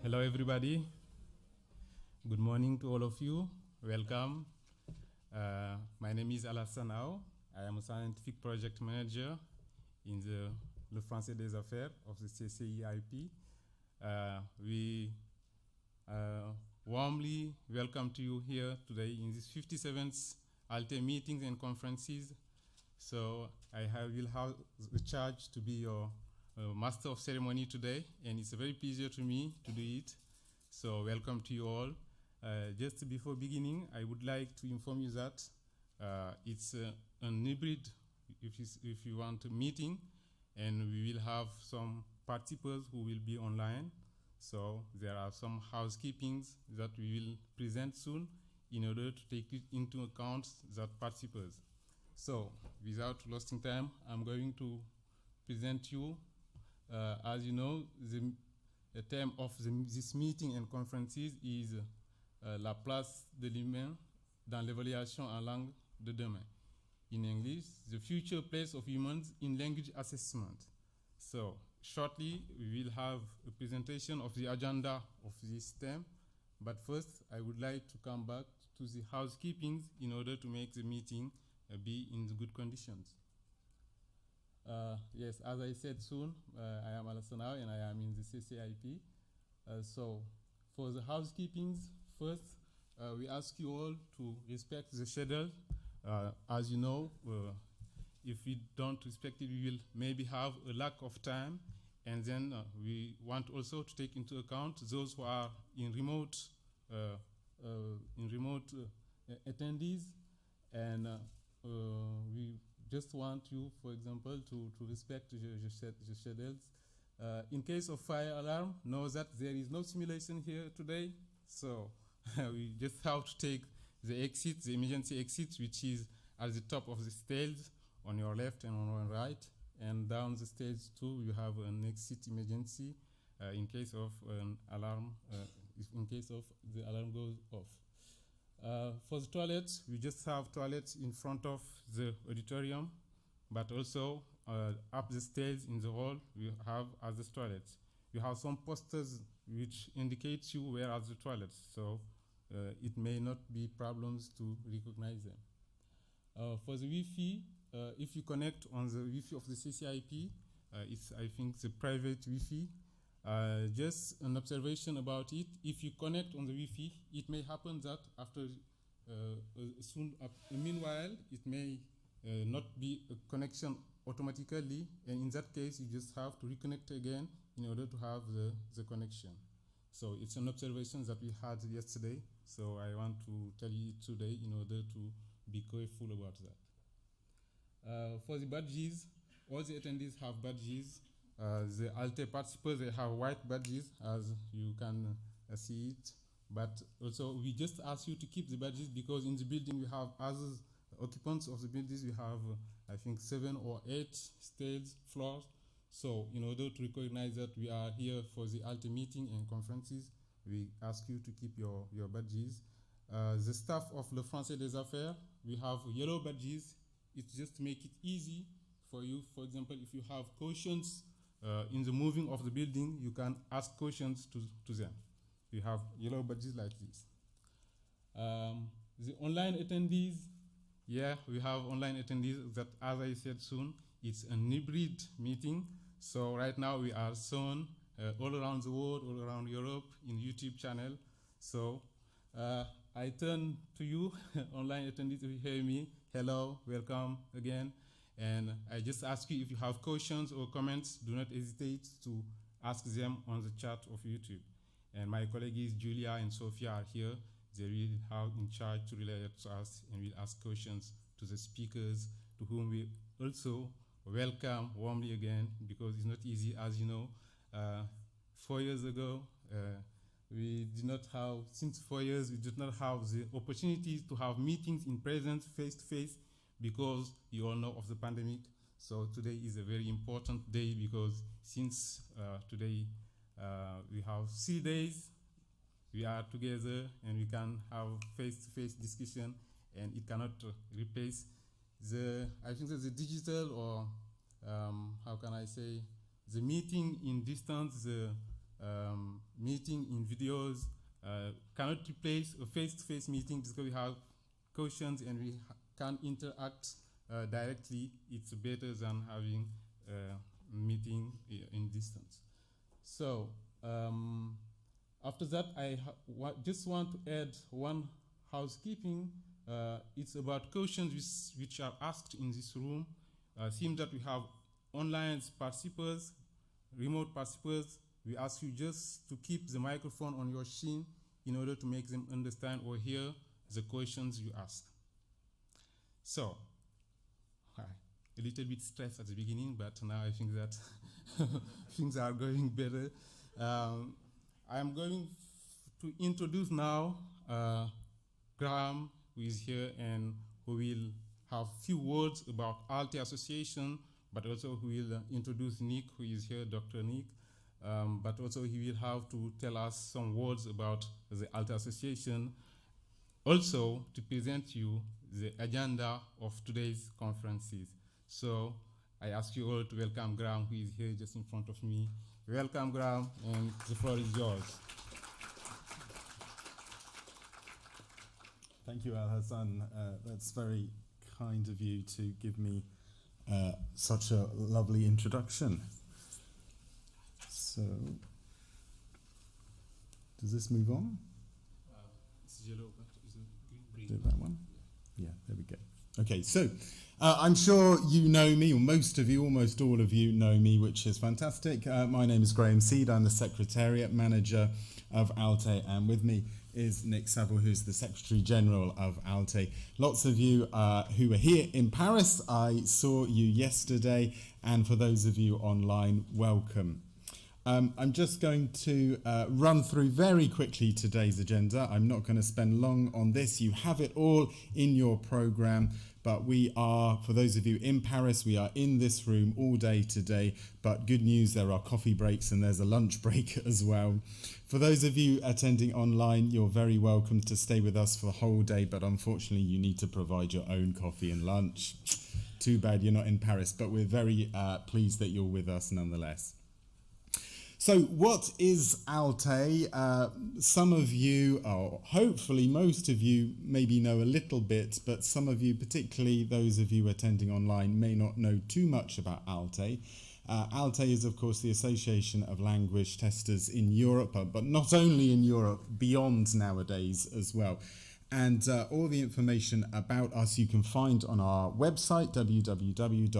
Hello everybody. Good morning to all of you. Welcome. My name is Alassane Ao. I am a scientific project manager in the Le Français des Affaires of the CCEIP. We warmly welcome to you here today in this 57th ALTE meetings and conferences. So I will have the charge to be your master of ceremony today, and it's a very pleasure to me to do it. So welcome to you all. Just before beginning, I would like to inform you that it's an hybrid, if you want, a meeting, and we will have some participants who will be online. So there are some housekeepings that we will present soon in order to take it into account that participants. So without losing time, I'm going to present you. As you know, the theme of this meeting and conferences is la place de l'humain dans l'évaluation en langue de demain. In English, the future place of humans in language assessment. So shortly, we will have a presentation of the agenda of this theme. But first, I would like to come back to the housekeeping in order to make the meeting be in good conditions. Yes, as I said soon, I am Alassane Ao and I am in the CCIP. So for the housekeepings, first, we ask you all to respect the schedule. As you know, if we don't respect it, we will maybe have a lack of time. And then we want also to take into account those who are in remote attendees, and we just want you, for example, to respect the schedules. In case of fire alarm, know that there is no simulation here today, so we just have to take the exit, the emergency exit, which is at the top of the stairs on your left and on your right, and down the stairs too, you have an exit emergency in case of an alarm, in case of the alarm goes off. For the toilets, we just have toilets in front of the auditorium, but also up the stairs in the hall, we have other toilets. You have some posters which indicate you where are the toilets, so it may not be problems to recognize them. For the Wi-Fi, if you connect on the Wi-Fi of the CCIP, it's, I think, the private Wi-Fi. Just an observation about it. If you connect on the Wi-Fi, it may happen that after meanwhile, it may not be a connection automatically, and in that case, you just have to reconnect again in order to have the connection. So it's an observation that we had yesterday, so I want to tell you today in order to be careful about that. For the badges, all the attendees have badges. The ALTE participants, they have white badges, as you can see it. But also, we just ask you to keep the badges because in the building we have other occupants of the buildings. We have, I think, 7 or 8 stairs, floors. So in order to recognize that we are here for the ALTE meeting and conferences, we ask you to keep your badges. The staff of Le Français des Affaires, we have yellow badges. It's just to make it easy for you. For example, if you have questions in the moving of the building, you can ask questions to them. We have yellow badges like this. The online attendees, yeah, we have online attendees that, as I said soon, it's an hybrid meeting. So right now we are shown all around the world, all around Europe in YouTube channel. So I turn to you, online attendees, if you hear me. Hello, welcome again. And I just ask you if you have questions or comments, do not hesitate to ask them on the chat of YouTube. And my colleagues Julia and Sophia are here. They will have in charge to relay to us and will ask questions to the speakers, to whom we also welcome warmly again, because it's not easy, as you know. 4 years ago, we did not have, since 4 years, we did not have the opportunity to have meetings in presence, face-to-face, because you all know of the pandemic. So today is a very important day because since today we have 3 days, we are together and we can have face-to-face discussion, and it cannot replace the, I think that the digital, or how can I say, the meeting in distance, the meeting in videos cannot replace a face-to-face meeting because we have questions and we can interact directly. It's better than having a meeting in distance. So after that, I just want to add one housekeeping. It's about questions which are asked in this room. Seems that we have online participants, remote participants. We ask you just to keep the microphone on your chin in order to make them understand or hear the questions you ask. So, a little bit stressed at the beginning, but now I think that things are going better. I'm going to introduce now Graham, who is here and who will have few words about ALTE Association, but also who will introduce Nick, who is here, Dr. Nick. But also he will have to tell us some words about the ALTE Association. Also to present you the agenda of today's conferences. So I ask you all to welcome Graham, who is here just in front of me. Welcome, Graham, and the floor is yours. Thank you, Al Hassan. That's very kind of you to give me such a lovely introduction. So, does this move on? It's yellow, but is it green? Do that one? Yeah, there we go. Okay, so I'm sure you know me, or most of you, almost all of you know me, which is fantastic. My name is Graham Seed. I'm the Secretariat Manager of ALTE, and with me is Nick Saville, who's the Secretary General of ALTE. Lots of you who are here in Paris, I saw you yesterday, and for those of you online, welcome. I'm just going to run through very quickly today's agenda. I'm not going to spend long on this. You have it all in your program, but we are, for those of you in Paris, we are in this room all day today, but good news, there are coffee breaks and there's a lunch break as well. For those of you attending online, you're very welcome to stay with us for the whole day, but unfortunately you need to provide your own coffee and lunch. Too bad you're not in Paris, but we're very pleased that you're with us nonetheless. So what is ALTE? Some of you, or hopefully most of you, maybe know a little bit, but some of you, particularly those of you attending online, may not know too much about ALTE. ALTE is, of course, the Association of Language Testers in Europe, but not only in Europe, beyond nowadays as well. And all the information about us you can find on our website, www.alte.org,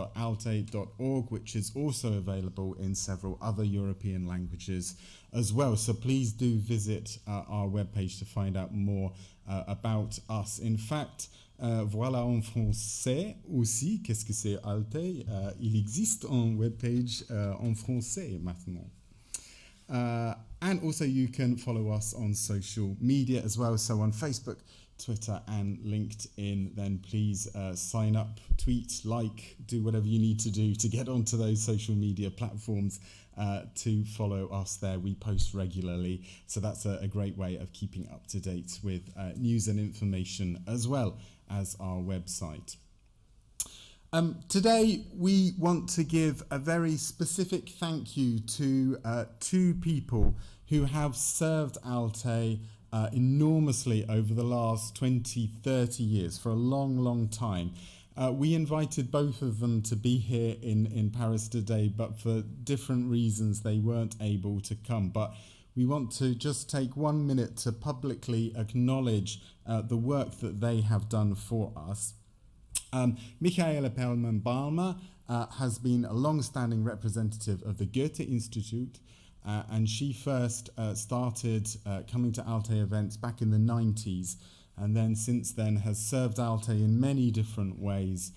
which is also available in several other European languages as well. So please do visit our webpage to find out more about us. In fact, voilà en français aussi. Qu'est-ce que c'est ALTE? Il existe un webpage en français maintenant. And also you can follow us on social media as well. So on Facebook, Twitter and LinkedIn, then please sign up, tweet, like, do whatever you need to do to get onto those social media platforms to follow us there. We post regularly, so that's a great way of keeping up to date with news and information as well as our website. Today we want to give a very specific thank you to two people who have served ALTE enormously over the last 20, 30 years, for a long, long time. We invited both of them to be here in Paris today, but for different reasons they weren't able to come. But we want to just take 1 minute to publicly acknowledge the work that they have done for us. Michaela Perlman-Balmer has been a long-standing representative of the Goethe Institute, and she first started coming to ALTE events back in the 90s, and then since then has served ALTE in many different ways,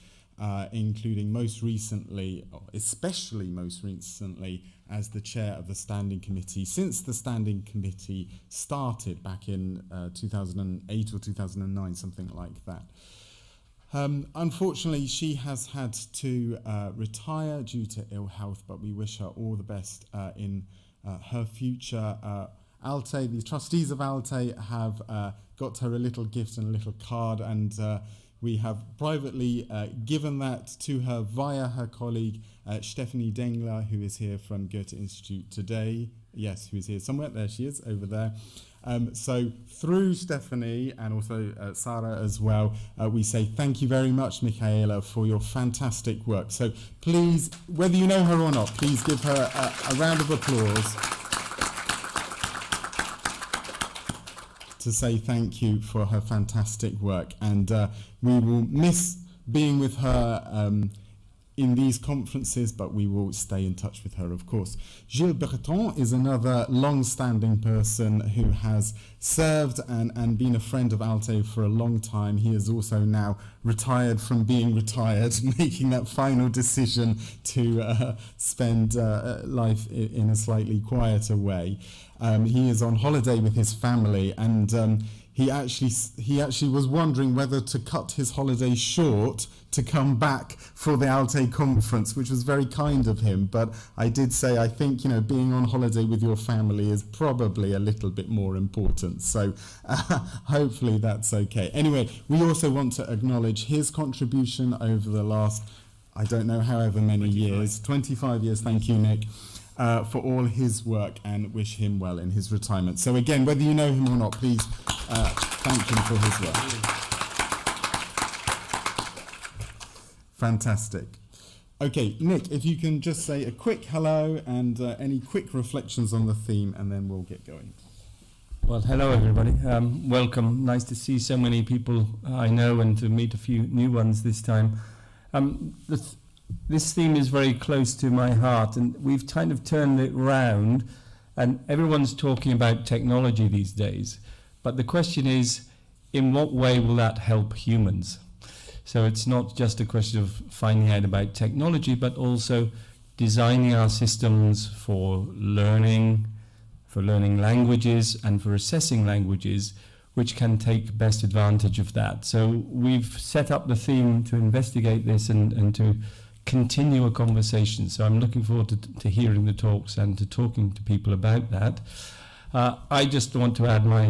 including most recently, or especially most recently, as the chair of the Standing Committee since the Standing Committee started back in 2008 or 2009, something like that. Unfortunately, she has had to retire due to ill health, but we wish her all the best in her future. ALTE, the trustees of ALTE have got her a little gift and a little card, and we have privately given that to her via her colleague Stephanie Dengler, who is here from Goethe Institute today. yes, who's here somewhere. There she is, over there. So through Stephanie and also Sarah as well, we say thank you very much, Michaela, for your fantastic work. So please, whether you know her or not, please give her a round of applause to say thank you for her fantastic work. And we will miss being with her in these conferences, but we will stay in touch with her, of course. Gilles Bertrand is another long-standing person who has served and been a friend of ALTE for a long time. He is also now retired from being retired, making that final decision to spend life in a slightly quieter way. He is on holiday with his family, and he actually was wondering whether to cut his holiday short to come back for the ALTE conference, which was very kind of him. But I did say, I think, you know, being on holiday with your family is probably a little bit more important. So hopefully that's okay. Anyway, we also want to acknowledge his contribution over the last, I don't know, however many years, 25 years, thank you, Nick, for all his work, and wish him well in his retirement. So again, whether you know him or not, please thank him for his work. Fantastic. Okay, Nick, if you can just say a quick hello and any quick reflections on the theme, and then we'll get going. Well, hello everybody. Welcome. Nice to see so many people I know and to meet a few new ones this time. This theme is very close to my heart, and we've kind of turned it round, and everyone's talking about technology these days. But the question is, in what way will that help humans? So it's not just a question of finding out about technology, but also designing our systems for learning languages and for assessing languages, which can take best advantage of that. So we've set up the theme to investigate this and to continue a conversation. So I'm looking forward to hearing the talks and to talking to people about that. I just want to add my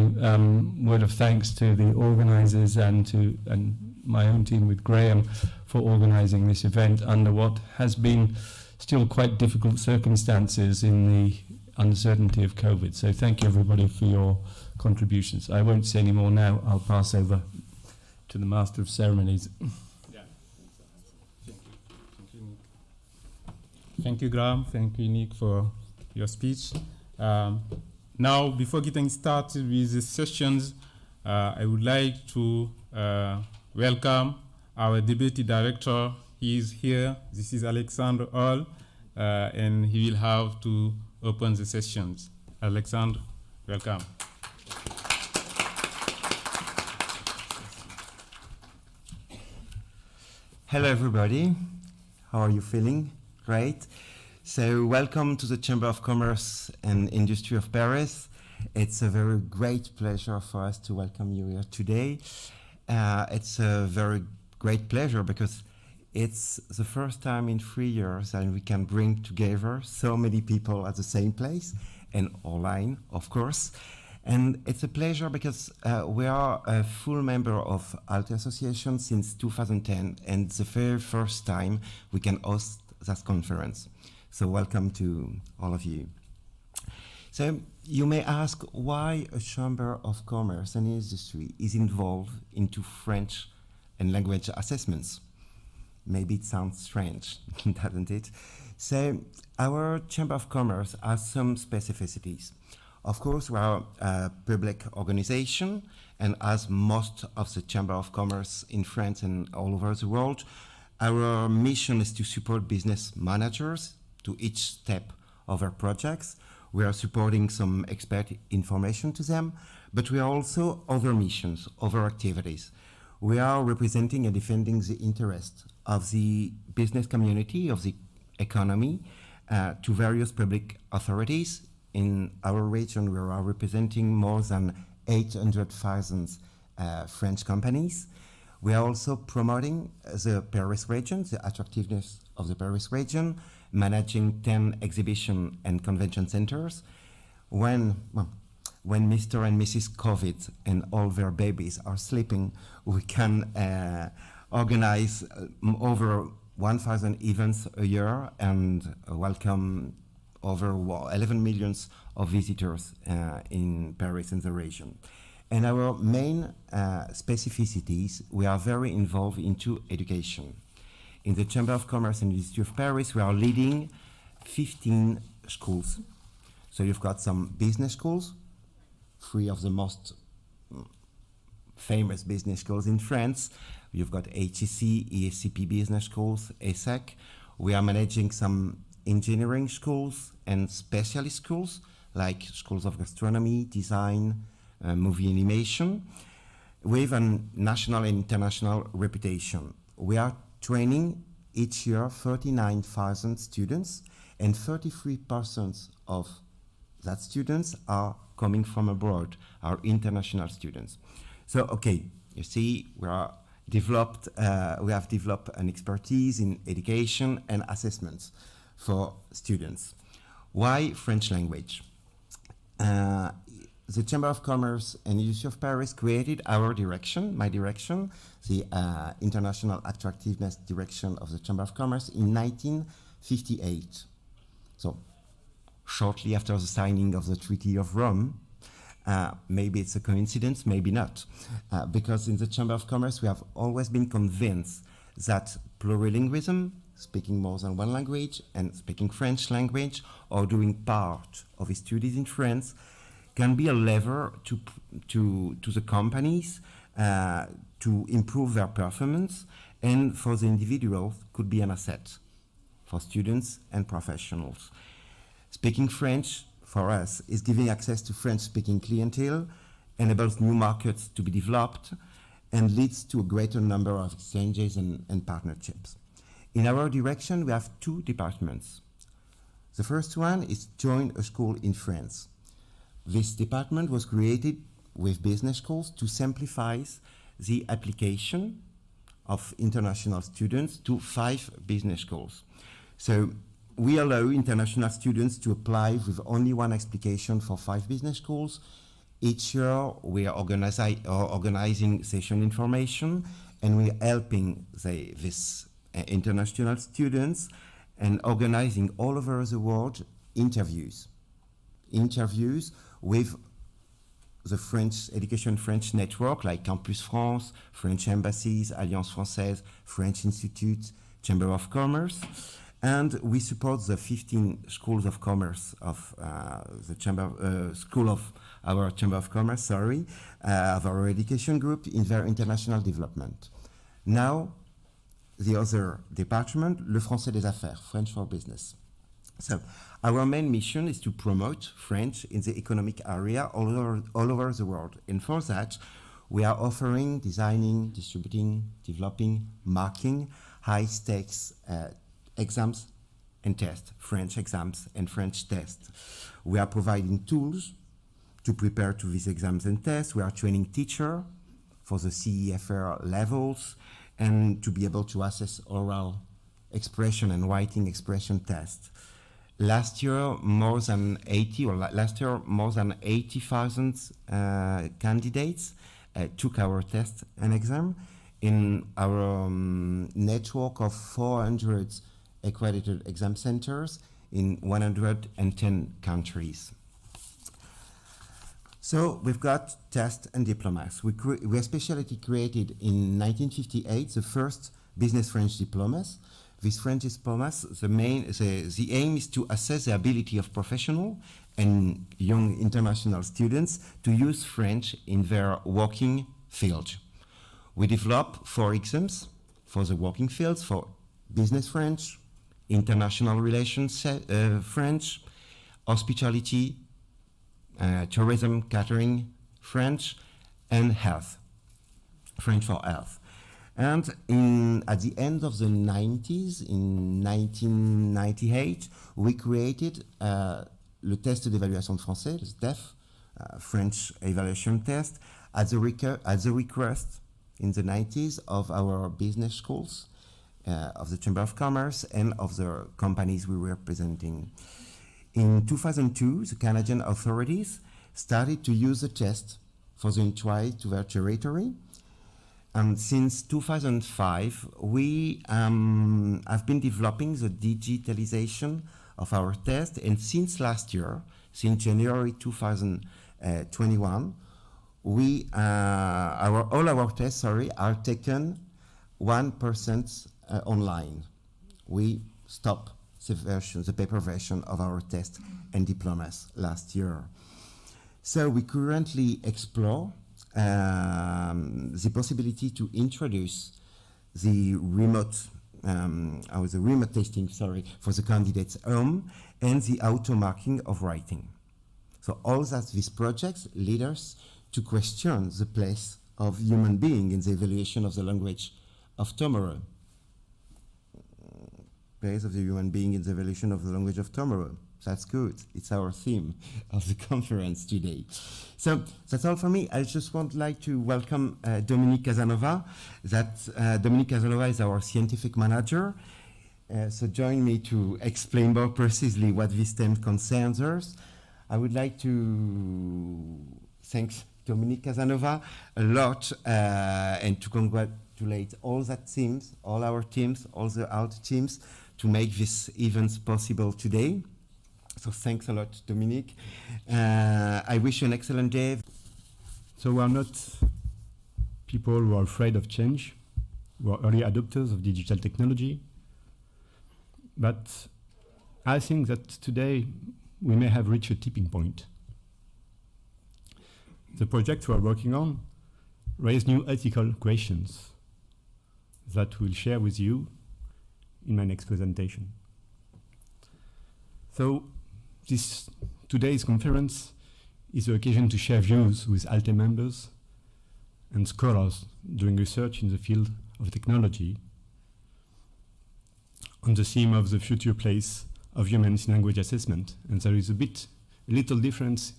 word of thanks to the organisers and my own team with Graham for organising this event under what has been still quite difficult circumstances in the uncertainty of COVID. So thank you everybody for your contributions. I won't say any more now. I'll pass over to the Master of Ceremonies. Thank you, Graham. Thank you, Nick, for your speech. Now, before getting started with the sessions, I would like to welcome our Deputy Director. He is here. This is Alexandre Hall, and he will have to open the sessions. Alexandre, welcome. Hello, everybody. How are you feeling? Great. So welcome to the Chamber of Commerce and Industry of Paris. It's a very great pleasure for us to welcome you here today. It's a very great pleasure because it's the first time in 3 years that we can bring together so many people at the same place and online, of course. And it's a pleasure because we are a full member of ALTE Association since 2010, and the very first time we can host that conference. So welcome to all of you. So you may ask why a Chamber of Commerce and Industry is involved into French and language assessments. Maybe it sounds strange, doesn't it? So our Chamber of Commerce has some specificities. Of course, we are a public organization, and as most of the Chamber of Commerce in France and all over the world, our mission is to support business managers to each step of our projects. We are supporting some expert information to them, but we are also other missions, other activities. We are representing and defending the interest of the business community, of the economy, to various public authorities. In our region, we are representing more than 800,000 French companies. We are also promoting the Paris region, the attractiveness of the Paris region, managing 10 exhibition and convention centers. When Mr. and Mrs. COVID and all their babies are sleeping, we can organize over 1,000 events a year and welcome over 11 million of visitors in Paris and the region. And our main specificities, we are very involved into education. In the Chamber of Commerce and Industry of Paris, we are leading 15 schools. So you've got some business schools, 3 of the most famous business schools in France. You've got HEC, ESCP business schools, ESSEC. We are managing some engineering schools and specialist schools, like schools of gastronomy, design, movie animation, with a national and international reputation. We are training each year 39,000 students, and 33% of that students are coming from abroad, are international students. So, okay, you see, we have developed an expertise in education and assessments for students. Why French language? The Chamber of Commerce and Industry of Paris created our direction, my direction, the International Attractiveness Direction of the Chamber of Commerce in 1958. So, shortly after the signing of the Treaty of Rome. Maybe it's a coincidence, maybe not. Because in the Chamber of Commerce, we have always been convinced that plurilingualism, speaking more than one language, and speaking French language, or doing part of his studies in France, can be a lever to the companies to improve their performance, and for the individuals could be an asset for students and professionals. Speaking French, for us, is giving access to French-speaking clientele, enables new markets to be developed, and leads to a greater number of exchanges and partnerships. In our direction, we have 2 departments. The first one is Join a School in France. This department was created with business schools to simplify the application of international students to 5 business schools. So we allow international students to apply with only one application for 5 business schools. Each year, we are organizing session information, and we are helping these international students and organizing all over the world interviews with the French Education French network, like Campus France, French embassies, Alliance Française, French Institute, Chamber of Commerce. And we support the 15 schools of commerce of the school of our Chamber of Commerce, of our education group in their international development. Now, the other department, Le Français des Affaires, French for Business. So, our main mission is to promote French in the economic area all over the world. And for that, we are offering, designing, distributing, developing, marking high-stakes exams and tests, French exams and French tests. We are providing tools to prepare to these exams and tests. We are training teachers for the CEFR levels and to be able to assess oral expression and writing expression tests. Last year, more than 80,000 candidates took our test and exam in our network of 400 accredited exam centers in 110 countries. So we've got tests and diplomas. We especially created in 1958 the first business French diplomas. These French diplomas, the aim is to assess the ability of professional and young international students to use French in their working field. We develop 4 exams for the working fields, for business French, international relations French, hospitality, tourism, catering French, and health, French for health. And at the end of the 90s, in 1998, we created le test d'évaluation de français, le TEF, French evaluation test, at the request in the 90s of our business schools, of the Chamber of Commerce, and of the companies we were representing. In 2002, the Canadian authorities started to use the test for the entry to their territory. And since 2005, we have been developing the digitalization of our test. And since last year, since January 2021, all our tests, are taken 1% online. We stop the paper version of our test and diplomas last year. So we currently explore the possibility to introduce the remote testing, for the candidate's home and the auto marking of writing. So all that these projects lead us to question the place of human being in the evaluation of the language of tomorrow. Place of the human being in the evaluation of the language of tomorrow. That's good. It's our theme of the conference today. So that's all for me. I just would like to welcome Dominique Casanova. Dominique Casanova is our scientific manager. So join me to explain more precisely what this theme concerns us. I would like to thank Dominique Casanova a lot and to congratulate all our teams, all the ALTE teams to make this event possible today. So thanks a lot, Dominique. I wish you an excellent day. So we are not people who are afraid of change. We are early adopters of digital technology. But I think that today we may have reached a tipping point. The projects we are working on raise new ethical questions that we'll share with you in my next presentation. So today's conference is an occasion to share views with ALTE members and scholars doing research in the field of technology on the theme of the future place of humans in language assessment. And there is a little difference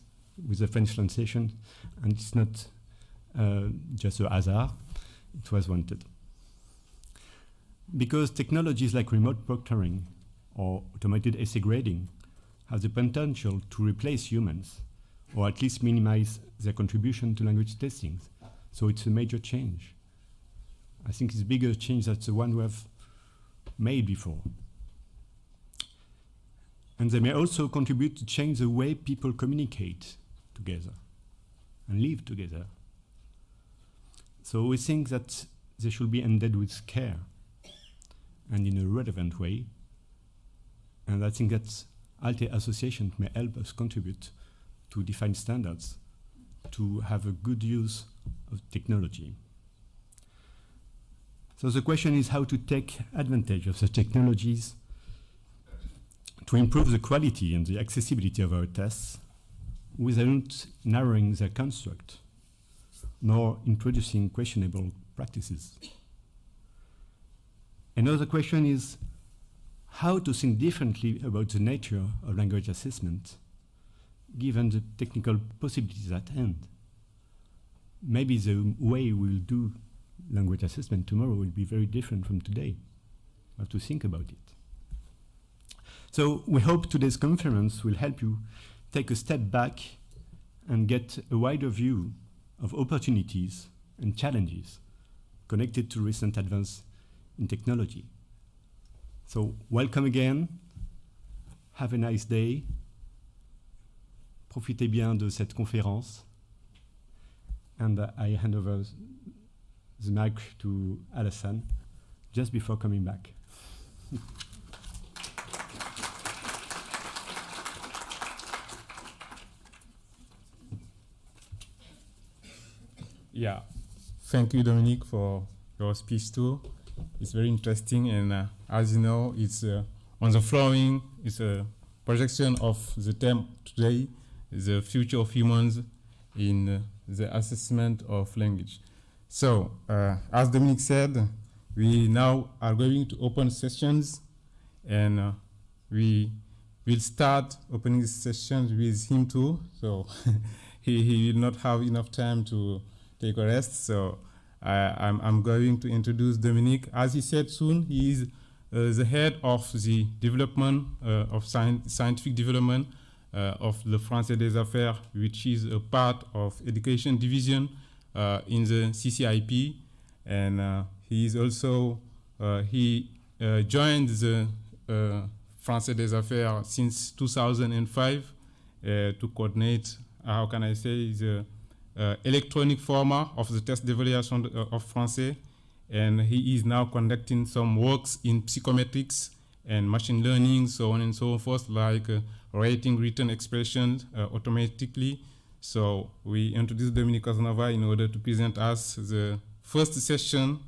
with the French translation, and it's not just a hazard, it was wanted. Because technologies like remote proctoring or automated essay grading have the potential to replace humans, or at least minimize their contribution to language testing. So it's a major change. I think it's a bigger change than the one we have made before. And they may also contribute to change the way people communicate together and live together. So we think that they should be ended with care and in a relevant way. And I think that ALTE Association may help us contribute to define standards to have a good use of technology. So the question is how to take advantage of the technologies to improve the quality and the accessibility of our tests without narrowing their construct nor introducing questionable practices. Another question is how to think differently about the nature of language assessment given the technical possibilities at hand. Maybe the way we'll do language assessment tomorrow will be very different from today. We have to think about it. So we hope today's conference will help you take a step back and get a wider view of opportunities and challenges connected to recent advances in technology. So welcome again. Have a nice day. Profitez bien de cette conférence. And I hand over the mic to Alassane just before coming back. Yeah, thank you, Dominique, for your speech too. It's very interesting, and as you know, it's on the flooring. It's a projection of the theme today, the future of humans in the assessment of language. So, as Dominique said, we now are going to open sessions, and we will start opening sessions with him too. So he will not have enough time to take a rest. So I'm going to introduce Dominique. As he said soon, he is the head of the development of scientific development of the Français des Affaires, which is a part of education division in the CCIP, and he is also he joined the Français des Affaires since 2005 to coordinate, how can I say, the electronic format of the test d'évaluation of Français. And he is now conducting some works in psychometrics and machine learning, so on and so forth, like writing written expressions automatically. So we introduced Dominique Casanova in order to present us the first session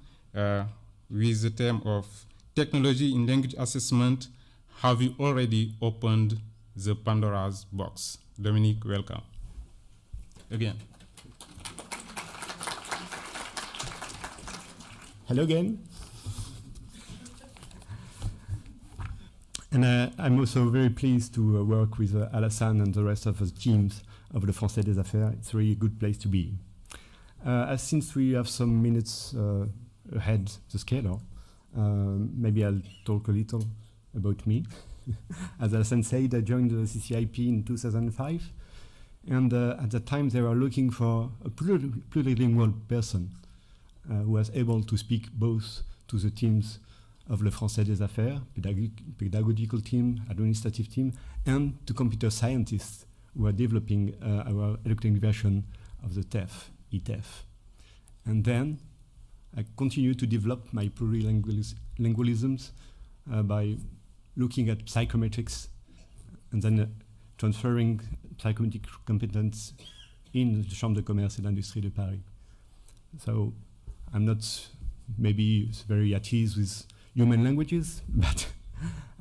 with the theme of technology in language assessment. Have you already opened the Pandora's box? Dominique, welcome. Again. Hello again. And I'm also very pleased to work with Alassane and the rest of the teams of the Français des Affaires. It's a really good place to be. Since we have some minutes ahead the schedule, maybe I'll talk a little about me. As Alassane said, I joined the CCIP in 2005, and at that time they were looking for a plurilingual person who was able to speak both to the teams of Le Français des Affaires, pedagogical team, administrative team, and to computer scientists who are developing our electronic version of the TEF, ETEF. And then I continue to develop my plurilingualisms by looking at psychometrics and then transferring psychometric competence in the Chambre de Commerce et d'Industrie de Paris. So I'm not maybe very at ease with human languages, but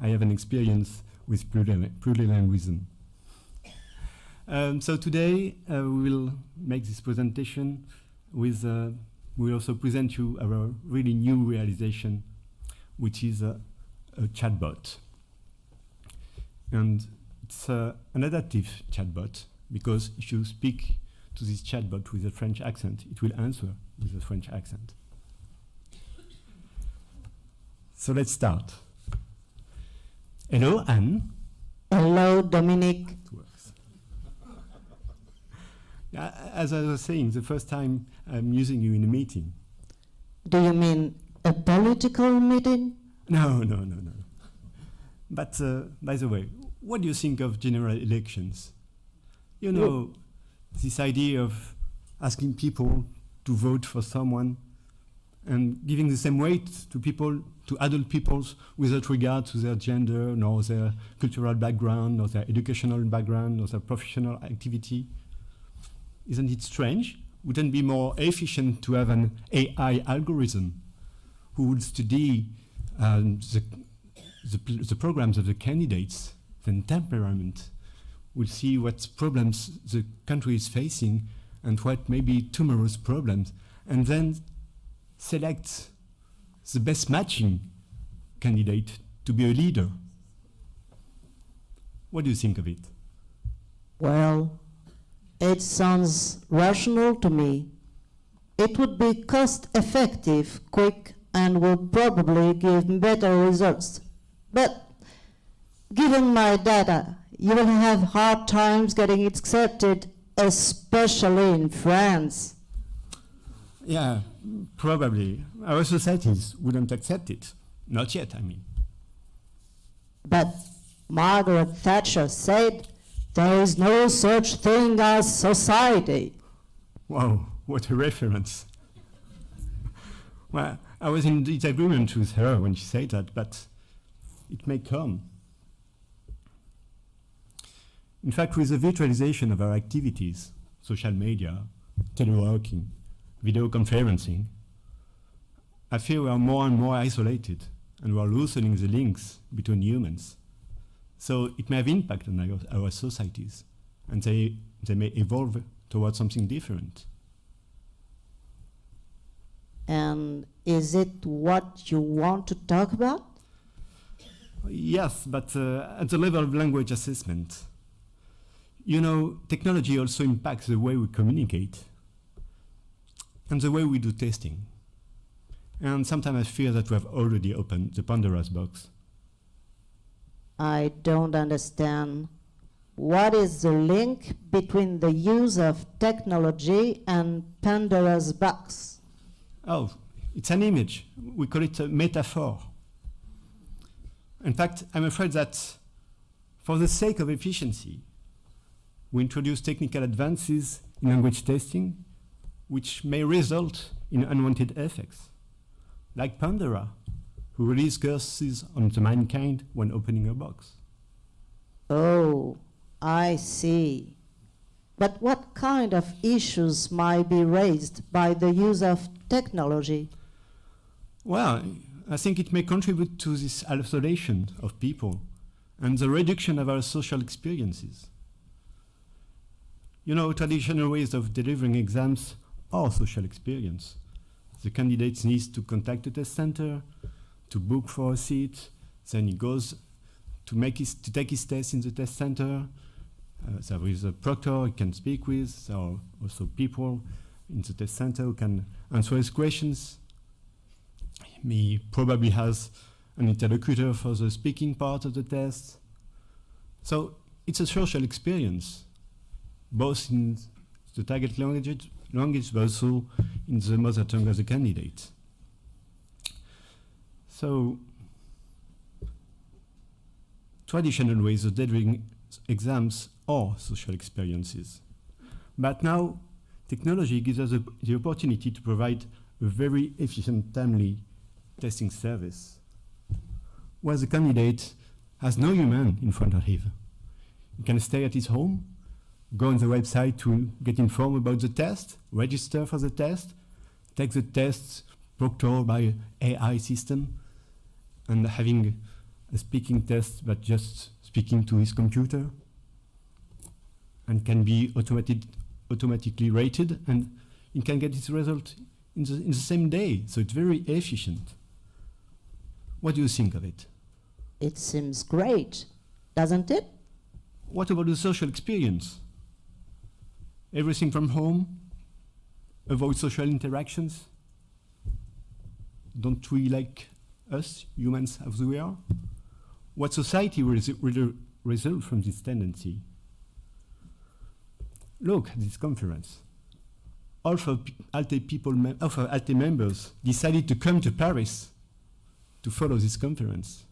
I have an experience with plurilingualism. So today we will make this presentation with, we'll also present you our really new realization, which is a chatbot. And it's an adaptive chatbot, because if you speak to this chatbot with a French accent, it will answer with a French accent. So let's start. Hello, Anne. Hello, Dominique. It works. As I was saying, the first time I'm using you in a meeting. Do you mean a political meeting? No. But by the way, what do you think of general elections? You know, this idea of asking people to vote for someone and giving the same weight to people, to adult peoples, without regard to their gender, nor their cultural background, nor their educational background, nor their professional activity. Isn't it strange? Wouldn't it be more efficient to have an AI algorithm who would study the programs of the candidates, the temperament, will see what problems the country is facing and what may be tomorrow's problems, and then select the best matching candidate to be a leader? What do you think of it? Well, it sounds rational to me. It would be cost-effective, quick, and would probably give better results. But given my data, you will have hard times getting it accepted, especially in France. Yeah, probably. Our societies wouldn't accept it. Not yet, I mean. But Margaret Thatcher said there is no such thing as society. Wow, what a reference. Well, I was in disagreement with her when she said that, but it may come. In fact, with the virtualization of our activities, social media, teleworking, video conferencing, I feel we are more and more isolated, and we are loosening the links between humans. So it may have impact on our societies, and they may evolve towards something different. And is it what you want to talk about? Yes, but at the level of language assessment. You know, technology also impacts the way we communicate and the way we do testing. And sometimes I fear that we have already opened the Pandora's box. I don't understand. What is the link between the use of technology and Pandora's box? Oh, it's an image. We call it a metaphor. In fact, I'm afraid that for the sake of efficiency, we introduce technical advances in language testing which may result in unwanted effects, like Pandora, who released curses on the mankind when opening a box. Oh, I see. But what kind of issues might be raised by the use of technology? Well, I think it may contribute to this isolation of people and the reduction of our social experiences. You know, traditional ways of delivering exams are social experience. The candidate needs to contact the test center, to book for a seat, then he goes to take his test in the test center. There is a proctor he can speak with. There are also people in the test center who can answer his questions. He probably has an interlocutor for the speaking part of the test. So it's a social experience, both in the target language but also in the mother tongue of the candidate. So traditional ways of delivering exams are social experiences. But now technology gives us the opportunity to provide a very efficient, timely testing service, where the candidate has no human in front of him. He can stay at his home, go on the website to get informed about the test, register for the test, take the test proctored by an AI system, and having a speaking test but just speaking to his computer, and can be automatically rated, and he can get his result in the same day. So it's very efficient. What do you think of it? It seems great, doesn't it? What about the social experience? Everything from home, avoid social interactions. Don't we like us, humans, as we are? What society will result from this tendency? Look at this conference. All of ALTE members decided to come to Paris to follow this conference.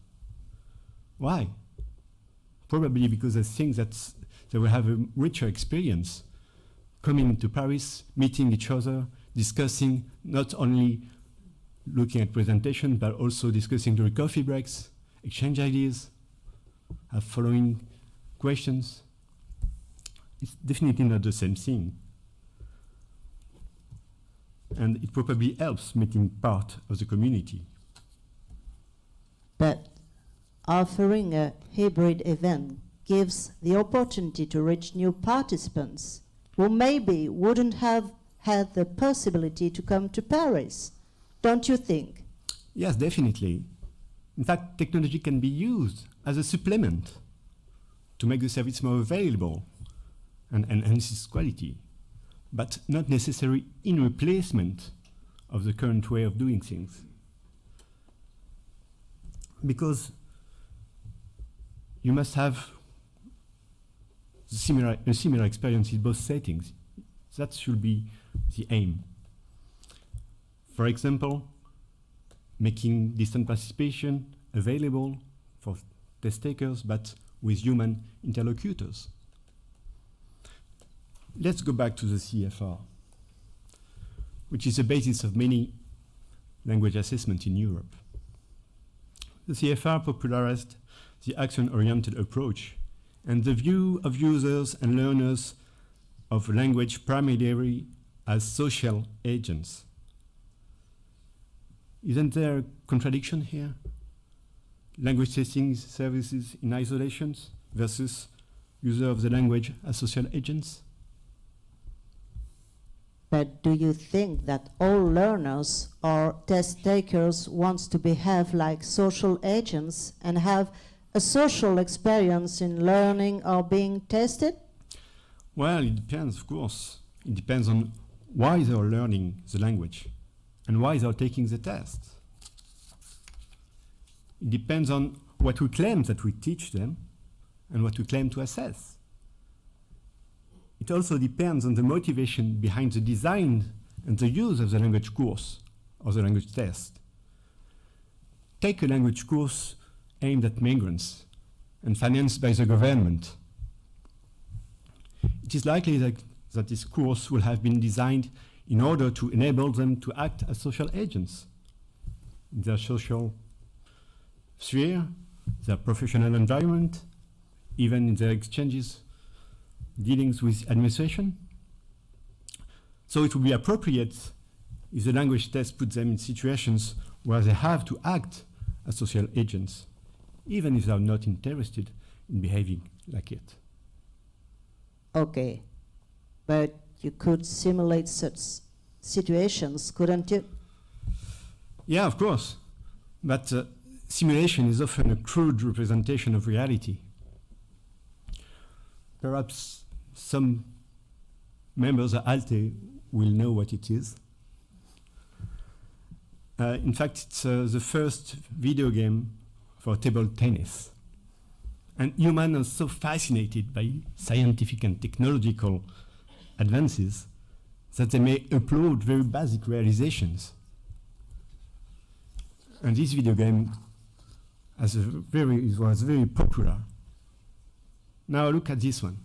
Why? Probably because they think that they will have a richer experience coming to Paris, meeting each other, discussing, not only looking at presentation, but also discussing during coffee breaks, exchange ideas, have following questions. It's definitely not the same thing. And it probably helps making part of the community. But offering a hybrid event gives the opportunity to reach new participants who maybe wouldn't have had the possibility to come to Paris. Don't you think? Yes, definitely. In fact, technology can be used as a supplement to make the service more available and enhance its quality, but not necessarily in replacement of the current way of doing things. Because you must have a similar experience in both settings. That should be the aim. For example, making distant participation available for test takers, but with human interlocutors. Let's go back to the CFR, which is the basis of many language assessment in Europe. The CFR popularized the action-oriented approach and the view of users and learners of language primarily as social agents. Isn't there a contradiction here? Language testing services in isolations versus user of the language as social agents? But do you think that all learners or test takers want to behave like social agents and have a social experience in learning or being tested? Well, it depends, of course. It depends on why they are learning the language and why they are taking the test. It depends on what we claim that we teach them and what we claim to assess. It also depends on the motivation behind the design and the use of the language course or the language test. Take a language course aimed at migrants and financed by the government. It is likely that this course will have been designed in order to enable them to act as social agents in their social sphere, their professional environment, even in their exchanges, dealings with administration. So it would be appropriate if the language test puts them in situations where they have to act as social agents, even if they are not interested in behaving like it. Okay, but you could simulate such situations, couldn't you? Yeah, of course. But simulation is often a crude representation of reality. Perhaps some members of ALTE will know what it is. In fact, it's the first video game for table tennis. And humans are so fascinated by scientific and technological advances that they may upload very basic realizations. And this video game was very popular. Now look at this one.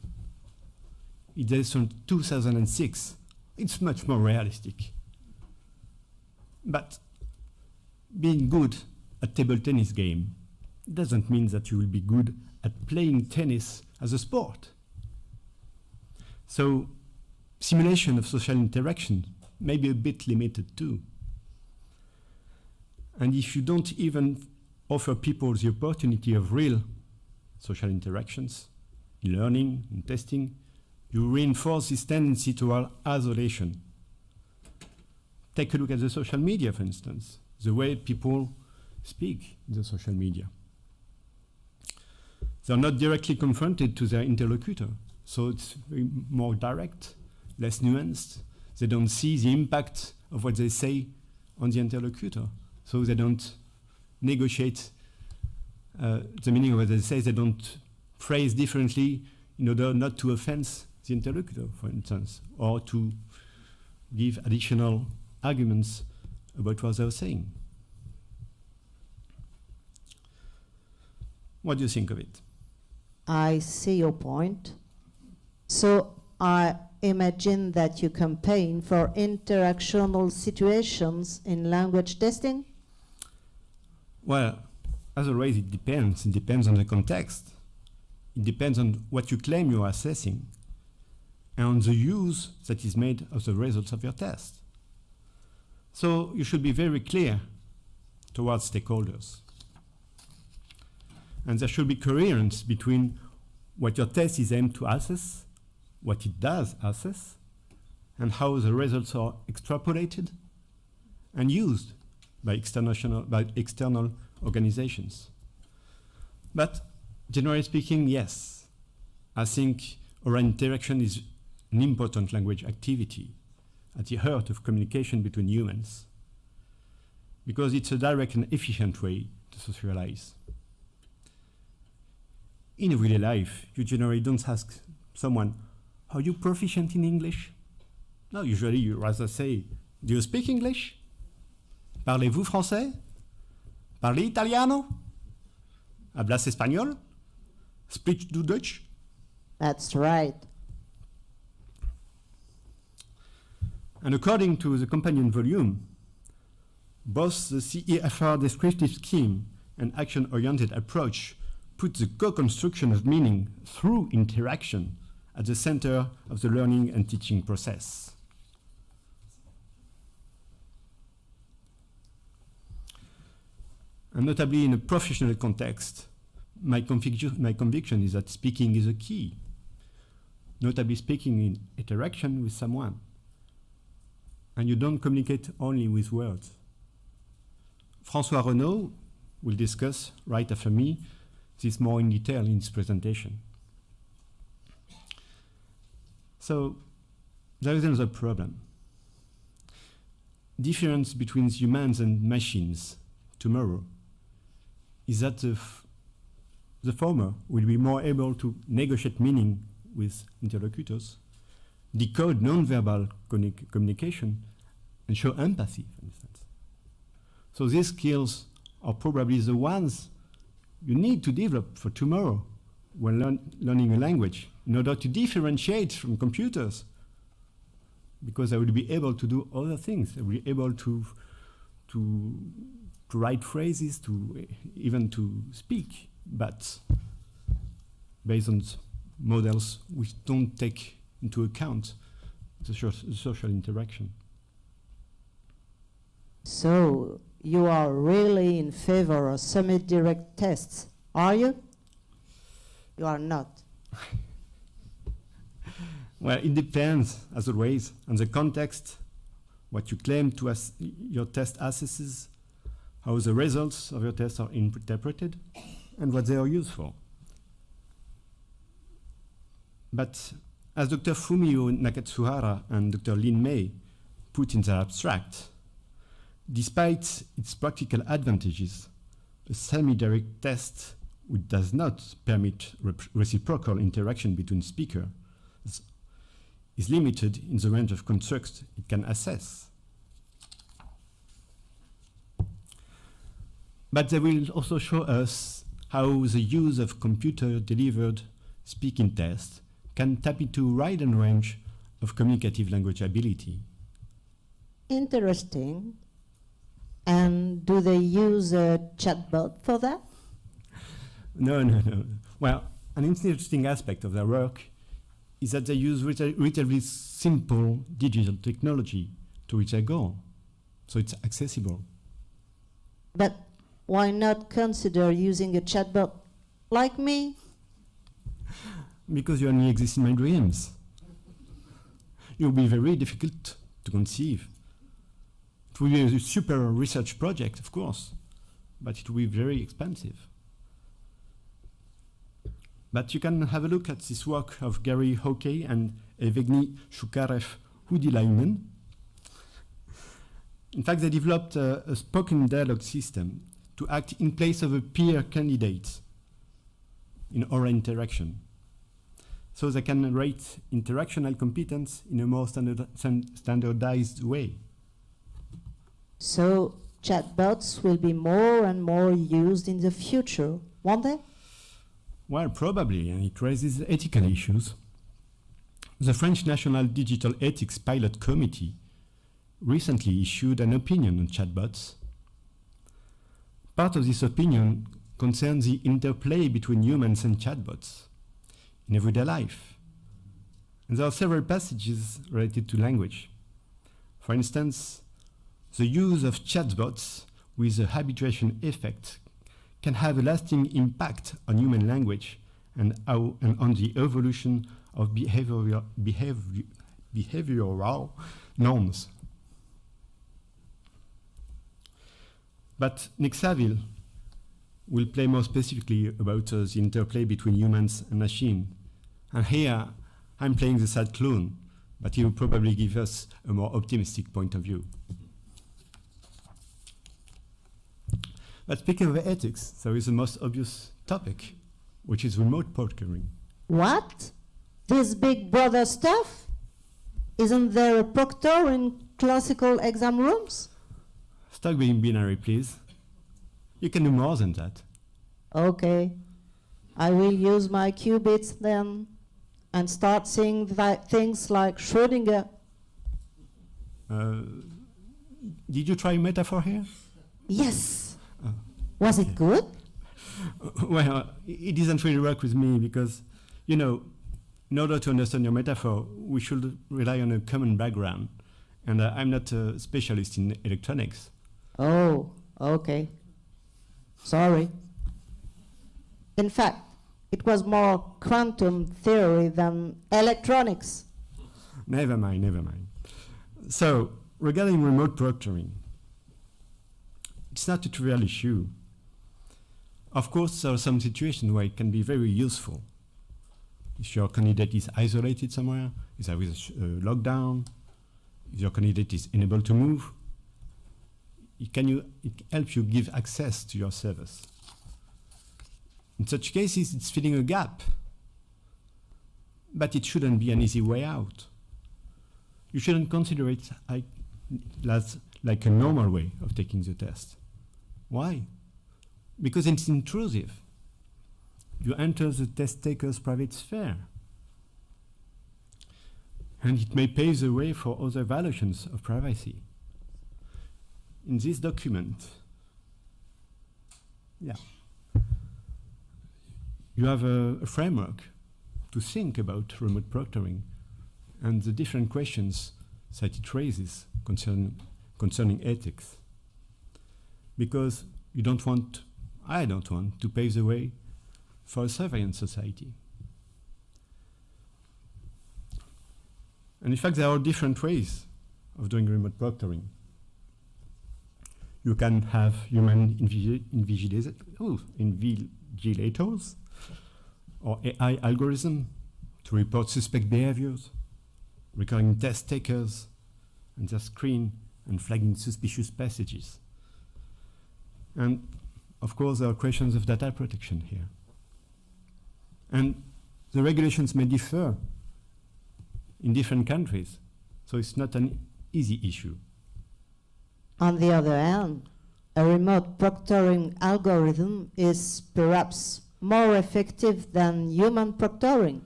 It is from 2006. It's much more realistic. But being good at table tennis game doesn't mean that you will be good at playing tennis as a sport. So simulation of social interaction may be a bit limited too. And if you don't even offer people the opportunity of real social interactions, in learning, in testing, you reinforce this tendency toward isolation. Take a look at the social media, for instance, the way people speak in the social media. They're not directly confronted to their interlocutor, so it's more direct, less nuanced. They don't see the impact of what they say on the interlocutor, so they don't negotiate the meaning of what they say. They don't phrase differently in order not to offend the interlocutor, for instance, or to give additional arguments about what they're saying. What do you think of it? I see your point. So I imagine that you campaign for interactional situations in language testing? Well, as always, it depends. It depends on the context. It depends on what you claim you are assessing and on the use that is made of the results of your test. So you should be very clear towards stakeholders. And there should be coherence between what your test is aimed to assess, what it does assess, and how the results are extrapolated and used by external organizations. But generally speaking, yes, I think oral interaction is an important language activity at the heart of communication between humans, because it's a direct and efficient way to socialize. In everyday life, you generally don't ask someone, are you proficient in English? No, usually you rather say, do you speak English? Parlez-vous français? Parlez italiano? Hablas español? Speak du Deutsch? That's right. And according to the companion volume, both the CEFR descriptive scheme and action-oriented approach put the co-construction of meaning through interaction at the center of the learning and teaching process. And notably in a professional context, my conviction is that speaking is a key, notably speaking in interaction with someone. And you don't communicate only with words. François Renaud will discuss right after me this more in detail in his presentation. So there is another problem. Difference between humans and machines tomorrow is that the former will be more able to negotiate meaning with interlocutors, decode non-verbal communication, and show empathy, for instance. So these skills are probably the ones you need to develop for tomorrow when learning a language in order to differentiate from computers. Because I will be able to do other things. I will be able to write phrases, even to speak, but based on models which don't take into account the social interaction. So you are really in favor of semi-direct tests, are you? You are not. Well, it depends, as always, on the context, what you claim to your test assesses, how the results of your test are interpreted, and what they are used for. But as Dr. Fumio Nakatsuhara and Dr. Lin Mei put in their abstract, despite its practical advantages, a semi-direct test which does not permit reciprocal interaction between speakers is limited in the range of constructs it can assess. But they will also show us how the use of computer-delivered speaking tests can tap into a wide range of communicative language ability. Interesting. And do they use a chatbot for that? No. Well, an interesting aspect of their work is that they use relatively simple digital technology to reach their goal. So it's accessible. But why not consider using a chatbot like me? Because you only exist in my dreams. It will be very difficult to conceive. It will be a super research project, of course, but it will be very expensive. But you can have a look at this work of Gary Hockey and Evgeny Shukarev-Hudilainen. In fact, they developed a spoken dialogue system to act in place of a peer candidate in oral interaction. So they can rate interactional competence in a more standardized way. So chatbots will be more and more used in the future, won't they? Well, probably, and it raises ethical issues. The French National Digital Ethics Pilot Committee recently issued an opinion on chatbots. Part of this opinion concerns the interplay between humans and chatbots in everyday life. And there are several passages related to language. For instance, the use of chatbots with a habituation effect can have a lasting impact on human language and on the evolution of behavioral norms. But Nick Saville will play more specifically about the interplay between humans and machines. And here, I'm playing the sad clown, but he will probably give us a more optimistic point of view. But speaking of ethics, there is the most obvious topic, which is remote proctoring. What? This big brother stuff? Isn't there a proctor in classical exam rooms? Stop being binary, please. You can do more than that. Okay. I will use my qubits then and start seeing things like Schrödinger. Did you try metaphor here? Yes. Was it good? Well, it doesn't really work with me because, you know, in order to understand your metaphor, we should rely on a common background. And I'm not a specialist in electronics. Oh, okay. Sorry. In fact, it was more quantum theory than electronics. Never mind. So, regarding remote proctoring, it's not a trivial issue. Of course, there are some situations where it can be very useful. If your candidate is isolated somewhere, if there is a lockdown, if your candidate is unable to move, it helps you give access to your service. In such cases, it's filling a gap. But it shouldn't be an easy way out. You shouldn't consider it like a normal way of taking the test. Why? Because it's intrusive. you enter the test taker's private sphere. And it may pave the way for other violations of privacy. In this document, you have a framework to think about remote proctoring and the different questions that it raises concerning ethics. Because I don't want to pave the way for a surveillance society. And in fact, there are different ways of doing remote proctoring. You can have human invigilators or AI algorithm to report suspect behaviors, recording test takers and their screen and flagging suspicious passages. And of course, there are questions of data protection here. And the regulations may differ in different countries, so it's not an easy issue. On the other hand, a remote proctoring algorithm is perhaps more effective than human proctoring,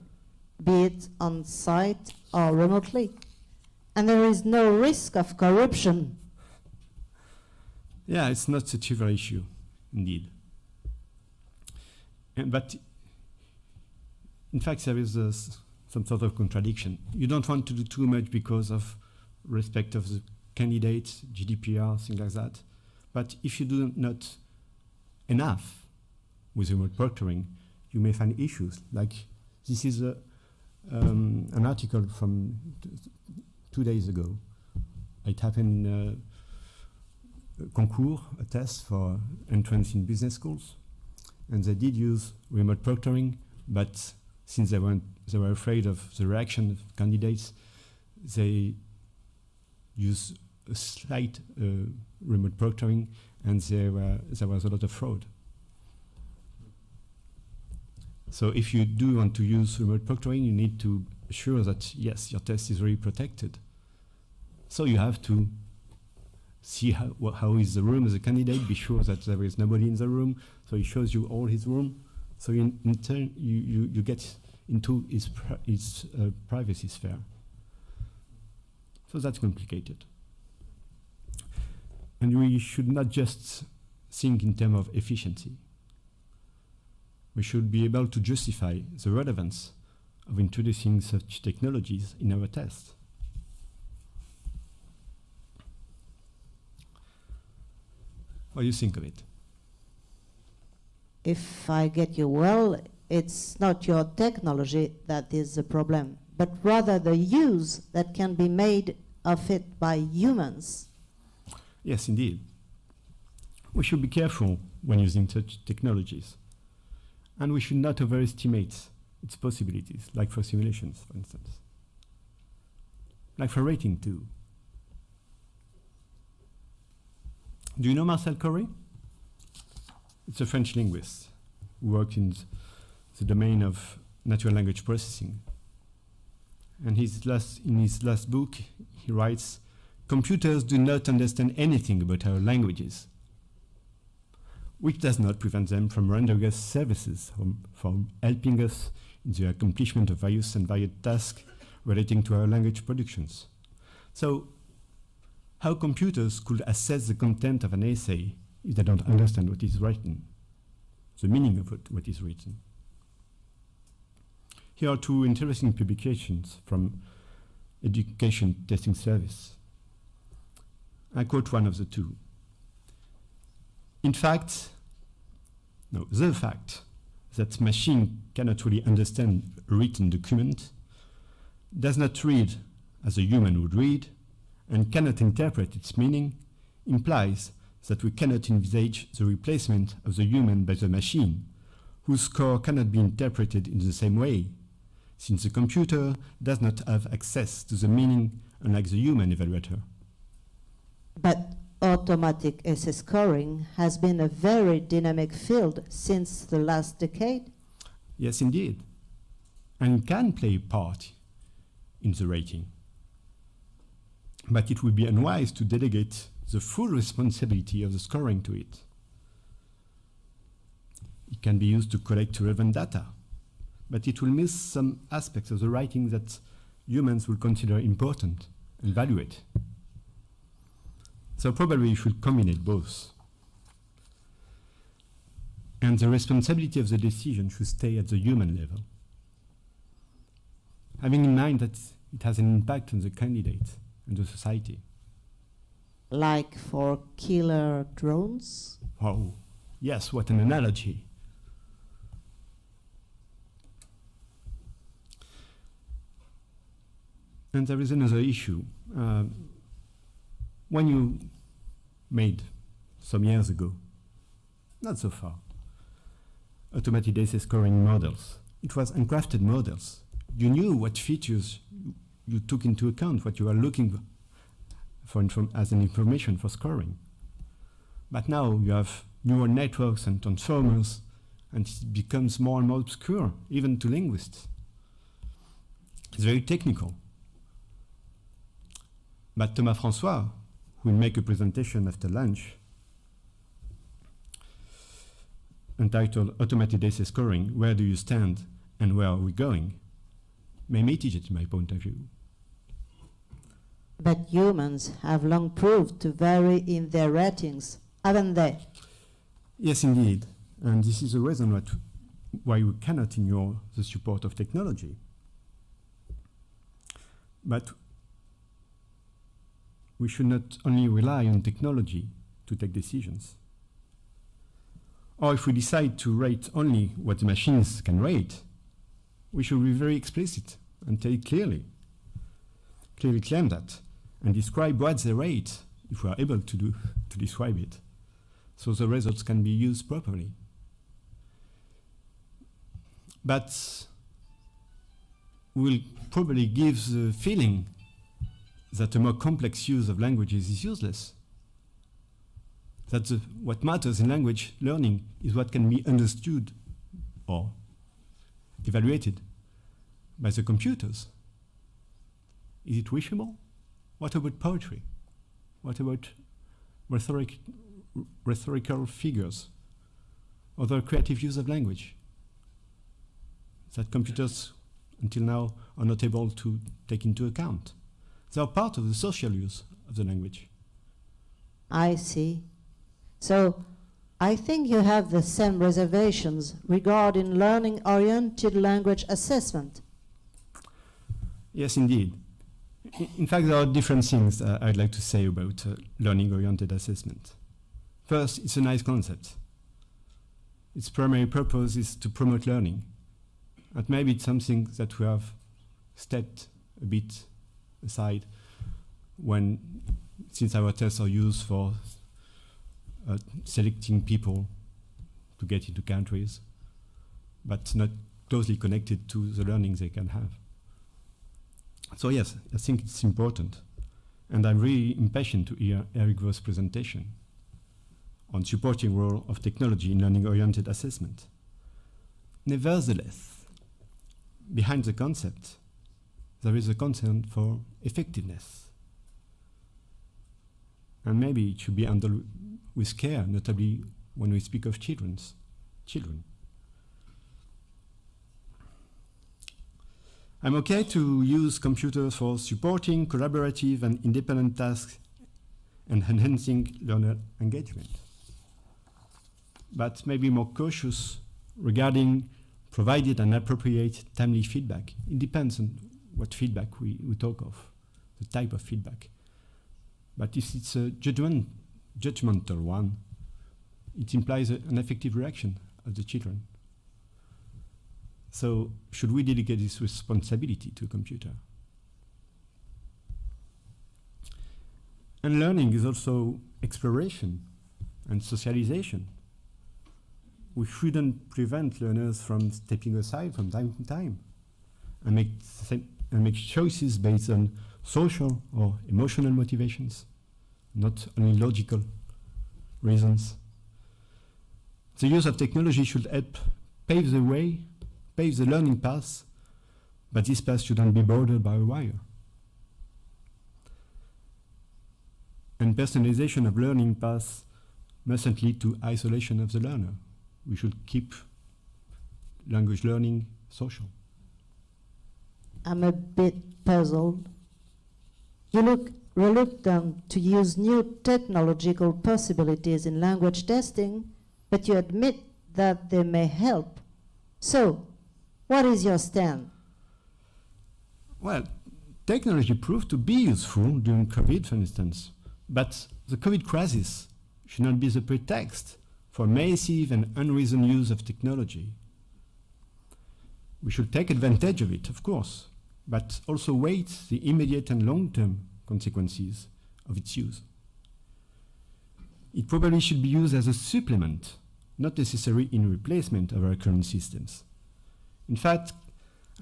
be it on site or remotely. And there is no risk of corruption. Yeah, it's not a trivial issue, indeed. But in fact, there is some sort of contradiction. You don't want to do too much because of respect of the candidates, GDPR, things like that. But if you do not enough with remote proctoring, you may find issues. Like this is an article from 2 days ago. It happened in a concours, a test for entrance in business schools. And they did use remote proctoring, but since they were afraid of the reaction of candidates, they used a slight remote proctoring, and there was a lot of fraud. So if you do want to use remote proctoring, you need to assure that, yes, your test is really protected. So you have to see how is the room as a candidate, be sure that there is nobody in the room, so he shows you all his room. So in turn, you get into his privacy sphere. So that's complicated. And we should not just think in terms of efficiency. We should be able to justify the relevance of introducing such technologies in our tests. What do you think of it? If I get you well, it's not your technology that is the problem, but rather the use that can be made of it by humans. Yes, indeed. We should be careful when using such technologies. And we should not overestimate its possibilities, like for simulations, for instance. Like for rating, too. Do you know Marcel Corey? It's a French linguist who worked in the domain of natural language processing. And in his last book, he writes, "Computers do not understand anything about our languages, which does not prevent them from rendering us services, from helping us in the accomplishment of various and varied tasks relating to our language productions." So, how computers could assess the content of an essay if they don't understand what is written, the meaning of what is written? Here are two interesting publications from Education Testing Service. I quote one of the two. The fact that machine cannot really understand a written document, does not read as a human would read, and cannot interpret its meaning, implies that we cannot envisage the replacement of the human by the machine, whose score cannot be interpreted in the same way, since the computer does not have access to the meaning unlike the human evaluator. But automatic essay scoring has been a very dynamic field since the last decade. Yes, indeed, and can play a part in the rating. But it would be unwise to delegate the full responsibility of the scoring to it. It it can be used to collect relevant data, but it will miss some aspects of the writing that humans will consider important and value it. So probably you should combine both. And the responsibility of the decision should stay at the human level, having in mind that it has an impact on the candidate and the society. Like for killer drones? Oh, yes, what an analogy. And there is another issue. When you made, some years ago, not so far, automated essay scoring models, it was uncrafted models. You knew what features you took into account, what you were looking for as an information for scoring. But now you have neural networks and transformers, and it becomes more and more obscure, even to linguists. It's very technical. But Thomas François, who will make a presentation after lunch, entitled Automated Essay Scoring, Where Do You Stand and Where Are We Going, may mitigate my point of view. But humans have long proved to vary in their ratings, haven't they? Yes, indeed. And this is the reason why we cannot ignore the support of technology. But we should not only rely on technology to take decisions. Or if we decide to rate only what the machines can rate, we should be very explicit and tell it clearly claim that, and describe what they rate, if we are able to describe it, so the results can be used properly. But we'll probably give the feeling that a more complex use of languages is useless. That what matters in language learning is what can be understood or evaluated by the computers. Is it wishable? What about poetry? What about rhetorical figures? Other creative use of language that computers until now are not able to take into account. They are part of the social use of the language. I see. So, I think you have the same reservations regarding learning-oriented language assessment. Yes, indeed. In fact, there are different things I'd like to say about learning-oriented assessment. First, it's a nice concept. Its primary purpose is to promote learning. And maybe it's something that we have stepped a bit aside since our tests are used for selecting people to get into countries, but not closely connected to the learning they can have. So yes, I think it's important. And I'm really impatient to hear Eric Vaux's presentation on supporting role of technology in learning-oriented assessment. Nevertheless, behind the concept, there is a concern for effectiveness. And maybe it should be handled with care, notably when we speak of children. I'm okay to use computers for supporting collaborative and independent tasks and enhancing learner engagement. But maybe more cautious regarding provided and appropriate timely feedback. It depends on what feedback we talk of, the type of feedback. But if it's a judgmental one, it implies an effective reaction of the children. So should we delegate this responsibility to a computer? And learning is also exploration and socialization. We shouldn't prevent learners from stepping aside from time to time and make choices based on social or emotional motivations, not only logical reasons. The use of technology should help pave the way, pave the learning path, but this path shouldn't be bordered by a wire. And personalization of learning paths mustn't lead to isolation of the learner, we should keep language learning social. I'm a bit puzzled. You look reluctant to use new technological possibilities in language testing, but you admit that they may help. So, what is your stand? Well, technology proved to be useful during COVID, for instance, but the COVID crisis should not be the pretext for massive and unreasoned use of technology. We should take advantage of it, of course, but also weigh the immediate and long-term consequences of its use. It probably should be used as a supplement, not necessarily in replacement of our current systems. In fact,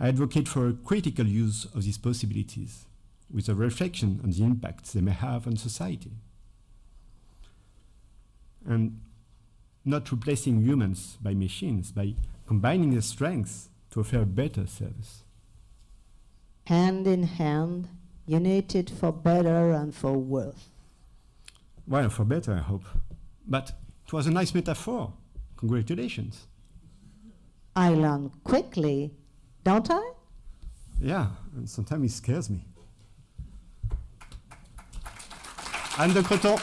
I advocate for a critical use of these possibilities, with a reflection on the impacts they may have on society. And not replacing humans by machines, by combining their strengths to offer a better service. Hand in hand, united for better and for worse. Well, for better, I hope. But it was a nice metaphor. Congratulations. I learn quickly, don't I? Yeah, and sometimes it scares me. Anne de Creton.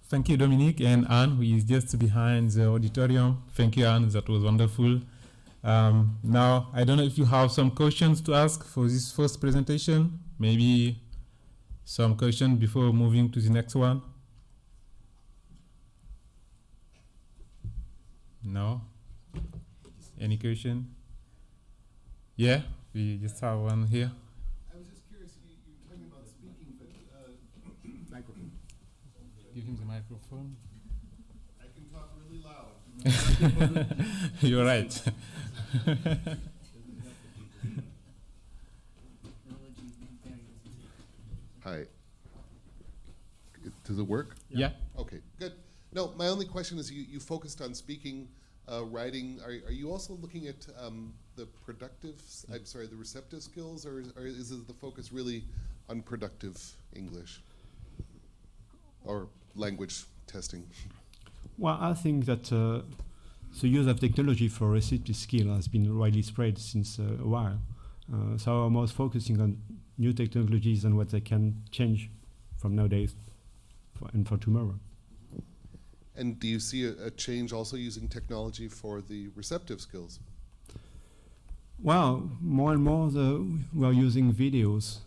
Thank you, Dominique, and Anne, who is just behind the auditorium. Thank you, Anne. That was wonderful. Now, I don't know if you have some questions to ask for this first presentation. Maybe some questions before moving to the next one. No? Any question? Yeah, we just have one here. I was just curious, you're talking about speaking, but microphone. Give him the microphone. I can talk really loud. You're right. Hi. Does it work? Yeah. Okay, good. No, my only question is you focused on speaking, writing. Are you also looking at the the receptive skills, or is the focus really on productive English or language testing? Well, I think that the use of technology for receptive skill has been widely spread since a while. So I'm most focusing on new technologies and what they can change from nowadays and for tomorrow. And do you see a change also using technology for the receptive skills? Well, more and more we're using videos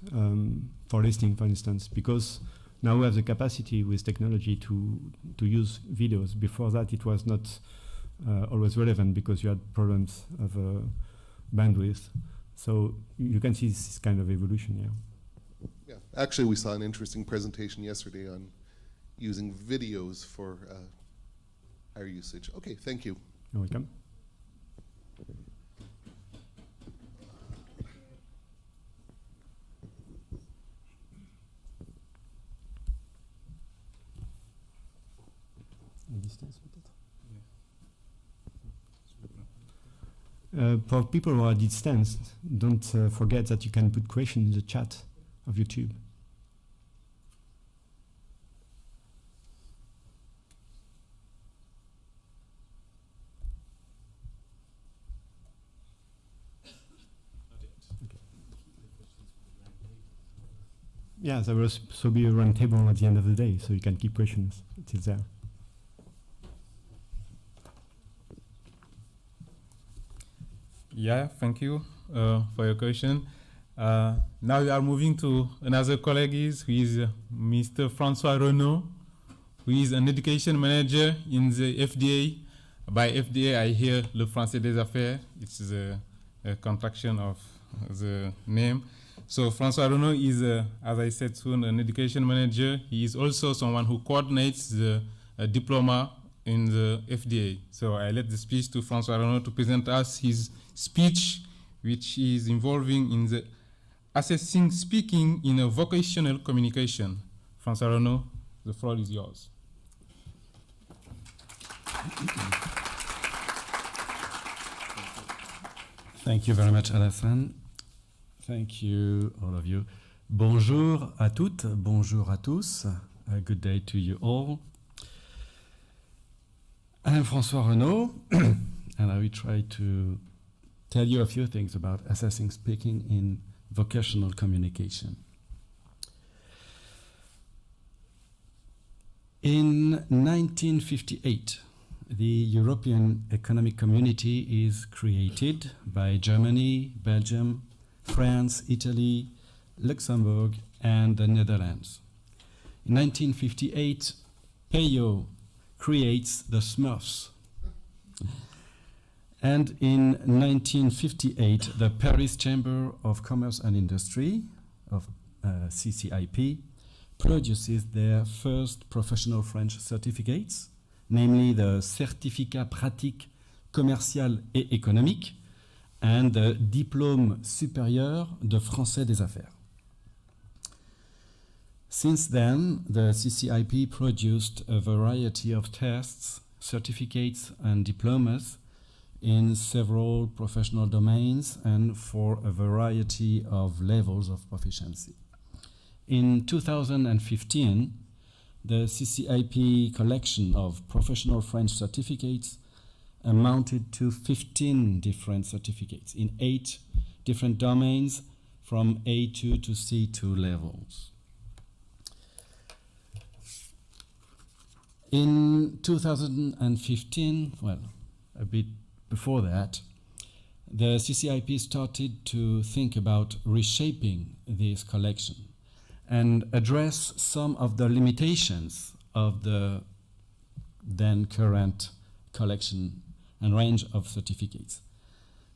for listening, for instance, because now we have the capacity with technology to use videos. Before that, it was not always relevant because you had problems of bandwidth. So you can see this kind of evolution, yeah. Yeah, actually we saw an interesting presentation yesterday on using videos for higher usage. Okay, thank you. You're welcome. For people who are at distance, don't forget that you can put questions in the chat of YouTube. Yeah, there will also be a round table at the end of the day, so you can keep questions until there. Yeah, thank you for your question. Now we are moving to another colleague who is Mr. François Renaud, who is an education manager in the FDA. By FDA, I hear Le Français des Affaires. It's a contraction of the name. So François Renaud is, as I said soon, an education manager. He is also someone who coordinates the diploma in the FDA. So I let the speech to François Renaud to present us his speech, which is involving in the assessing speaking in a vocational communication. François Renaud, the floor is yours. Thank you very much, Alassane. Thank you, all of you. Bonjour à toutes, bonjour à tous. A good day to you all. I'm François Renaud, and I will try to tell you a few things about assessing speaking in vocational communication. In 1958, the European Economic Community is created by Germany, Belgium, France, Italy, Luxembourg, and the Netherlands. In 1958, Peyo creates the Smurfs. And in 1958, the Paris Chamber of Commerce and Industry, of CCIP, produces their first professional French certificates, namely the Certificat Pratique Commercial et Économique and the Diplôme Supérieur de Français des Affaires. Since then, the CCIP produced a variety of tests, certificates, and diplomas in several professional domains and for a variety of levels of proficiency. In 2015, the CCIP collection of professional French certificates amounted to 15 different certificates in 8 different domains from A2 to C2 levels. In 2015, well, a bit before that, the CCIP started to think about reshaping this collection and address some of the limitations of the then current collection and range of certificates,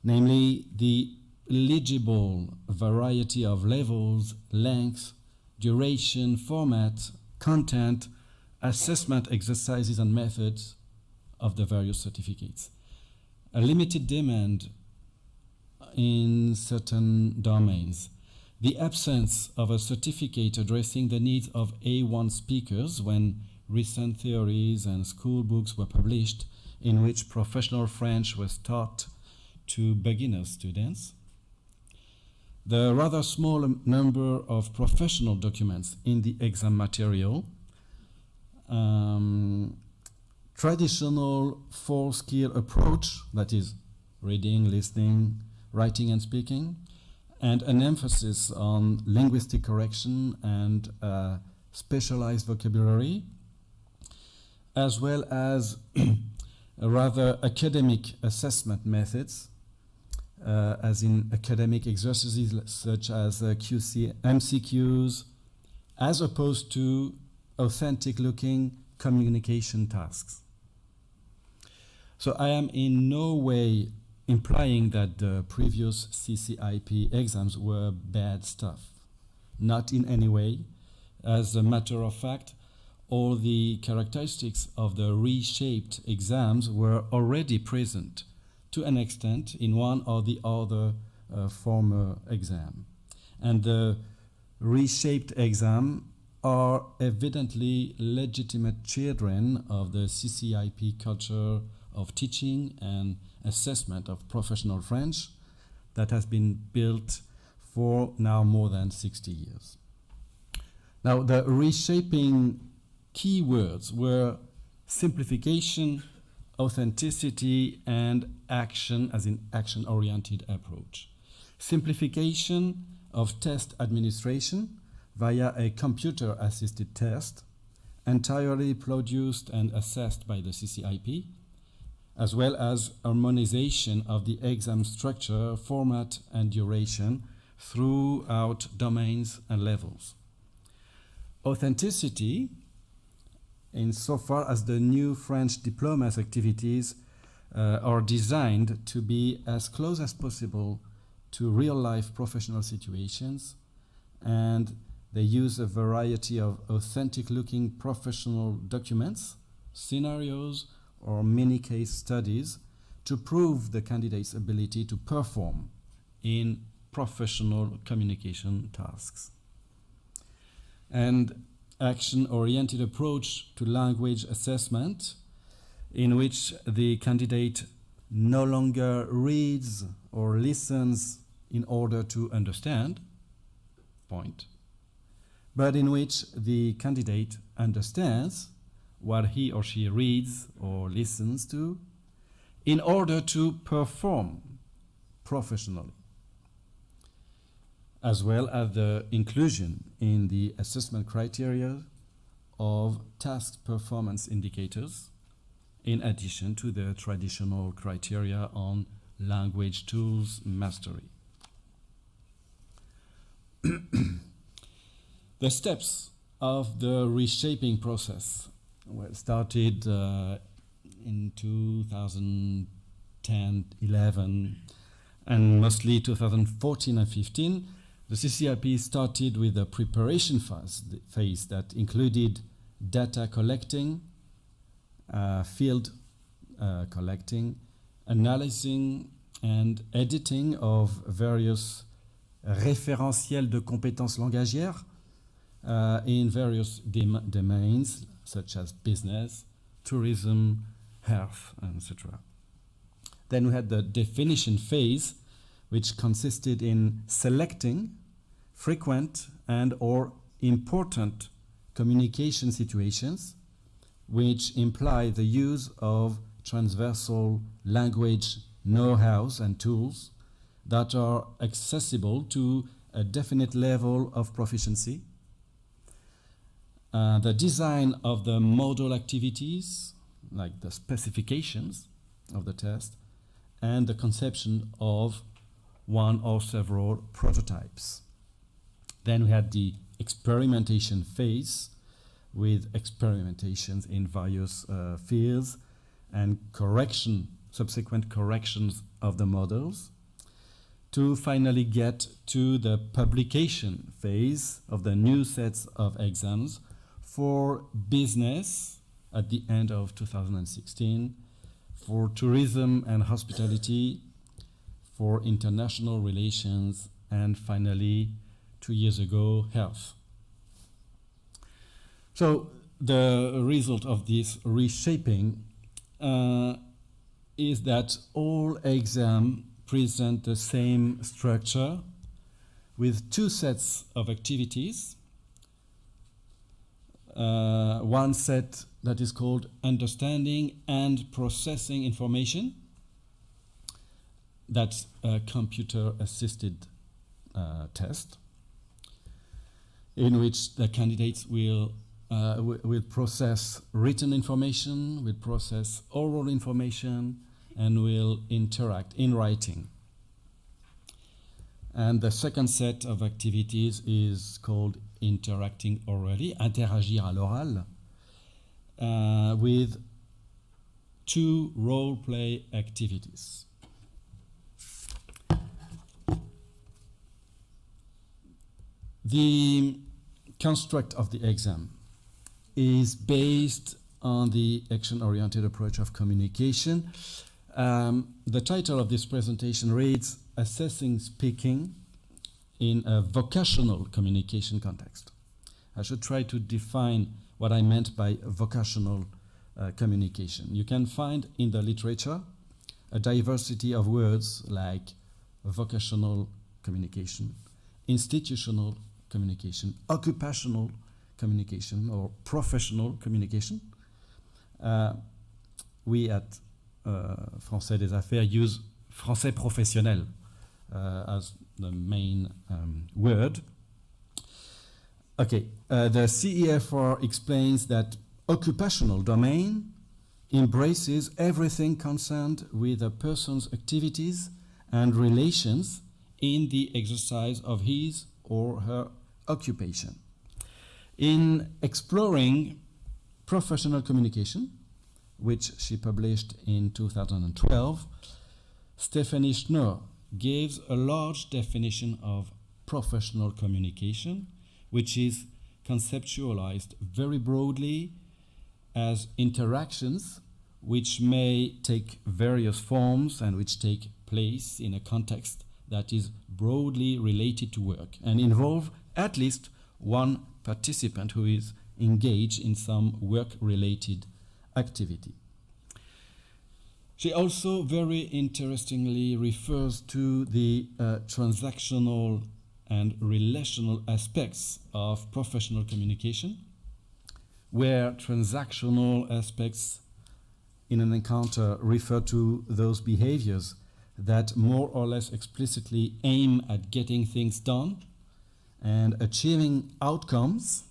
namely the legible variety of levels, length, duration, format, content, assessment exercises and methods of the various certificates. A limited demand in certain domains, the absence of a certificate addressing the needs of A1 speakers when recent theories and school books were published in which professional French was taught to beginner students, the rather small number of professional documents in the exam material, traditional 4-skill approach, that is reading, listening, writing and speaking, and an emphasis on linguistic correction and specialized vocabulary, as well as rather academic assessment methods, as in academic exercises such as MCQs, as opposed to authentic-looking communication tasks. So I am in no way implying that the previous CCIP exams were bad stuff. Not in any way. As a matter of fact, all the characteristics of the reshaped exams were already present to an extent in one or the other former exam. And the reshaped exam are evidently legitimate children of the CCIP culture of teaching and assessment of professional French that has been built for now more than 60 years. Now, the reshaping keywords were simplification, authenticity, and action, as in action-oriented approach. Simplification of test administration via a computer-assisted test, entirely produced and assessed by the CCIP, as well as harmonization of the exam structure, format, and duration throughout domains and levels. Authenticity, insofar as the new French diplomas activities are designed to be as close as possible to real-life professional situations, and they use a variety of authentic-looking professional documents, scenarios, or mini case studies to prove the candidate's ability to perform in professional communication tasks. And action-oriented approach to language assessment in which the candidate no longer reads or listens in order to understand, point, but in which the candidate understands what he or she reads or listens to in order to perform professionally, as well as the inclusion in the assessment criteria of task performance indicators, in addition to the traditional criteria on language tools mastery. The steps of the reshaping process started in 2010, 11, and mostly 2014 and 15. The CCRP started with a preparation phase that included data collecting, field collecting, analyzing and editing of various référentiels de compétences langagières in various domains such as business, tourism, health, etc. Then we had the definition phase, which consisted in selecting frequent and or important communication situations which imply the use of transversal language know-hows and tools that are accessible to a definite level of proficiency, the design of the modal activities, like the specifications of the test, and the conception of one or several prototypes. Then we had the experimentation phase with experimentations in various fields and subsequent corrections of the models, to finally get to the publication phase of the new sets of exams for business at the end of 2016, for tourism and hospitality, for international relations, and finally, 2 years ago, health. So the result of this reshaping is that all exams present the same structure with two sets of activities. One set that is called understanding and processing information. That's a computer-assisted test in which the candidates will process written information, will process oral information, and will interact in writing. And the second set of activities is called interacting orally, interagir à l'oral, with two role-play activities. The construct of the exam is based on the action-oriented approach of communication. The title of this presentation reads, Assessing Speaking in a Vocational Communication Context. I should try to define what I meant by vocational communication. You can find in the literature a diversity of words like vocational communication, institutional communication, occupational communication, or professional communication. We at Français des Affaires use français professionnel as the main word. Okay, the CEFR explains that occupational domain embraces everything concerned with a person's activities and relations in the exercise of his or her occupation. In exploring professional communication, which she published in 2012, Stephanie Schnur gives a large definition of professional communication, which is conceptualized very broadly as interactions which may take various forms and which take place in a context that is broadly related to work and involve at least one participant who is engaged in some work-related activity. She also very interestingly refers to the transactional and relational aspects of professional communication, where transactional aspects in an encounter refer to those behaviors that more or less explicitly aim at getting things done and achieving outcomes,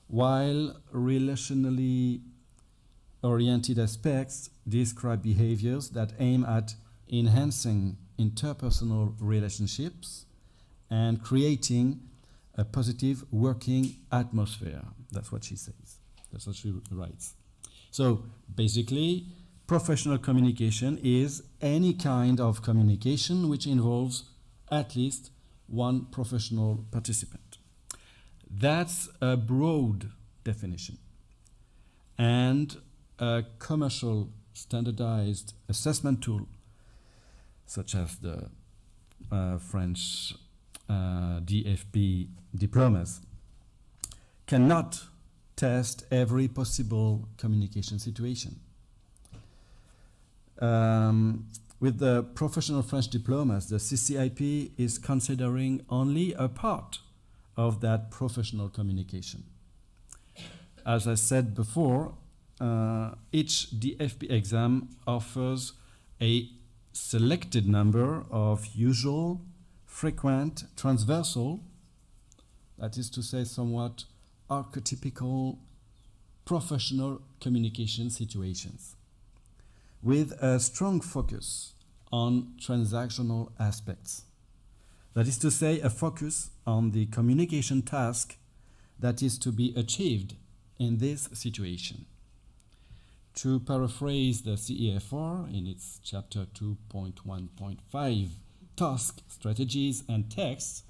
while relationally oriented aspects describe behaviors that aim at enhancing interpersonal relationships and creating a positive working atmosphere. That's what she says. That's what she writes. So basically, professional communication is any kind of communication which involves at least one professional participant. That's a broad definition. And a commercial standardized assessment tool, such as the French DFP diplomas, cannot test every possible communication situation. With the professional French diplomas, the CCIP is considering only a part of that professional communication. As I said before, each DFP exam offers a selected number of usual, frequent, transversal, that is to say somewhat archetypical professional communication situations, with a strong focus on transactional aspects. That is to say, a focus on the communication task that is to be achieved in this situation. To paraphrase the CEFR in its chapter 2.1.5, Task, Strategies and Texts,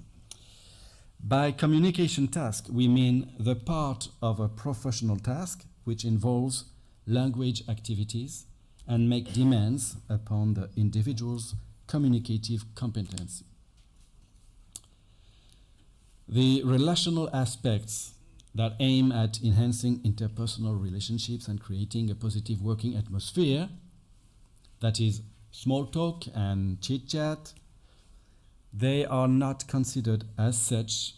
by communication task, we mean the part of a professional task which involves language activities and make demands upon the individual's communicative competency. The relational aspects that aim at enhancing interpersonal relationships and creating a positive working atmosphere, that is small talk and chit-chat, they are not considered as such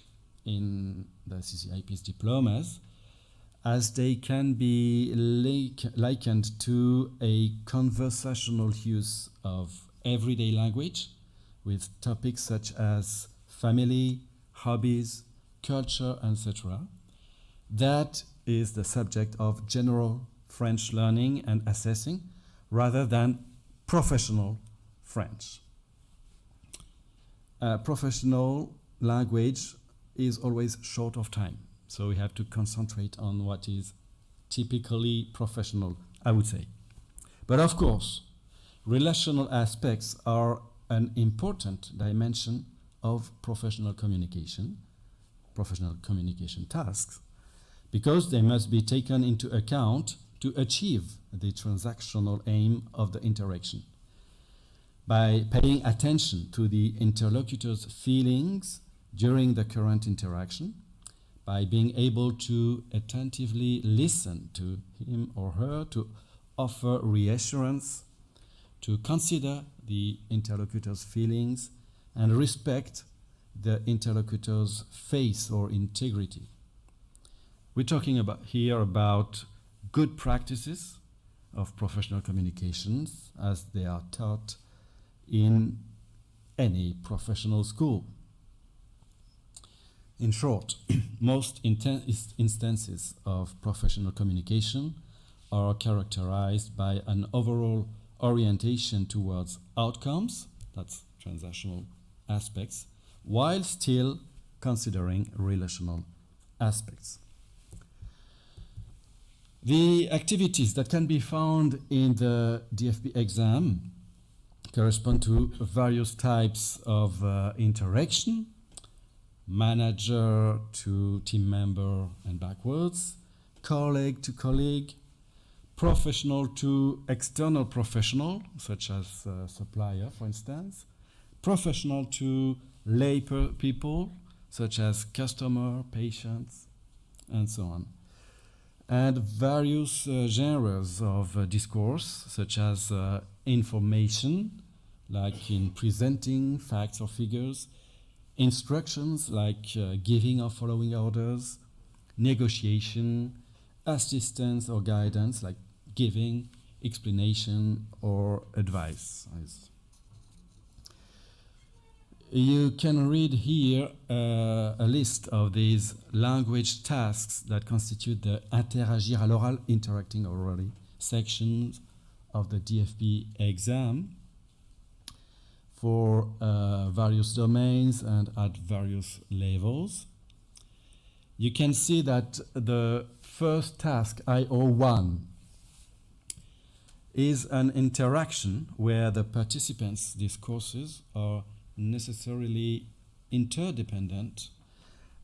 in the CCIP's diplomas, as they can be likened to a conversational use of everyday language with topics such as family, hobbies, culture, etc. That is the subject of general French learning and assessing rather than professional French. Professional language is always short of time, so we have to concentrate on what is typically professional, I would say. But of course, relational aspects are an important dimension of professional communication tasks, because they must be taken into account to achieve the transactional aim of the interaction. By paying attention to the interlocutor's feelings during the current interaction, by being able to attentively listen to him or her, to offer reassurance, to consider the interlocutor's feelings and respect the interlocutor's faith or integrity. We're talking about good practices of professional communications as they are taught in any professional school. In short, most instances of professional communication are characterized by an overall orientation towards outcomes, that's transactional aspects, while still considering relational aspects. The activities that can be found in the DFP exam correspond to various types of interaction, manager to team member and backwards, colleague to colleague, professional to external professional, such as supplier, for instance, professional to lay people, such as customer, patients, and so on. and various genres of discourse, such as information, like in presenting facts or figures, instructions, like giving or following orders, negotiation, assistance or guidance, like giving, explanation, or advice. You can read here a list of these language tasks that constitute the interagir à l'oral, interacting orally, sections of the DFP exam for various domains and at various levels. You can see that the first task, IO1, is an interaction where the participants' discourses are necessarily interdependent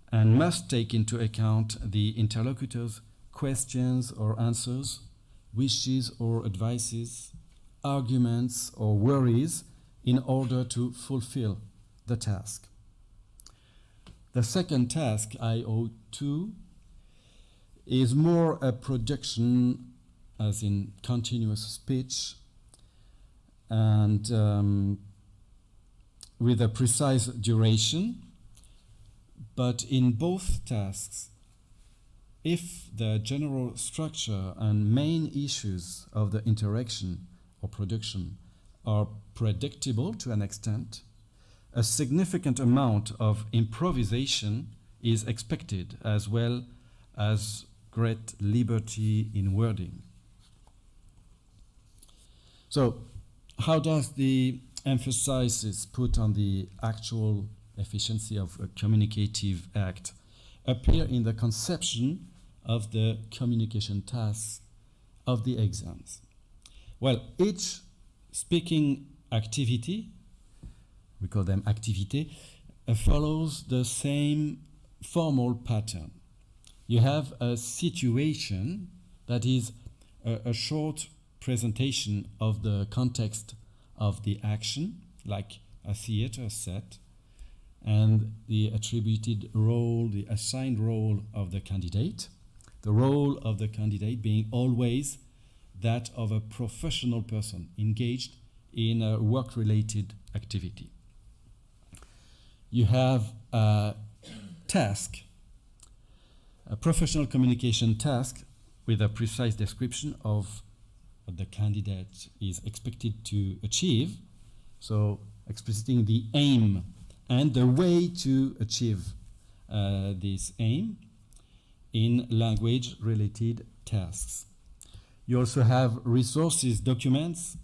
and must take into account the interlocutor's questions or answers, wishes or advices, arguments or worries in order to fulfill the task. The second task, IO2, is more a production, as in continuous speech, and with a precise duration, but in both tasks, if the general structure and main issues of the interaction or production are predictable to an extent, a significant amount of improvisation is expected, as well as great liberty in wording. So, how does the emphasis put on the actual efficiency of a communicative act appear in the conception of the communication tasks of the exams? Well, each speaking activity, we call them activité, follows the same formal pattern. You have a situation that is a short presentation of the context of the action, like a theater set, and the attributed role, the assigned role of the candidate. The role of the candidate being always that of a professional person engaged in a work-related activity. You have a task, a professional communication task with a precise description of what the candidate is expected to achieve, so expliciting the aim and the way to achieve this aim in language-related tasks. You also have resources, documents,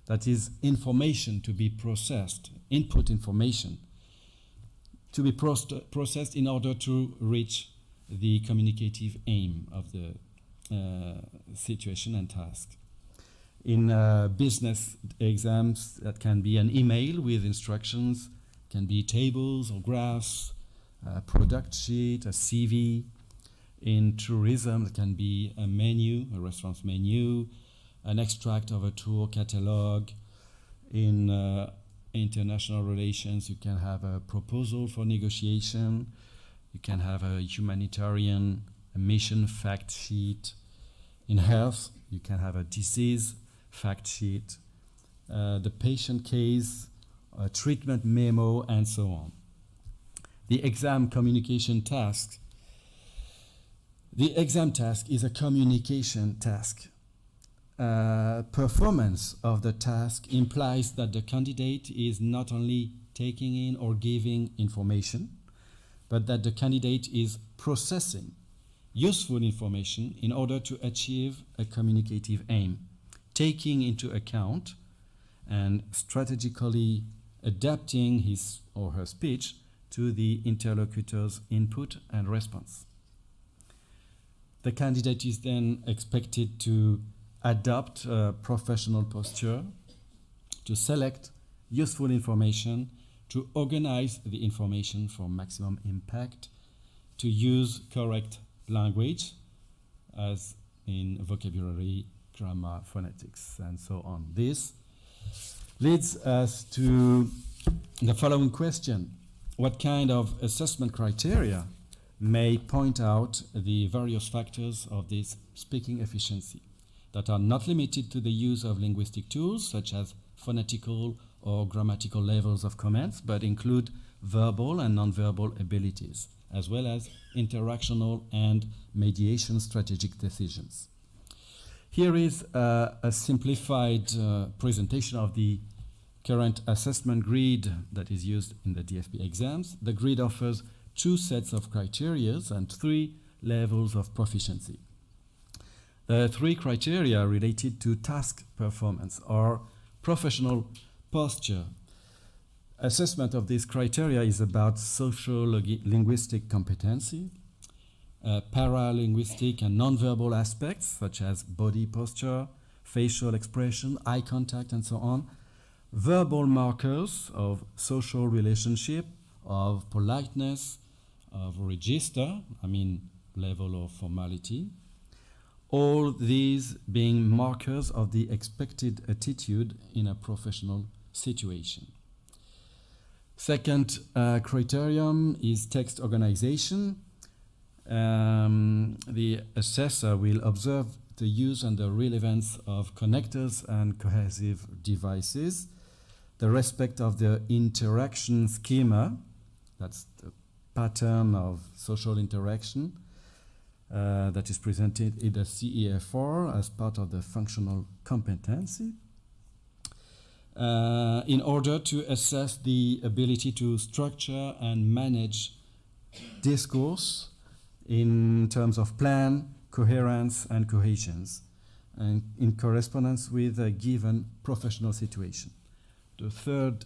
that is information to be processed, input information, to be processed in order to reach the communicative aim of the situation and task. In business exams, that can be an email with instructions, can be tables or graphs, a product sheet, a CV. In tourism, it can be a menu, a restaurant's menu, an extract of a tour catalog. In international relations, you can have a proposal for negotiation. You can have a humanitarian, a mission fact sheet. In health, you can have a disease fact sheet, the patient case, a treatment memo, and so on. The exam communication task. The exam task is a communication task. Performance of the task implies that the candidate is not only taking in or giving information, but that the candidate is processing useful information in order to achieve a communicative aim, taking into account and strategically adapting his or her speech to the interlocutor's input and response. The candidate is then expected to adopt a professional posture, to select useful information, to organize the information for maximum impact, to use correct language, as in vocabulary, grammar, phonetics, and so on. This leads us to the following question. What kind of assessment criteria may point out the various factors of this speaking efficiency that are not limited to the use of linguistic tools such as phonetical or grammatical levels of comments, but include verbal and nonverbal abilities, as well as interactional and mediation strategic decisions. Here is a simplified presentation of the current assessment grid that is used in the DFP exams. The grid offers 2 sets of criteria and 3 levels of proficiency. The 3 criteria related to task performance are professional posture. Assessment of these criteria is about social linguistic competency, paralinguistic and nonverbal aspects such as body posture, facial expression, eye contact, and so on, verbal markers of social relationship, of politeness, of register, level of formality, all these being markers of the expected attitude in a professional situation. Second criterion is text organization. The assessor will observe the use and the relevance of connectors and cohesive devices, the respect of the interaction schema, that's the pattern of social interaction that is presented in the CEF4 as part of the functional competency, in order to assess the ability to structure and manage discourse in terms of plan, coherence, and cohesions, and in correspondence with a given professional situation. The third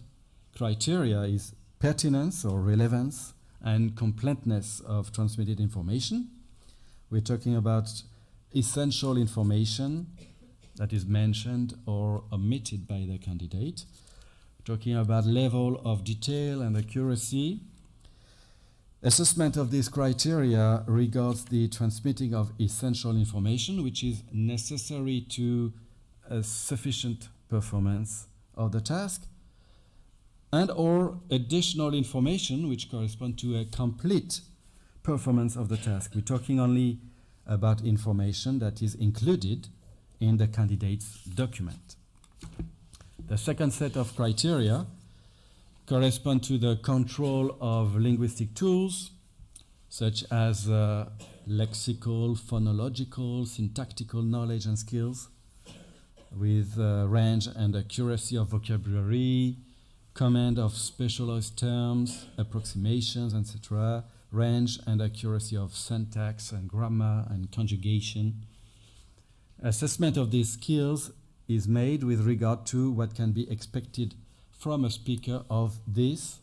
criteria is pertinence or relevance and completeness of transmitted information. We're talking about essential information that is mentioned or omitted by the candidate. We're talking about level of detail and accuracy. Assessment of these criteria regards the transmitting of essential information, which is necessary to a sufficient performance of the task, and or additional information which correspond to a complete performance of the task. We're talking only about information that is included in the candidate's document. The second set of criteria correspond to the control of linguistic tools such as lexical, phonological, syntactical knowledge and skills, with range and accuracy of vocabulary, command of specialized terms, approximations, etc., range and accuracy of syntax and grammar and conjugation. Assessment of these skills is made with regard to what can be expected from a speaker of this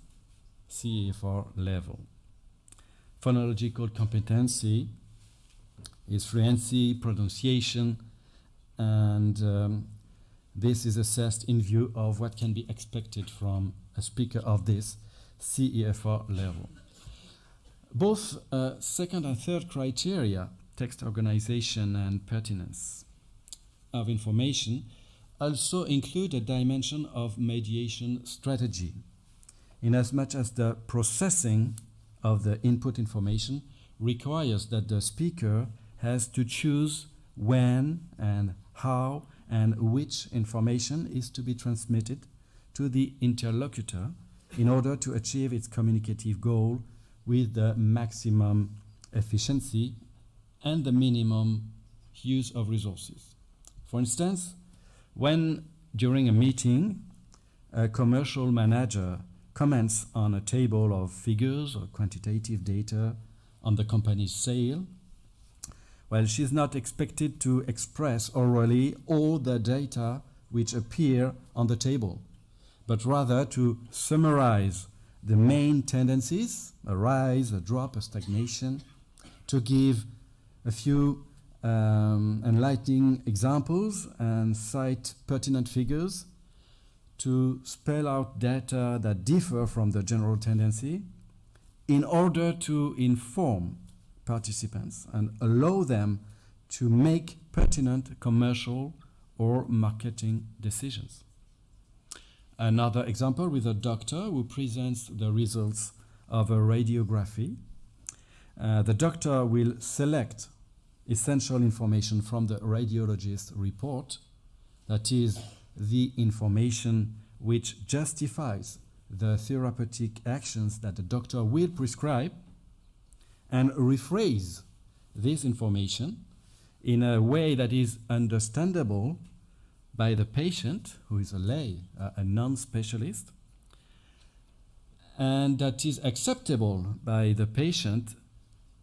CEF4 level. Phonological competency is fluency, pronunciation, and this is assessed in view of what can be expected from a speaker of this CEF4 level. Both second and third criteria, text organization and pertinence of information, also include a dimension of mediation strategy, inasmuch as the processing of the input information requires that the speaker has to choose when and how and which information is to be transmitted to the interlocutor in order to achieve its communicative goal with the maximum efficiency and the minimum use of resources. For instance, when during a meeting a commercial manager comments on a table of figures or quantitative data on the company's sale, well, she's not expected to express orally all the data which appear on the table, but rather to summarize the main tendencies, a rise, a drop, a stagnation, to give a few enlightening examples and cite pertinent figures, to spell out data that differ from the general tendency in order to inform participants and allow them to make pertinent commercial or marketing decisions. Another example with a doctor who presents the results of a radiography The doctor will select essential information from the radiologist report, that is, the information which justifies the therapeutic actions that the doctor will prescribe, and rephrase this information in a way that is understandable by the patient, who is a non-specialist, and that is acceptable by the patient,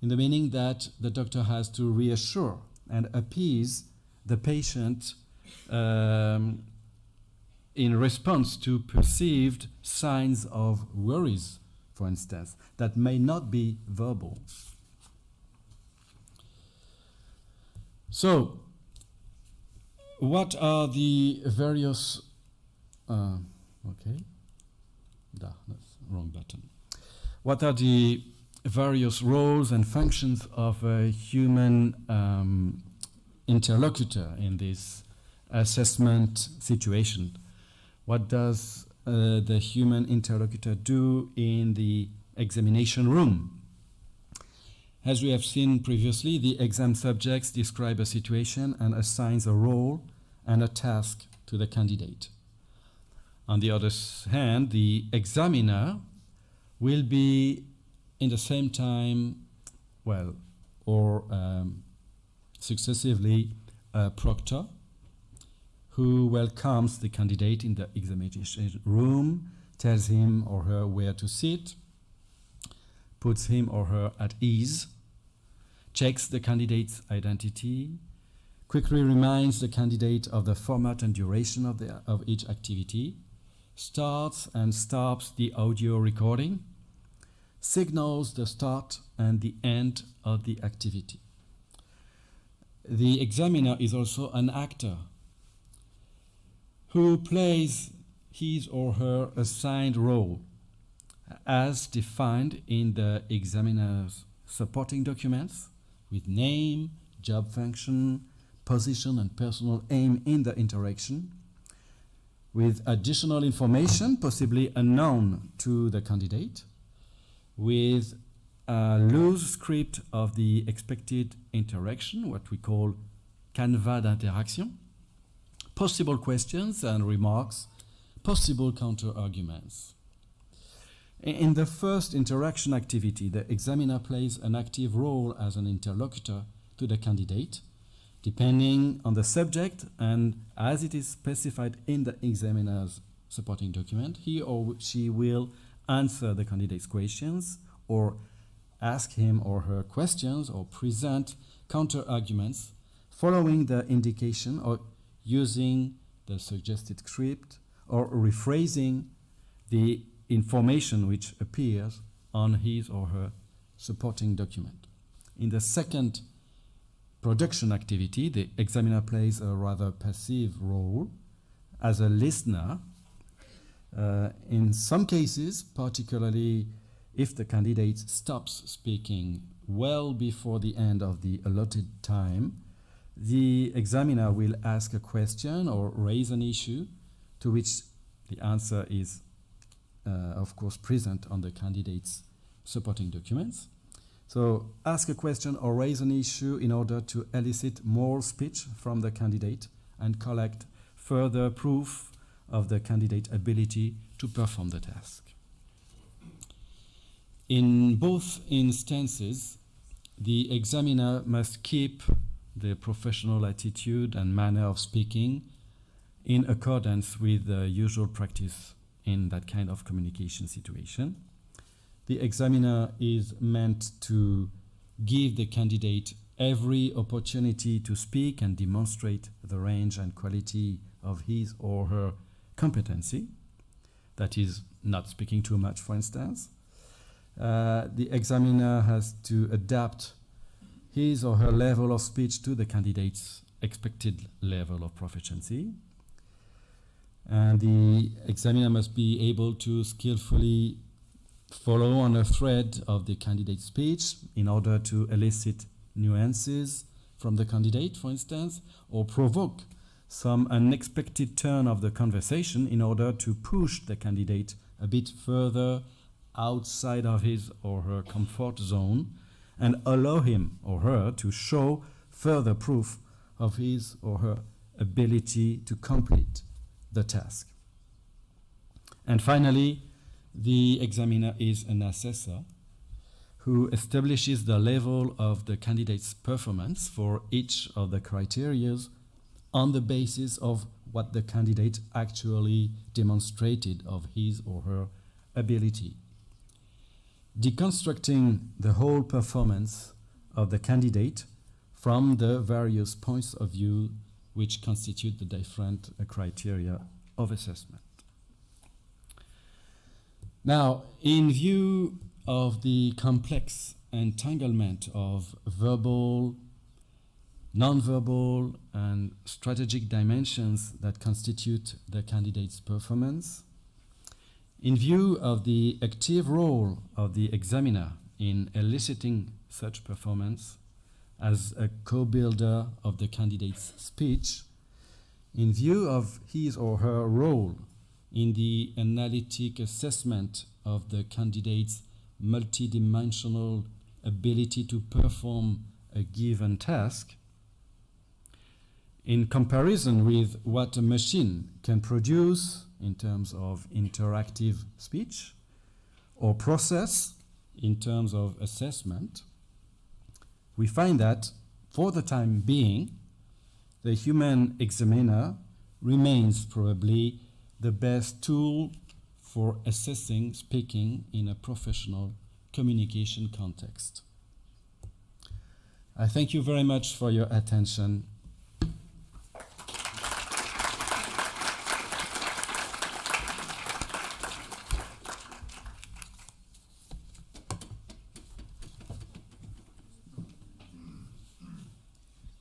in the meaning that the doctor has to reassure and appease the patient in response to perceived signs of worries, for instance, that may not be verbal. So, what are the various... that's wrong button. What are the various roles and functions of a human interlocutor in this assessment situation? What does the human interlocutor do in the examination room? As we have seen previously, the exam subjects describe a situation and assigns a role and a task to the candidate. On the other hand, the examiner will be in the same time, successively a proctor who welcomes the candidate in the examination room, tells him or her where to sit, puts him or her at ease, checks the candidate's identity, quickly reminds the candidate of the format and duration of each activity, starts and stops the audio recording, signals the start and the end of the activity. The examiner is also an actor who plays his or her assigned role as defined in the examiner's supporting documents with name, job function, position and personal aim in the interaction, with additional information possibly unknown to the candidate, with a loose script of the expected interaction, what we call canevas d'interaction, possible questions and remarks, possible counter-arguments. In the first interaction activity, the examiner plays an active role as an interlocutor to the candidate, depending on the subject, and as it is specified in the examiner's supporting document, he or she will answer the candidate's questions or ask him or her questions or present counter-arguments following the indication or using the suggested script or rephrasing the information which appears on his or her supporting document. In the second production activity, the examiner plays a rather passive role as a listener. In some cases, particularly if the candidate stops speaking well before the end of the allotted time, the examiner will ask a question or raise an issue to which the answer is, of course, present on the candidate's supporting documents. So ask a question or raise an issue in order to elicit more speech from the candidate and collect further proof of the candidate's ability to perform the task. In both instances, the examiner must keep the professional attitude and manner of speaking in accordance with the usual practice in that kind of communication situation. The examiner is meant to give the candidate every opportunity to speak and demonstrate the range and quality of his or her competency. That is, not speaking too much, for instance. The examiner has to adapt his or her level of speech to the candidate's expected level of proficiency. And the examiner must be able to skillfully follow on a thread of the candidate's speech in order to elicit nuances from the candidate, for instance, or provoke some unexpected turn of the conversation in order to push the candidate a bit further outside of his or her comfort zone and allow him or her to show further proof of his or her ability to complete the task. And finally, the examiner is an assessor who establishes the level of the candidate's performance for each of the criteria on the basis of what the candidate actually demonstrated of his or her ability. Deconstructing the whole performance of the candidate from the various points of view which constitute the different criteria of assessment. Now, in view of the complex entanglement of verbal, non-verbal, and strategic dimensions that constitute the candidate's performance, in view of the active role of the examiner in eliciting such performance as a co-builder of the candidate's speech, in view of his or her role in the analytic assessment of the candidate's multidimensional ability to perform a given task, in comparison with what a machine can produce in terms of interactive speech or process in terms of assessment, we find that for the time being, the human examiner remains probably the best tool for assessing speaking in a professional communication context. I thank you very much for your attention.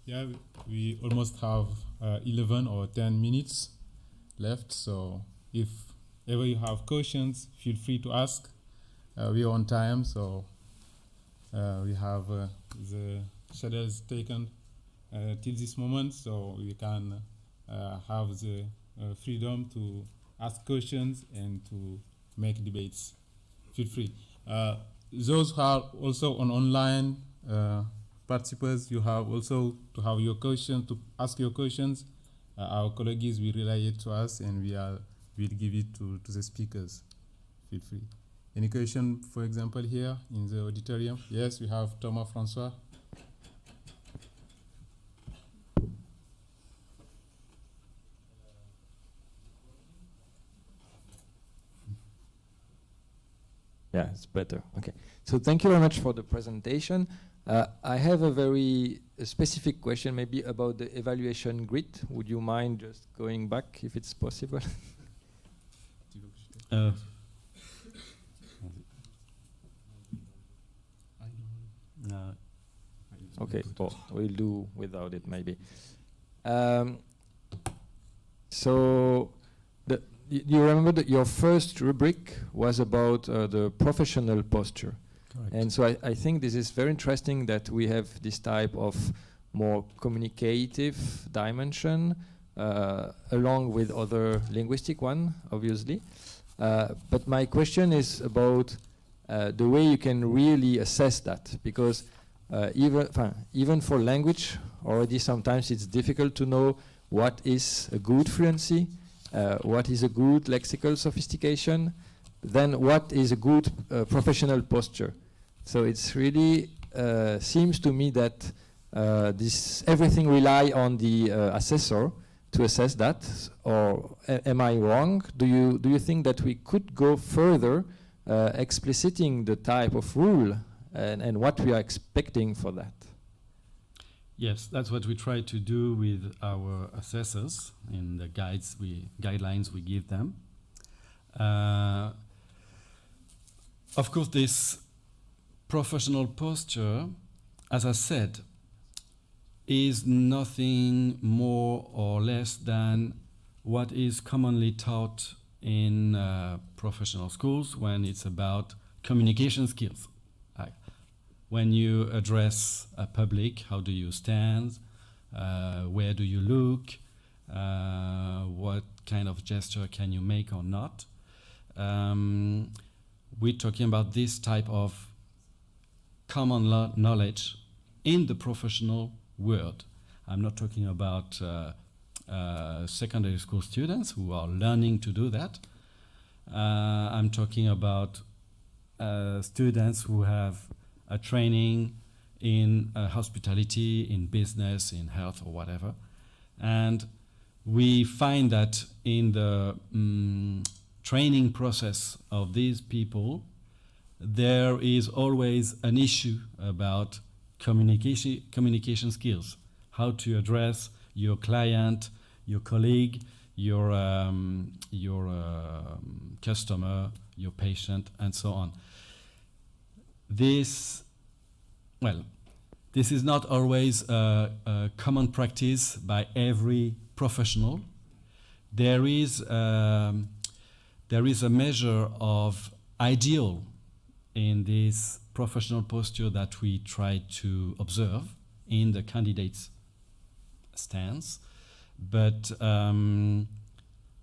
Yeah, we almost have 11 or 10 minutes left, so if ever you have questions, feel free to ask. We are on time, so we have the schedules taken till this moment, so we can have the freedom to ask questions and to make debates. Feel free. Those who are also on online participants, you have also to have your question, to ask your questions. Our colleagues will relay it to us, and we'll give it to the speakers. Feel free. Any question, for example, here in the auditorium? Yes, we have Thomas Francois. Yeah, it's better. Okay. So thank you very much for the presentation. I have a very specific question, maybe about the evaluation grid. Would you mind just going back, if it's possible? Okay, well, we'll do without it, maybe. So, you remember that your first rubric was about the professional posture. Correct. And so I think this is very interesting that we have this type of more communicative dimension along with other linguistic one, obviously. But my question is about the way you can really assess that, because even for language, already sometimes it's difficult to know what is a good fluency, what is a good lexical sophistication, then what is a good professional posture. So it's really seems to me that this everything rely on the assessor to assess that, or am I wrong? Do you think that we could go further, expliciting the type of rule and what we are expecting for that? Yes, that's what we try to do with our assessors in the guidelines we give them. Of course, this professional posture, as I said, is nothing more or less than what is commonly taught in professional schools when it's about communication skills. When you address a public, how do you stand? Where do you look? What kind of gesture can you make or not? We're talking about this type of common knowledge in the professional world. I'm not talking about secondary school students who are learning to do that. I'm talking about students who have a training in hospitality, in business, in health, or whatever. And we find that in the training process of these people, there is always an issue about communication skills, how to address your client, your colleague, your customer, your patient, and so on. This is not always a common practice by every professional. There is a measure of ideal in this professional posture that we try to observe in the candidate's stance, but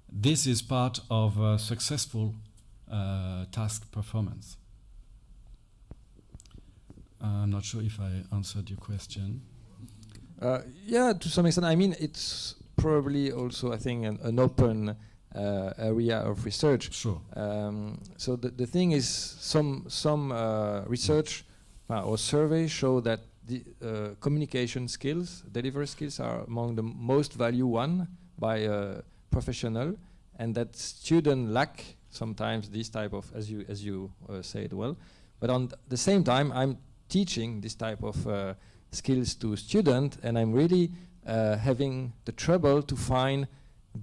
this is part of a successful task performance. I'm not sure if I answered your question. Yeah, to some extent. I mean, it's probably also, I think, an open area of research. Sure. So the thing is, some research or surveys show that the communication skills, delivery skills, are among the most value one by a professional, and that students lack sometimes this type of, as you said well. But on the same time, I'm teaching this type of skills to students, and I'm really having the trouble to find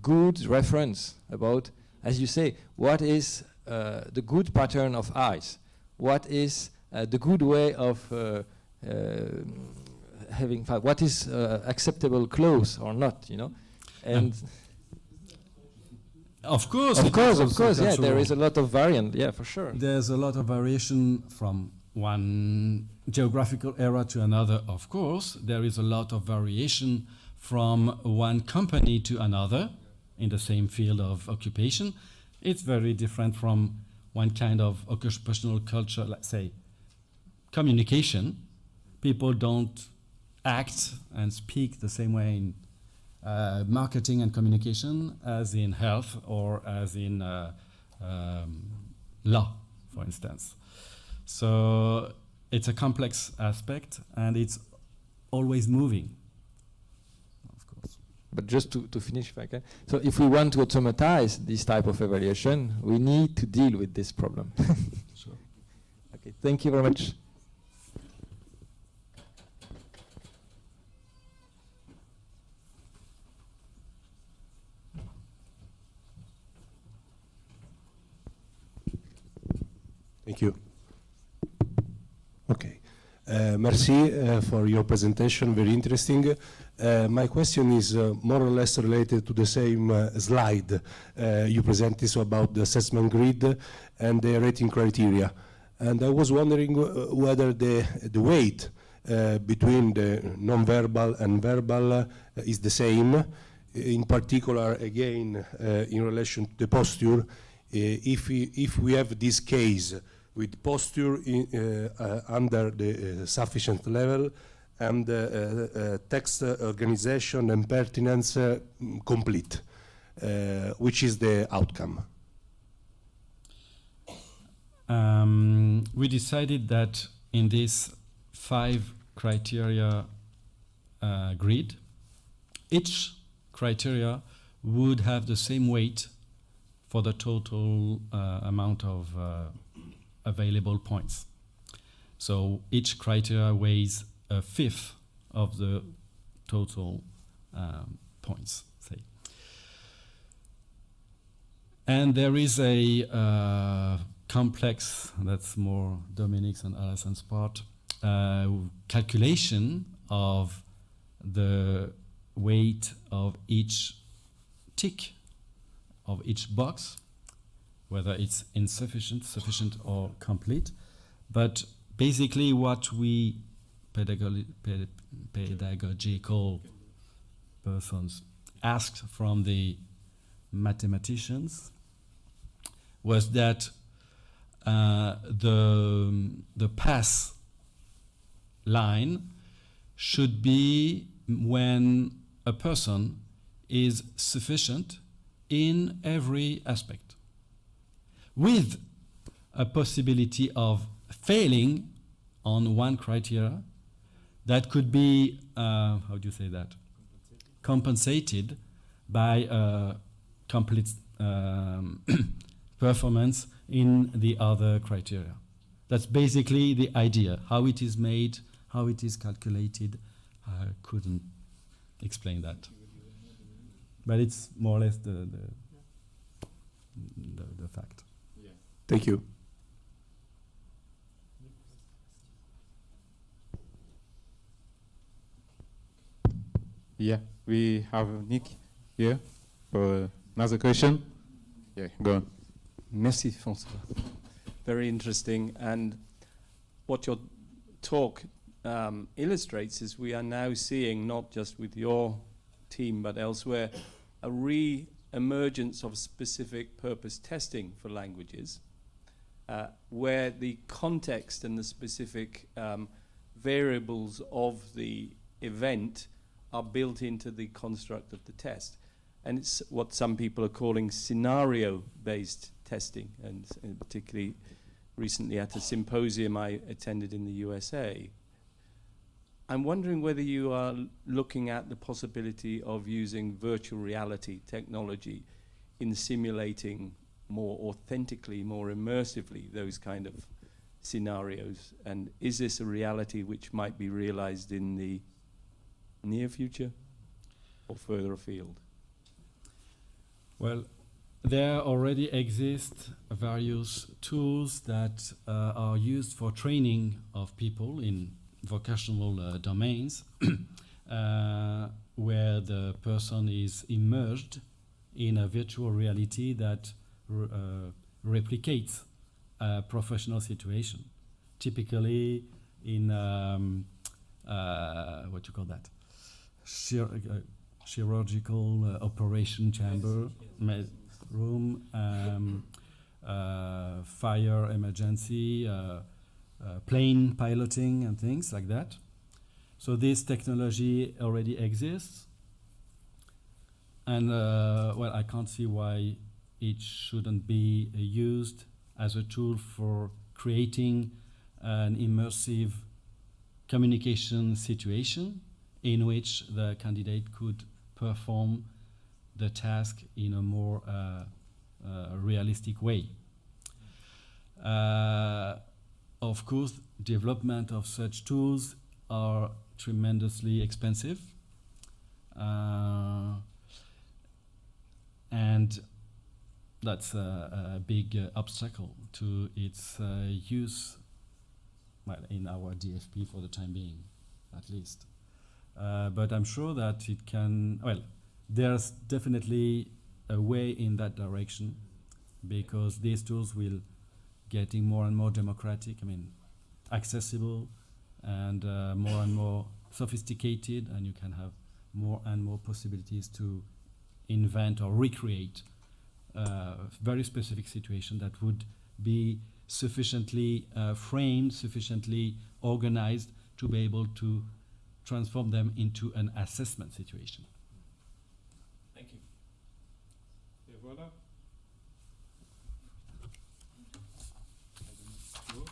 good reference about, as you say, what is the good pattern of eyes, what is the good way of having fun, what is acceptable clothes or not, you know, and of course, yeah, there is a lot of variant, yeah, for sure. There's a lot of variation from one geographical area to another, of course. There is a lot of variation from one company to another in the same field of occupation. It's very different from one kind of occupational culture, let's say communication. People don't act and speak the same way in marketing and communication as in health or as in law, for instance. So it's a complex aspect, and it's always moving, of course. But just to finish, if I can. So if we want to automatize this type of evaluation, we need to deal with this problem. Sure. Okay, thank you very much. Thank you. Okay. Merci for your presentation, very interesting. My question is more or less related to the same slide you presented, so about the assessment grid and the rating criteria. And I was wondering whether the weight between the non-verbal and verbal is the same. In particular, again, in relation to the posture, if we have this case with posture under the sufficient level and text organization and pertinence complete, which is the outcome? We decided that in this 5 criteria grid, each criteria would have the same weight for the total amount of available points. So each criteria weighs 1/5 of the total points, say. And there is a complex, that's more Dominic's and Allison's part, calculation of the weight of each tick of each box, whether it's insufficient, sufficient, or complete. But basically what we pedagogical persons asked from the mathematicians was that the pass line should be when a person is sufficient in every aspect, with a possibility of failing on one criteria that could be, how do you say that? Compensated by a complete performance in the other criteria. That's basically the idea. How it is made, how it is calculated, I couldn't explain that. But it's more or less the fact. Yeah. Thank you. Yeah, we have Nick here for another question. Yeah, go on. Merci, François. Very interesting. And what your talk illustrates is we are now seeing, not just with your team but elsewhere, a re-emergence of specific purpose testing for languages, where the context and the specific variables of the event are built into the construct of the test. And it's what some people are calling scenario-based testing, and particularly recently at a symposium I attended in the USA. I'm wondering whether you are looking at the possibility of using virtual reality technology in simulating more authentically, more immersively, those kind of scenarios. And is this a reality which might be realized in the near future or further afield? Well, there already exist various tools that are used for training of people in vocational domains, where the person is immersed in a virtual reality that replicates a professional situation. Typically in what you call that? Chirurgical operation chamber, room, fire emergency, plane piloting and things like that. So this technology already exists, and well, I can't see why it shouldn't be used as a tool for creating an immersive communication situation in which the candidate could perform the task in a more realistic way. Of course, development of such tools are tremendously expensive, and that's a big obstacle to its use, well, in our DFP for the time being, at least. But I'm sure that it can, well, there's definitely a way in that direction, because these tools will getting more and more democratic, I mean, accessible, and more sophisticated, and you can have more and more possibilities to invent or recreate very specific situation that would be sufficiently framed, sufficiently organized to be able to transform them into an assessment situation. Thank you. Et voilà. No.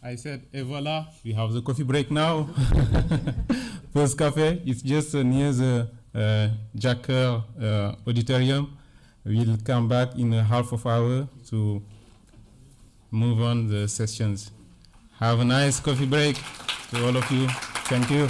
I said, et voilà, we have the coffee break now. First cafe, it's just near the Jacker auditorium. We'll come back in a half of hour to move on the sessions. Have a nice coffee break to all of you. Thank you.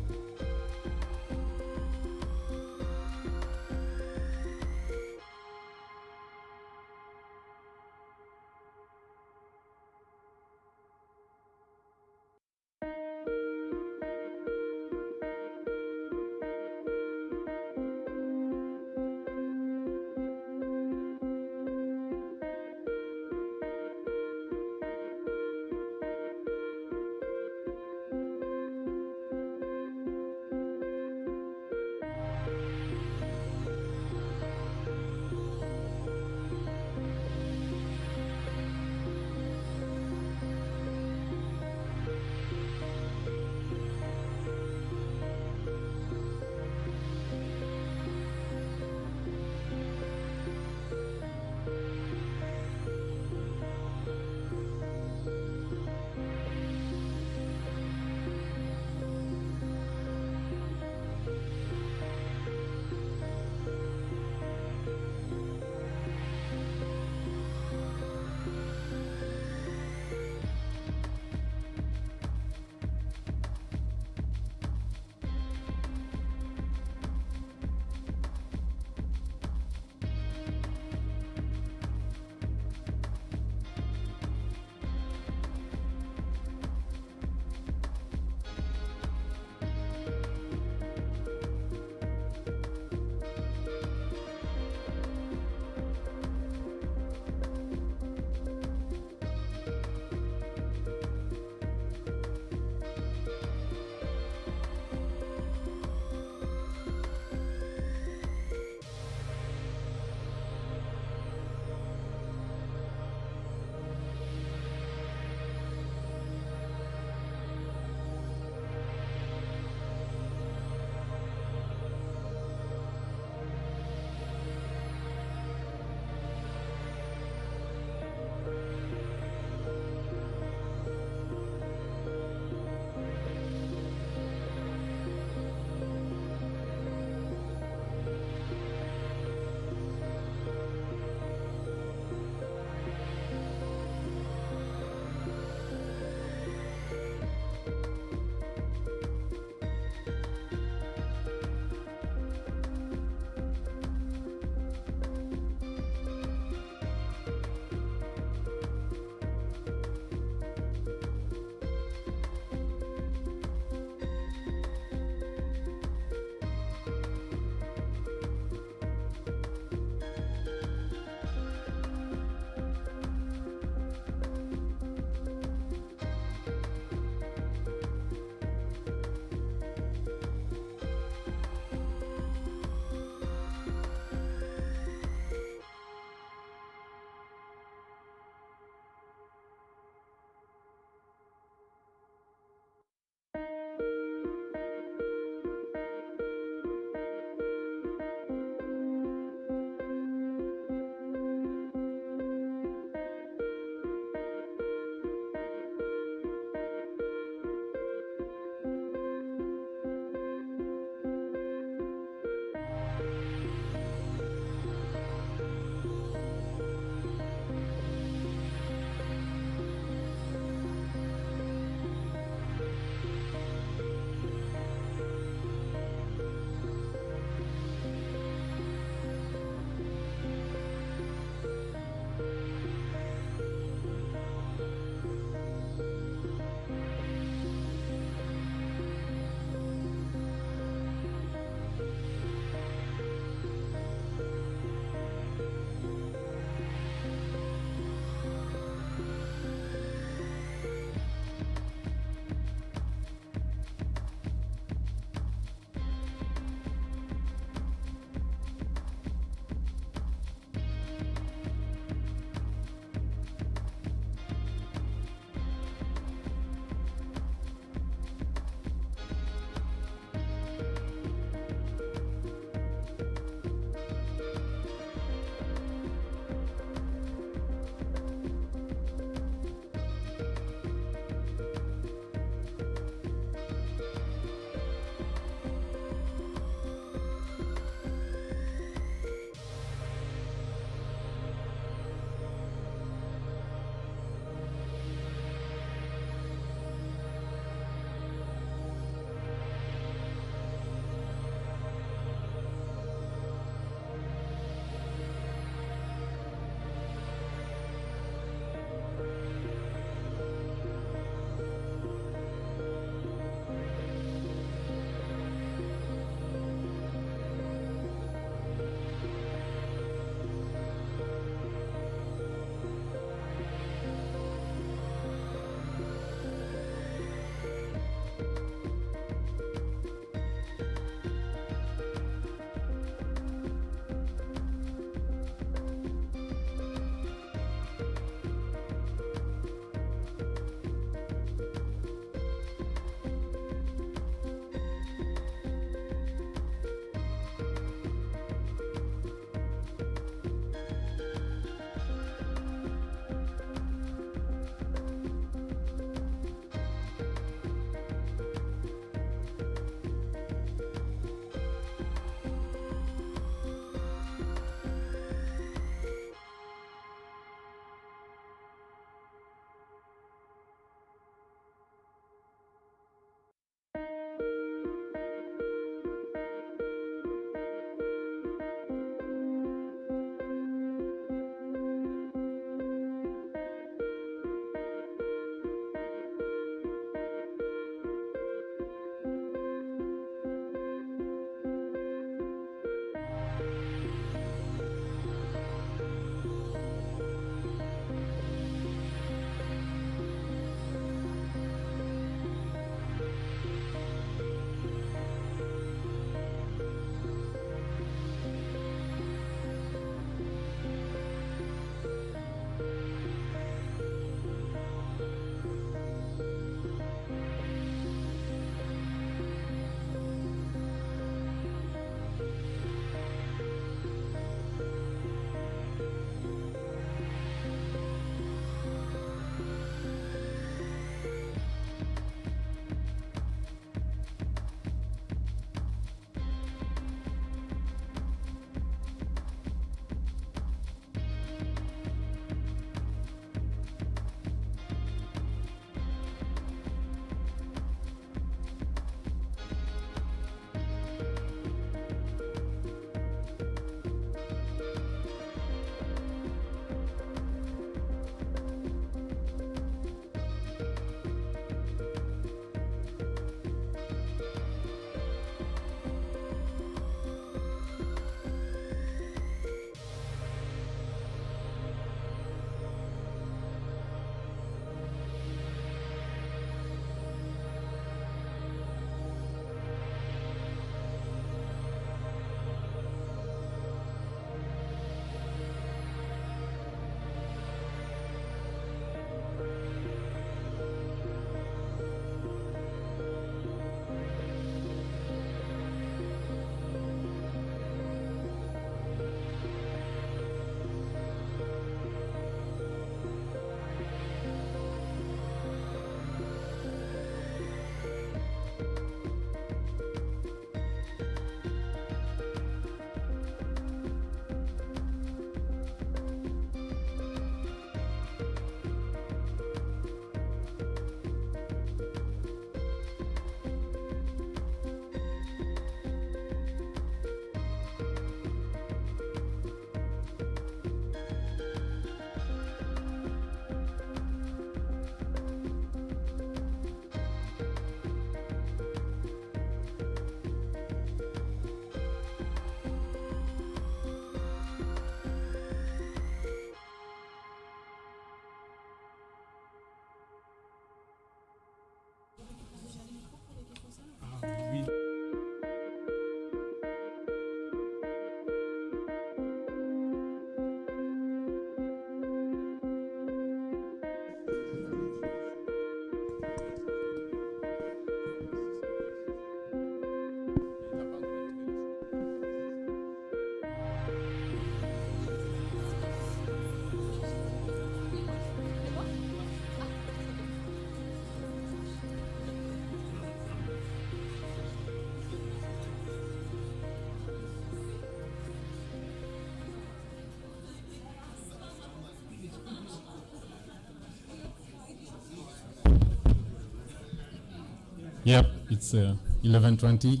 Yep, it's 11:20.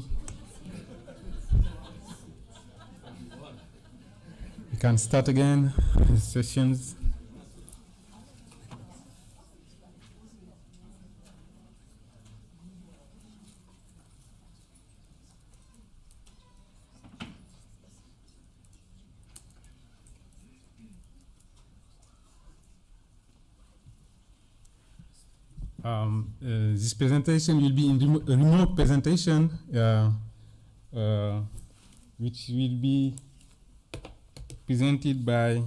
We can start again the sessions. This presentation will be in a remote presentation, which will be presented by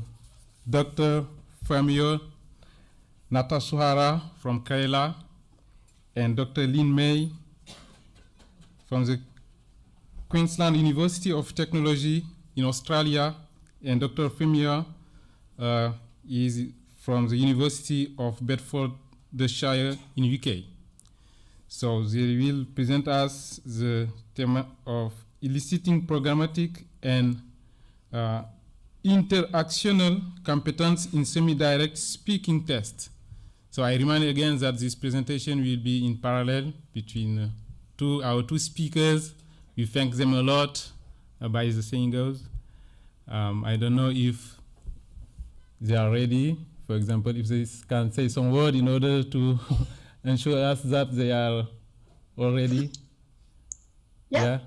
Dr. Famio Natasuhara from Kerala and Dr. Lin May from the Queensland University of Technology in Australia, and Dr. Famio is from the University of Bedfordshire in UK. So they will present us the theme of eliciting programmatic and interactional competence in semi-direct speaking test. So I remind again that this presentation will be in parallel between our two speakers. We thank them a lot, by the saying goes. I don't know if they are ready. For example, if they can say some word in order to ensure us that they are all ready. Yeah.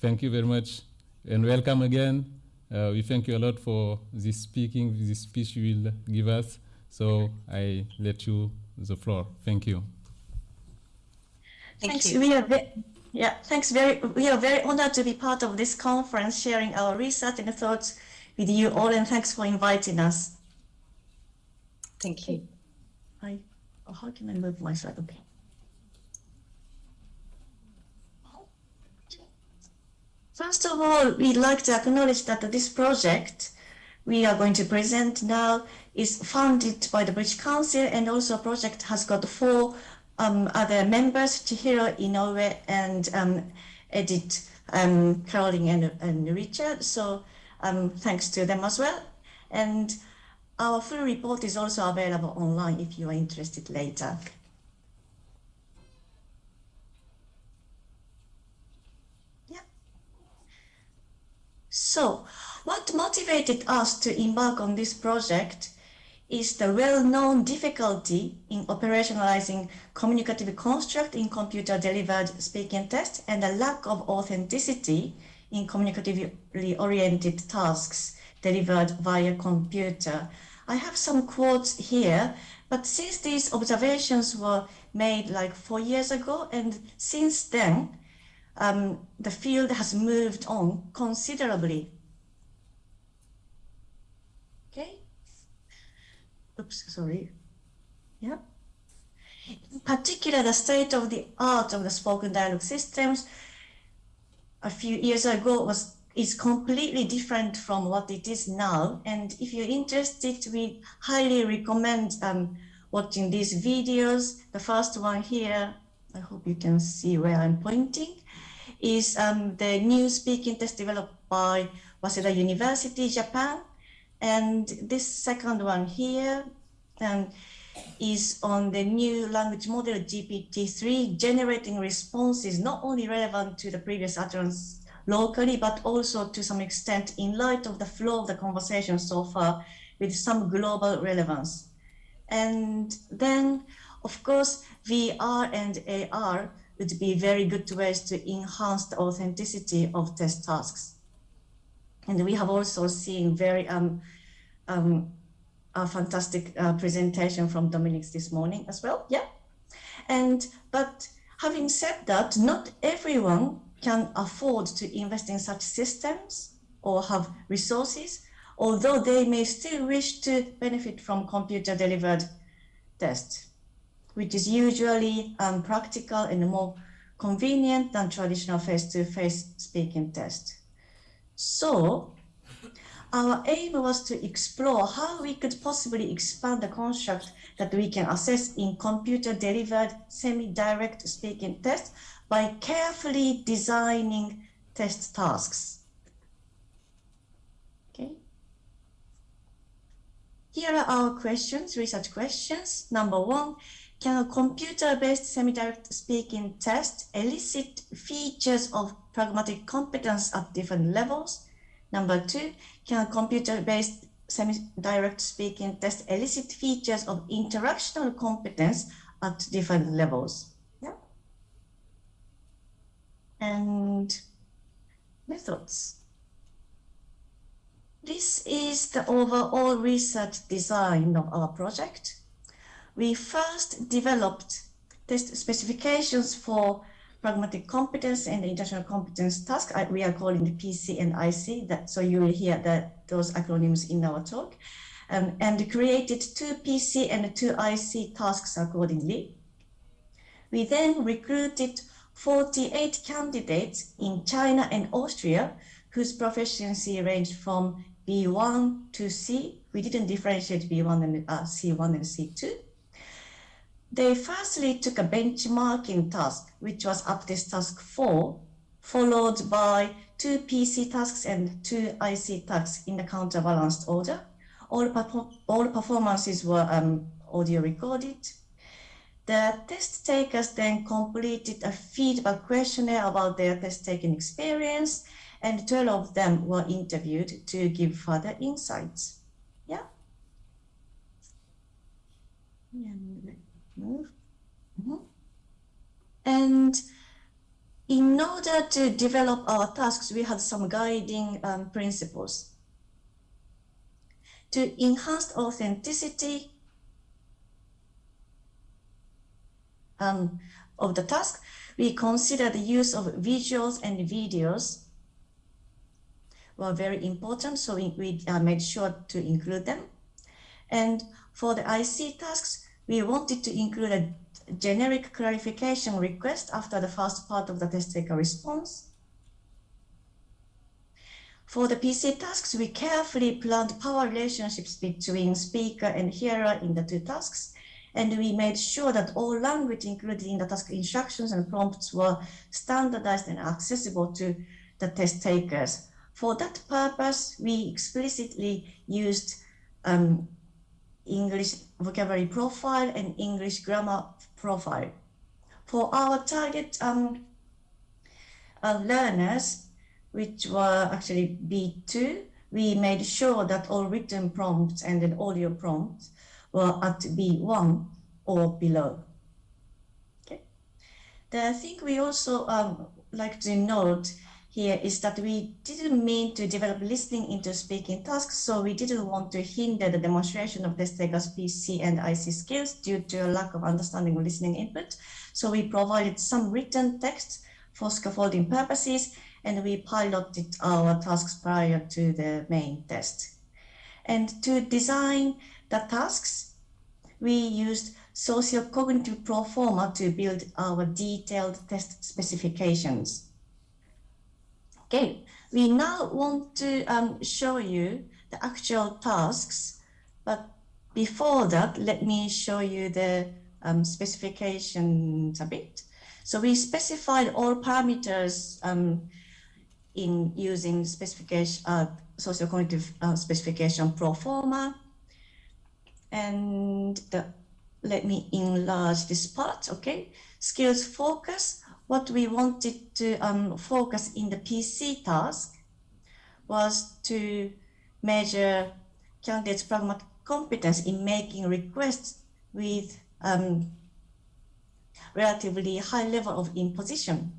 Thank you very much, and welcome again. We thank you a lot for this speech you will give us. So I let you the floor. Thank you. Thanks. We are very honored to be part of this conference, sharing our research and thoughts with you all, and thanks for inviting us. Thank you. How can I move my slide? Okay. First of all, we'd like to acknowledge that this project we are going to present now is funded by the British Council, and also a project has got 4 other members, Chihiro, Inoue, and Edith, Caroline, and Richard. So thanks to them as well. And our full report is also available online if you are interested later. So, what motivated us to embark on this project is the well-known difficulty in operationalizing communicative construct in computer-delivered speaking tests, and a lack of authenticity in communicatively oriented tasks delivered via computer. I have some quotes here, but since these observations were made like 4 years ago, and since then, the field has moved on considerably. Okay. Oops, sorry. Yeah. In particular, the state of the art of the spoken dialogue systems a few years ago is completely different from what it is now. And if you're interested, we highly recommend watching these videos. The first one here, I hope you can see where I'm pointing, is the new speaking test developed by Waseda University, Japan. And this second one here is on the new language model GPT-3, generating responses not only relevant to the previous utterance locally, but also to some extent in light of the flow of the conversation so far, with some global relevance. And then, of course, VR and AR would be very good ways to enhance the authenticity of test tasks. And we have also seen very a fantastic presentation from Dominic this morning as well. Yeah. But having said that, not everyone can afford to invest in such systems or have resources, although they may still wish to benefit from computer-delivered tests, which is usually practical and more convenient than traditional face-to-face speaking test. So our aim was to explore how we could possibly expand the construct that we can assess in computer-delivered semi-direct speaking tests by carefully designing test tasks. Okay. Here are our questions, research questions. Number 1, Can a computer-based semi-direct speaking test elicit features of pragmatic competence at different levels? Number 2, can a computer-based semi-direct speaking test elicit features of interactional competence at different levels? Yeah. And methods. This is the overall research design of our project. We first developed test specifications for pragmatic competence and international competence task. We are calling the PC and IC, so you will hear those acronyms in our talk, and created 2 PC and 2 IC tasks accordingly. We then recruited 48 candidates in China and Austria whose proficiency ranged from B1 to C. We didn't differentiate B1 and C1 and C2. They firstly took a benchmarking task, which was ALTE task 4, followed by 2 PC tasks and 2 IC tasks in the counterbalanced order. All performances were audio recorded. The test takers then completed a feedback questionnaire about their test-taking experience, and 12 of them were interviewed to give further insights. Yeah. And in order to develop our tasks, we had some guiding principles. To enhance authenticity of the task, we consider the use of visuals and videos were very important, so we made sure to include them. And for the IC tasks, we wanted to include a generic clarification request after the first part of the test taker response. For the PC tasks, we carefully planned power relationships between speaker and hearer in the 2 tasks, and we made sure that all language included in the task instructions and prompts were standardized and accessible to the test takers. For that purpose, we explicitly used English vocabulary profile and English grammar profile. For our target learners, which were actually B2, we made sure that all written prompts and an audio prompts were at B1 or below. Okay. The thing we also like to note here is that we didn't mean to develop listening into speaking tasks, so we didn't want to hinder the demonstration of test takers' PC and IC skills due to a lack of understanding of listening input. So we provided some written text for scaffolding purposes, and we piloted our tasks prior to the main test. And to design the tasks, we used socio-cognitive pro forma to build our detailed test specifications. Okay, we now want to show you the actual tasks, but before that, let me show you the specifications a bit. So we specified all parameters in using specification, socio-cognitive specification pro forma. And let me enlarge this part, okay? Skills focus. What we wanted to focus in the PC task was to measure candidates' pragmatic competence in making requests with relatively high level of imposition.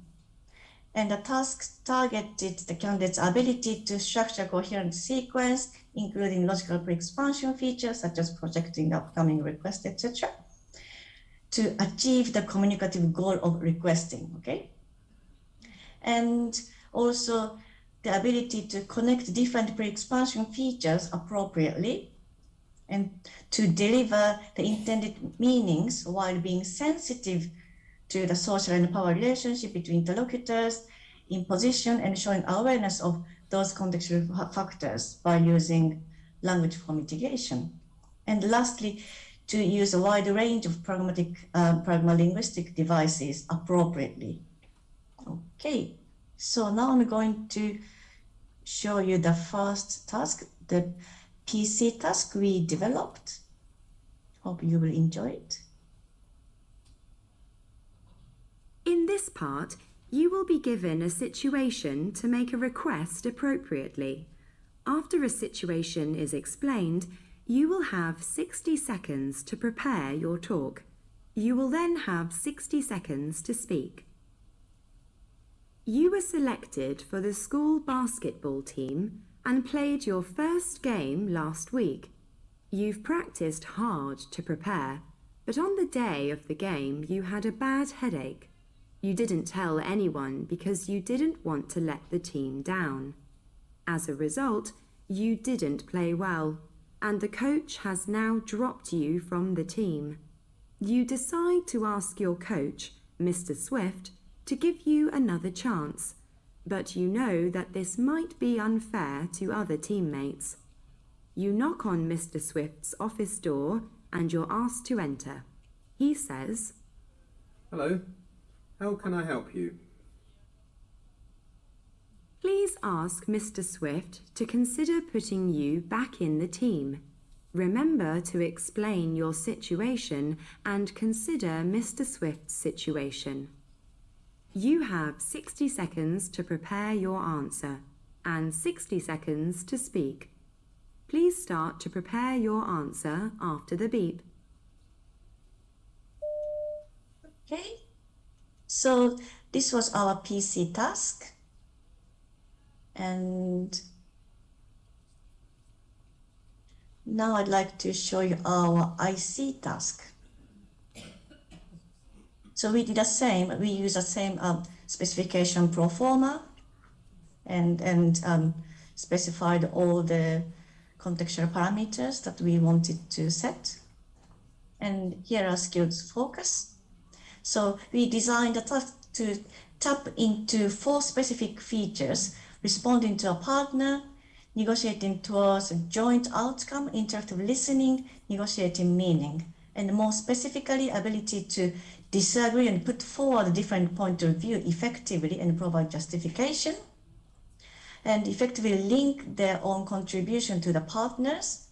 And the task targeted the candidate's ability to structure coherent sequence, including logical pre-expansion features such as projecting the upcoming request, etc., to achieve the communicative goal of requesting, okay? And also the ability to connect different pre-expansion features appropriately and to deliver the intended meanings while being sensitive to the social and power relationship between interlocutors, imposition, and showing awareness of those contextual factors by using language for mitigation. And lastly, to use a wide range of pragmalinguistic devices appropriately. Okay, so now I'm going to show you the first task, the PC task we developed. Hope you will enjoy it. In this part, you will be given a situation to make a request appropriately. After a situation is explained, you will have 60 seconds to prepare your talk. You will then have 60 seconds to speak. You were selected for the school basketball team and played your first game last week. You've practiced hard to prepare, but on the day of the game you had a bad headache. You didn't tell anyone because you didn't want to let the team down. As a result, you didn't play well, and the coach has now dropped you from the team. You decide to ask your coach, Mr. Swift, to give you another chance, but you know that this might be unfair to other teammates. You knock on Mr. Swift's office door and you're asked to enter. He says, "Hello, how can I help you?" Please ask Mr. Swift to consider putting you back in the team. Remember to explain your situation and consider Mr. Swift's situation. You have 60 seconds to prepare your answer and 60 seconds to speak. Please start to prepare your answer after the beep. Okay, so this was our PC task. And now I'd like to show you our IC task. So we did the same, we use the same specification pro forma and specified all the contextual parameters that we wanted to set. And here are skills focus. So we designed a task to tap into 4 specific features: responding to a partner, negotiating towards a joint outcome, interactive listening, negotiating meaning, and more specifically, ability to disagree and put forward a different point of view effectively and provide justification, and effectively link their own contribution to the partners,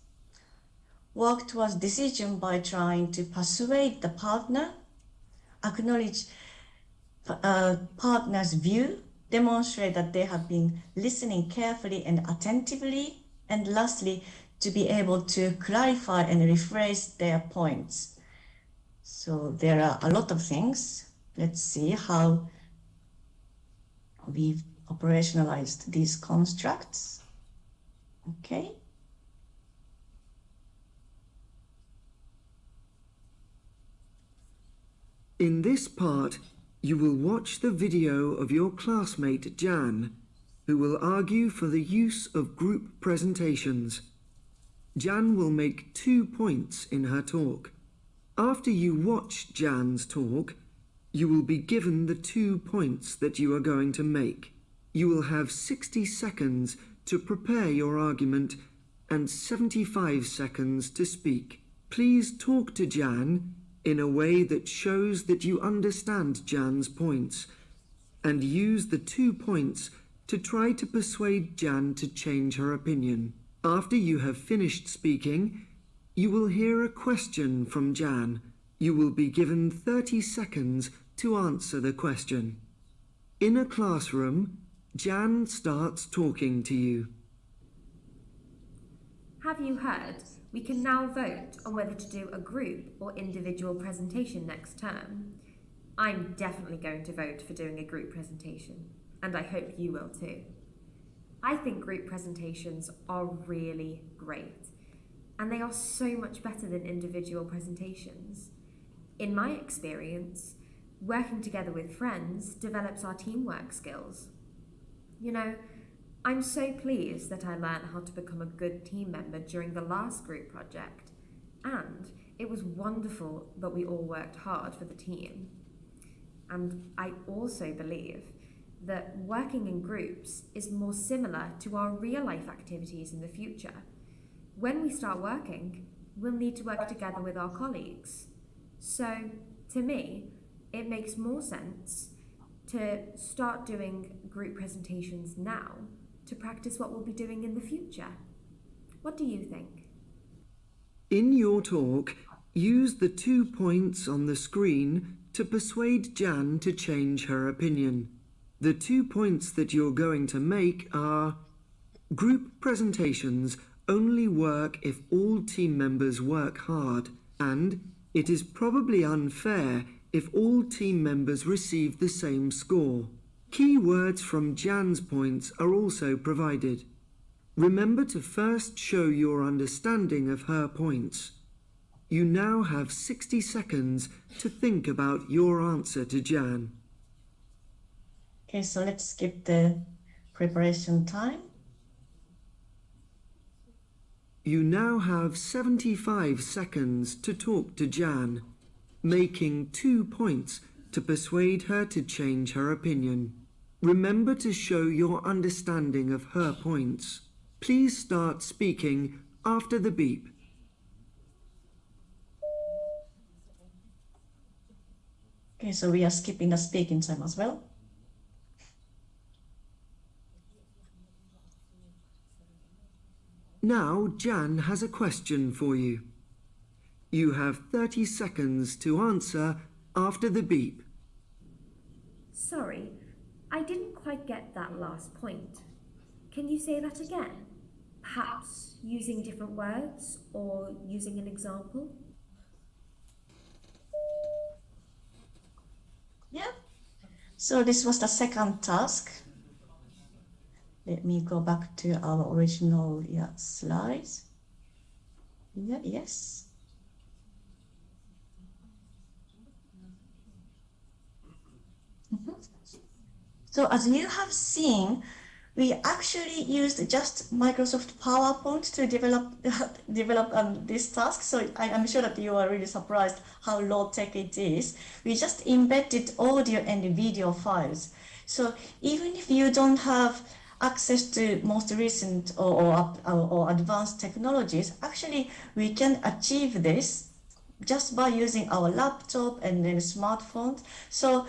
work towards decision by trying to persuade the partner, acknowledge partner's view, demonstrate that they have been listening carefully and attentively, and lastly, to be able to clarify and rephrase their points. So there are a lot of things. Let's see how we've operationalized these constructs. Okay. In this part, you will watch the video of your classmate Jan, who will argue for the use of group presentations. Jan will make 2 points in her talk. After you watch Jan's talk, you will be given the 2 points that you are going to make. You will have 60 seconds to prepare your argument and 75 seconds to speak. Please talk to Jan in a way that shows that you understand Jan's points, and use the 2 points to try to persuade Jan to change her opinion. After you have finished speaking, you will hear a question from Jan. You will be given 30 seconds to answer the question. In a classroom, Jan starts talking to you. Have you heard? We can now vote on whether to do a group or individual presentation next term. I'm definitely going to vote for doing a group presentation, and I hope you will too. I think group presentations are really great, and they are so much better than individual presentations. In my experience, working together with friends develops our teamwork skills. You know, I'm so pleased that I learned how to become a good team member during the last group project, and it was wonderful that we all worked hard for the team. And I also believe that working in groups is more similar to our real-life activities in the future. When we start working, we'll need to work together with our colleagues. So, to me, it makes more sense to start doing group presentations now to practice what we'll be doing in the future. What do you think? In your talk, use the 2 points on the screen to persuade Jan to change her opinion. The 2 points that you're going to make are: group presentations only work if all team members work hard, and it is probably unfair if all team members receive the same score. Key words from Jan's points are also provided. Remember to first show your understanding of her points. You now have 60 seconds to think about your answer to Jan. Okay, so let's skip the preparation time. You now have 75 seconds to talk to Jan, making 2 points to persuade her to change her opinion. Remember to show your understanding of her points. Please start speaking after the beep. Okay, so we are skipping the speaking time as well. Now Jan has a question for you. You have 30 seconds to answer after the beep. Sorry, I didn't quite get that last point. Can you say that again? Perhaps using different words or using an example? Yeah. So this was the second task. Let me go back to our original slides. Yeah, yes. So as you have seen, we actually used just Microsoft PowerPoint to develop this task. So I'm sure that you are really surprised how low tech it is. We just embedded audio and video files. So even if you don't have access to most recent or advanced technologies, actually we can achieve this just by using our laptop and then smartphones. So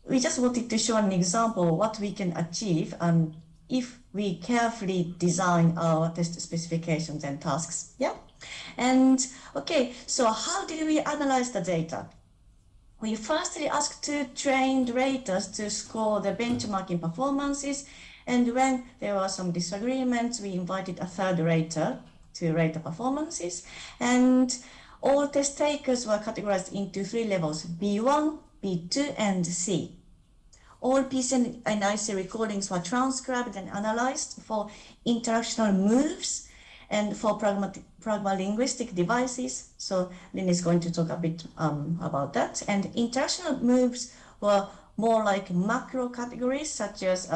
we just wanted to show an example of what we can achieve if we carefully design our test specifications and tasks. Yeah. And okay, so how did we analyze the data? We firstly asked 2 trained raters to score the benchmarking performances, and when there were some disagreements, we invited a 3rd rater to rate the performances, and all test takers were categorized into 3 levels: B1, B2, and C. All PC and IC recordings were transcribed and analyzed for interactional moves and for pragma-linguistic devices. So Lynn is going to talk a bit about that. And interactional moves were more like macro categories, such as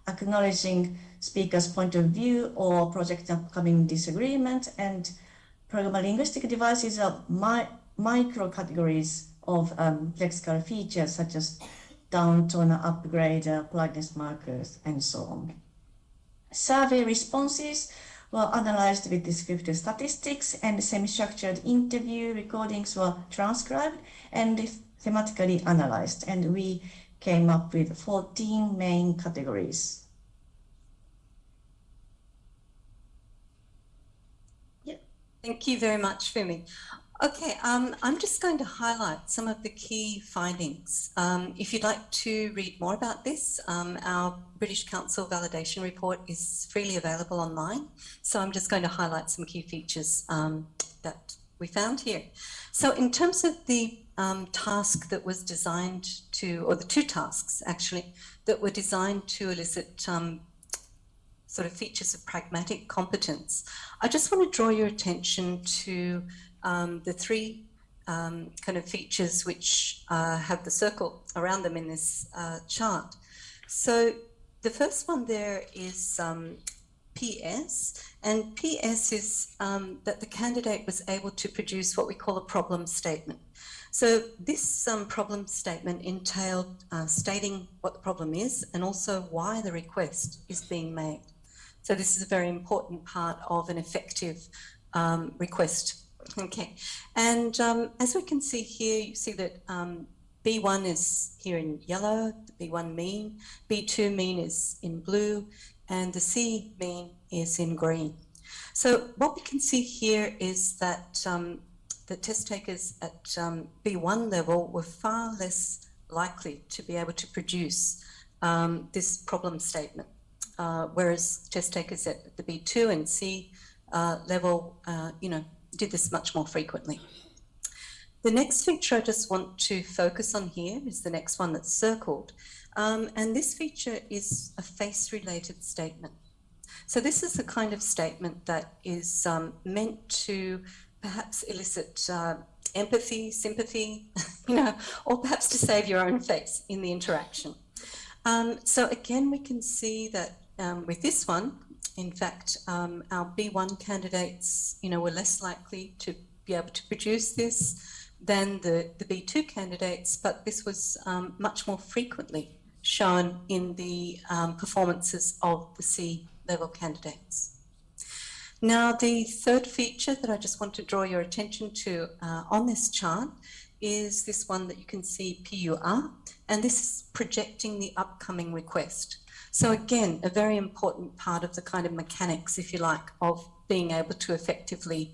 acknowledging speaker's point of view or project upcoming disagreement. And pragma-linguistic devices are micro categories of lexical features, such as downtoner, upgrader, politeness markers, and so on. Survey responses were analyzed with descriptive statistics, and semi-structured interview recordings were transcribed and thematically analyzed, and we came up with 14 main categories. Yep. Thank you very much, Fumi. Okay, I'm just going to highlight some of the key findings. If you'd like to read more about this, our British Council validation report is freely available online. So I'm just going to highlight some key features that we found here. So in terms of the task that was designed to, or the 2 tasks actually, that were designed to elicit sort of features of pragmatic competence, I just want to draw your attention to the 3 kind of features which have the circle around them in this chart. So the first one there is PS, and PS is that the candidate was able to produce what we call a problem statement. So this problem statement entailed stating what the problem is and also why the request is being made. So this is a very important part of an effective request. Okay, and as we can see here, you see that B1 is here in yellow, the B1 mean, B2 mean is in blue, and the C mean is in green. So what we can see here is that that test takers at B1 level were far less likely to be able to produce this problem statement, whereas test takers at the B2 and C level, did this much more frequently. The next feature I just want to focus on here is the next one that's circled. And this feature is a face-related statement. So this is the kind of statement that is meant to perhaps elicit empathy, sympathy, or perhaps to save your own face in the interaction. So again, we can see that with this one, in fact, our B1 candidates, were less likely to be able to produce this than the B2 candidates, but this was much more frequently shown in the performances of the C level candidates. Now, the third feature that I just want to draw your attention to on this chart is this one that you can see PUR, and this is projecting the upcoming request. So again, a very important part of the kind of mechanics, if you like, of being able to effectively,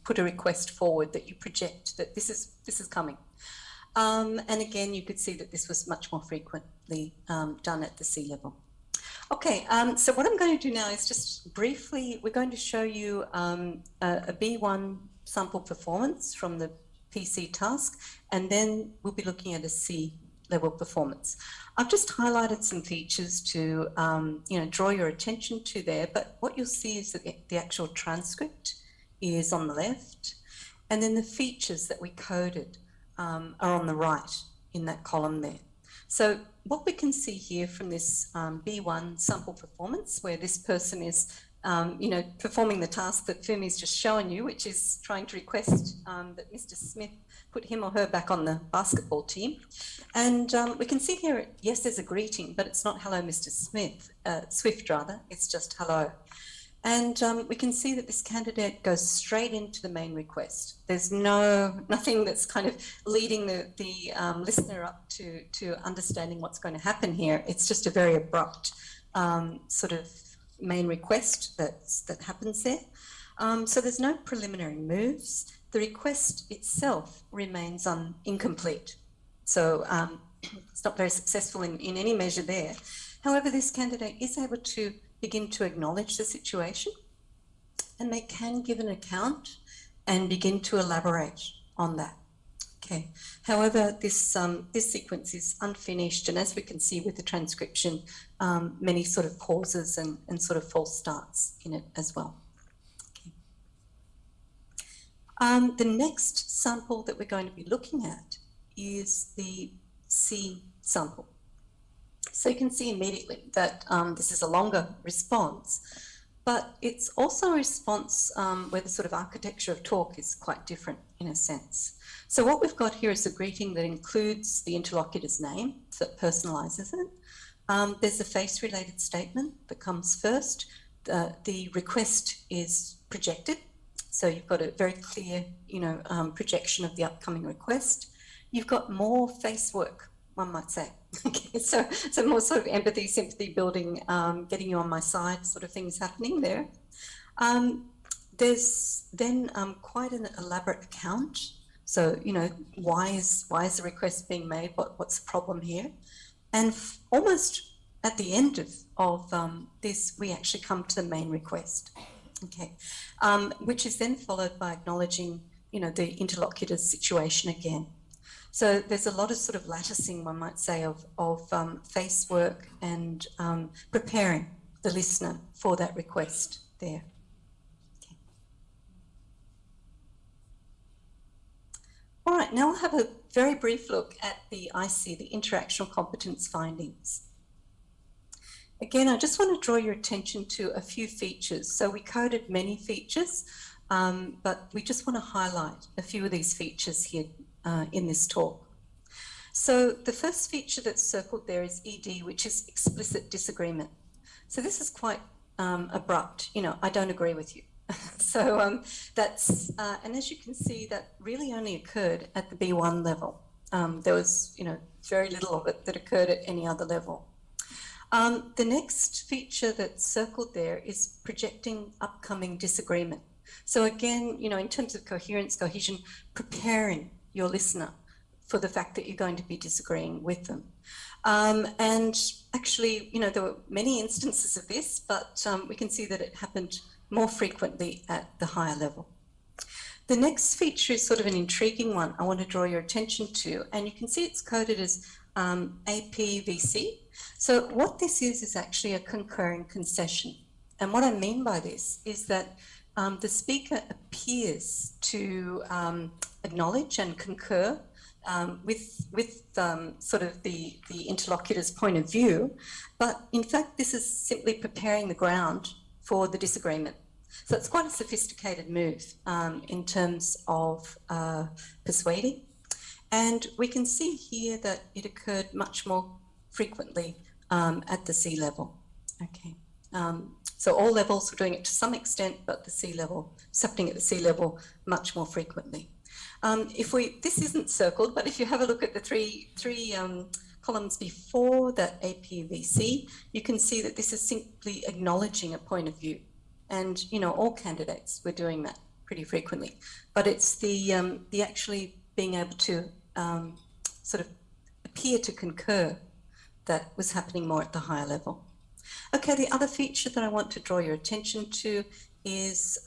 put a request forward, that you project that this is coming. And again, you could see that this was much more frequently done at the C level. Okay, so what I'm going to do now is just briefly, we're going to show you a B1 sample performance from the PC task, and then we'll be looking at a C level performance. I've just highlighted some features to draw your attention to there, but what you'll see is that the actual transcript is on the left, and then the features that we coded are on the right in that column there. So what we can see here from this B1 sample performance, where this person is performing the task that Fumi's just shown you, which is trying to request that Mr. Smith put him or her back on the basketball team. And we can see here, yes, there's a greeting, but it's not hello, Mr. Smith, Swift rather, it's just hello. And we can see that this candidate goes straight into the main request. There's nothing that's kind of leading the listener up to understanding what's going to happen here. It's just a very abrupt sort of main request that happens there. So there's no preliminary moves. The request itself remains incomplete. So it's not very successful in any measure there. However, this candidate is able to begin to acknowledge the situation, and they can give an account and begin to elaborate on that. Okay. However, this sequence is unfinished, and as we can see with the transcription, many sort of pauses and sort of false starts in it as well. Okay. The next sample that we're going to be looking at is the C sample. So you can see immediately that this is a longer response, but it's also a response where the sort of architecture of talk is quite different in a sense. So what we've got here is a greeting that includes the interlocutor's name, so it personalizes it. There's a face-related statement that comes first. The request is projected, so you've got a very clear, projection of the upcoming request. You've got more face work, one might say. Okay, so more sort of empathy, sympathy building, getting you on my side sort of things happening there. There's then quite an elaborate account. So, why is the request being made? What's the problem here? And almost at the end of this, we actually come to the main request. Okay, which is then followed by acknowledging, the interlocutor's situation again. So there's a lot of sort of latticing, one might say, of face work and preparing the listener for that request there. Okay. All right, now I'll have a very brief look at the IC, the interactional competence findings. Again, I just want to draw your attention to a few features. So we coded many features, but we just want to highlight a few of these features here in this talk. So the first feature that's circled there is ED, which is explicit disagreement. So this is quite abrupt, I don't agree with you. So that's, and as you can see, that really only occurred at the B1 level. There was, very little of it that occurred at any other level. The next feature that's circled there is projecting upcoming disagreement. So again, you know, in terms of coherence, cohesion, preparing your listener for the fact that you're going to be disagreeing with them. And actually, you know, there were many instances of this, but we can see that it happened more frequently at the higher level. The next feature is sort of an intriguing one I want to draw your attention to, and you can see it's coded as APVC. So what this is actually a concurring concession. And what I mean by this is that the speaker appears to acknowledge and concur with sort of the interlocutor's point of view, but in fact this is simply preparing the ground for the disagreement. So it's quite a sophisticated move in terms of persuading, and we can see here that it occurred much more frequently at the C level. Okay, so all levels were doing it to some extent, but the C level, happening at the C level much more frequently. This isn't circled, but if you have a look at the three columns before that APVC, you can see that this is simply acknowledging a point of view. And, you know, all candidates were doing that pretty frequently. But it's the actually being able to sort of appear to concur that was happening more at the higher level. Okay, the other feature that I want to draw your attention to is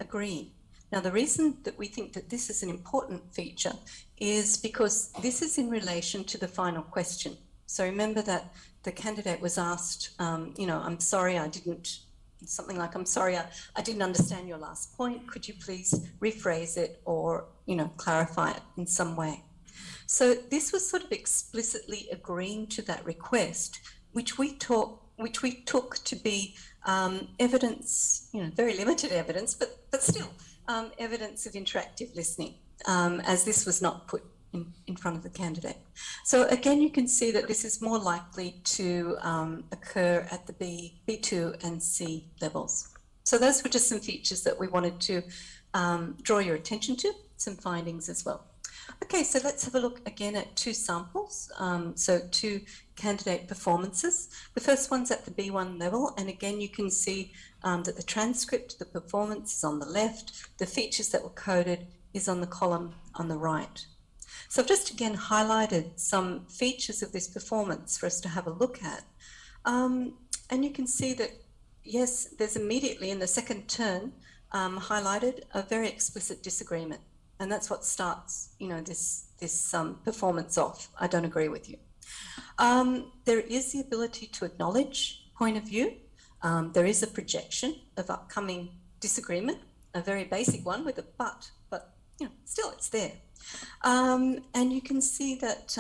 agreeing. Now, the reason that we think that this is an important feature is because this is in relation to the final question. So remember that the candidate was asked, you know, I'm sorry, I didn't, something like, I'm sorry, I didn't understand your last point. Could you please rephrase it or, you know, clarify it in some way? So this was sort of explicitly agreeing to that request, which we took to be evidence, you know, very limited evidence, but still evidence of interactive listening, as this was not put in front of the candidate. So again, you can see that this is more likely to occur at the B2 and C levels. So those were just some features that we wanted to draw your attention to, some findings as well. Okay, so let's have a look again at two samples, so two candidate performances. The first one's at the B1 level, and again you can see that the transcript, the performance is on the left, the features that were coded is on the column on the right. So I've just again highlighted some features of this performance for us to have a look at. And you can see that, yes, there's immediately in the second turn highlighted a very explicit disagreement. And that's what starts, you know, this performance off. I don't agree with you. There is the ability to acknowledge point of view. There is a projection of upcoming disagreement, a very basic one with a but you know, still it's there. And you can see that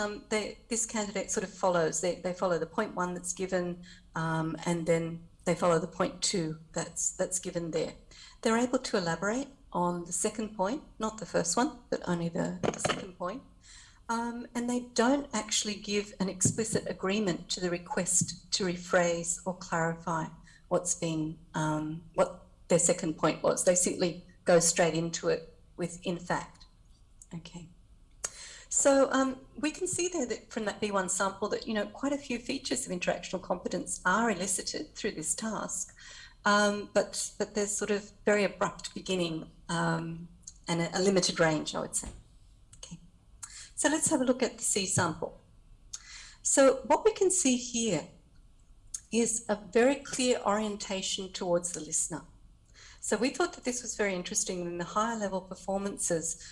this candidate sort of follows. They follow the point one that's given, and then they follow the point two that's given there. They're able to elaborate on the second point, not the first one, but only the second point. And they don't actually give an explicit agreement to the request to rephrase or clarify what's been, what their second point was. They simply go straight into it with in fact. Okay. So we can see there that from that B1 sample that, you know, quite a few features of interactional competence are elicited through this task. But there's sort of very abrupt beginning and a limited range, I would say. Okay, so let's have a look at the C sample. So what we can see here is a very clear orientation towards the listener. So we thought that this was very interesting. In the higher level performances,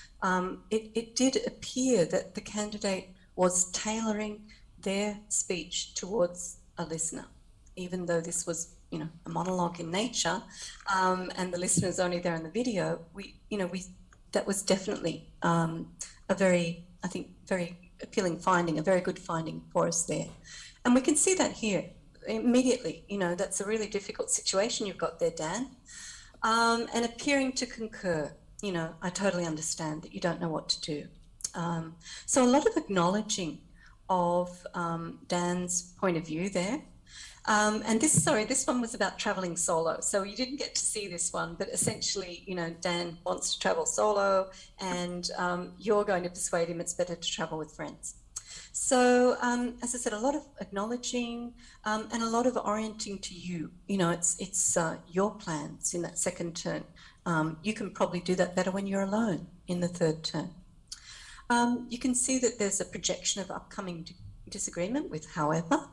it did appear that the candidate was tailoring their speech towards a listener, even though this was, you know, a monologue in nature, and the listener is only there in the video. That was definitely a very, I think, very appealing finding, a very good finding for us there. And we can see that here immediately. You know, that's a really difficult situation you've got there, Dan. And appearing to concur, you know, I totally understand that you don't know what to do. So a lot of acknowledging of Dan's point of view there. And this one was about traveling solo. So you didn't get to see this one, but essentially, you know, Dan wants to travel solo, and you're going to persuade him it's better to travel with friends. So, as I said, a lot of acknowledging and a lot of orienting to you. You know, it's your plans in that second turn You can probably do that better when you're alone in the third term. You can see that there's a projection of upcoming disagreement with however,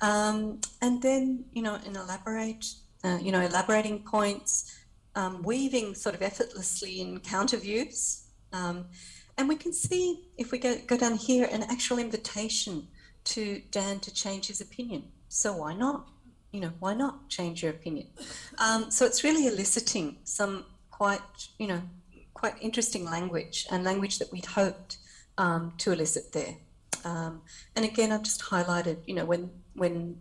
and then, elaborating points, weaving sort of effortlessly in counter views. And we can see, if we go down here, an actual invitation to Dan to change his opinion. So why not? Why not change your opinion? So it's really eliciting some quite interesting language, and language that we'd hoped to elicit there. And again, I've just highlighted, when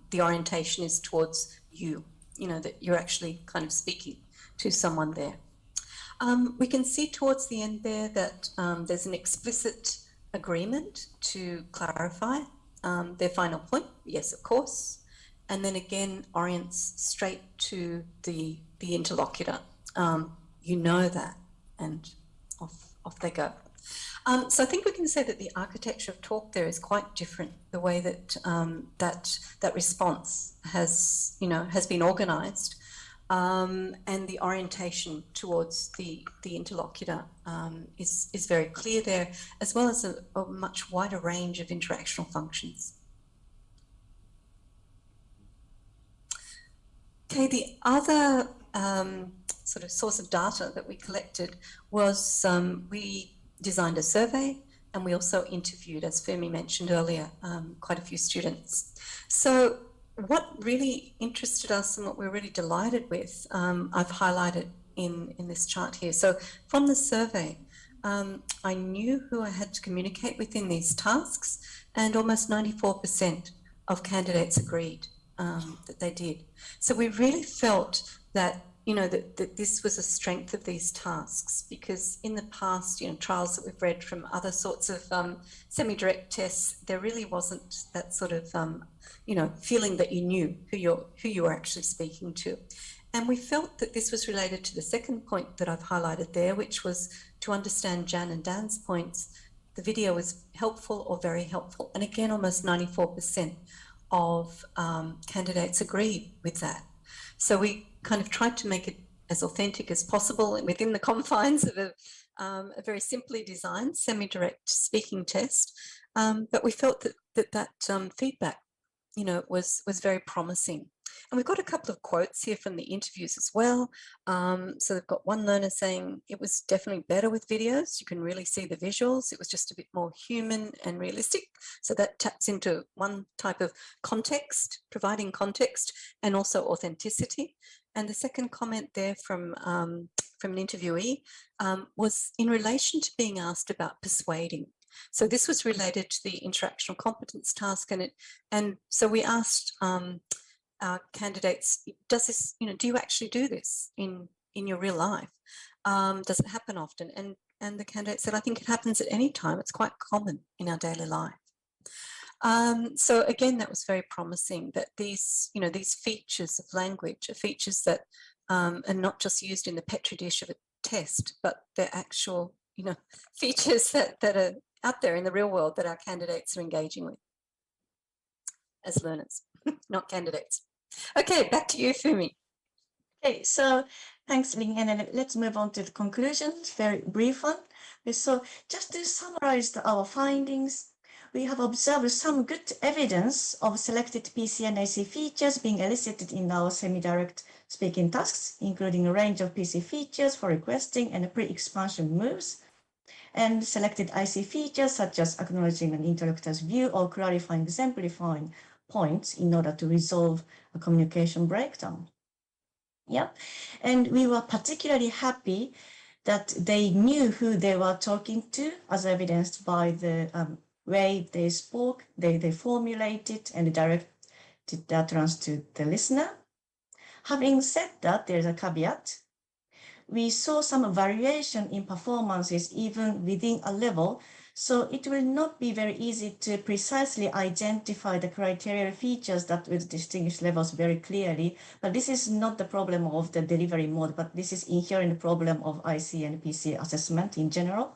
the orientation is towards you, that you're actually kind of speaking to someone there. We can see towards the end there that there's an explicit agreement to clarify their final point. Yes, of course. And then again, orients straight to the interlocutor. You know that, and off they go. So I think we can say that the architecture of talk there is quite different. The way that that response has been organised, and the orientation towards the interlocutor is very clear there, as well as a much wider range of interactional functions. Okay, the other sort of source of data that we collected was we designed a survey, and we also interviewed, as Fumi mentioned earlier, quite a few students. So what really interested us and what we're really delighted with, I've highlighted in this chart here. So from the survey, I knew who I had to communicate with in these tasks, and almost 94% of candidates agreed that they did. So we really felt that that this was a strength of these tasks, because in the past, trials that we've read from other sorts of semi-direct tests, there really wasn't that sort of, feeling that you knew who you were actually speaking to. And we felt that this was related to the second point that I've highlighted there, which was to understand Jan and Dan's points. The video was helpful or very helpful. And again, almost 94% of candidates agreed with that. So we kind of tried to make it as authentic as possible within the confines of a very simply designed semi-direct speaking test. But we felt that feedback, was very promising. And we've got a couple of quotes here from the interviews as well. So they've got one learner saying it was definitely better with videos. You can really see the visuals. It was just a bit more human and realistic. So that taps into one type of context, providing context, and also authenticity. And the second comment there from an interviewee was in relation to being asked about persuading. So this was related to the interactional competence task, and so we asked our candidates, does this, do you actually do this in your real life? Does it happen often? And the candidate said, I think it happens at any time. It's quite common in our daily life. So again, that was very promising, that these features of language are features that are not just used in the petri dish of a test, but they're actual, features that are out there in the real world that our candidates are engaging with as learners, not candidates. Okay, back to you, Fumi. Okay, so thanks, Ling, and let's move on to the conclusions, very brief one. So just to summarize our findings, we have observed some good evidence of selected PC and AC features being elicited in our semi-direct speaking tasks, including a range of PC features for requesting and pre-expansion moves, and selected IC features such as acknowledging an interlocutor's view or clarifying, exemplifying points in order to resolve a communication breakdown. Yeah, and we were particularly happy that they knew who they were talking to, as evidenced by the way they spoke, they formulated and directed the utterance to the listener. Having said that, there's a caveat. We saw some variation in performances even within a level, so it will not be very easy to precisely identify the criteria features that will distinguish levels very clearly. But this is not the problem of the delivery mode, but this is inherent problem of IC and PC assessment in general.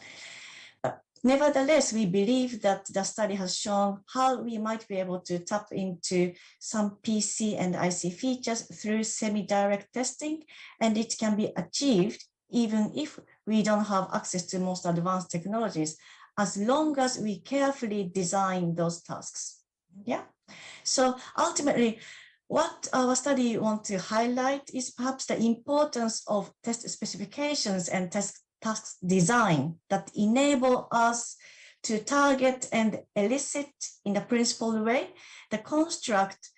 nevertheless, we believe that the study has shown how we might be able to tap into some PC and IC features through semi-direct testing, and it can be achieved even if we don't have access to most advanced technologies, as long as we carefully design those tasks. Yeah. So ultimately, what our study wants to highlight is perhaps the importance of test specifications and task design that enable us to target and elicit in a principled way the construct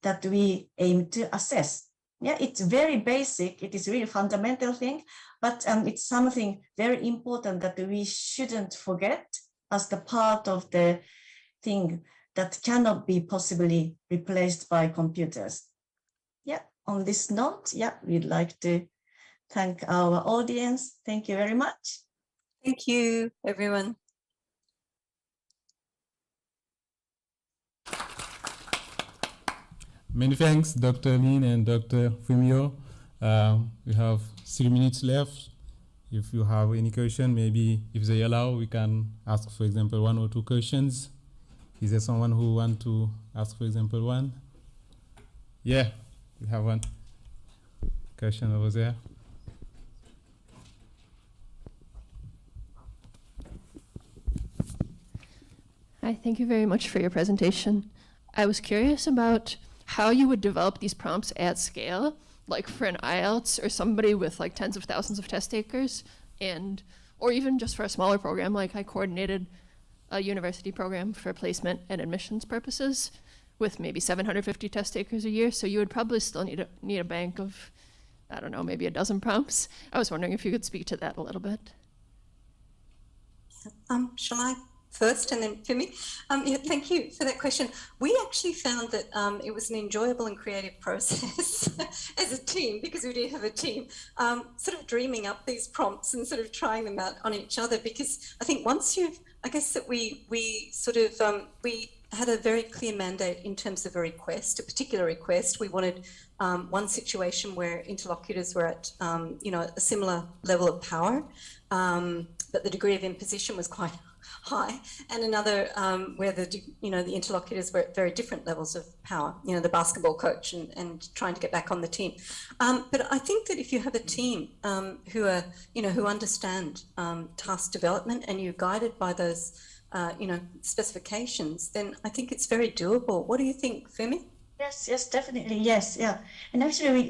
that we aim to assess. Yeah, it's very basic. It is really a fundamental thing, but it's something very important that we shouldn't forget as the part of the thing that cannot be possibly replaced by computers. Yeah, on this note, yeah, we'd like to thank our audience. Thank you very much. Thank you, everyone. Many thanks, Dr. Lin and Dr. Fumio. We have 3 minutes left. If you have any question, maybe if they allow, we can ask, for example, 1 or 2 questions. Is there someone who wants to ask, for example, one? Yeah, we have one question over there. Hi, thank you very much for your presentation. I was curious about how you would develop these prompts at scale, like for an IELTS or somebody with like tens of thousands of test takers, or even just for a smaller program. Like I coordinated a university program for placement and admissions purposes with maybe 750 test takers a year. So you would probably still need a bank of, I don't know, maybe a dozen prompts. I was wondering if you could speak to that a little bit. Shall I first and then Fumi? Yeah, thank you for that question. We actually found that it was an enjoyable and creative process as a team, because we did have a team, sort of dreaming up these prompts and sort of trying them out on each other, because I think once you've, I guess that we sort of, we had a very clear mandate in terms of a request, a particular request. We wanted one situation where interlocutors were at, you know, a similar level of power, but the degree of imposition was quite high, and another where the interlocutors were at very different levels of power, you know, the basketball coach and trying to get back on the team. But I think that if you have a team who are, you know, who understand task development, and you're guided by those, you know, specifications, then I think it's very doable. What do you think, Fumi? Yes, definitely, yes, yeah. And actually,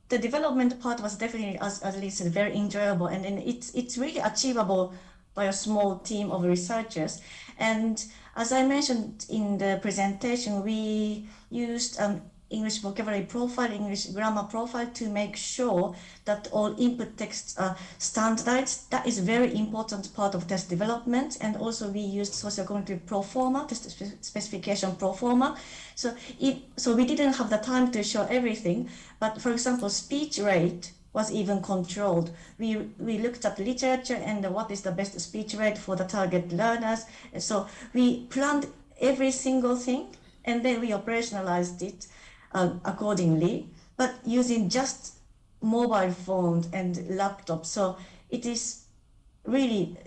the development part was definitely, as Lee said, very enjoyable, and it's really achievable by a small team of researchers. And as I mentioned in the presentation, we used English vocabulary profile, English grammar profile to make sure that all input texts are standardized. That is a very important part of test development. And also we used sociocognitive proforma, test specification proforma. So we didn't have the time to show everything, but for example, speech rate was even controlled. We looked at literature and what is the best speech rate for the target learners. So we planned every single thing, and then we operationalized it accordingly, but using just mobile phones and laptops. So it is really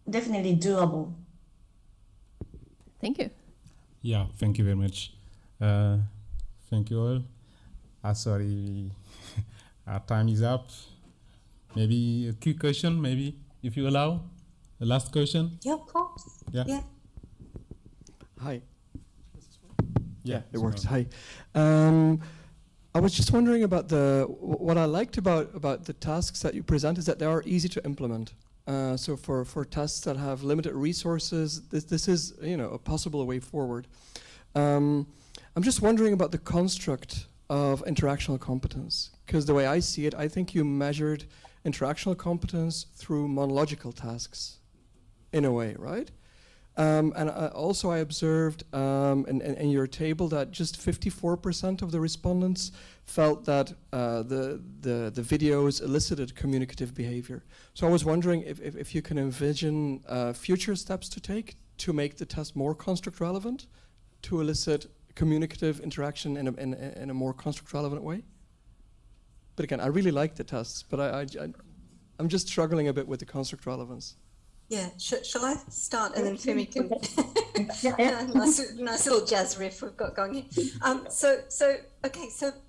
definitely doable. Thank you. Yeah, thank you very much. Thank you all. Sorry. Our time is up. Maybe a quick question, maybe, if you allow. The last question? Yeah, of course. Yeah. Hi. Yeah, it works. Hi. I was just wondering about what I liked about the tasks that you present is that they are easy to implement. So for tasks that have limited resources, this is, you know, a possible way forward. I'm just wondering about the construct of interactional competence, because the way I see it, I think you measured interactional competence through monological tasks, in a way, right? And also I observed in your table that just 54% of the respondents felt that the videos elicited communicative behavior. So I was wondering if you can envision future steps to take to make the test more construct relevant, to elicit communicative interaction in a more construct relevant way. But again, I really like the tests, but I'm just struggling a bit with the construct relevance. Yeah, shall I start and then Femi can Yeah. nice little jazz riff we've got going here. So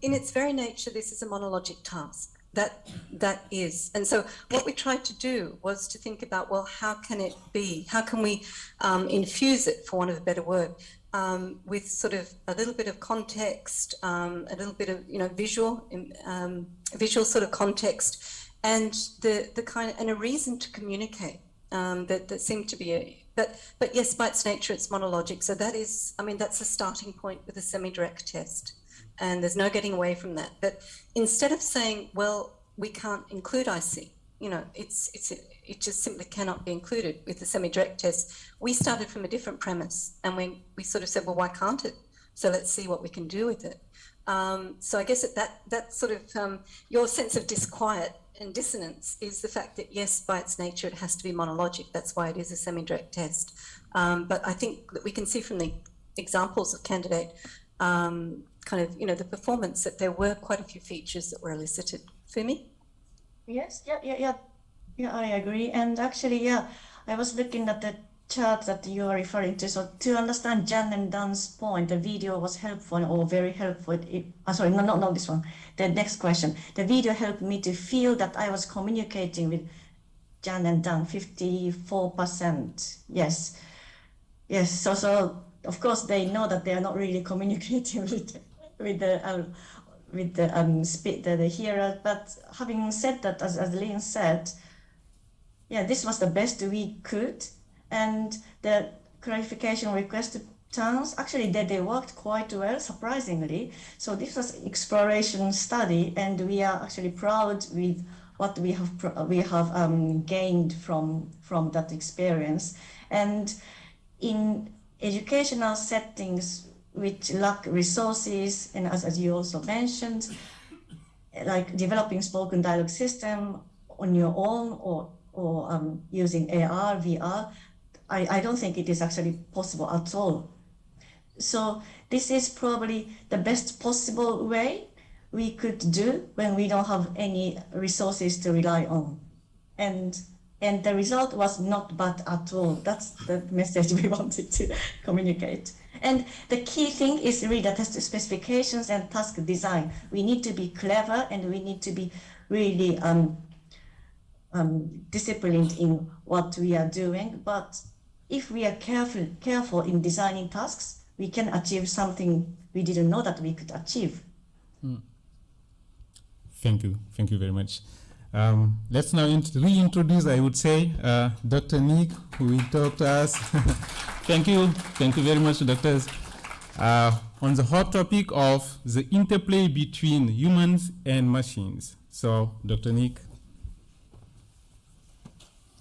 in its very nature, this is a monologic task. That is, and so what we tried to do was to think about, well, how can it be? How can we infuse it, for want of a better word, with sort of a little bit of context, a little bit of visual sort of context, and the kind of, and a reason to communicate. That seemed to be but yes, by its nature, it's monologic. So that is, I mean, that's a starting point with a semi-direct test, and there's no getting away from that. But instead of saying, well, we can't include IC, it just simply cannot be included with the semi-direct test. We started from a different premise, and we sort of said, well, why can't it? So let's see what we can do with it. So I guess that sort of your sense of disquiet and dissonance is the fact that, yes, by its nature, it has to be monologic. That's why it is a semi-direct test. But I think that we can see from the examples of candidate kind of, the performance, that there were quite a few features that were elicited. Fumi? Yes, yeah, I agree. And actually, yeah, I was looking at the chart that you are referring to. So to understand Jan and Dan's point, the video was helpful or very helpful. Sorry, no, this one. The next question. The video helped me to feel that I was communicating with Jan and Dan, 54%. Yes. So of course they know that they are not really communicating with the hearer. But having said that, as Lynn said, yeah, this was the best we could. And the clarification requested terms, actually they worked quite well, surprisingly. So this was exploration study, and we are actually proud with what we have gained from that experience. And in educational settings which lack resources, and as you also mentioned, like developing spoken dialogue system on your own or using AR, VR, I don't think it is actually possible at all. So this is probably the best possible way we could do when we don't have any resources to rely on. And the result was not bad at all. That's the message we wanted to communicate. And the key thing is really the test specifications and task design. We need to be clever, and we need to be really disciplined in what we are doing. But if we are careful in designing tasks, we can achieve something we didn't know that we could achieve. Thank you very much. Let's now reintroduce, I would say, Dr. Nick, who will talk to us. Thank you very much, doctors. On the hot topic of the interplay between humans and machines. So, Dr. Nick.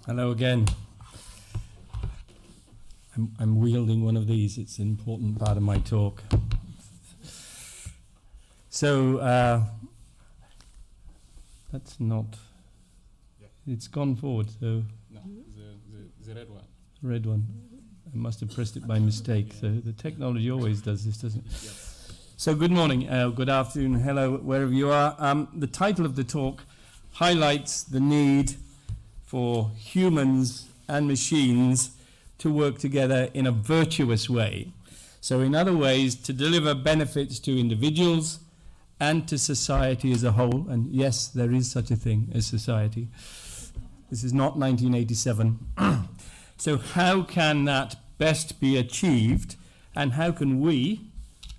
Hello again. I'm wielding one of these. It's an important part of my talk. So that's not. Yeah. It's gone forward. So no, the red one. Red one. I must have pressed it by mistake. So the technology always does this, doesn't it? Yes. So good morning, good afternoon, hello, wherever you are. The title of the talk highlights the need for humans and machines to work together in a virtuous way. So in other ways, to deliver benefits to individuals and to society as a whole. And yes, there is such a thing as society. This is not 1987. So how can that best be achieved, and how can we,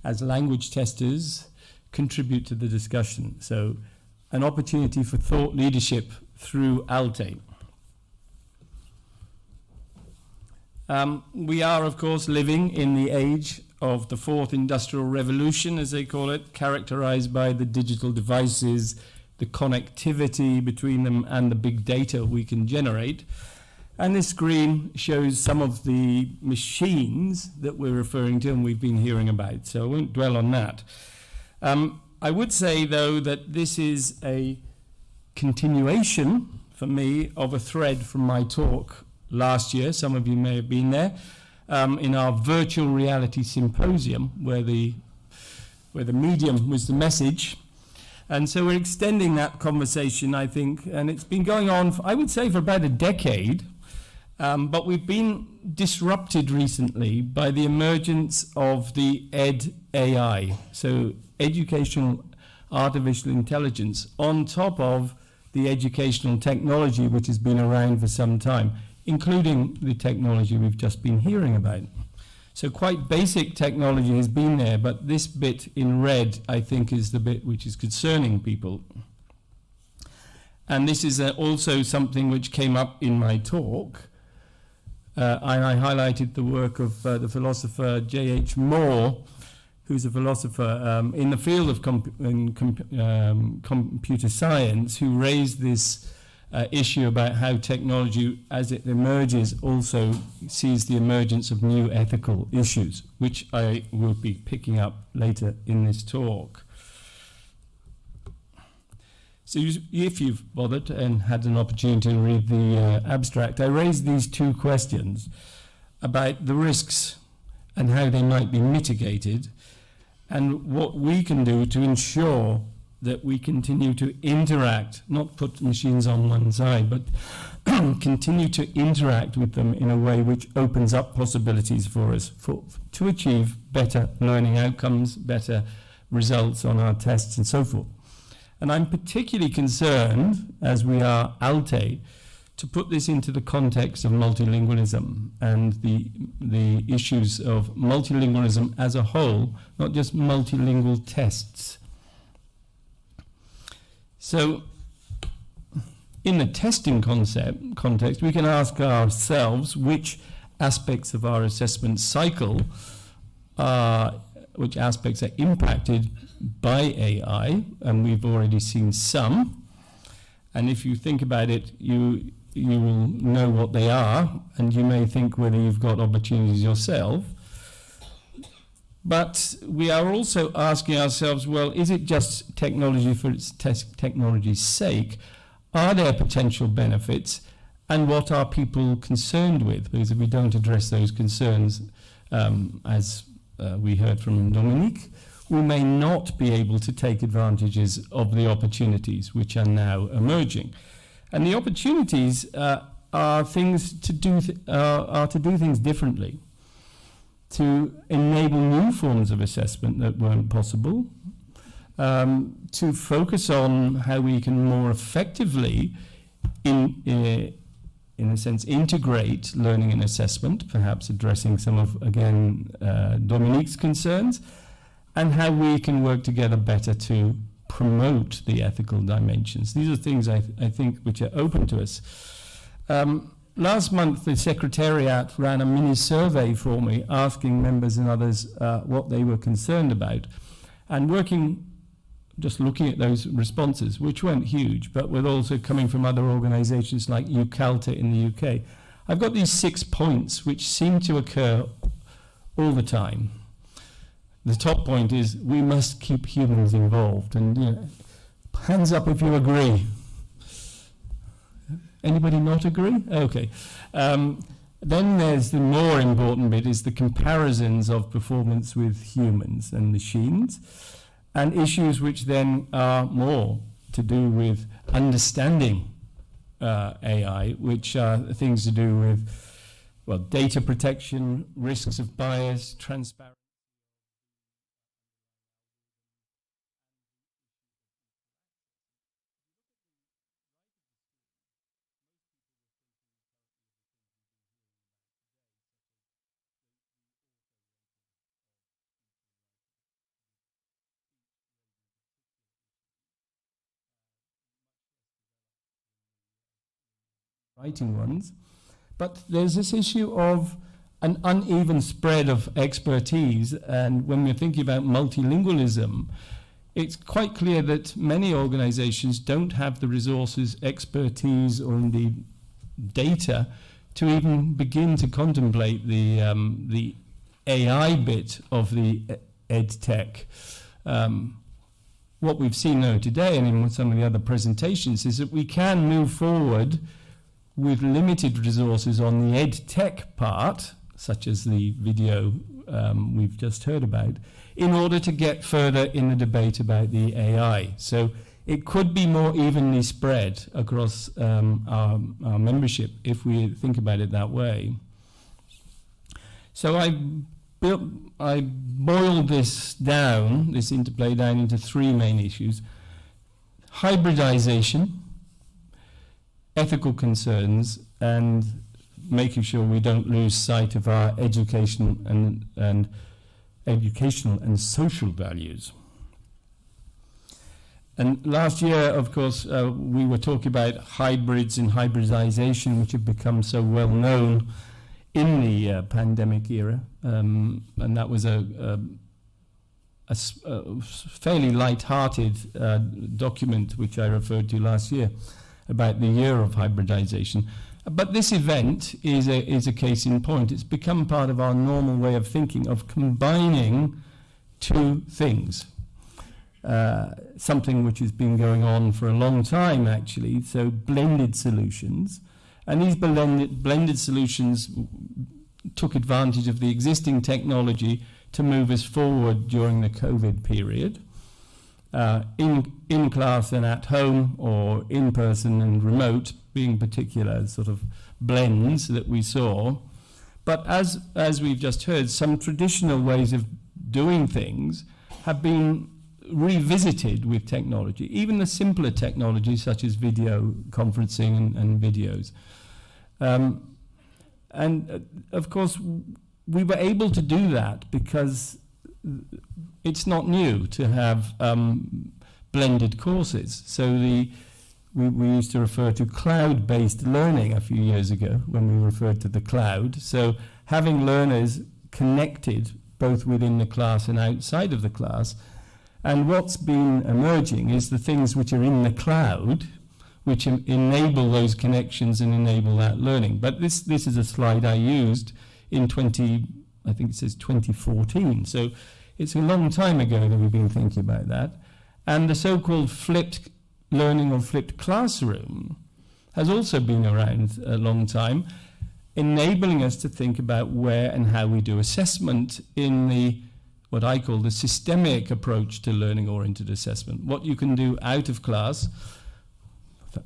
as language testers, contribute to the discussion? So an opportunity for thought leadership through ALTE. We are, of course, living in the age of the fourth industrial revolution, as they call it, characterized by the digital devices, the connectivity between them, and the big data we can generate. And this screen shows some of the machines that we're referring to and we've been hearing about, so I won't dwell on that. I would say, though, that this is a continuation, for me, of a thread from my talk last year. Some of you may have been there, in our virtual reality symposium, where the medium was the message. And so we're extending that conversation, I think, and it's been going on, I would say, for about a decade. But we've been disrupted recently by the emergence of the AI, so educational artificial intelligence, on top of the educational technology which has been around for some time, including the technology we've just been hearing about. So quite basic technology has been there, but this bit in red, I think, is the bit which is concerning people. And this is also something which came up in my talk. And I highlighted the work of the philosopher J.H. Moore, who's a philosopher in the field of computer science, who raised this issue about how technology, as it emerges, also sees the emergence of new ethical issues, which I will be picking up later in this talk. So if you've bothered and had an opportunity to read the abstract, I raised these two questions about the risks and how they might be mitigated, and what we can do to ensure that we continue to interact, not put machines on one side, but continue to interact with them in a way which opens up possibilities for us to achieve better learning outcomes, better results on our tests and so forth. And I'm particularly concerned, as we are ALTE, to put this into the context of multilingualism and the issues of multilingualism as a whole, not just multilingual tests. So, in the testing context, we can ask ourselves which aspects of our assessment cycle, which aspects are impacted by AI, and we've already seen some. And if you think about it, you will know what they are, and you may think whether you've got opportunities yourself. But we are also asking ourselves, well, is it just technology for its technology's sake? Are there potential benefits? And what are people concerned with? Because if we don't address those concerns, as we heard from Dominique, we may not be able to take advantages of the opportunities which are now emerging. And the opportunities are things to do things differently, to enable new forms of assessment that weren't possible, to focus on how we can more effectively, in a sense, integrate learning and assessment, perhaps addressing some of, again, Dominique's concerns, and how we can work together better to promote the ethical dimensions. These are things I think which are open to us. Last month, the Secretariat ran a mini survey for me, asking members and others what they were concerned about, and just looking at those responses, which weren't huge, but were also coming from other organisations like ALTE in the UK. I've got these 6 points which seem to occur all the time. The top point is we must keep humans involved, and hands up if you agree. Anybody not agree? Okay. Then there's the more important bit, is the comparisons of performance with humans and machines, and issues which then are more to do with understanding AI, which are things to do with, well, data protection, risks of bias, transparency. Writing ones, but there's this issue of an uneven spread of expertise, and when we're thinking about multilingualism, it's quite clear that many organizations don't have the resources, expertise, or indeed data to even begin to contemplate the AI bit of the EdTech. What we've seen though today, and in some of the other presentations, is that we can move forward with limited resources on the EdTech part, such as the video we've just heard about, in order to get further in the debate about the AI. So it could be more evenly spread across our membership if we think about it that way. So I boiled this interplay down into three main issues: hybridization, ethical concerns, and making sure we don't lose sight of our educational and social values. And last year, of course, we were talking about hybrids and hybridization, which have become so well known in the pandemic era, and that was a fairly light-hearted document which I referred to last year about the year of hybridization. But this event is a case in point. It's become part of our normal way of thinking, of combining two things. Something which has been going on for a long time, actually, so blended solutions. And these blended solutions took advantage of the existing technology to move us forward during the COVID period, in class and at home, or in person and remote, being particular sort of blends that we saw. But as we've just heard, some traditional ways of doing things have been revisited with technology, even the simpler technologies such as video conferencing and videos. And of course, we were able to do that because it's not new to have blended courses. So we used to refer to cloud-based learning a few years ago when we referred to the cloud. So having learners connected both within the class and outside of the class. And what's been emerging is the things which are in the cloud, which enable those connections and enable that learning. But this is a slide I used in 2014. So it's a long time ago that we've been thinking about that. And the so-called flipped learning or flipped classroom has also been around a long time, enabling us to think about where and how we do assessment in what I call the systemic approach to learning-oriented assessment. What you can do out of class,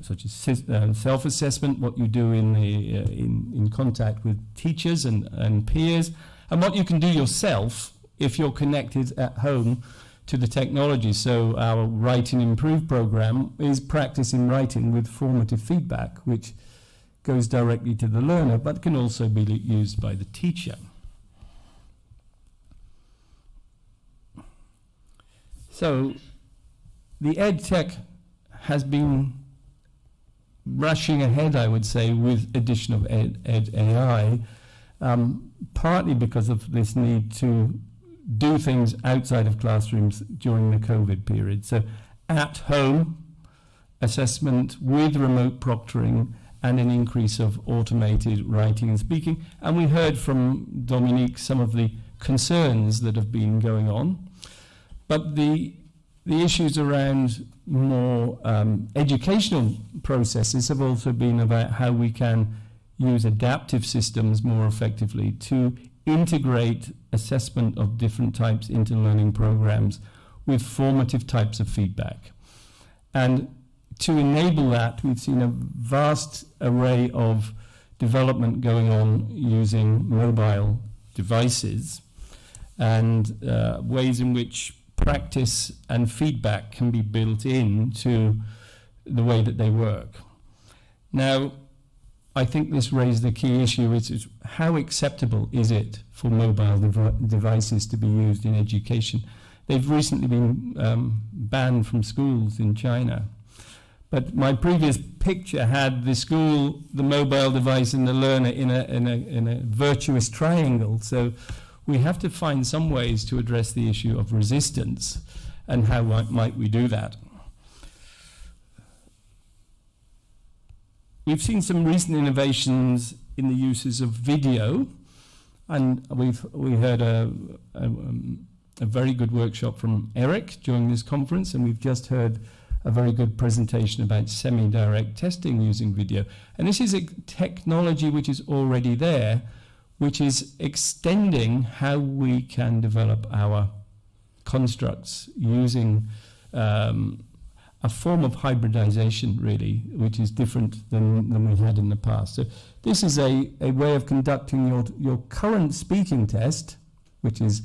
such as self-assessment, what you do in contact with teachers and peers, and what you can do yourself if you're connected at home to the technology. So our Write and Improve program is practice in writing with formative feedback, which goes directly to the learner, but can also be used by the teacher. So the EdTech has been rushing ahead, I would say, with addition of Ed AI, partly because of this need to do things outside of classrooms during the COVID period. So at home assessment with remote proctoring and an increase of automated writing and speaking. And we heard from Dominique some of the concerns that have been going on. But the issues around more educational processes have also been about how we can use adaptive systems more effectively to integrate assessment of different types into learning programs with formative types of feedback. And to enable that, we've seen a vast array of development going on using mobile devices and ways in which practice and feedback can be built into the way that they work. Now, I think this raised the key issue, which is how acceptable is it for mobile devices to be used in education? They've recently been banned from schools in China. But my previous picture had the school, the mobile device, and the learner in a virtuous triangle. So we have to find some ways to address the issue of resistance, and how might we do that? We've seen some recent innovations in the uses of video, and we heard a very good workshop from Eric during this conference, and we've just heard a very good presentation about semi-direct testing using video. And this is a technology which is already there, which is extending how we can develop our constructs using a form of hybridization, really, which is different than we had in the past. So this is a way of conducting your current speaking test, which is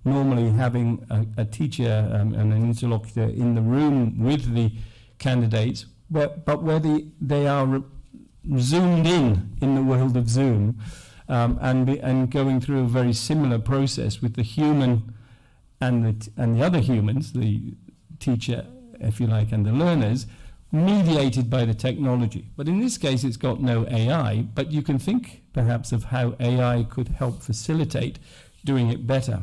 normally having a teacher and an interlocutor in the room with the candidates, but where they are zoomed in the world of Zoom, and going through a very similar process with the human and the other humans, the teacher, if you like, and the learners, mediated by the technology. But in this case, it's got no AI, but you can think perhaps of how AI could help facilitate doing it better.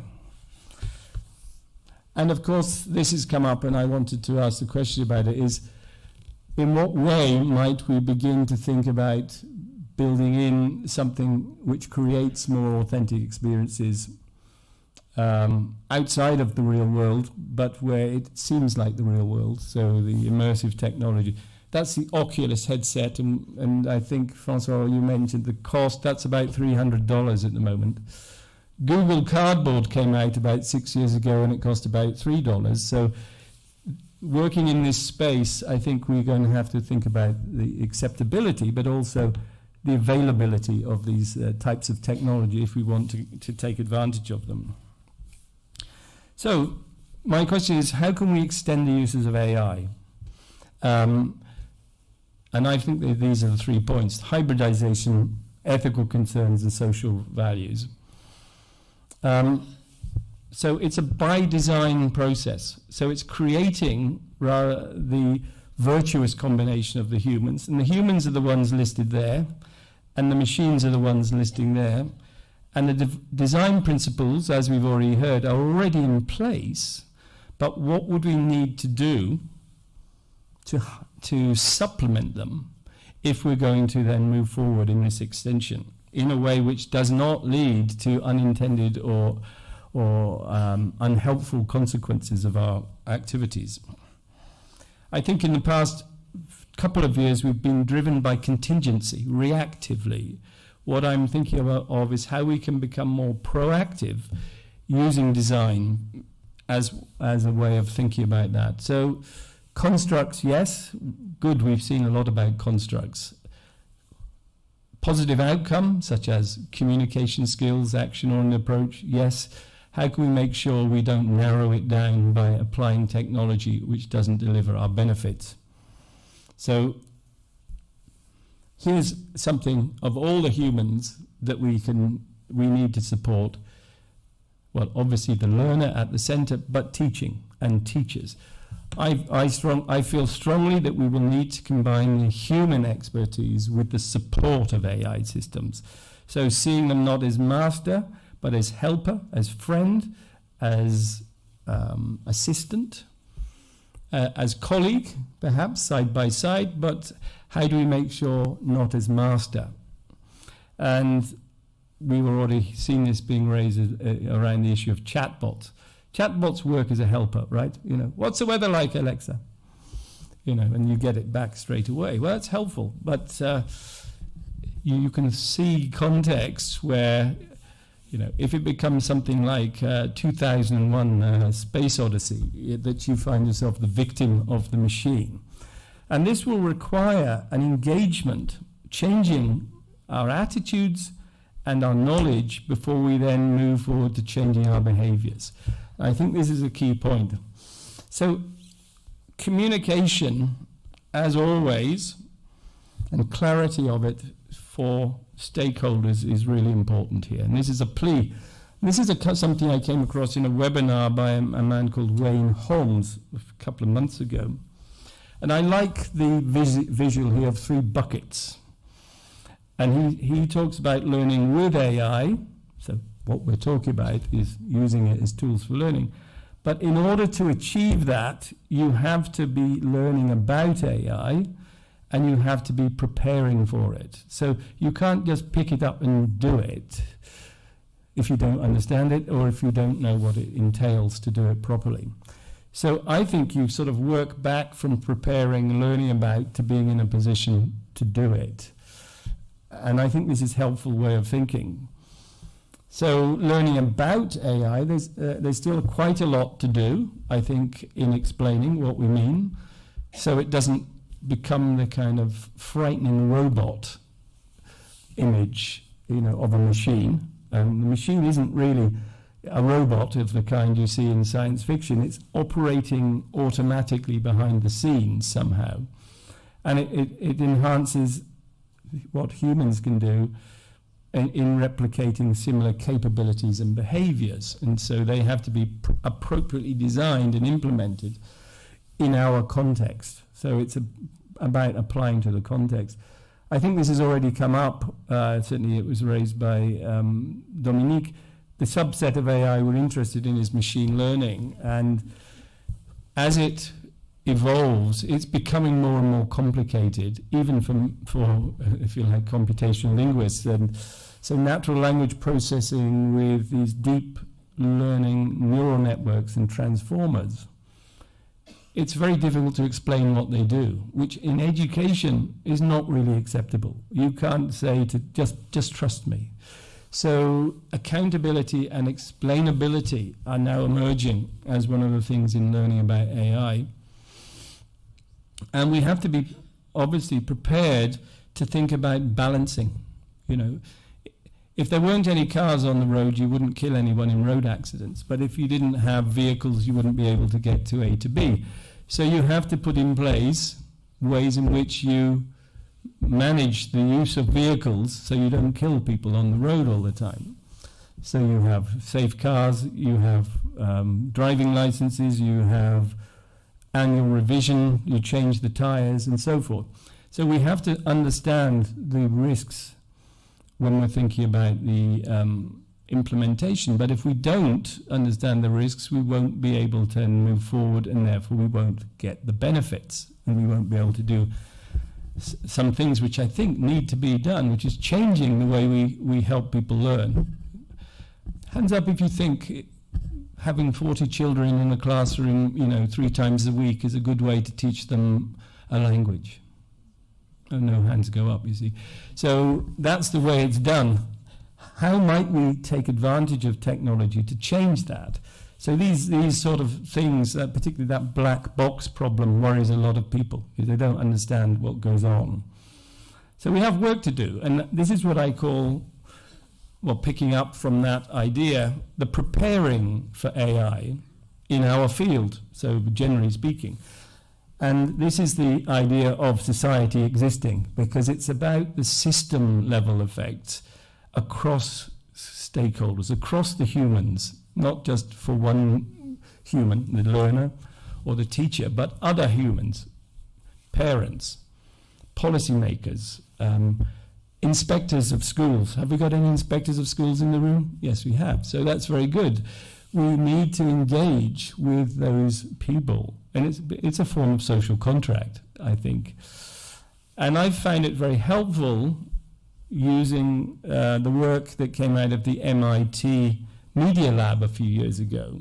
And of course, this has come up, and I wanted to ask the question about it, is in what way might we begin to think about building in something which creates more authentic experiences outside of the real world, but where it seems like the real world, so the immersive technology. That's the Oculus headset, and I think, Francois, you mentioned the cost. That's about $300 at the moment. Google Cardboard came out about 6 years ago, and it cost about $3. So working in this space, I think we're going to have to think about the acceptability, but also the availability of these types of technology if we want to take advantage of them. So my question is, how can we extend the uses of AI? And I think that these are the 3 points: hybridization, ethical concerns, and social values. So it's a by design process. So it's creating the virtuous combination of the humans. And the humans are the ones listed there, and the machines are the ones listing there. And the design principles, as we've already heard, are already in place. But what would we need to do to supplement them if we're going to then move forward in this extension in a way which does not lead to unintended or unhelpful consequences of our activities? I think in the past couple of years we've been driven by contingency, reactively. What I'm thinking of is how we can become more proactive using design as a way of thinking about that. So constructs, yes, good, we've seen a lot about constructs. Positive outcome, such as communication skills, action or an approach, yes. How can we make sure we don't narrow it down by applying technology which doesn't deliver our benefits? So here's something of all the humans that we need to support. Well, obviously the learner at the center, but teaching and teachers. I feel strongly that we will need to combine the human expertise with the support of AI systems. So seeing them not as master, but as helper, as friend, as assistant, as colleague, perhaps, side by side, but how do we make sure not as master? And we've already seen this being raised around the issue of chatbots. Chatbots work as a helper, right? You know, what's the weather like, Alexa? You know, and you get it back straight away. Well, it's helpful, but you can see contexts where, you know, if it becomes something like 2001 Space Odyssey, that you find yourself the victim of the machine. And this will require an engagement, changing our attitudes and our knowledge before we then move forward to changing our behaviors. I think this is a key point. So communication, as always, and clarity of it for stakeholders is really important here. And this is a plea. This is something I came across in a webinar by a man called Wayne Holmes a couple of months ago. And I like the visual here of 3 buckets. And he talks about learning with AI. So what we're talking about is using it as tools for learning. But in order to achieve that, you have to be learning about AI, and you have to be preparing for it. So you can't just pick it up and do it if you don't understand it or if you don't know what it entails to do it properly. So I think you sort of work back from preparing, learning about, to being in a position to do it. And I think this is a helpful way of thinking. So learning about AI, there's still quite a lot to do, I think, in explaining what we mean. so it doesn't become the kind of frightening robot image, of a machine. And the machine isn't really a robot of the kind you see in science fiction. It's operating automatically behind the scenes somehow. And it enhances what humans can do in replicating similar capabilities and behaviors. And so they have to be appropriately designed and implemented in our context. So it's about applying to the context. I think this has already come up, certainly it was raised by Dominique. The subset of AI we're interested in is machine learning, and as it evolves, it's becoming more and more complicated, even for if you like, computational linguists. And so natural language processing with these deep learning neural networks and transformers, it's very difficult to explain what they do, which in education is not really acceptable. You can't say to just trust me. So accountability and explainability are now emerging as one of the things in learning about AI. And we have to be obviously prepared to think about balancing. If there weren't any cars on the road, you wouldn't kill anyone in road accidents. But if you didn't have vehicles, you wouldn't be able to get to A to B. So you have to put in place ways in which you manage the use of vehicles so you don't kill people on the road all the time. So you have safe cars, you have driving licenses, you have annual revision, you change the tires and so forth. So we have to understand the risks when we're thinking about the implementation. But if we don't understand the risks, we won't be able to move forward, and therefore we won't get the benefits, and we won't be able to do some things which I think need to be done, which is changing the way we help people learn. Hands up if you think having 40 children in a classroom, 3 times a week is a good way to teach them a language. Oh, no hands go up, you see. So that's the way it's done. How might we take advantage of technology to change that? So these sort of things, particularly that black box problem, worries a lot of people because they don't understand what goes on. So we have work to do, and this is what I call, picking up from that idea, the preparing for AI in our field, so generally speaking. And this is the idea of society existing, because it's about the system level effects across stakeholders, across the humans, not just for one human, the learner or the teacher, but other humans, parents, policymakers, inspectors of schools. Have we got any inspectors of schools in the room? Yes, we have. So that's very good. We need to engage with those people. And it's a form of social contract, I think. And I find it very helpful using the work that came out of the MIT Media Lab a few years ago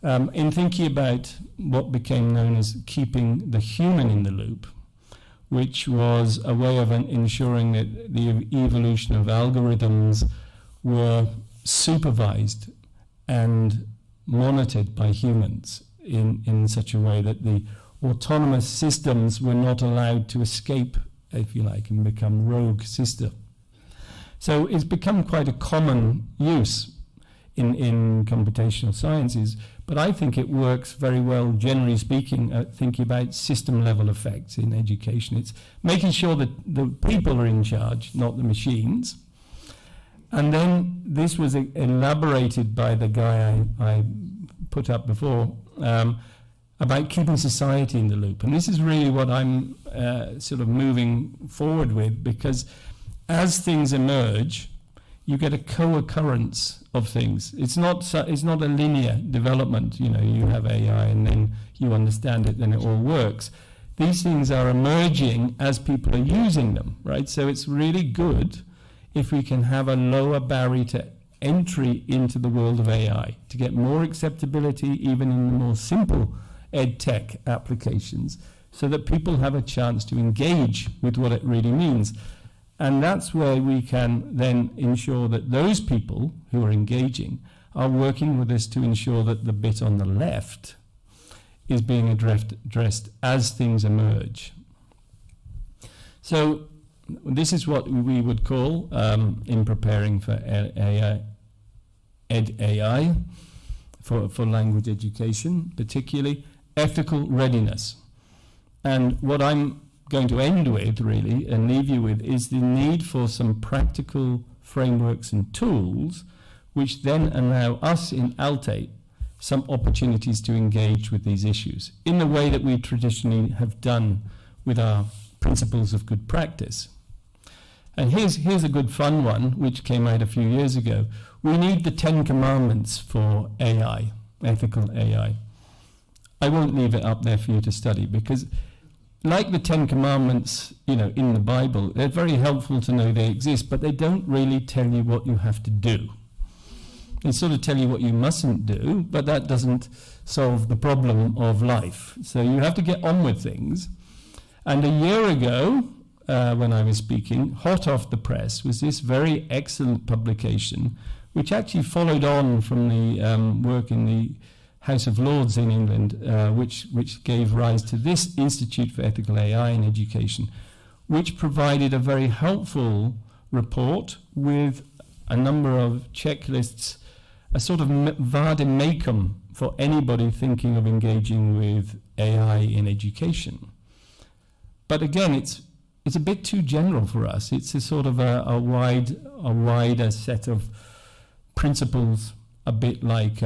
in thinking about what became known as keeping the human in the loop, which was a way of ensuring that the evolution of algorithms were supervised and monitored by humans in such a way that the autonomous systems were not allowed to escape, if you like, and become rogue systems. So it's become quite a common use in computational sciences, but I think it works very well, generally speaking, thinking about system level effects in education. It's making sure that the people are in charge, not the machines. And then this was elaborated by the guy I put up before, about keeping society in the loop. And this is really what I'm sort of moving forward with, because as things emerge, you get a co-occurrence of things. It's not a linear development. You have AI and then you understand it, then it all works. These things are emerging as people are using them, right? So it's really good if we can have a lower barrier to entry into the world of AI, to get more acceptability even in the more simple ed tech applications, so that people have a chance to engage with what it really means. And that's where we can then ensure that those people who are engaging are working with us to ensure that the bit on the left is being addressed as things emerge. So this is what we would call, in preparing for AI, for language education, particularly, ethical readiness. And what I'm going to end with, really, and leave you with, is the need for some practical frameworks and tools which then allow us in ALTE some opportunities to engage with these issues in the way that we traditionally have done with our principles of good practice. And here's a good fun one, which came out a few years ago. We need the 10 commandments for AI, ethical AI. I won't leave it up there for you to study, because like the 10 commandments, in the Bible, they're very helpful to know they exist, but they don't really tell you what you have to do. They sort of tell you what you mustn't do, but that doesn't solve the problem of life. So you have to get on with things. And a year ago, when I was speaking, hot off the press was this very excellent publication, which actually followed on from the work in the House of Lords in England, which gave rise to this Institute for Ethical AI in Education, which provided a very helpful report with a number of checklists, a sort of vademecum for anybody thinking of engaging with AI in education. But again, it's a bit too general for us. It's a sort of a wider set of principles, a bit like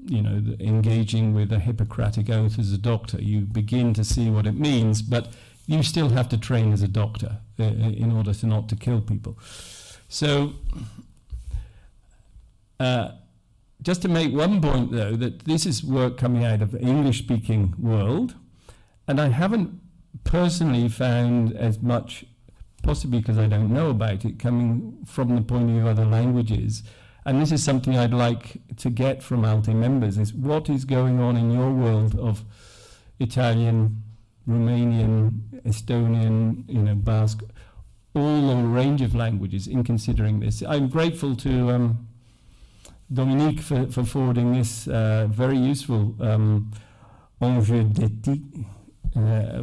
engaging with a Hippocratic oath as a doctor. You begin to see what it means, but you still have to train as a doctor in order to not to kill people. So just to make one point, though, that this is work coming out of the English-speaking world, and I haven't personally found as much, possibly because I don't know about it, coming from the point of view of other languages. And this is something I'd like to get from ALTE members, is what is going on in your world of Italian, Romanian, Estonian, Basque, all a range of languages in considering this. I'm grateful to Dominique for forwarding this very useful enjeu d'éthique,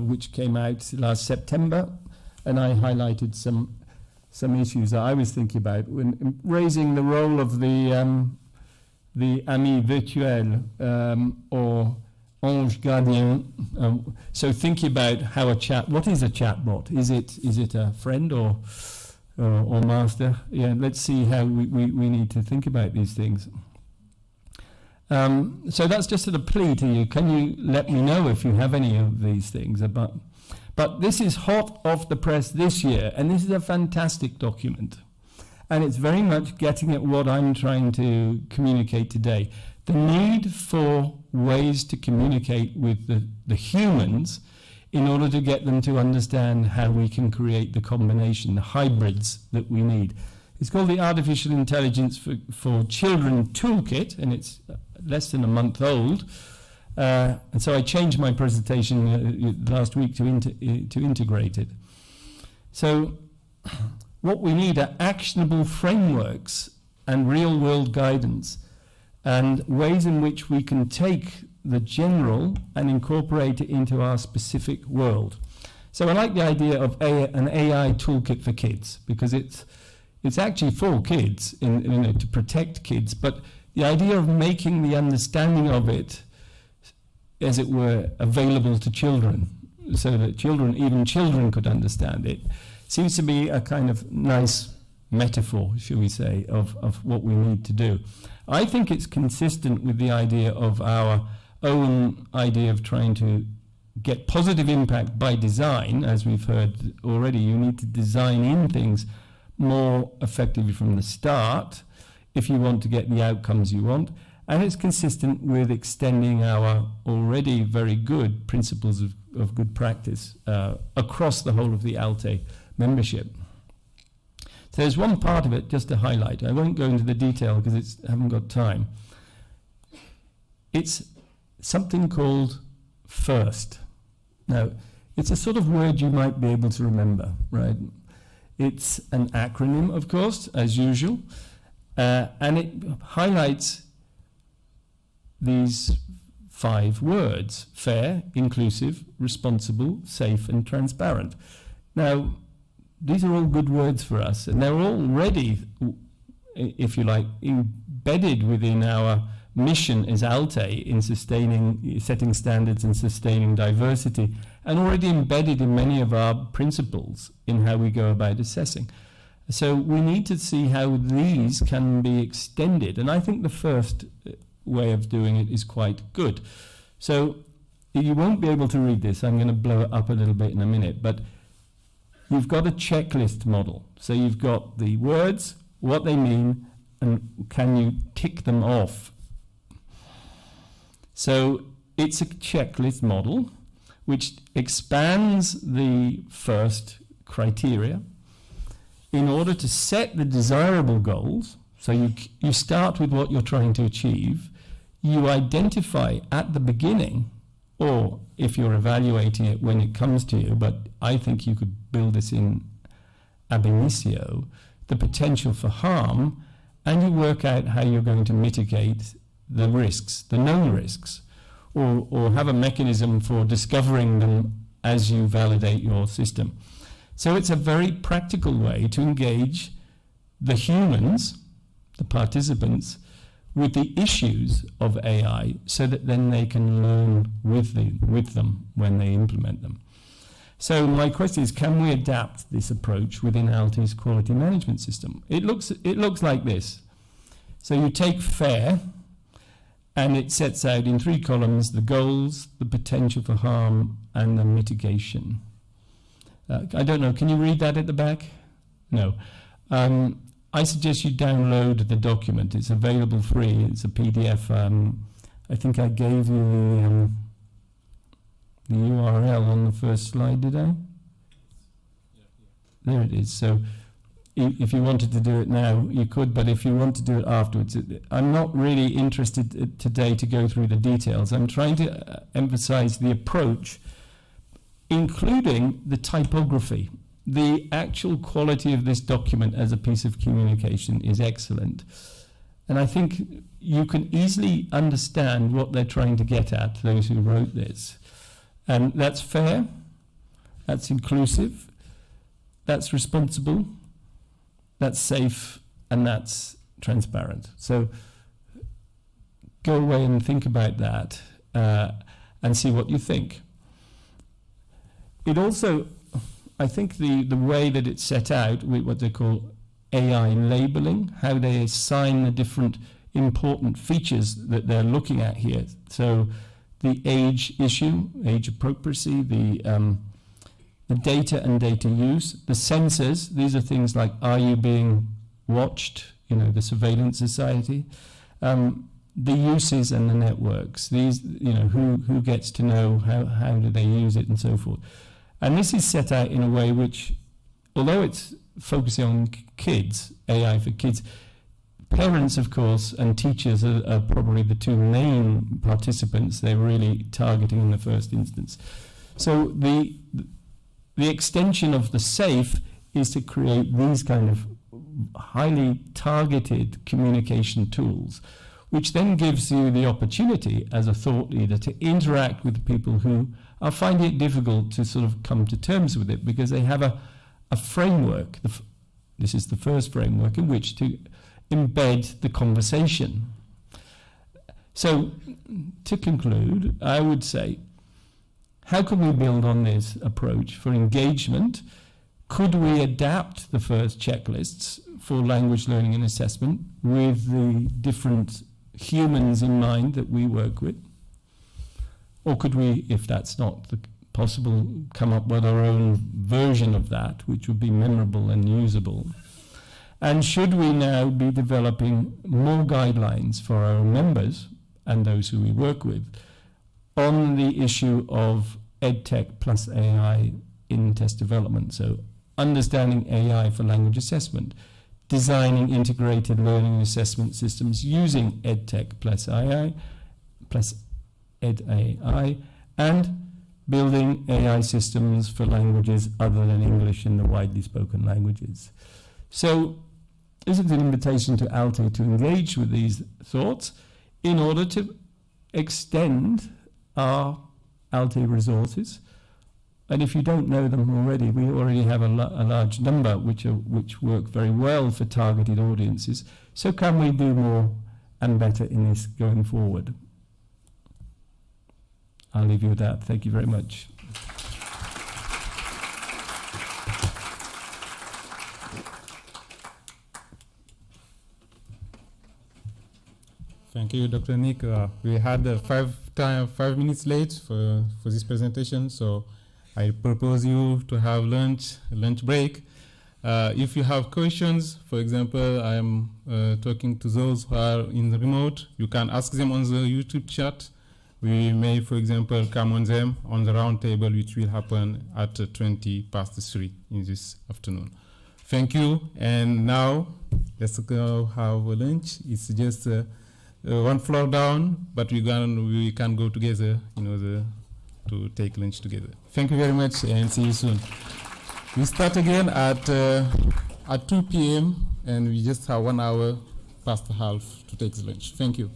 which came out last September, and I highlighted some issues that I was thinking about when raising the role of the ami virtuel or ange gardien. So thinking about how what is a chatbot? Is it a friend or master? Yeah, let's see how we need to think about these things. So that's just a plea to you. Can you let me know if you have any of these things about? But this is hot off the press this year, and this is a fantastic document. And it's very much getting at what I'm trying to communicate today. The need for ways to communicate with the humans in order to get them to understand how we can create the combination, the hybrids that we need. It's called the Artificial Intelligence for Children Toolkit, and it's less than a month old. And so I changed my presentation last week to integrate it. So what we need are actionable frameworks and real-world guidance and ways in which we can take the general and incorporate it into our specific world. So I like the idea of an AI toolkit for kids, because it's actually for kids, to protect kids, but the idea of making the understanding of it, as it were, available to children, so that even children could understand it, seems to be a kind of nice metaphor, shall we say, of what we need to do. I think it's consistent with the idea of our own idea of trying to get positive impact by design. As we've heard already, you need to design in things more effectively from the start if you want to get the outcomes you want. And it's consistent with extending our already very good principles of good practice across the whole of the ALTE membership. So there's one part of it just to highlight. I won't go into the detail because I haven't got time. It's something called FIRST. Now, it's a sort of word you might be able to remember, right? It's an acronym, of course, as usual, and it highlights these 5 words: fair, inclusive, responsible, safe, and transparent. Now, these are all good words for us, and they're already, if you like, embedded within our mission as ALTE in setting standards and sustaining diversity, and already embedded in many of our principles in how we go about assessing. So we need to see how these can be extended, and I think the first way of doing it is quite good. So you won't be able to read this. I'm going to blow it up a little bit in a minute, but you've got a checklist model. So you've got the words, what they mean, and can you tick them off? So it's a checklist model which expands the first criteria in order to set the desirable goals. So you start with what you're trying to achieve. You identify at the beginning, or if you're evaluating it when it comes to you, but I think you could build this in ab initio, the potential for harm, and you work out how you're going to mitigate the risks, the known risks, or have a mechanism for discovering them as you validate your system. So it's a very practical way to engage the humans, the participants, with the issues of AI, so that then they can learn with them when they implement them. So my question is, can we adapt this approach within ALTE's quality management system? It looks like this. So you take FAIR, and it sets out in 3 columns the goals, the potential for harm, and the mitigation. I don't know, can you read that at the back? No. I suggest you download the document. It's available free. It's a PDF. I think I gave you the URL on the first slide, did I? There it is. So if you wanted to do it now, you could, but if you want to do it afterwards, I'm not really interested today to go through the details. I'm trying to emphasize the approach, including the typography. The actual quality of this document as a piece of communication is excellent. And I think you can easily understand what they're trying to get at, those who wrote this. And that's fair, that's inclusive, that's responsible, that's safe, and that's transparent. So go away and think about that and see what you think. It also, I think the way that it's set out with what they call AI labeling, how they assign the different important features that they're looking at here. So the age issue, age appropriacy, the data and data use, the sensors, these are things like, are you being watched, the surveillance society, the uses and the networks, these, who gets to know, how do they use it, and so forth. And this is set out in a way which, although it's focusing on kids, AI for kids, parents, of course, and teachers are probably the 2 main participants they're really targeting in the first instance. So the extension of the SAFE is to create these kind of highly targeted communication tools, which then gives you the opportunity as a thought leader to interact with people who are finding it difficult to sort of come to terms with it, because they have a framework. This is the first framework in which to embed the conversation. So to conclude, I would say, how can we build on this approach for engagement? Could we adapt the first checklists for language learning and assessment with the different humans in mind that we work with? Or could we, if that's not possible, come up with our own version of that, which would be memorable and usable? And should we now be developing more guidelines for our members and those who we work with on the issue of EdTech plus AI in test development? So understanding AI for language assessment, designing integrated learning and assessment systems using EdTech plus AI, plus EdAI, and building AI systems for languages other than English in the widely spoken languages. So this is an invitation to ALTE to engage with these thoughts in order to extend our ALTE resources. And if you don't know them already, we already have a large number which work very well for targeted audiences. So can we do more and better in this going forward? I'll leave you with that. Thank you very much. Thank you, Dr. Nick. We had 5 minutes late for this presentation, so I propose you to have lunch break. If you have questions, for example, I'm talking to those who are in the remote, you can ask them on the YouTube chat. We may, for example, come on them on the round table, which will happen at 3:20 in this afternoon. Thank you, and now let's go have lunch. It's just one floor down, but we can go together, to take lunch together. Thank you very much, and see you soon. We start again at 2 p.m. and we just have 1 hour past half to take the lunch. Thank you.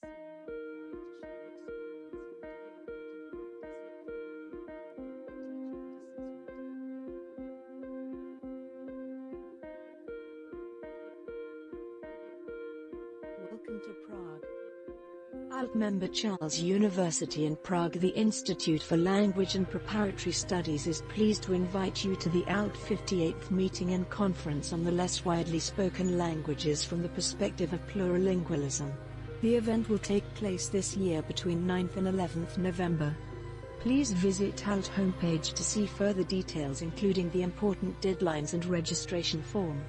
Welcome to Prague. ALTE member Charles University in Prague. The Institute for Language and Preparatory Studies is pleased to invite you to the ALTE 58th meeting and conference on the less widely spoken languages from the perspective of plurilingualism. The event will take place this year between 9th and 11th November. Please visit ALTE homepage to see further details, including the important deadlines and registration form.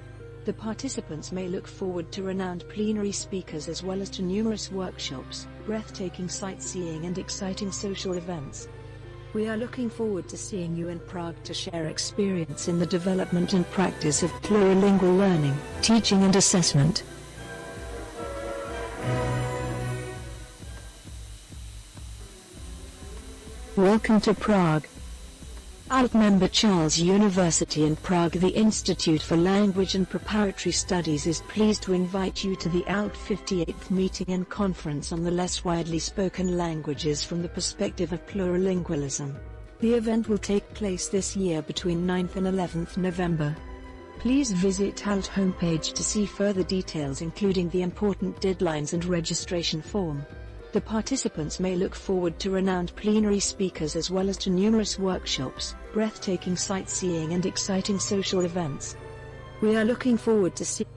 The participants may look forward to renowned plenary speakers as well as to numerous workshops, breathtaking sightseeing and exciting social events. We are looking forward to seeing you in Prague to share experience in the development and practice of plurilingual learning, teaching and assessment. Welcome to Prague. ALTE member Charles University in Prague. The Institute for Language and Preparatory Studies is pleased to invite you to the ALTE 58th meeting and conference on the less widely spoken languages from the perspective of plurilingualism. The event will take place this year between 9th and 11th November. Please visit ALTE homepage to see further details, including the important deadlines and registration form. The participants may look forward to renowned plenary speakers as well as to numerous workshops, breathtaking sightseeing and exciting social events. We are looking forward to seeing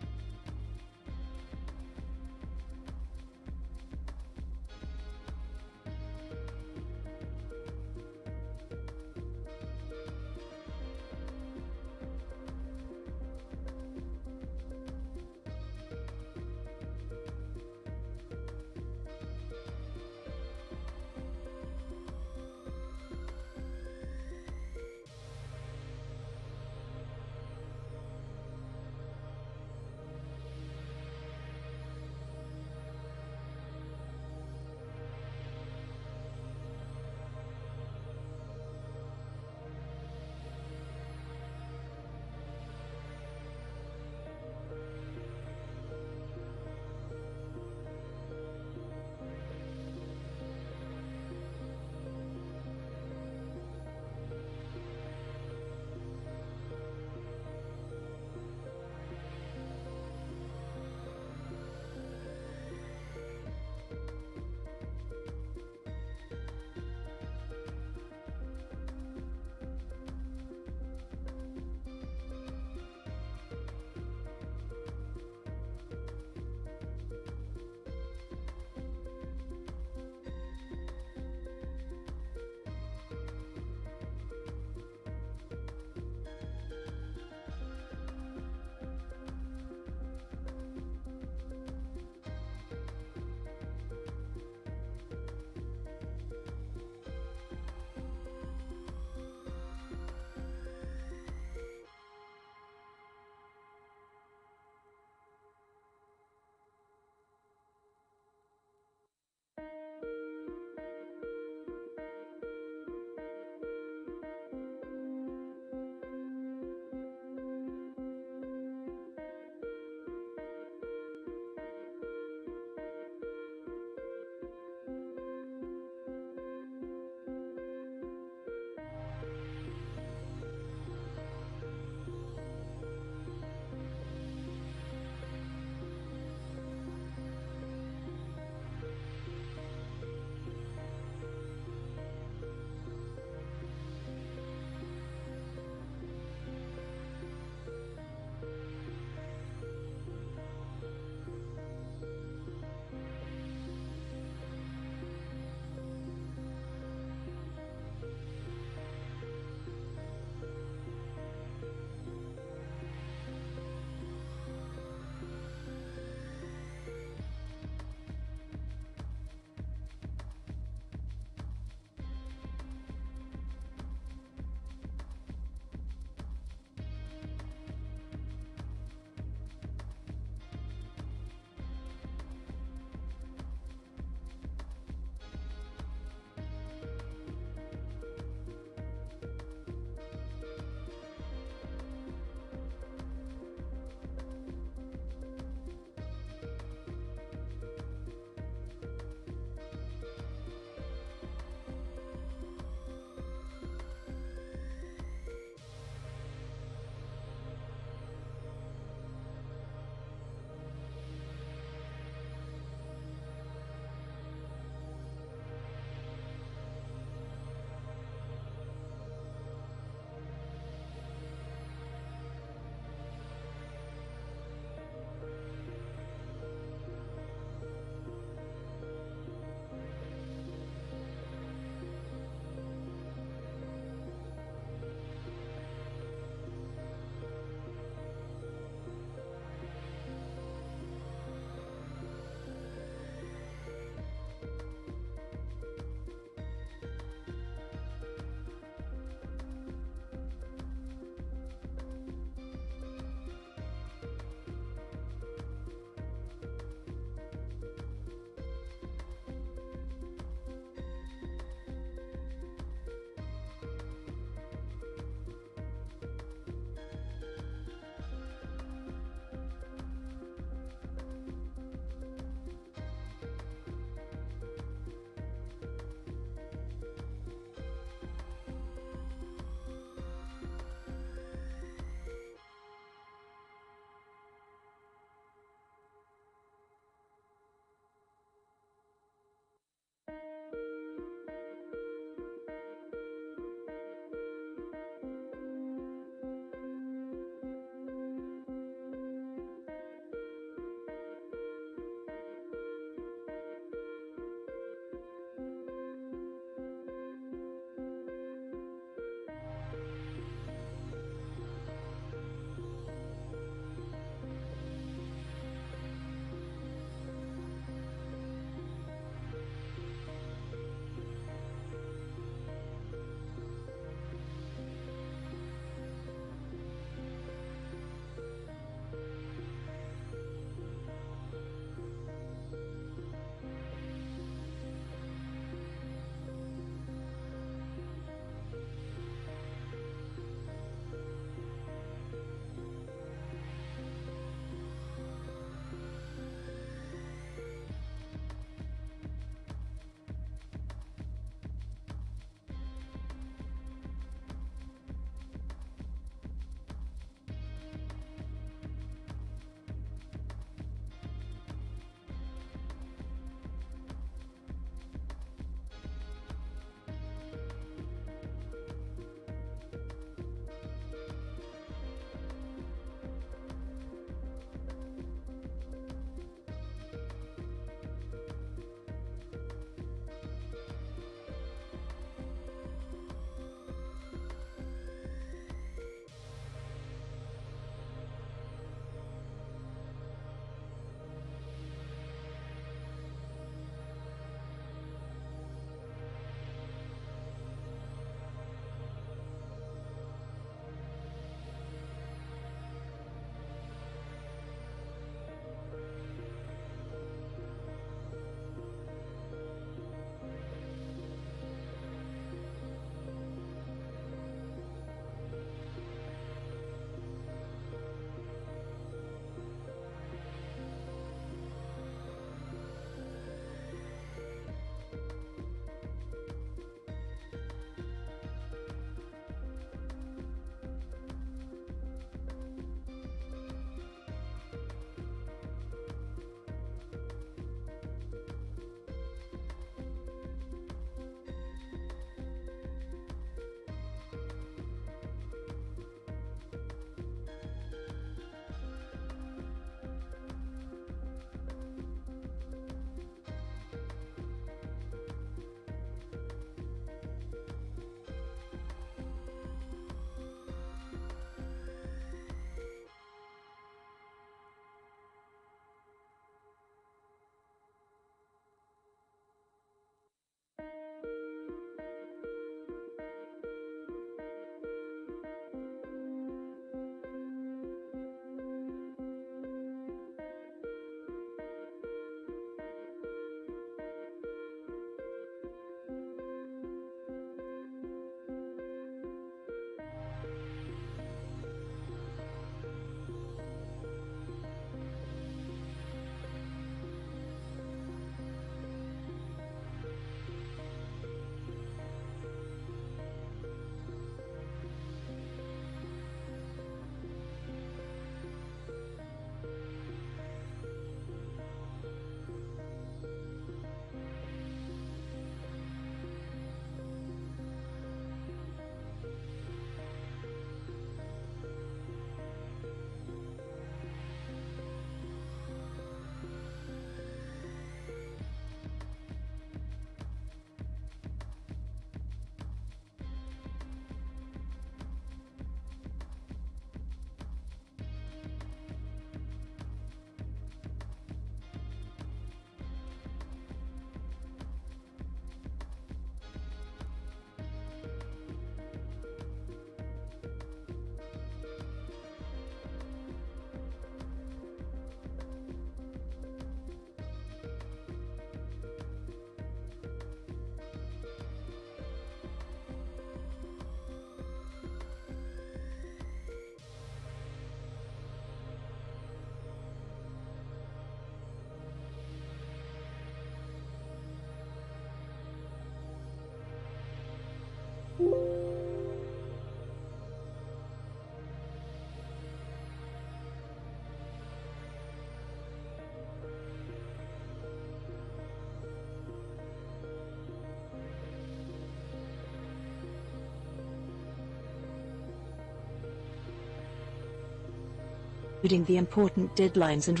Including the important deadlines and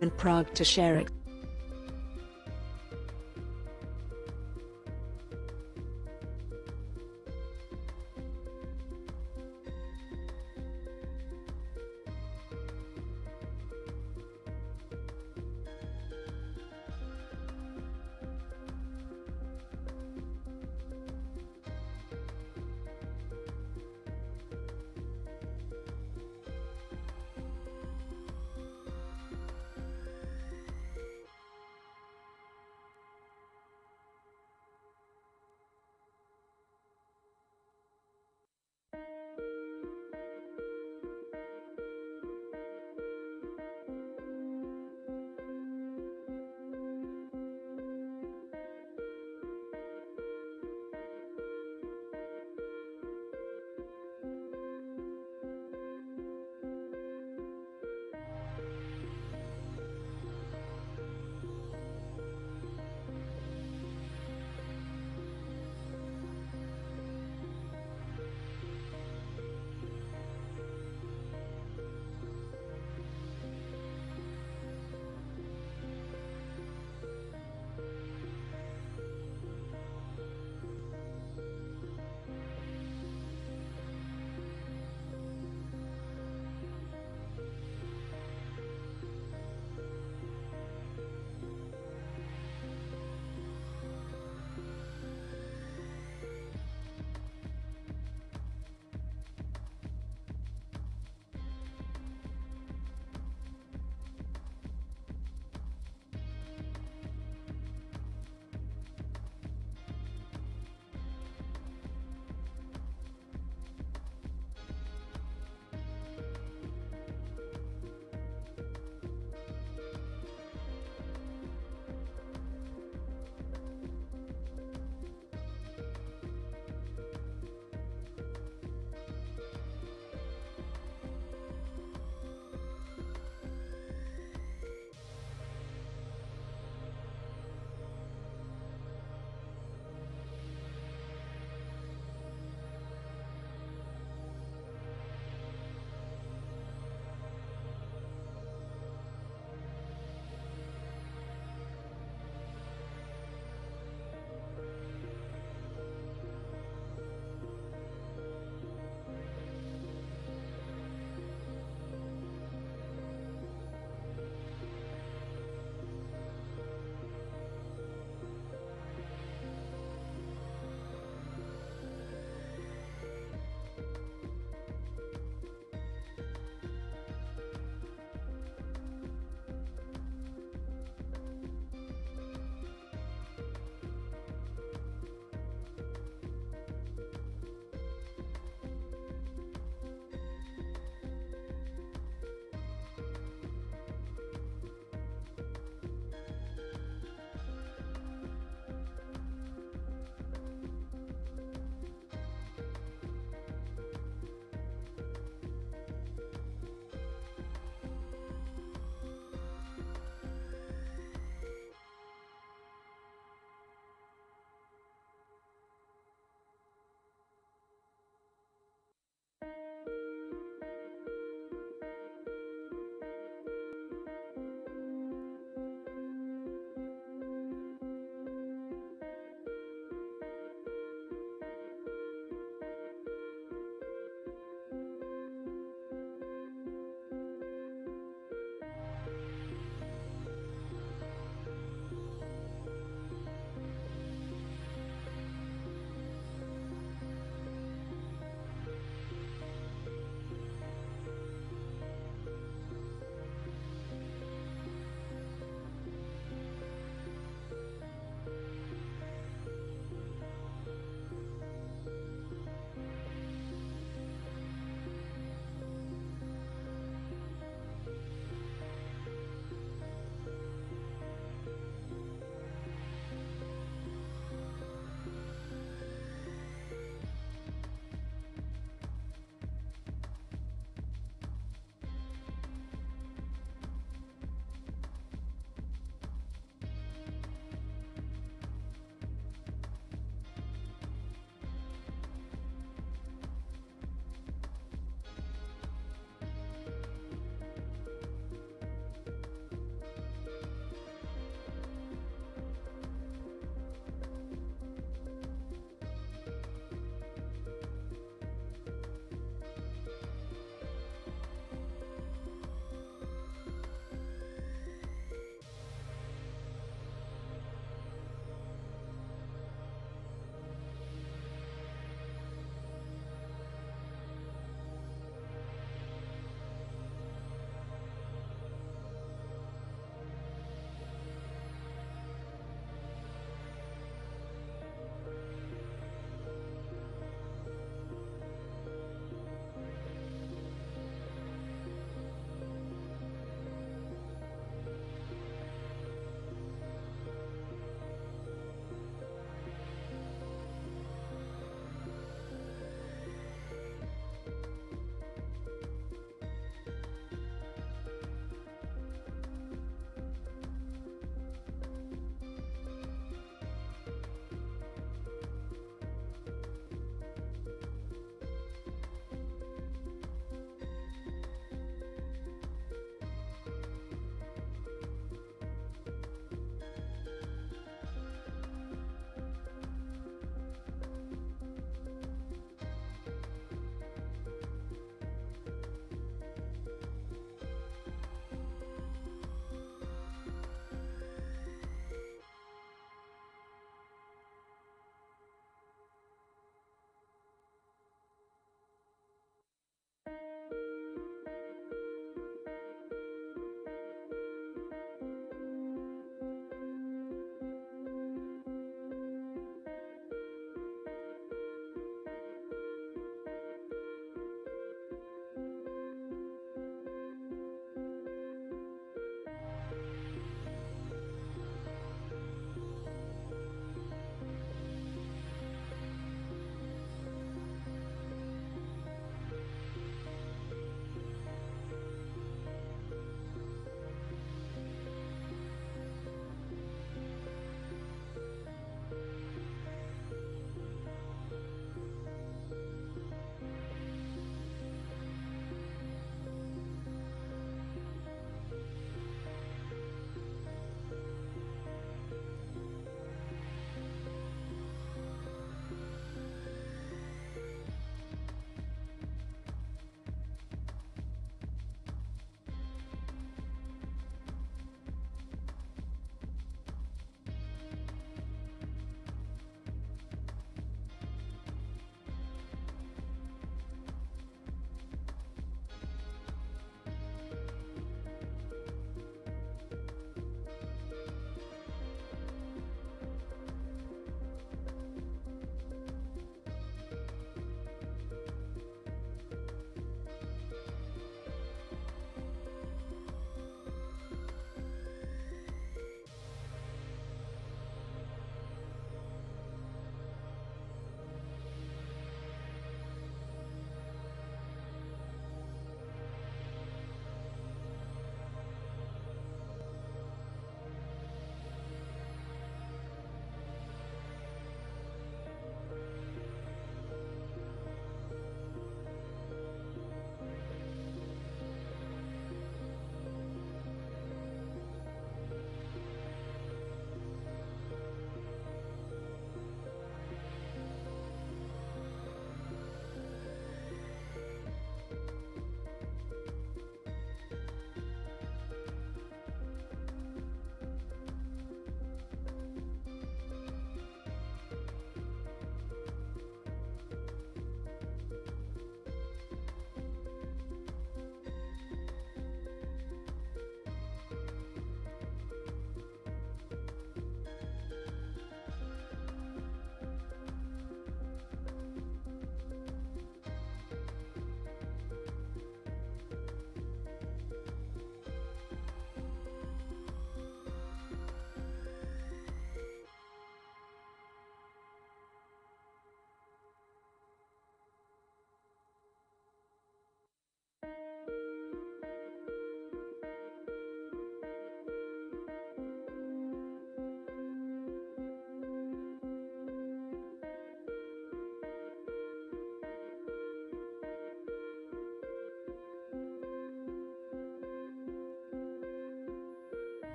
and Prague to share it.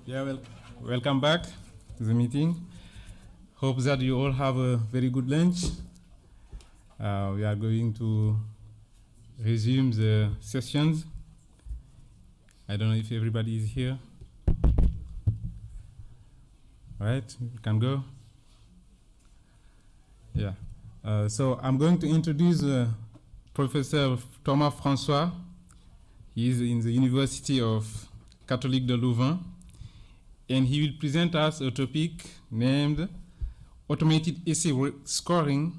Yeah, welcome back to the meeting. Hope that you all have a very good lunch. We are going to resume the sessions. I don't know if everybody is here. All right, we can go. Yeah. So I'm going to introduce Professor Thomas François. He is in the University of Catholic de Louvain, and he will present us a topic named Automated Essay Scoring,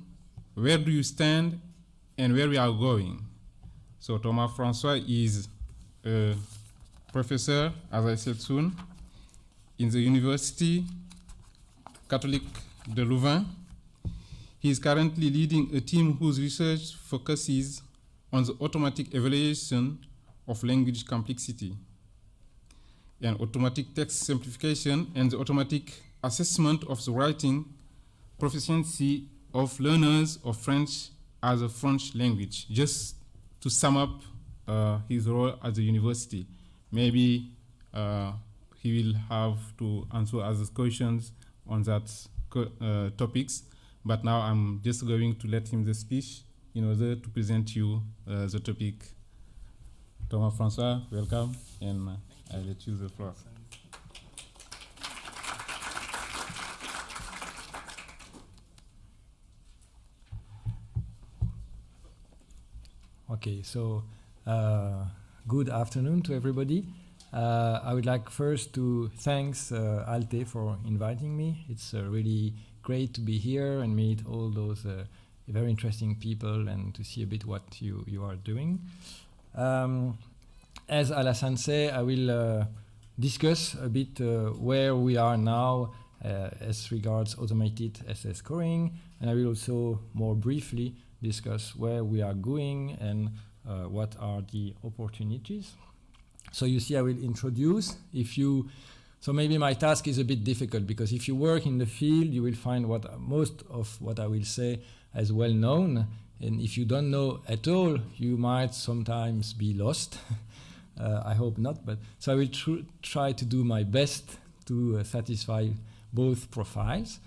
Where Do You Stand and Where We Are Going. So Thomas François is a professor, as I said soon, in the University Catholic de Louvain. He is currently leading a team whose research focuses on the automatic evaluation of language complexity and automatic text simplification and the automatic assessment of the writing proficiency of learners of French as a French language. Just to sum up his role at the university. Maybe he will have to answer other questions on that topics, but now I'm just going to let him the speech in order to present you the topic. Thomas François, welcome, and I let you the floor. Okay, so good afternoon to everybody. I would like first to thank ALTE for inviting me. It's really great to be here and meet all those very interesting people and to see a bit what you are doing. As Alassane said, I will discuss a bit where we are now as regards automated essay scoring, and I will also more briefly discuss where we are going and what are the opportunities. So you see, I will introduce. So maybe my task is a bit difficult because if you work in the field, you will find most of what I will say as well known. And if you don't know at all, you might sometimes be lost. I hope not. But so I will try to do my best to satisfy both profiles.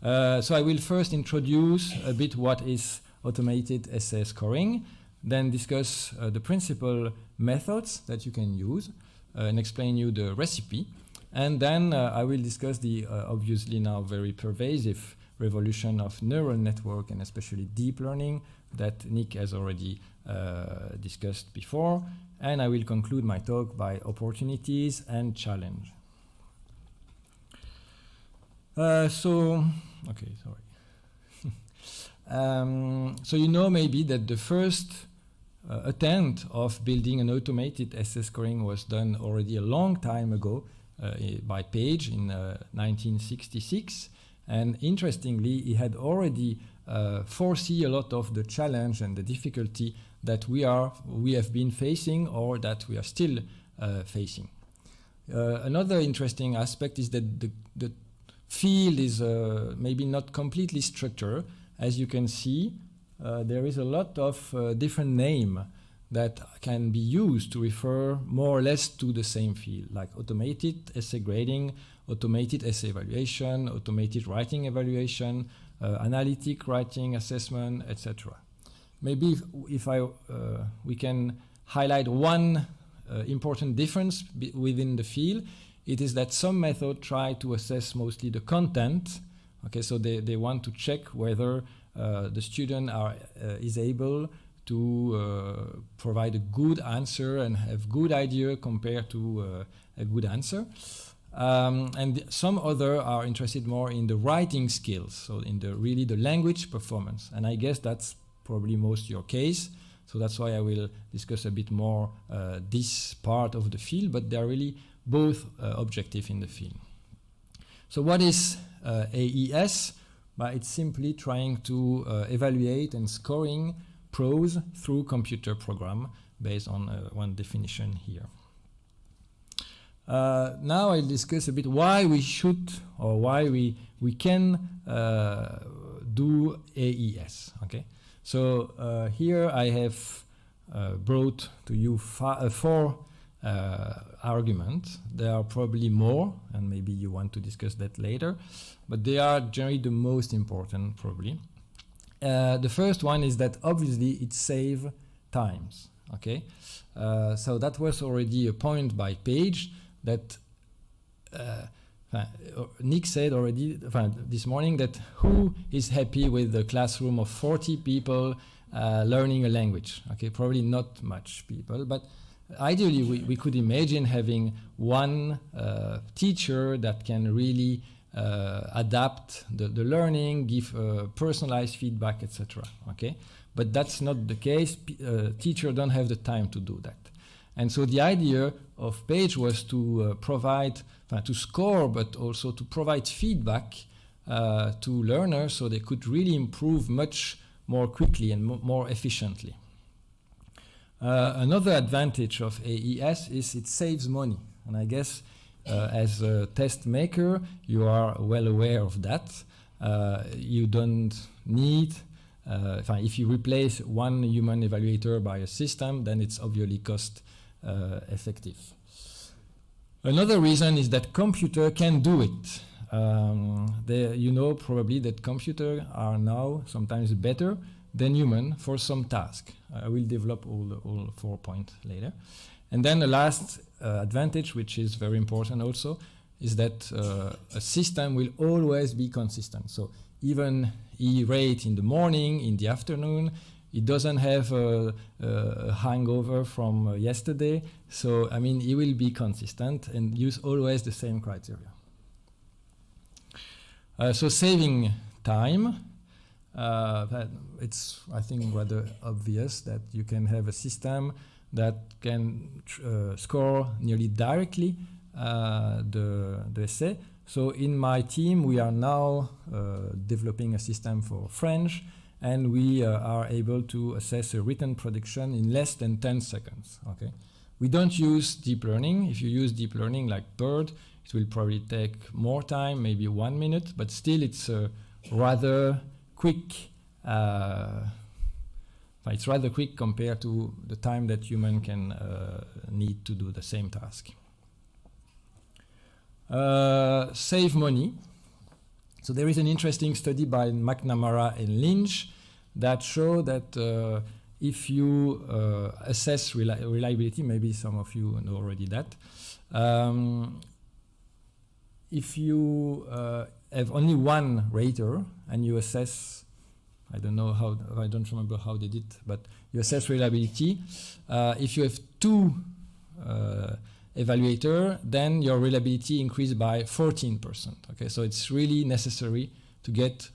So I will first introduce a bit what is automated essay scoring, then discuss the principal methods that you can use and explain you the recipe. And then I will discuss the obviously now very pervasive revolution of neural network and especially deep learning that Nick has already discussed before. And I will conclude my talk by opportunities and challenge. Okay, sorry. So you know maybe that the first attempt of building an automated essay scoring was done already a long time ago by Page in 1966. And interestingly, he had already foresee a lot of the challenge and the difficulty that we have been facing or that we are still facing. Another interesting aspect is that the field is maybe not completely structured. As you can see, there is a lot of different names that can be used to refer more or less to the same field, like automated essay grading, automated essay evaluation, automated writing evaluation, analytic writing assessment, etc. Maybe if we can highlight one important difference within the field, it is that some methods try to assess mostly the content. Okay, so they want to check whether the student is able to provide a good answer and have good idea compared to a good answer. And some other are interested more in the writing skills, so in really the language performance. And I guess that's probably most your case. So that's why I will discuss a bit more this part of the field, but they are really both objective in the field. So what is AES? It's simply trying to evaluate and scoring prose through computer program based on one definition here. Now I'll discuss a bit why we should or why we can do AES. Okay, so here I have brought to you 4 argument. There are probably more, and maybe you want to discuss that later, but they are generally the most important, probably. The first one is that obviously it saves times. Okay, so that was already a point by Page that Nick said already this morning that who is happy with a classroom of 40 people learning a language? Okay, probably not much people, but ideally we could imagine having one teacher that can really adapt the learning, give personalized feedback, etc. Okay, but that's not the case. Teachers don't have the time to do that. And so the idea of Page was to provide, to score, but also to provide feedback to learners so they could really improve much more quickly and more efficiently. Another advantage of AES is it saves money. And I guess as a test maker, you are well aware of that. You don't need, if you replace one human evaluator by a system, then it's obviously cost effective. Another reason is that computer can do it. You know probably that computers are now sometimes better than human for some task. I will develop all 4 points later. And then the last advantage, which is very important also, is that a system will always be consistent. So even he rate in the morning, in the afternoon, it doesn't have a hangover from yesterday. So, I mean, it will be consistent and use always the same criteria. So saving time, it's, I think, rather obvious that you can have a system that can score nearly directly the essay. So in my team, we are now developing a system for French, and we are able to assess a written production in less than 10 seconds. Okay, we don't use deep learning. If you use deep learning like BERT, it will probably take more time, maybe 1 minute, but still it's rather quick. It's rather quick compared to the time that human can need to do the same task. Save money. So there is an interesting study by McNamara and Lynch that show that if you assess reliability, maybe some of you know already that, if you have only one rater and you assess, I don't know how, I don't remember how they did, but you assess reliability. If you have two evaluator, then your reliability increased by 14%. Okay, so it's really necessary to get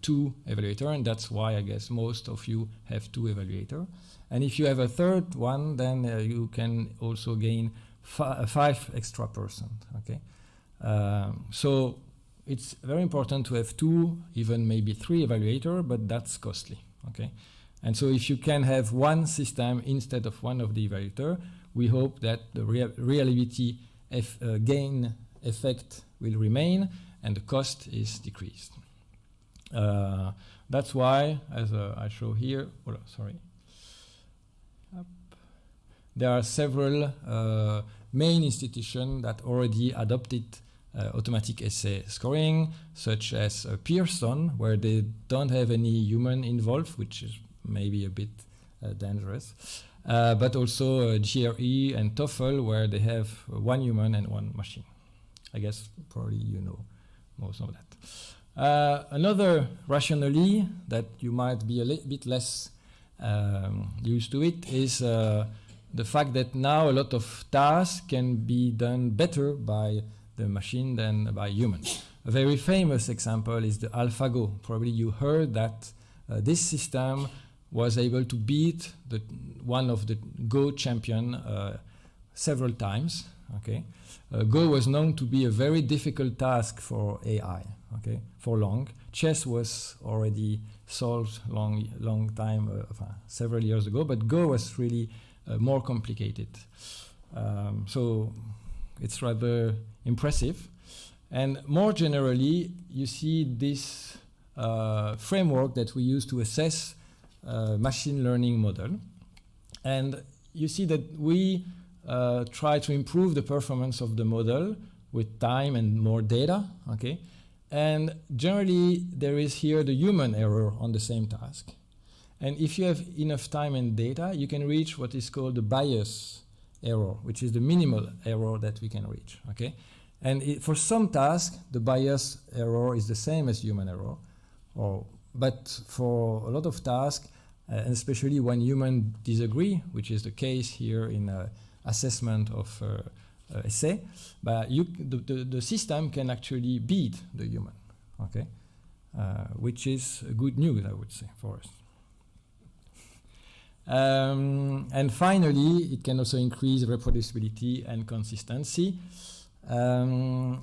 two evaluator, and that's why I guess most of you have two evaluator. And if you have a third one, then you can also gain 5 extra %. Okay, so it's very important to have 2, even maybe 3 evaluator, but that's costly. Okay, and so if you can have one system instead of one of the evaluator, we hope that the reliability gain effect will remain and the cost is decreased. That's why, as I show here, there are several main institutions that already adopted automatic essay scoring, such as Pearson, where they don't have any human involved, which is maybe a bit dangerous. But also GRE and TOEFL, where they have one human and one machine. I guess probably you know most of that. Another rationale that you might be a bit less used to it is the fact that now a lot of tasks can be done better by the machine than by humans. A very famous example is the AlphaGo. Probably you heard that this system was able to beat one of the Go champion several times. Okay, Go was known to be a very difficult task for AI. Okay, for long. Chess was already solved long time, several years ago, but Go was really more complicated. So it's rather impressive. And more generally, you see this framework that we use to assess machine learning model. And you see that we try to improve the performance of the model with time and more data, okay? And generally, there is here the human error on the same task. And if you have enough time and data, you can reach what is called the bias error, which is the minimal error that we can reach, okay? And for some tasks, the bias error is the same as human error, but for a lot of tasks, and especially when humans disagree, which is the case here in assessment of essay, but the system can actually beat the human, okay? Which is good news, I would say, for us. And finally, it can also increase reproducibility and consistency. You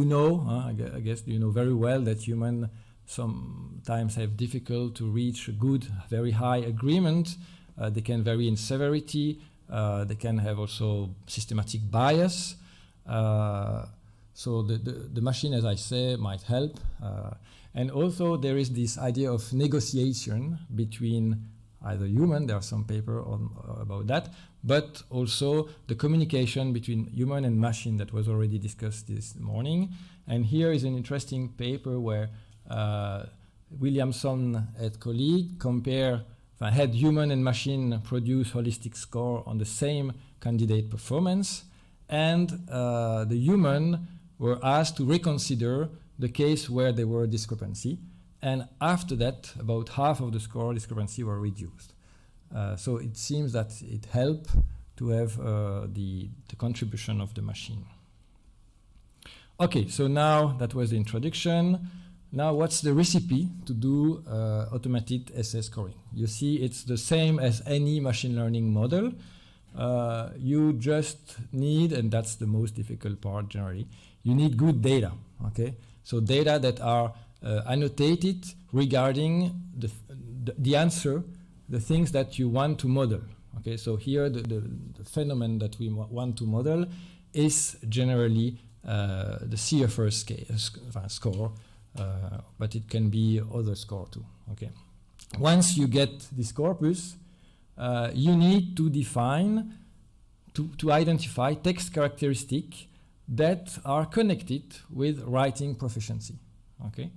know, I guess you know very well that humans sometimes have difficult to reach a good, very high agreement. They can vary in severity. They can have also systematic bias. So the machine, as I say, might help. And also there is this idea of negotiation between either human, there are some paper about that, but also the communication between human and machine that was already discussed this morning. And here is an interesting paper where Williamson and colleague had human and machine produce holistic score on the same candidate performance, and the human were asked to reconsider the case where there were discrepancy, and after that, about half of the score discrepancy were reduced. So it seems that it helped to have the contribution of the machine. Okay, so now that was the introduction. Now what's the recipe to do automated essay scoring? You see it's the same as any machine learning model. You just need, and that's the most difficult part generally, you need good data, okay? So data that are annotated regarding the answer, the things that you want to model. Okay, so here the phenomenon that we want to model is generally the CFR score, but it can be other score too. Okay, once you get this corpus, you need to define, to identify text characteristics that are connected with writing proficiency. Okay,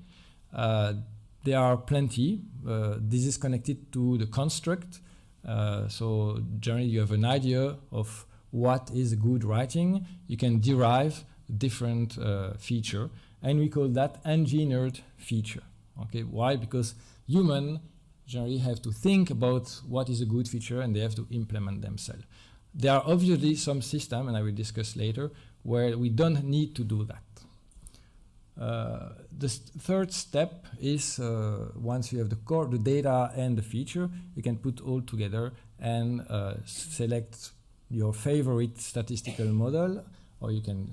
there are plenty. This is connected to the construct. So generally you have an idea of what is good writing. You can derive different feature, and we call that engineered feature. Okay, why? Because humans generally have to think about what is a good feature, and they have to implement themselves. There are obviously some systems, and I will discuss later, where we don't need to do that. The third step is once you have the data and the feature, you can put all together and select your favorite statistical model, or you can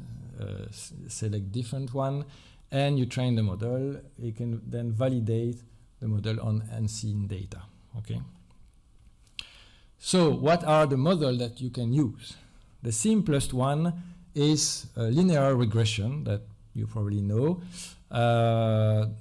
select different one, and you train the model. You can then validate the model on unseen data. Okay. So what are the models that you can use? The simplest one is linear regression that you probably know.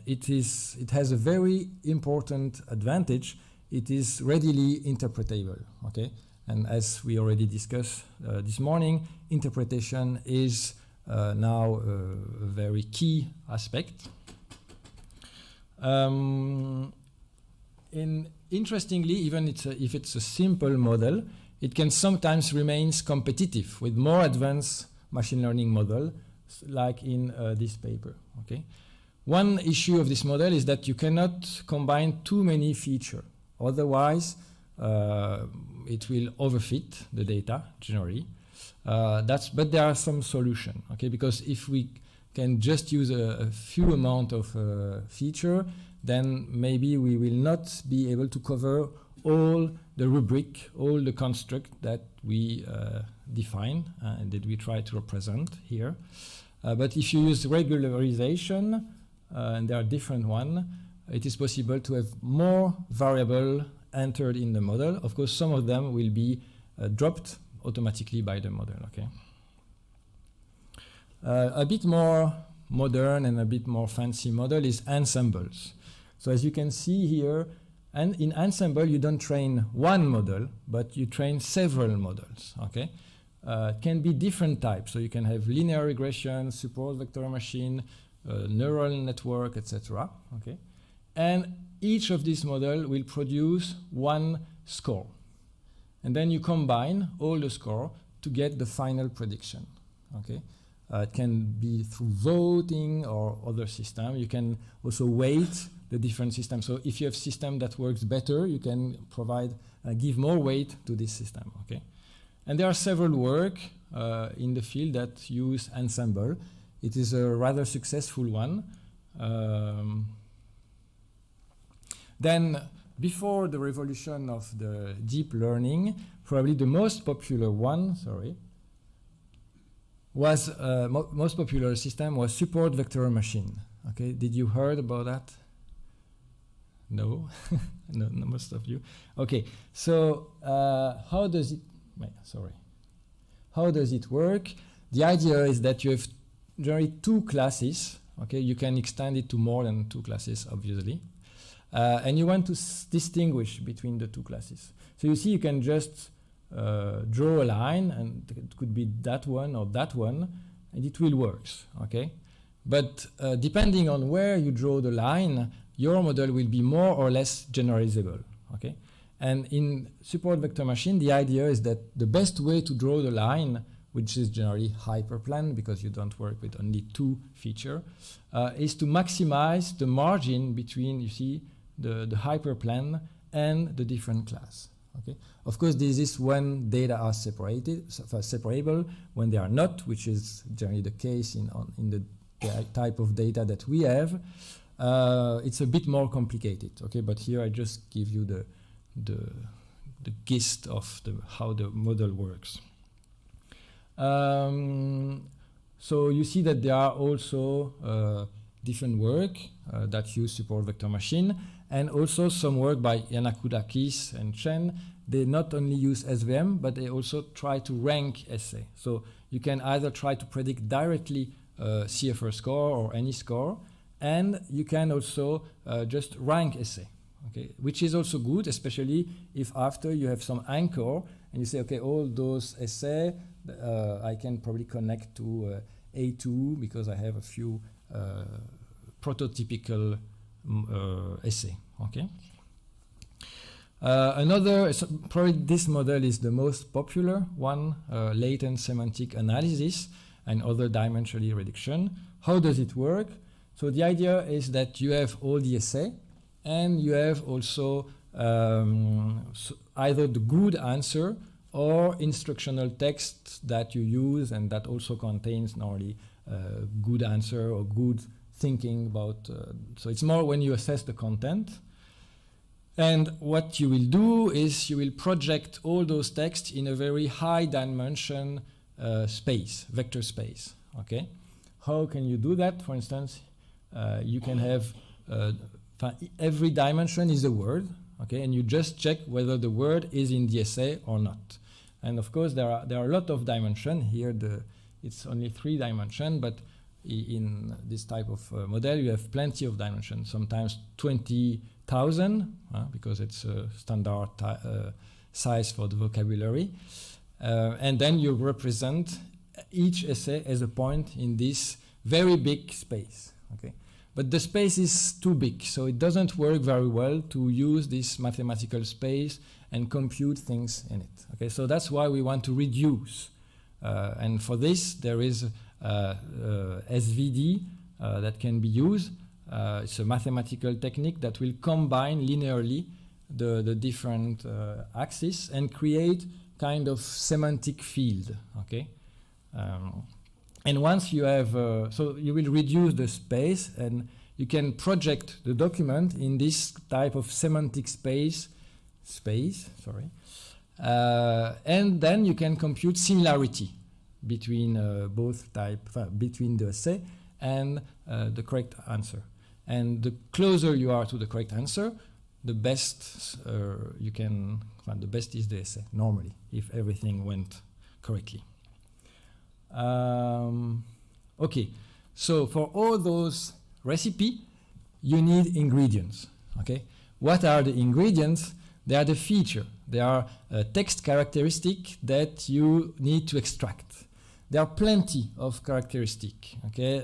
It has a very important advantage. It is readily interpretable. Okay, and as we already discussed this morning, interpretation is now a very key aspect. Interestingly, even if it's a simple model, it can sometimes remain competitive with more advanced machine learning model, like in this paper. Okay, one issue of this model is that you cannot combine too many features. Otherwise, it will overfit the data generally. But there are some solutions. Okay, because if we can just use a few amount of feature, then maybe we will not be able to cover all the rubric, all the construct that we define and that we try to represent here. But if you use regularization, and there are different ones, it is possible to have more variables entered in the model. Of course, some of them will be dropped automatically by the model. Okay. A bit more modern and a bit more fancy model is ensembles. So as you can see here, And in Ensemble, you don't train one model, but you train several models, okay? It can be different types. So you can have linear regression, support vector machine, neural network, etc., okay? And each of these models will produce one score. And then you combine all the score to get the final prediction, okay? It can be through voting or other system. You can also weight the different systems. So if you have system that works better, you can provide, give more weight to this system, okay? And there are several work in the field that use Ensemble. It is a rather successful one. Then, before the revolution of the deep learning, probably the most popular one, was most popular system was support vector machine. Okay, did you heard about that? No, no, most of you. Okay, so how does it? How does it work? The idea is that you have generally two classes. Okay, you can extend it to more than two classes, obviously. And you want to distinguish between the two classes. So you see, you can just draw a line, and it could be that one or that one, and it will work, okay? But depending on where you draw the line, your model will be more or less generalizable, okay? And in support vector machine, the idea is that the best way to draw the line, which is generally hyperplane because you don't work with only two features, is to maximize the margin between, you see, the hyperplane and the different class. Okay. Of course, this is when data are separable. When they are not, which is generally the case in the type of data that we have, it's a bit more complicated. Okay, but here I just give you the gist of how the model works. So you see that there are also different work that use support vector machine, and also some work by Yannakoudakis and Chen. They not only use SVM, but they also try to rank essay. So you can either try to predict directly CFR score or any score, and you can also just rank essay, okay? Which is also good, especially if after you have some anchor and you say, okay, all those essay I can probably connect to A2 because I have a few prototypical essay, okay? Probably this model is the most popular one, latent semantic analysis and other dimensional reduction. How does it work? So the idea is that you have all the essay, and you have also either the good answer or instructional text that you use, and that also contains normally good answer or good thinking about. So it's more when you assess the content. And what you will do is you will project all those texts in a very high dimension space, vector space, okay? How can you do that? For instance, you can have, every dimension is a word, okay? And you just check whether the word is in the essay or not. And of course, there are a lot of dimensions. Here, it's only 3 dimensions, but in this type of model, you have plenty of dimensions, sometimes 20,000, because it's a standard size for the vocabulary. And then you represent each essay as a point in this very big space, okay? But the space is too big, so it doesn't work very well to use this mathematical space and compute things in it, okay? So that's why we want to reduce. And for this, there is SVD that can be used. It's a mathematical technique that will combine linearly the different axes and create kind of semantic field, okay? And once you have, so you will reduce the space, and you can project the document in this type of semantic space, and then you can compute similarity between both between the essay and the correct answer. And the closer you are to the correct answer, the best the best is the essay, normally, if everything went correctly. Okay, so for all those recipes, you need ingredients, okay? What are the ingredients? They are the feature. They are a text characteristic that you need to extract. There are plenty of characteristics. Okay,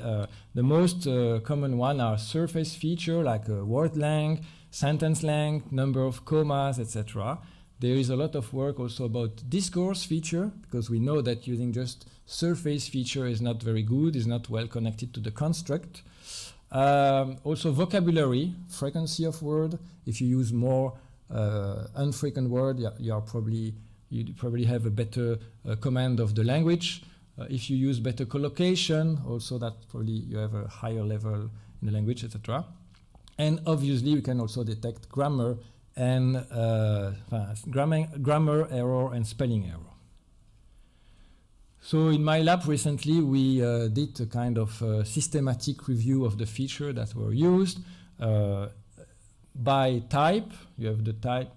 the most common one are surface feature like word length, sentence length, number of commas, etc. There is a lot of work also about discourse feature, because we know that using just surface feature is not very good, is not well connected to the construct. Also vocabulary, frequency of word. If you use more unfrequent word, you probably have a better command of the language. If you use better collocation, also that probably you have a higher level in the language, etc. And obviously we can also detect grammar and grammar error and spelling error. So in my lab recently we did a kind of systematic review of the feature that were used by type. You have the type,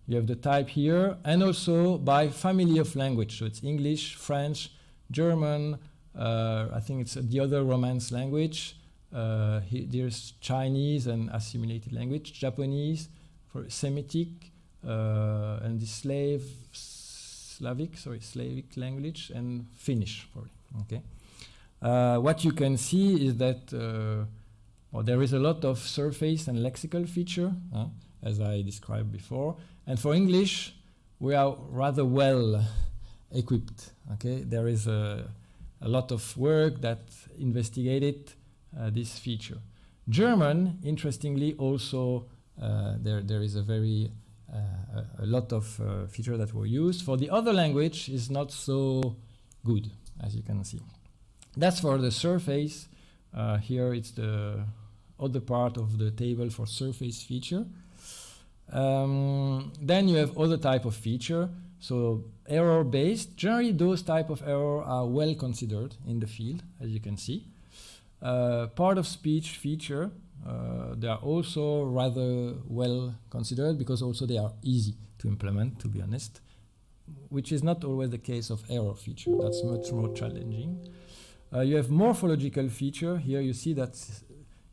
you have the type here, and also by family of language. So it's English, French, German, I think it's the other Romance language. There's Chinese and assimilated language, Japanese, for Semitic, and the Slavic language, and Finnish, probably. Okay. What you can see is that there is a lot of surface and lexical feature, as I described before. And for English, we are rather well equipped. Okay, there is a lot of work that investigated this feature. German, interestingly, also there is a lot of features that were used. For the other language, is not so good, as you can see. That's for the surface. Here it's the other part of the table for surface feature. Then you have other type of feature. So error-based. Generally, those type of error are well considered in the field, as you can see. Part of speech feature, they are also rather well considered because also they are easy to implement, to be honest, which is not always the case of error feature. That's much more challenging. You have morphological feature. Here you see that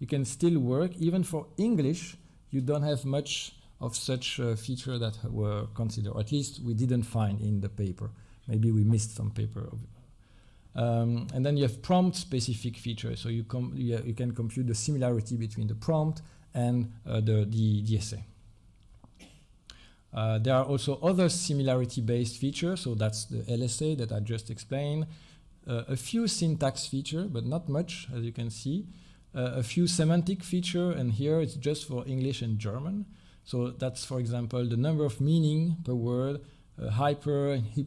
you can still work. Even for English, you don't have much of such feature that were considered, or at least we didn't find in the paper. Maybe we missed some paper. And then you have prompt-specific features. So you can compute the similarity between the prompt and the essay. There are also other similarity-based features. So that's the LSA that I just explained. A few syntax feature, but not much, as you can see. A few semantic feature, and here it's just for English and German. So that's, for example, the number of meaning per word, hypernymy,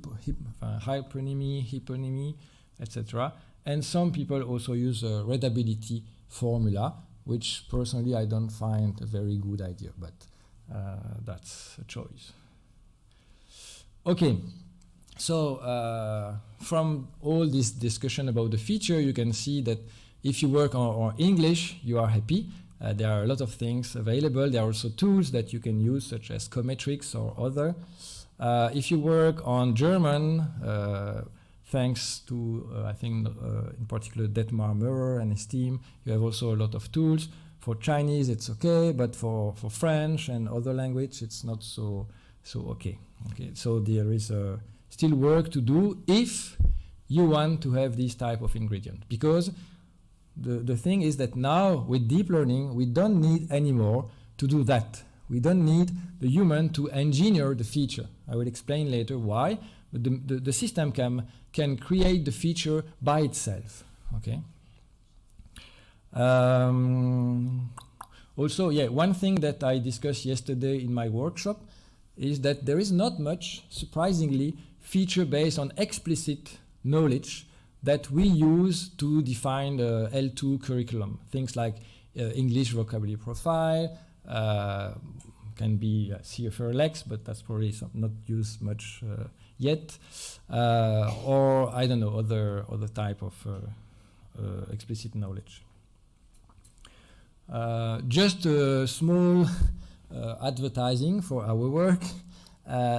hyponymy, etc. And some people also use a readability formula, which personally I don't find a very good idea, but that's a choice. Okay, so from all this discussion about the feature, you can see that if you work on English, you are happy. There are a lot of things available. There are also tools that you can use, such as Cometrix or other. If you work on German, thanks to, I think, in particular, Detmar Meurer and his team, you have also a lot of tools. For Chinese, it's okay, but for French and other language, it's not so okay. Okay, so there is still work to do if you want to have this type of ingredient, because the thing is that now with deep learning, we don't need anymore to do that. We don't need the human to engineer the feature. I will explain later why, but the system can create the feature by itself. Okay. Also, yeah, one thing that I discussed yesterday in my workshop is that there is not much, surprisingly, feature based on explicit knowledge that we use to define the L2 curriculum. Things like English vocabulary profile, can be CFR-Lex, but that's probably not used much yet, or I don't know, other type of explicit knowledge. Just a small advertising for our work.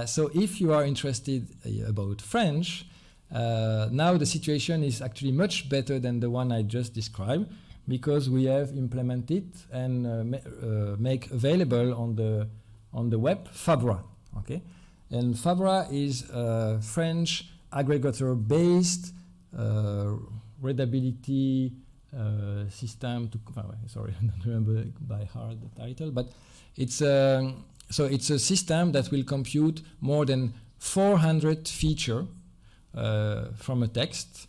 So if you are interested about French, now the situation is actually much better than the one I just described, because we have implemented and make available on the web Fabra. Okay, and Fabra is a French aggregator-based readability system to. Sorry, I don't remember by heart the title, but it's a system that will compute more than 400 features from a text.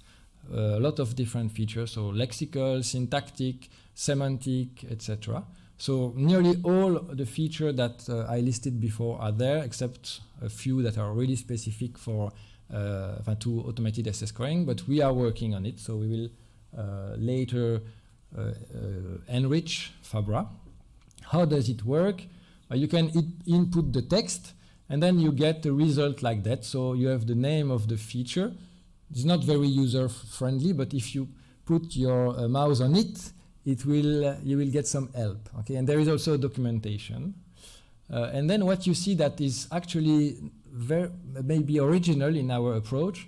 A lot of different features, so lexical, syntactic, semantic, etc. So nearly all the features that I listed before are there, except a few that are really specific for to automated essay scoring, but we are working on it, so we will later enrich Fabra. How does it work? You can input the text, and then you get a result like that. So you have the name of the feature. It's not very user-friendly, but if you put your mouse on it, you will get some help. Okay, and there is also documentation. And then what you see that is actually maybe original in our approach.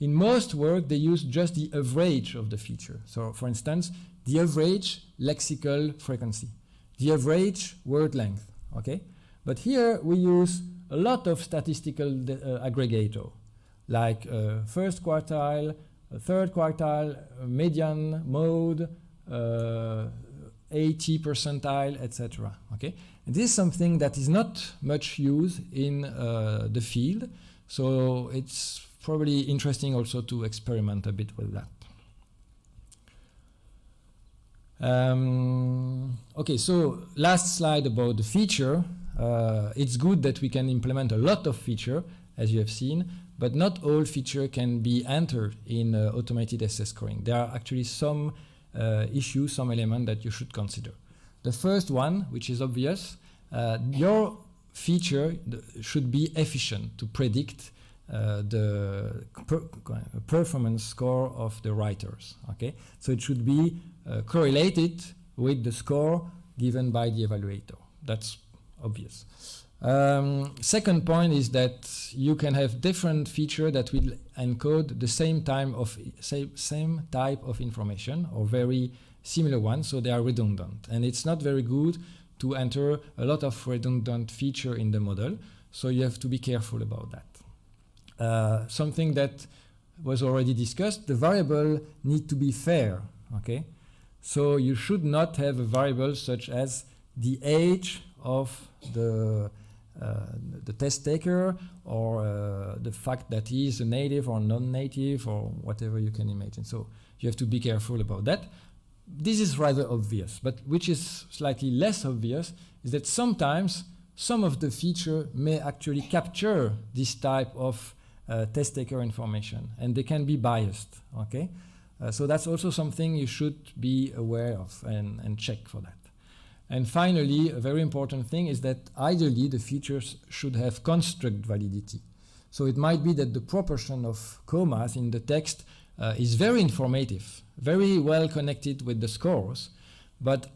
In most work, they use just the average of the feature. So, for instance, the average lexical frequency, the average word length. Okay, but here we use a lot of statistical aggregator, like first quartile, third quartile, median, mode, 80 percentile, etc. Okay, and this is something that is not much used in the field, so it's probably interesting also to experiment a bit with that. Okay, so last slide about the feature. It's good that we can implement a lot of feature, as you have seen, but not all feature can be entered in automated essay scoring. There are actually some issues, some elements that you should consider. The first one, which is obvious, your feature should be efficient to predict the performance score of the writers. Okay, so it should be correlated with the score given by the evaluator. That's obvious. Second point is that you can have different features that will encode the same type of information or very similar ones, so they are redundant. And it's not very good to enter a lot of redundant feature in the model, so you have to be careful about that. Something that was already discussed, the variable need to be fair. Okay, so you should not have a variable such as the age of the test taker, or the fact that he is a native or non-native, or whatever you can imagine. So you have to be careful about that. This is rather obvious, but which is slightly less obvious is that sometimes some of the feature may actually capture this type of test taker information, and they can be biased. Okay, so that's also something you should be aware of and check for that. And finally, a very important thing is that ideally the features should have construct validity. So it might be that the proportion of commas in the text is very informative, very well connected with the scores, but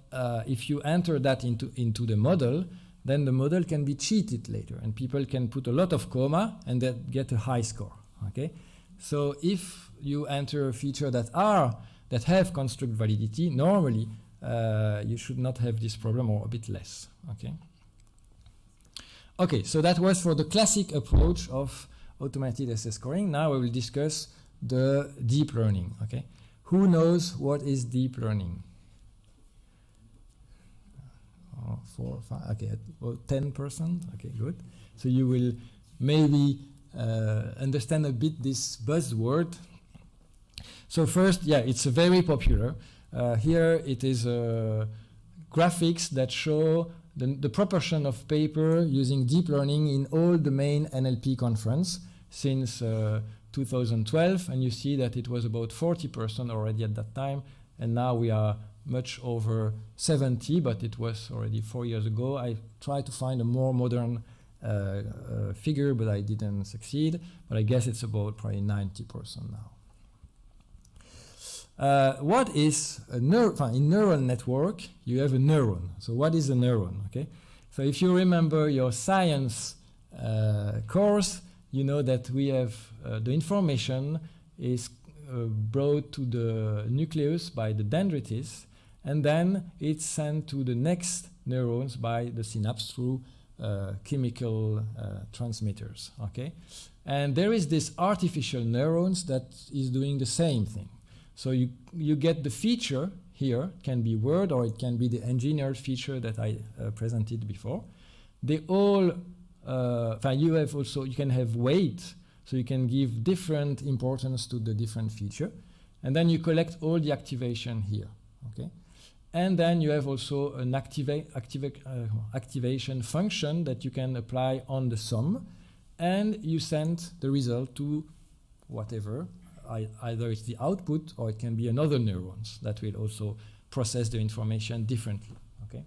if you enter that into the model, then the model can be cheated later, and people can put a lot of comma and then get a high score. Okay, so if you enter a feature that have construct validity, normally you should not have this problem, or a bit less. Okay. Okay, so that was for the classic approach of automated essay scoring. Now we will discuss the deep learning. Okay, who knows what is deep learning? 4, 5. Okay, well, 10%. Okay, good. So you will maybe understand a bit this buzzword. So first, yeah, it's very popular. Here it is graphics that show the proportion of paper using deep learning in all the main NLP conference since 2012, and you see that it was about 40% already at that time, and now we are much over 70, but it was already 4 years ago. I tried to find a more modern figure, but I didn't succeed, but I guess it's about probably 90% now. What is a in neural network, you have a neuron. So what is a neuron? Okay, so if you remember your science course, you know that we have the information is brought to the nucleus by the dendrites, and then it's sent to the next neurons by the synapse through chemical transmitters, okay? And there is this artificial neurons that is doing the same thing. So you get the feature here, can be word or it can be the engineered feature that I presented before. They all, you can have weight, so you can give different importance to the different feature. And then you collect all the activation here, okay? And then you have also an activation function that you can apply on the sum, and you send the result to whatever, either it's the output or it can be another neurons that will also process the information differently, okay?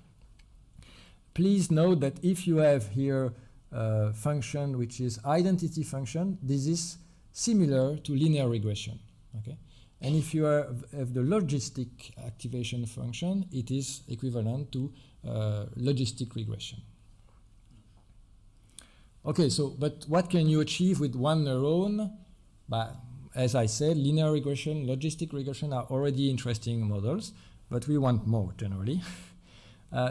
Please note that if you have here a function which is identity function, this is similar to linear regression, okay? And if you have the logistic activation function, it is equivalent to logistic regression. Okay, so, but what can you achieve with one neuron? As I said, linear regression, logistic regression are already interesting models, but we want more generally.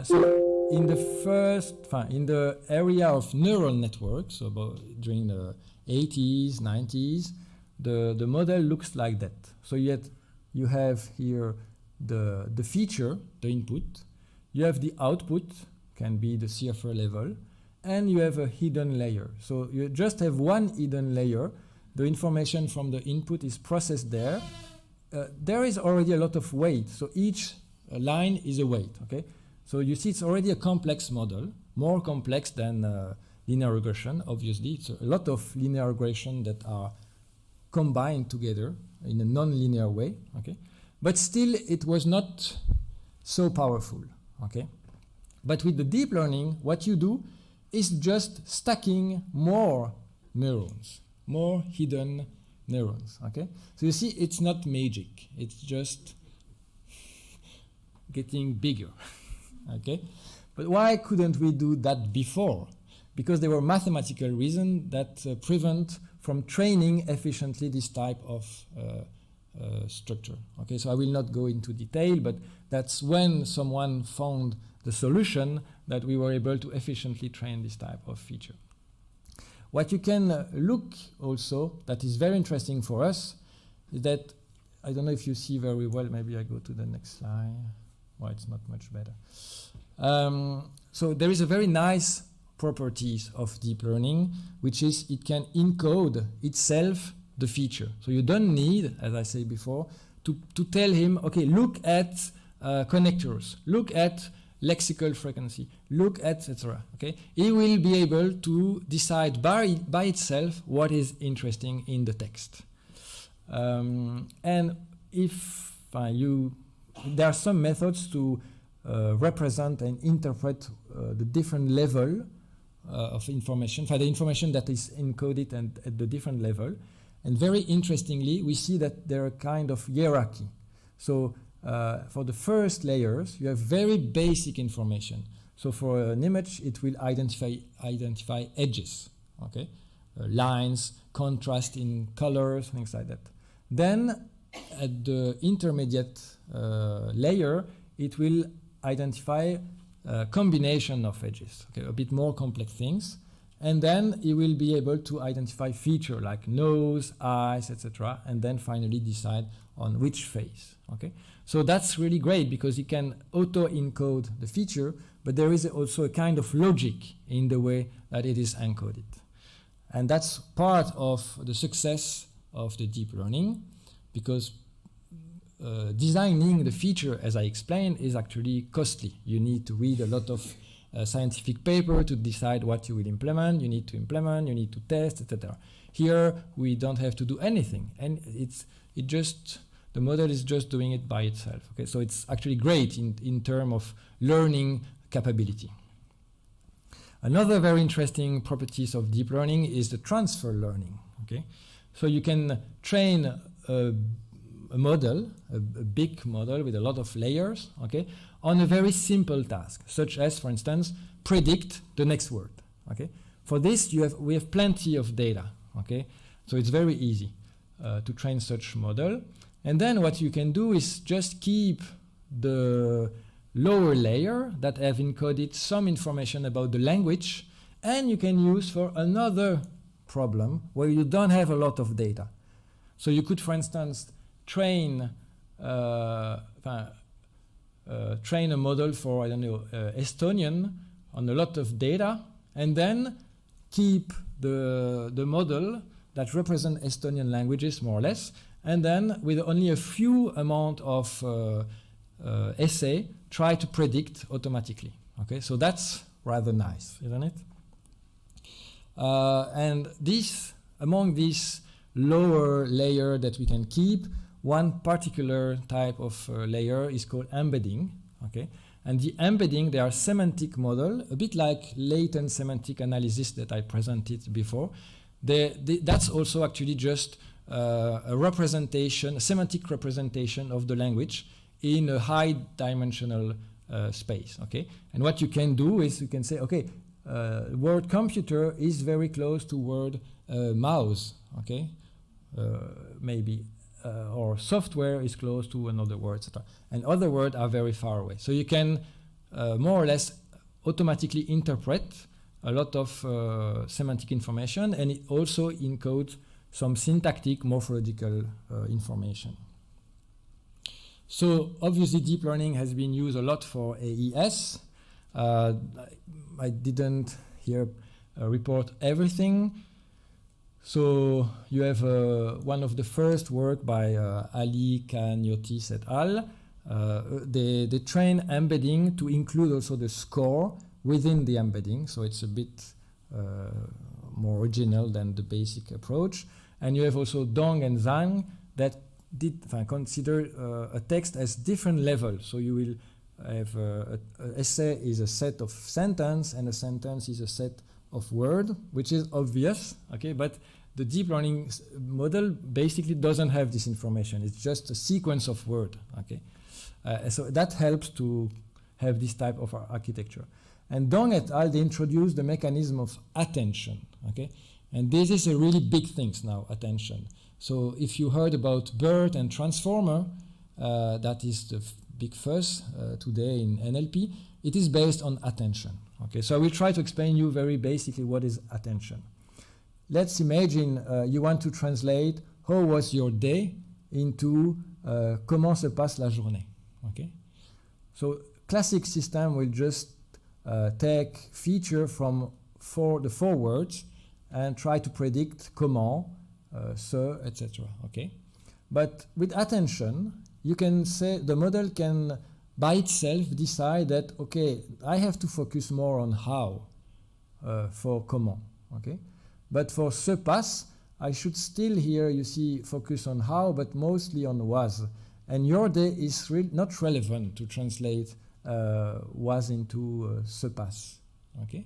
So in the area of neural networks, so during the 80s, 90s, the model looks like that. So you have here the feature, the input, you have the output, can be the CFR level, and you have a hidden layer. So you just have one hidden layer. The information from the input is processed there. There is already a lot of weight, so each line is a weight, okay? So you see it's already a complex model, more complex than linear regression, obviously. It's a lot of linear regression that are combined together in a non-linear way, okay? But still, it was not so powerful, okay? But with the deep learning, what you do is just stacking more neurons, more hidden neurons, okay? So you see, it's not magic. It's just getting bigger, okay? But why couldn't we do that before? Because there were mathematical reasons that prevent from training efficiently this type of structure, okay? So I will not go into detail, but that's when someone found the solution that we were able to efficiently train this type of feature. What you can look also that is very interesting for us is that, I don't know if you see very well, maybe I go to the next slide. Well, it's not much better. So there is a very nice properties of deep learning, which is it can encode itself the feature. So you don't need, as I said before, to tell him, okay, look at connectors, look at lexical frequency, look at etc. Okay, he will be able to decide by itself what is interesting in the text. And if there are some methods to represent and interpret the different level of information, for the information that is encoded and at the different level. And very interestingly, we see that there are kind of hierarchy. So for the first layers, you have very basic information. So for an image, it will identify edges, okay, lines, contrast in colors, things like that. Then at the intermediate layer, it will identify a combination of edges, okay, a bit more complex things. And then it will be able to identify feature like nose, eyes, etc. And then finally decide on which face, okay? So that's really great because it can auto-encode the feature, but there is also a kind of logic in the way that it is encoded. And that's part of the success of the deep learning, because designing the feature, as I explained, is actually costly. You need to read a lot of scientific paper to decide what you will implement. You need to implement, you need to test, etc. Here, we don't have to do anything, and the model is just doing it by itself. Okay, so it's actually great in terms of learning capability. Another very interesting properties of deep learning is the transfer learning. Okay, so you can train a model, a big model with a lot of layers, okay, on a very simple task, such as, for instance, predict the next word. Okay, for this we have plenty of data. Okay, so it's very easy to train such model. And then what you can do is just keep the lower layer that have encoded some information about the language, and you can use for another problem where you don't have a lot of data. So you could, for instance, train a model for, I don't know, Estonian on a lot of data, and then keep the model that represent Estonian languages, more or less, and then with only a few amount of essay, try to predict automatically. Okay, so that's rather nice, isn't it? And this, among these lower layer that we can keep, one particular type of layer is called embedding. Okay, and the embedding, they are semantic model, a bit like latent semantic analysis that I presented before. That's also actually just a representation, a semantic representation of the language in a high dimensional space. Okay, and what you can do is you can say, okay, word computer is very close to word mouse. Okay, maybe. Or software is close to another word, etc. And other words are very far away. So you can more or less automatically interpret a lot of semantic information, and it also encodes some syntactic morphological information. So obviously deep learning has been used a lot for AES. I didn't here report everything. So you have one of the first work by Ali Kanyotis et al. They train embedding to include also the score within the embedding. So it's a bit more original than the basic approach. And you have also Dong and Zhang that did consider a text as different levels. So you will have an essay is a set of sentence, and a sentence is a set of word, which is obvious, okay, but the deep learning model basically doesn't have this information. It's just a sequence of word, okay. So that helps to have this type of architecture. And Dong et al. They introduced the mechanism of attention, okay, and this is a really big thing now, attention. So if you heard about BERT and transformer, that is the big fuss today in NLP, it is based on attention. Okay, so I will try to explain you very basically what is attention. Let's imagine you want to translate how was your day into comment se passe la journée. Okay, so classic system will just take feature from the four words and try to predict comment, ce, etc. Okay, but with attention, you can say the model can by itself decide that, okay, I have to focus more on how for comment, okay? But for se passe, I should still here, you see, focus on how, but mostly on was. And your day is not relevant to translate was into se passe, okay?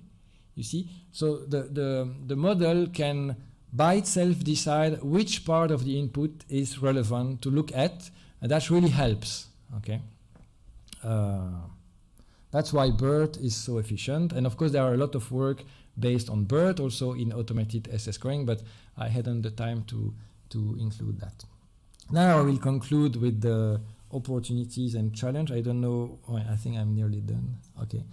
You see? So the model can by itself decide which part of the input is relevant to look at, and that really helps, okay? That's why BERT is so efficient. And of course, there are a lot of work based on BERT, also in automated SS scoring, but I hadn't the time to include that. Now I will conclude with the opportunities and challenge. I don't know, I think I'm nearly done. Okay.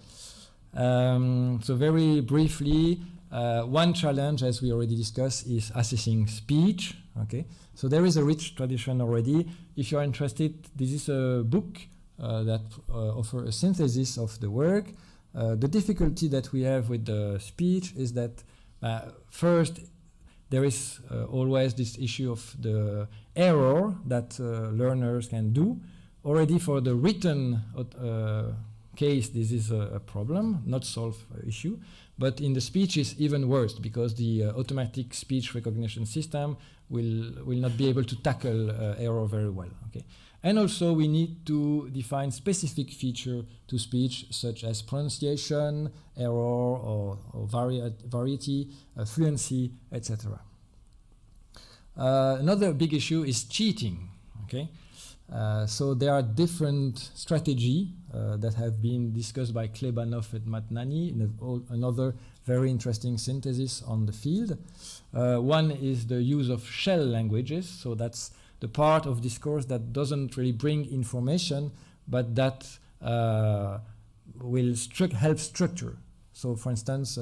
So very briefly, one challenge, as we already discussed, is assessing speech. Okay. So there is a rich tradition already. If you're interested, this is a book that offer a synthesis of the work. The difficulty that we have with the speech is that first there is always this issue of the error that learners can do. Already for the written case, this is a problem, not solved issue. But in the speech is even worse because the automatic speech recognition system will not be able to tackle error very well. Okay. And also we need to define specific feature to speech such as pronunciation, error, or variety, fluency, etc. Another big issue is cheating. Okay, so there are different strategies that have been discussed by Klebanov and Matnani in another very interesting synthesis on the field. One is the use of shell languages, so that's the part of discourse that doesn't really bring information, but that will help structure. So, for instance,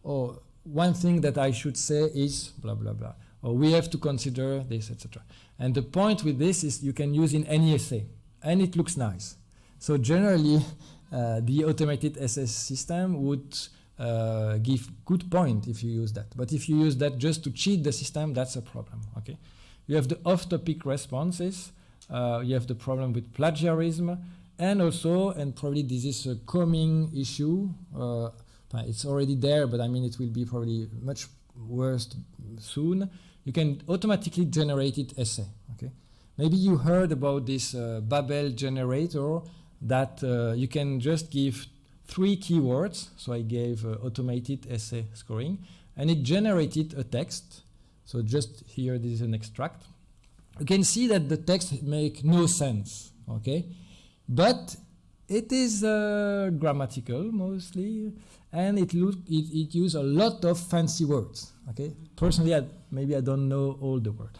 one thing that I should say is blah, blah, blah. Or we have to consider this, etc. And the point with this is you can use in any essay, and it looks nice. So generally, the automated essay system would give good point if you use that. But if you use that just to cheat the system, that's a problem. Okay, you have the off-topic responses. You have the problem with plagiarism, and also, and probably this is a coming issue. It's already there, but I mean it will be probably much worse soon. You can automatically generate it essay. Okay, maybe you heard about this Babel generator that you can just give 3 keywords. So I gave automated essay scoring, and it generated a text. So just here, this is an extract. You can see that the text make no sense. Okay, but it is grammatical mostly, and it use a lot of fancy words. Okay, personally, maybe I don't know all the words.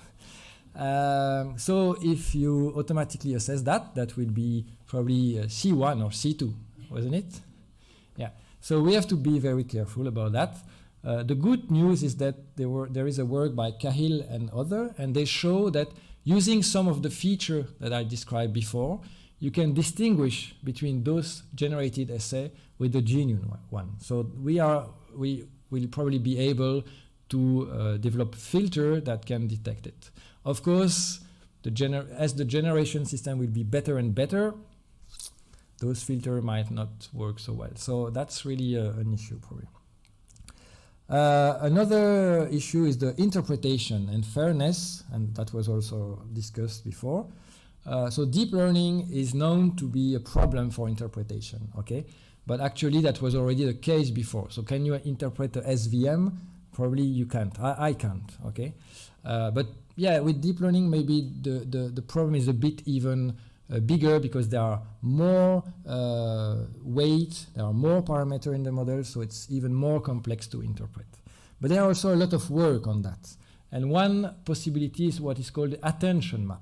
So if you automatically assess that, that will be probably C1 or C2, wasn't it? Yeah. So we have to be very careful about that. The good news is that there is a work by Cahill and other, and they show that using some of the feature that I described before, you can distinguish between those generated essay with the genuine one. So we will probably be able to develop filter that can detect it. Of course, as the generation system will be better and better, those filters might not work so well. So that's really an issue probably. Another issue is the interpretation and fairness, and that was also discussed before. So deep learning is known to be a problem for interpretation, okay? But actually that was already the case before. So can you interpret a SVM? Probably you can't. I can't, okay? But yeah, with deep learning, maybe the problem is a bit even bigger because there are more weight, there are more parameters in the model, so it's even more complex to interpret. But there are also a lot of work on that. And one possibility is what is called the attention map.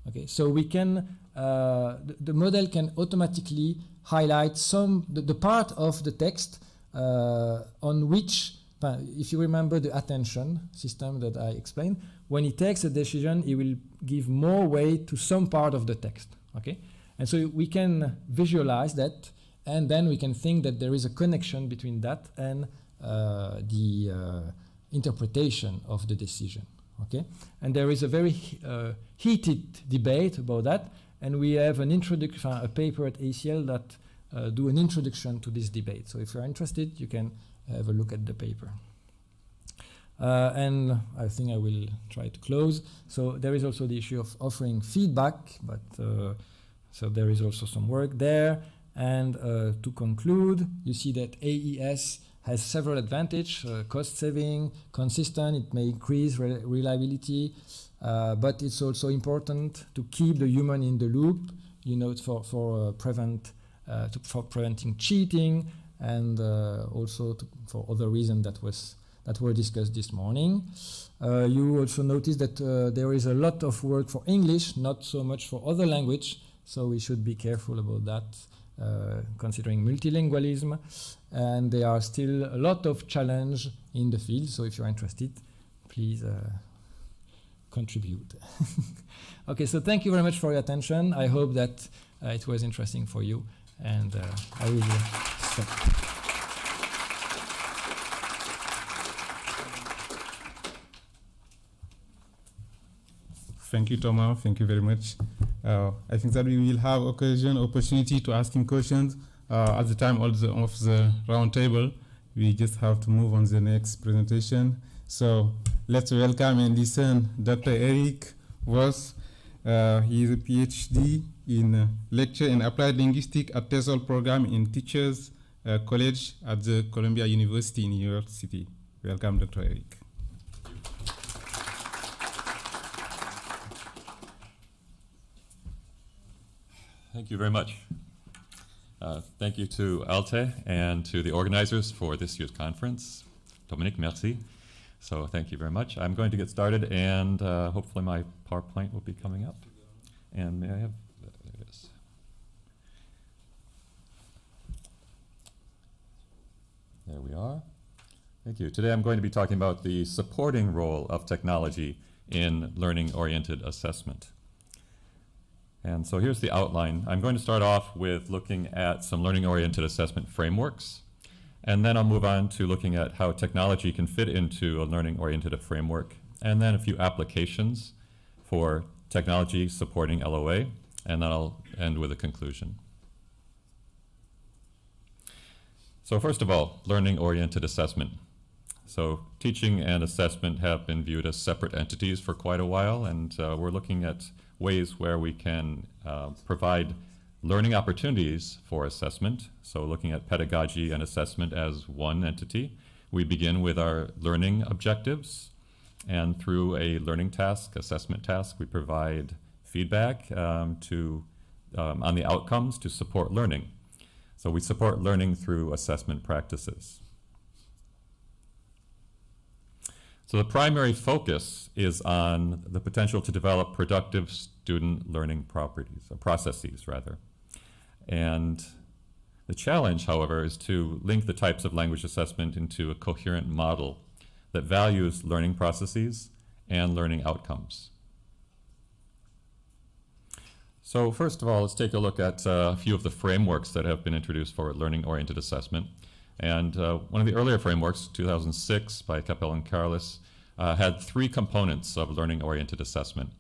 Okay, so we can, the model can automatically highlight the part of the text on which, if you remember the attention system that I explained, when he takes a decision, he will give more weight to some part of the text. Okay, and so we can visualize that, and then we can think that there is a connection between that and the interpretation of the decision. Okay, and there is a very heated debate about that, and we have an a paper at ACL that do an introduction to this debate. So if you're interested, you can have a look at the paper. And I think I will try to close. So there is also the issue of offering feedback, but so there is also some work there. And to conclude, you see that AES has several advantages: cost saving, consistent, it may increase reliability, but it's also important to keep the human in the loop, you know, for preventing cheating, and also for other reasons that were discussed this morning. You also notice that there is a lot of work for English, not so much for other language, so we should be careful about that, considering multilingualism. And there are still a lot of challenge in the field, so if you're interested, please contribute. Okay, so thank you very much for your attention. I hope that it was interesting for you, and I will stop. Thank you, Thomas. Thank you very much. I think that we will have opportunity to ask him questions at the time of the round table. We just have to move on to the next presentation. So let's welcome and listen Dr. Eric Voss. He is a PhD in Lecture and Applied Linguistics at TESOL program in Teachers College at the Columbia University in New York City. Welcome, Dr. Eric. Thank you very much. Thank you to ALTE and to the organizers for this year's conference. Dominique, merci. So thank you very much. I'm going to get started, and hopefully my PowerPoint will be coming up. And may I have, there it is. There we are. Thank you. Today I'm going to be talking about the supporting role of technology in learning-oriented assessment. And so here's the outline. I'm going to start off with looking at some learning-oriented assessment frameworks, and then I'll move on to looking at how technology can fit into a learning-oriented framework, and then a few applications for technology supporting LOA, and then I'll end with a conclusion. So first of all, learning-oriented assessment. So teaching and assessment have been viewed as separate entities for quite a while, and we're looking at ways where we can provide learning opportunities for assessment. So looking at pedagogy and assessment as one entity. We begin with our learning objectives, and through a learning task, assessment task, we provide feedback on the outcomes to support learning. So we support learning through assessment practices. So the primary focus is on the potential to develop productive student learning processes rather. And the challenge, however, is to link the types of language assessment into a coherent model that values learning processes and learning outcomes. So first of all, let's take a look at a few of the frameworks that have been introduced for learning-oriented assessment. And one of the earlier frameworks, 2006 by Capel and Carles, had three components of learning-oriented assessment.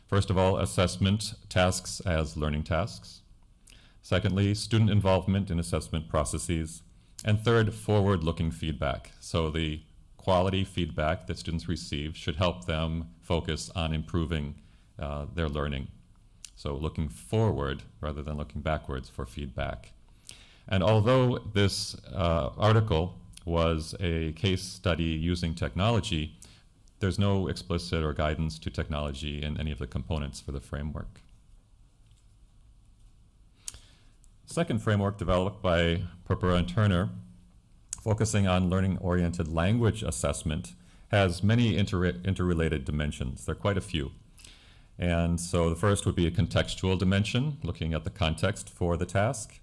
First of all, assessment tasks as learning tasks. Secondly, student involvement in assessment processes. And third, forward-looking feedback. So the quality feedback that students receive should help them focus on improving their learning. So looking forward rather than looking backwards for feedback. And although this article was a case study using technology, there's no explicit or guidance to technology in any of the components for the framework. Second framework developed by Purpura and Turner, focusing on learning-oriented language assessment, has many interrelated dimensions. There are quite a few. And so the first would be a contextual dimension, looking at the context for the task,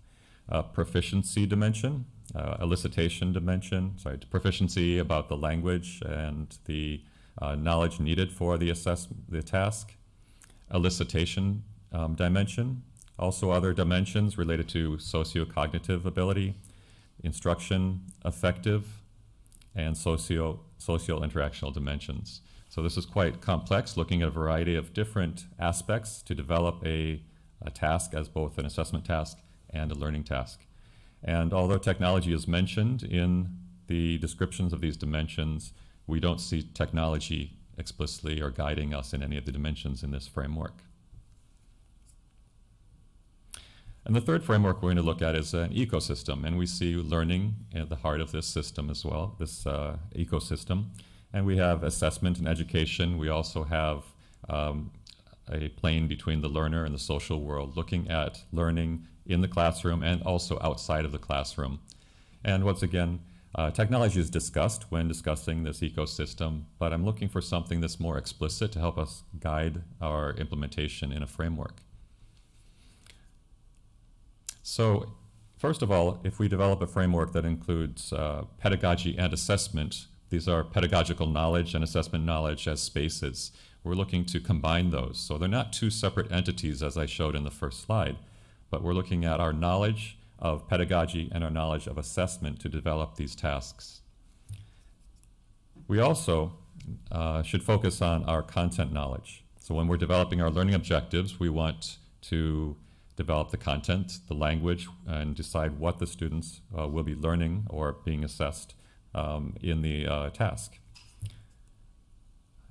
proficiency dimension, elicitation dimension, proficiency about the language and the knowledge needed for the task, elicitation dimension, also other dimensions related to socio-cognitive ability, instruction, affective, and social interactional dimensions. So this is quite complex, looking at a variety of different aspects to develop a task as both an assessment task and a learning task. And although technology is mentioned in the descriptions of these dimensions, we don't see technology explicitly or guiding us in any of the dimensions in this framework. And the third framework we're going to look at is an ecosystem, and we see learning at the heart of this system as well, this ecosystem. And we have assessment and education. We also have a plane between the learner and the social world, looking at learning in the classroom and also outside of the classroom. And once again, technology is discussed when discussing this ecosystem, but I'm looking for something that's more explicit to help us guide our implementation in a framework. So first of all, if we develop a framework that includes pedagogy and assessment, these are pedagogical knowledge and assessment knowledge as spaces. We're looking to combine those. So they're not two separate entities as I showed in the first slide, but we're looking at our knowledge of pedagogy and our knowledge of assessment to develop these tasks. We also should focus on our content knowledge. So when we're developing our learning objectives, we want to develop the content, the language, and decide what the students will be learning or being assessed in the task.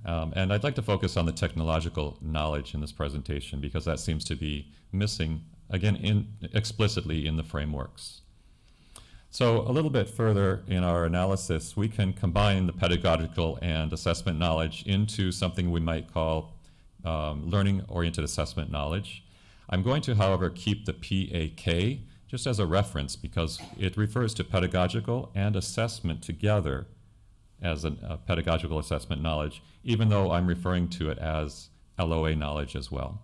And I'd like to focus on the technological knowledge in this presentation because that seems to be missing, again, explicitly in the frameworks. So a little bit further in our analysis, we can combine the pedagogical and assessment knowledge into something we might call learning-oriented assessment knowledge. I'm going to, however, keep the PAK just as a reference because it refers to pedagogical and assessment together as a pedagogical assessment knowledge, even though I'm referring to it as LOA knowledge as well.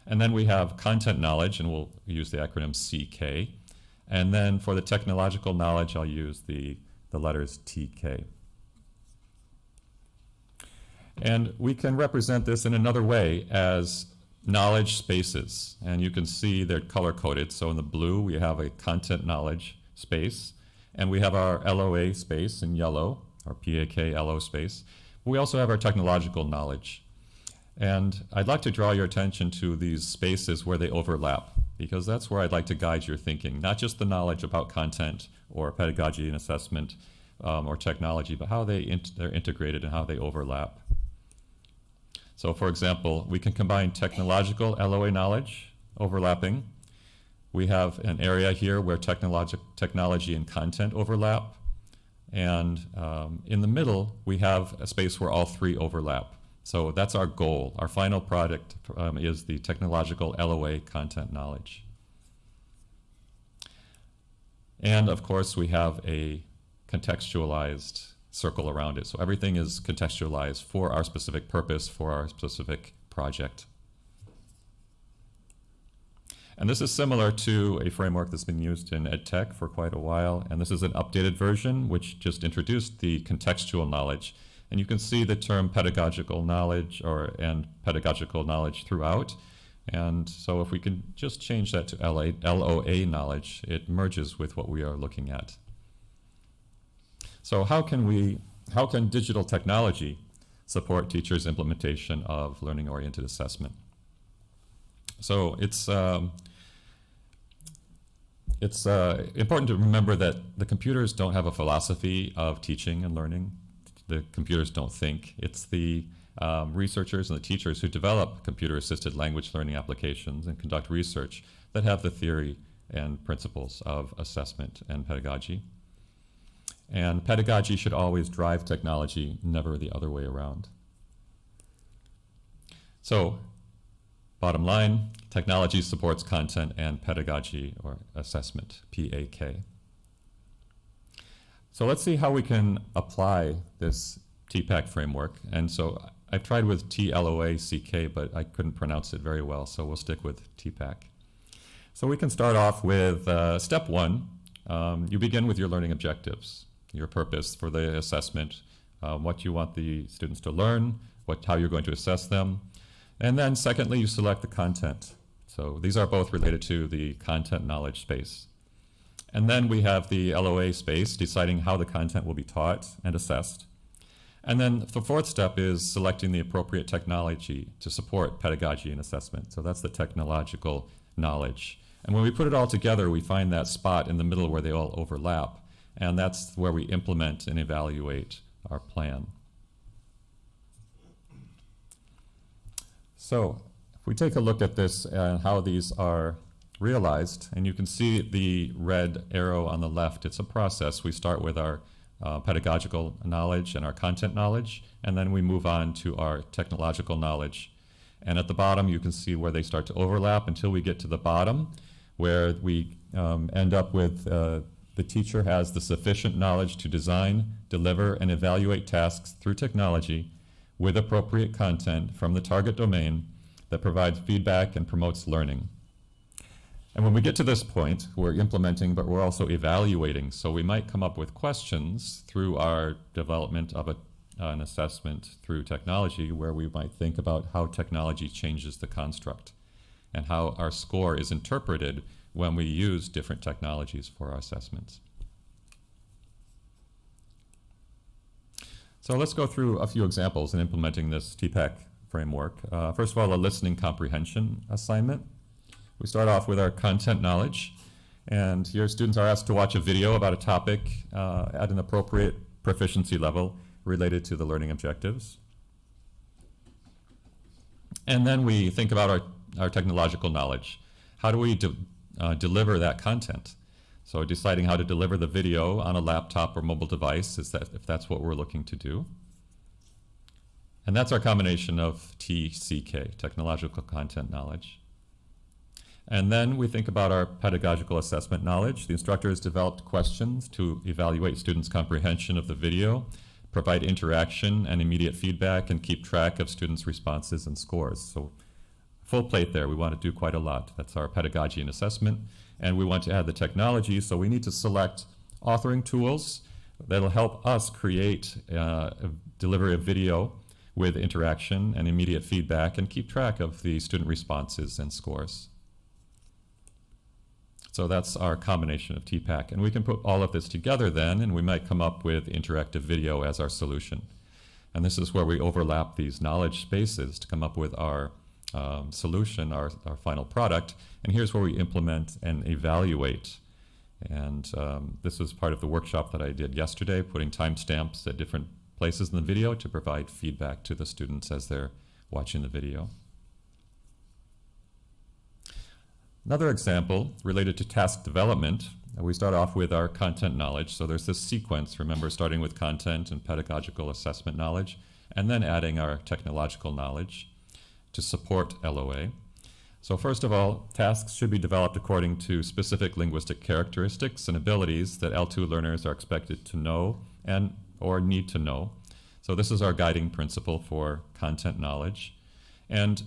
And then we have content knowledge, and we'll use the acronym CK. And then for the technological knowledge, I'll use the the letters TK. And we can represent this in another way as knowledge spaces. And you can see they're color-coded. So in the blue, we have a content knowledge space. And we have our LOA space in yellow, or PAK LO space. We also have our technological knowledge. And I'd like to draw your attention to these spaces where they overlap, because that's where I'd like to guide your thinking, not just the knowledge about content or pedagogy and assessment or technology, but how they're integrated and how they overlap. So for example, we can combine technological LOA knowledge overlapping. We have an area here where technology and content overlap. And in the middle, we have a space where all three overlap. So that's our goal. Our final product is the technological LOA content knowledge. And of course, we have a contextualized circle around it. So everything is contextualized for our specific purpose, for our specific project. And this is similar to a framework that's been used in EdTech for quite a while. And this is an updated version, which just introduced the contextual knowledge. And you can see the term pedagogical knowledge and pedagogical knowledge throughout. And so if we can just change that to LOA knowledge, it merges with what we are looking at. So how can digital technology support teachers' implementation of learning-oriented assessment? So it's important to remember that the computers don't have a philosophy of teaching and learning. The computers don't think. It's the researchers and the teachers who develop computer-assisted language learning applications and conduct research that have the theory and principles of assessment and pedagogy. And pedagogy should always drive technology, never the other way around. So, bottom line, technology supports content and pedagogy or assessment, PAK. So let's see how we can apply this TPAC framework. And so I've tried with TLOACK, but I couldn't pronounce it very well, so we'll stick with TPAC. So we can start off with step one. You begin with your learning objectives, your purpose for the assessment, what you want the students to learn, how you're going to assess them. And then secondly, you select the content. So these are both related to the content knowledge space. And then we have the LOA space, deciding how the content will be taught and assessed. And then the fourth step is selecting the appropriate technology to support pedagogy and assessment. So that's the technological knowledge. And when we put it all together, we find that spot in the middle where they all overlap. And that's where we implement and evaluate our plan. So if we take a look at this and how these are realized, and you can see the red arrow on the left, it's a process. We start with our pedagogical knowledge and our content knowledge, and then we move on to our technological knowledge. And at the bottom, you can see where they start to overlap until we get to the bottom, where we end up with the teacher has the sufficient knowledge to design, deliver, and evaluate tasks through technology with appropriate content from the target domain that provides feedback and promotes learning. And when we get to this point, we're implementing, but we're also evaluating. So we might come up with questions through our development of an assessment through technology, where we might think about how technology changes the construct and how our score is interpreted when we use different technologies for our assessments. So let's go through a few examples in implementing this TPAC framework. First of all, a listening comprehension assignment. We start off with our content knowledge, and here students are asked to watch a video about a topic at an appropriate proficiency level related to the learning objectives. And then we think about our technological knowledge. How do we deliver that content? So deciding how to deliver the video on a laptop or mobile device, if that's what we're looking to do. And that's our combination of TCK, technological content knowledge. And then we think about our pedagogical assessment knowledge. The instructor has developed questions to evaluate students' comprehension of the video, provide interaction and immediate feedback, and keep track of students' responses and scores. So full plate there. We want to do quite a lot. That's our pedagogy and assessment. And we want to add the technology, so we need to select authoring tools that'll help us create, deliver a video with interaction and immediate feedback and keep track of the student responses and scores. So that's our combination of TPAC. And we can put all of this together then, and we might come up with interactive video as our solution. And this is where we overlap these knowledge spaces to come up with our solution, our final product. And here's where we implement and evaluate. And this was part of the workshop that I did yesterday, putting timestamps at different places in the video to provide feedback to the students as they're watching the video. Another example related to task development, we start off with our content knowledge. So there's this sequence, remember, starting with content and pedagogical assessment knowledge, and then adding our technological knowledge to support LOA. So first of all, tasks should be developed according to specific linguistic characteristics and abilities that L2 learners are expected to know and or need to know. So this is our guiding principle for content knowledge. And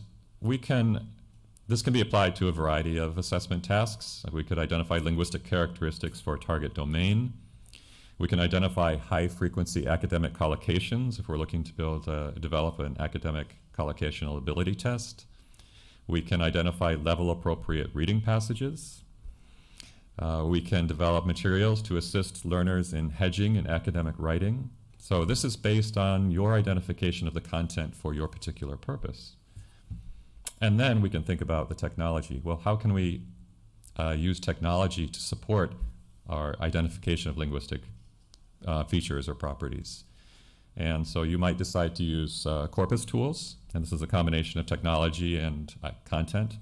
this can be applied to a variety of assessment tasks. We could identify linguistic characteristics for a target domain. We can identify high-frequency academic collocations if we're looking to develop an academic collocational ability test. We can identify level-appropriate reading passages. We can develop materials to assist learners in hedging and academic writing. So this is based on your identification of the content for your particular purpose. And then we can think about the technology. Well, how can we use technology to support our identification of linguistic features or properties? And so you might decide to use corpus tools, and this is a combination of technology and content,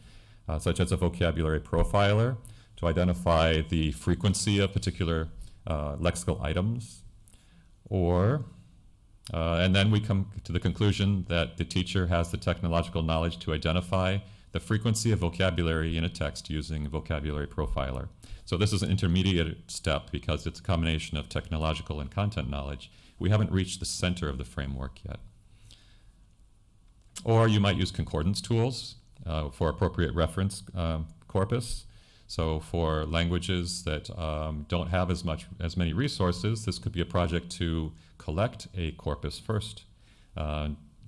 such as a vocabulary profiler to identify the frequency of particular lexical items, or and then we come to the conclusion that the teacher has the technological knowledge to identify the frequency of vocabulary in a text using a vocabulary profiler. So this is an intermediate step because it's a combination of technological and content knowledge. We haven't reached the center of the framework yet. Or you might use concordance tools for appropriate reference corpus. So for languages that don't have as many resources, this could be a project to collect a corpus first.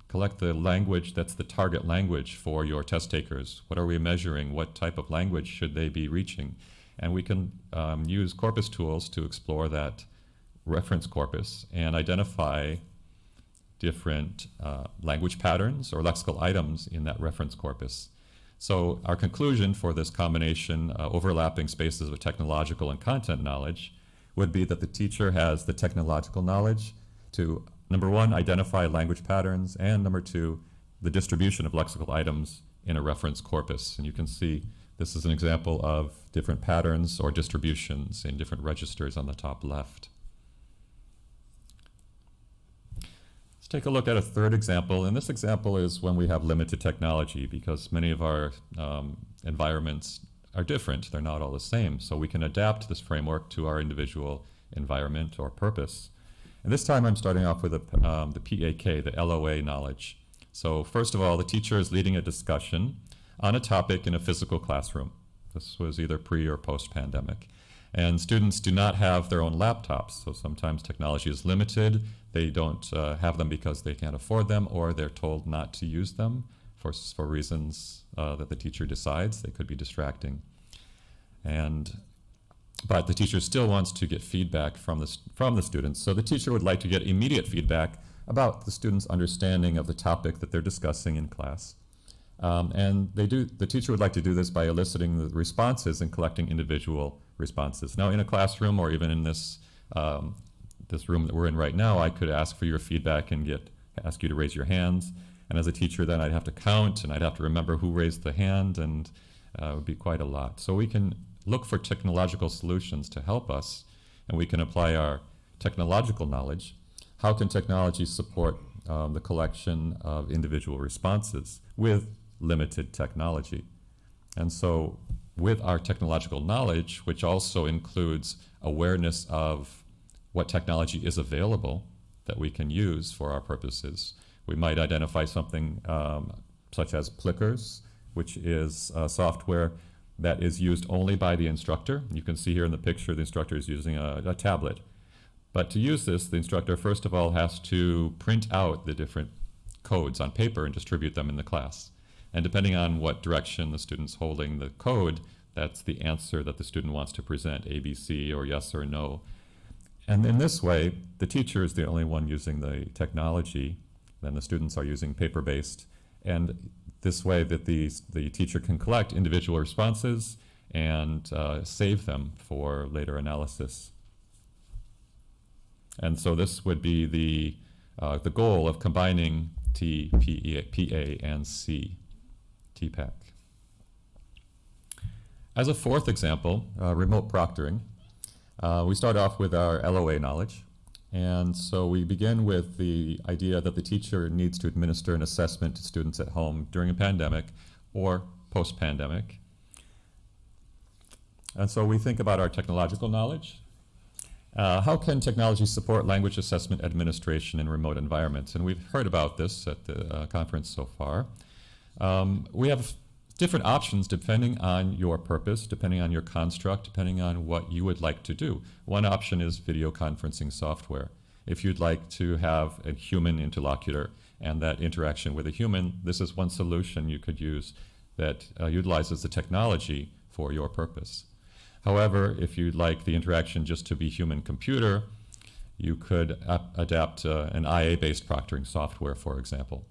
Collect the language that's the target language for your test takers. What are we measuring? What type of language should they be reaching? And we can use corpus tools to explore that reference corpus and identify different language patterns or lexical items in that reference corpus. So our conclusion for this combination, overlapping spaces of technological and content knowledge, would be that the teacher has the technological knowledge to, number one, identify language patterns, and number two, the distribution of lexical items in a reference corpus. And you can see this is an example of different patterns or distributions in different registers on the top left. Let's take a look at a third example, and this example is when we have limited technology because many of our environments are different. They're not all the same, so we can adapt this framework to our individual environment or purpose. And this time I'm starting off with the PAK, the LOA knowledge. So first of all, the teacher is leading a discussion on a topic in a physical classroom. This was either pre or post-pandemic. And students do not have their own laptops, so sometimes technology is limited. They don't have them because they can't afford them, or they're told not to use them for reasons that the teacher decides. They could be distracting. But the teacher still wants to get feedback from the students. So the teacher would like to get immediate feedback about the students' understanding of the topic that they're discussing in class. And the teacher would like to do this by eliciting the responses and collecting individual responses. Now in a classroom or even in this room that we're in right now, I could ask for your feedback and ask you to raise your hands. And as a teacher then I'd have to count and I'd have to remember who raised the hand, and it would be quite a lot. So we can look for technological solutions to help us, and we can apply our technological knowledge. How can technology support the collection of individual responses with limited technology? And so with our technological knowledge, which also includes awareness of what technology is available that we can use for our purposes, we might identify something such as Plickers, which is software that is used only by the instructor. You can see here in the picture the instructor is using a tablet. But to use this, the instructor first of all has to print out the different codes on paper and distribute them in the class. And depending on what direction the student's holding the code, that's the answer that the student wants to present, A, B, C, or yes or no. And in this way, the teacher is the only one using the technology, then the students are using paper-based, and this way that the teacher can collect individual responses and save them for later analysis. And so this would be the goal of combining T, PA, and C, TPAC. As a fourth example, remote proctoring. We start off with our LOA knowledge. And so we begin with the idea that the teacher needs to administer an assessment to students at home during a pandemic or post-pandemic. And so we think about our technological knowledge. How can technology support language assessment administration in remote environments? And we've heard about this at the conference so far. We have different options depending on your purpose, depending on your construct, depending on what you would like to do. One option is video conferencing software. If you'd like to have a human interlocutor and that interaction with a human, this is one solution you could use that utilizes the technology for your purpose. However, if you'd like the interaction just to be human-computer, you could adapt an IA-based proctoring software, for example.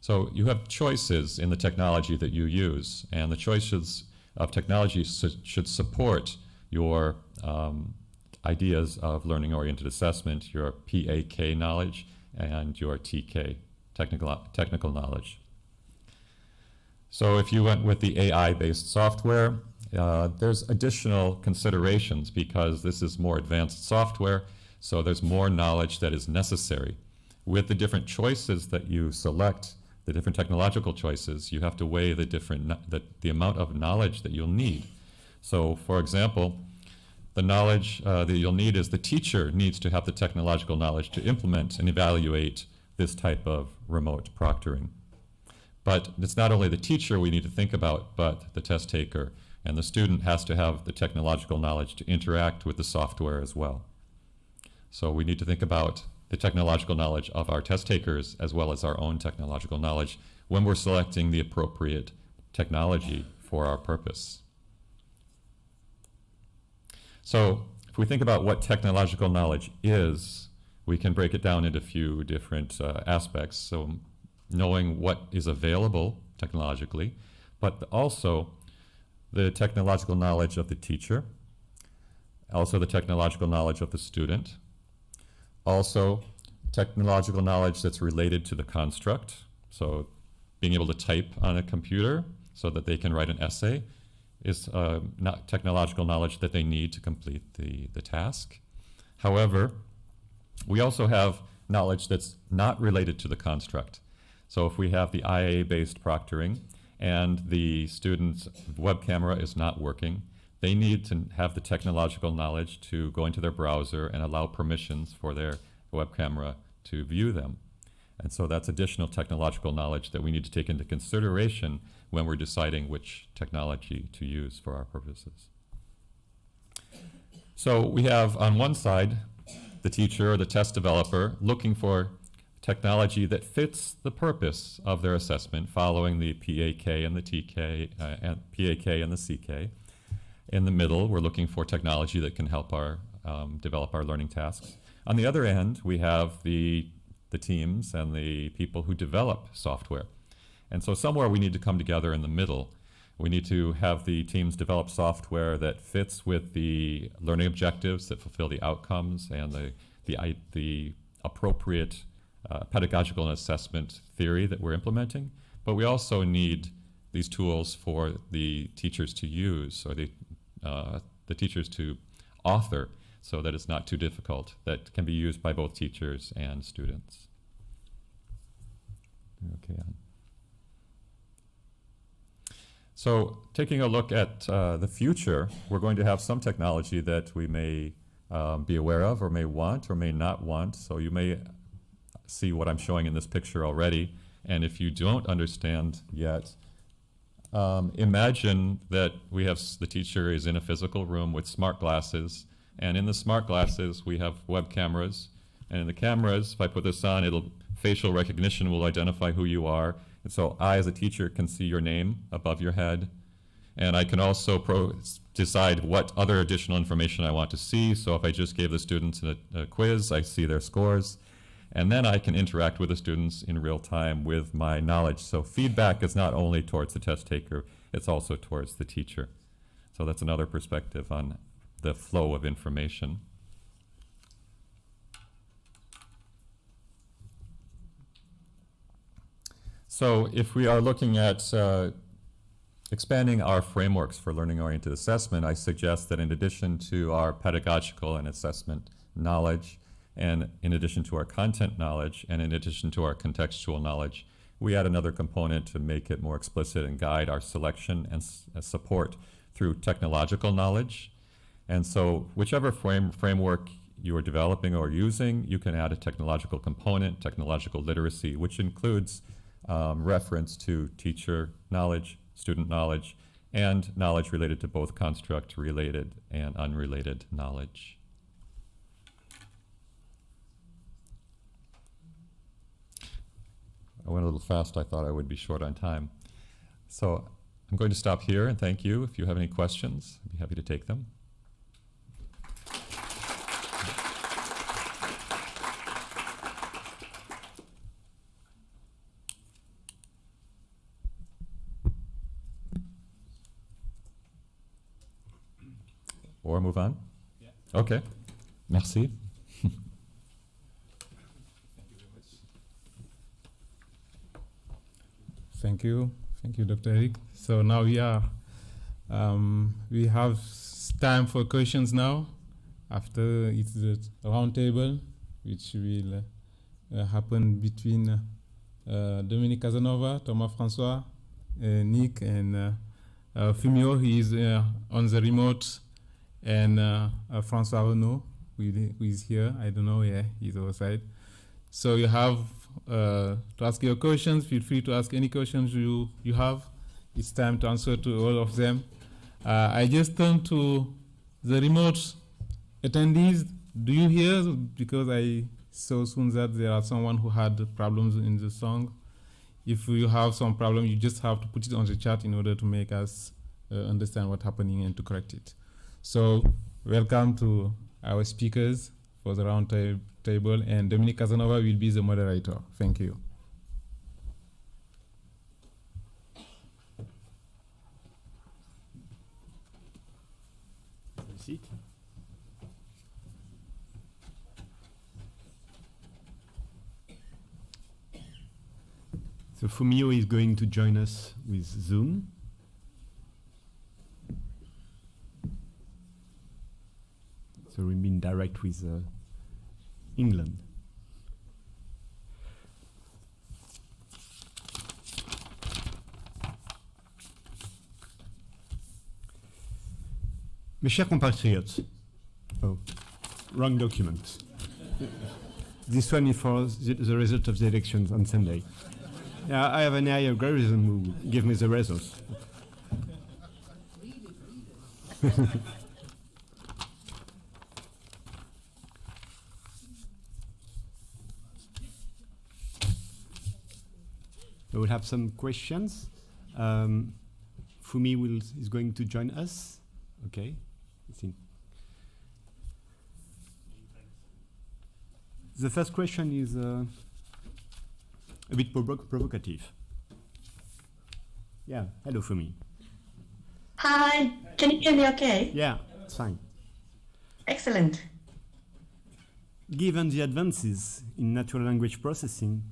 So you have choices in the technology that you use, and the choices of technology should support your ideas of learning-oriented assessment, your PAK knowledge, and your TK, technical knowledge. So if you went with the AI-based software, there's additional considerations because this is more advanced software, so there's more knowledge that is necessary. With the different choices that you select, the different technological choices, you have to weigh the amount of knowledge that you'll need. So, for example, the knowledge that you'll need is the teacher needs to have the technological knowledge to implement and evaluate this type of remote proctoring. But it's not only the teacher we need to think about, but the test taker. And the student has to have the technological knowledge to interact with the software as well. So we need to think about the technological knowledge of our test takers as well as our own technological knowledge when we're selecting the appropriate technology for our purpose. So if we think about what technological knowledge is, we can break it down into a few different aspects. So knowing what is available technologically, but also the technological knowledge of the teacher, also the technological knowledge of the student, also technological knowledge that's related to the construct, so being able to type on a computer so that they can write an essay is not technological knowledge that they need to complete the task. However, we also have knowledge that's not related to the construct. So if we have the IA-based proctoring and the student's web camera is not working, they need to have the technological knowledge to go into their browser and allow permissions for their web camera to view them. And so that's additional technological knowledge that we need to take into consideration when we're deciding which technology to use for our purposes. So we have on one side the teacher or the test developer looking for technology that fits the purpose of their assessment, following the PAK and the TK, and PAK and the CK. In the middle, we're looking for technology that can help our develop our learning tasks. On the other end, we have the teams and the people who develop software. And so somewhere we need to come together in the middle. We need to have the teams develop software that fits with the learning objectives, that fulfill the outcomes and the appropriate pedagogical and assessment theory that we're implementing. But we also need these tools for the teachers to use, or the teachers to author, so that it's not too difficult, that can be used by both teachers and students. Okay. So taking a look at the future, we're going to have some technology that we may be aware of or may want or may not want. So you may see what I'm showing in this picture already. And if you don't understand yet, imagine that we have the teacher is in a physical room with smart glasses And in the smart glasses, we have web cameras. And in the cameras, if I put this on, facial recognition will identify who you are. And so I, as a teacher, can see your name above your head. And I can also decide what other additional information I want to see. So if I just gave the students a quiz, I see their scores. And then I can interact with the students in real time with my knowledge. So feedback is not only towards the test taker, it's also towards the teacher. So that's another perspective on the flow of information. So if we are looking at expanding our frameworks for learning-oriented assessment, I suggest that in addition to our pedagogical and assessment knowledge, and in addition to our content knowledge, and in addition to our contextual knowledge, we add another component to make it more explicit and guide our selection and support through technological knowledge. And so whichever framework you are developing or using, you can add a technological component, technological literacy, which includes reference to teacher knowledge, student knowledge, and knowledge related to both construct-related and unrelated knowledge. I went a little fast. I thought I would be short on time. So I'm going to stop here and thank you. If you have any questions, I'd be happy to take them. Or move on? Yeah. Okay. Merci. Thank you, Dr. Eric. So now we have time for questions now. After it's the round table, which will happen between Dominique Casanova, Thomas François, Nick, and Fumio, who is on the remote, and François Renaud, who is here. I don't know, yeah, he's outside. So you have to ask your questions. Feel free to ask any questions you have. It's time to answer to all of them. I just turned to the remote attendees. Do you hear? Because I saw soon that there are someone who had problems in the song. If you have some problem, you just have to put it on the chat in order to make us understand what's happening and to correct it. So welcome to our speakers for the round table, and Dominique Casanova will be the moderator. Thank you. So Fumio is going to join us with Zoom. So we'll be in direct with England. Mes chers compatriotes, oh, wrong document. This one is for the result of the elections on Sunday. Yeah, I have an AI algorithm who give me the results. We'll have some questions. Fumi is going to join us. Okay, I think. The first question is a bit provocative. Yeah, hello Fumi. Hi, can you hear me okay? Yeah, it's fine. Excellent. Given the advances in natural language processing,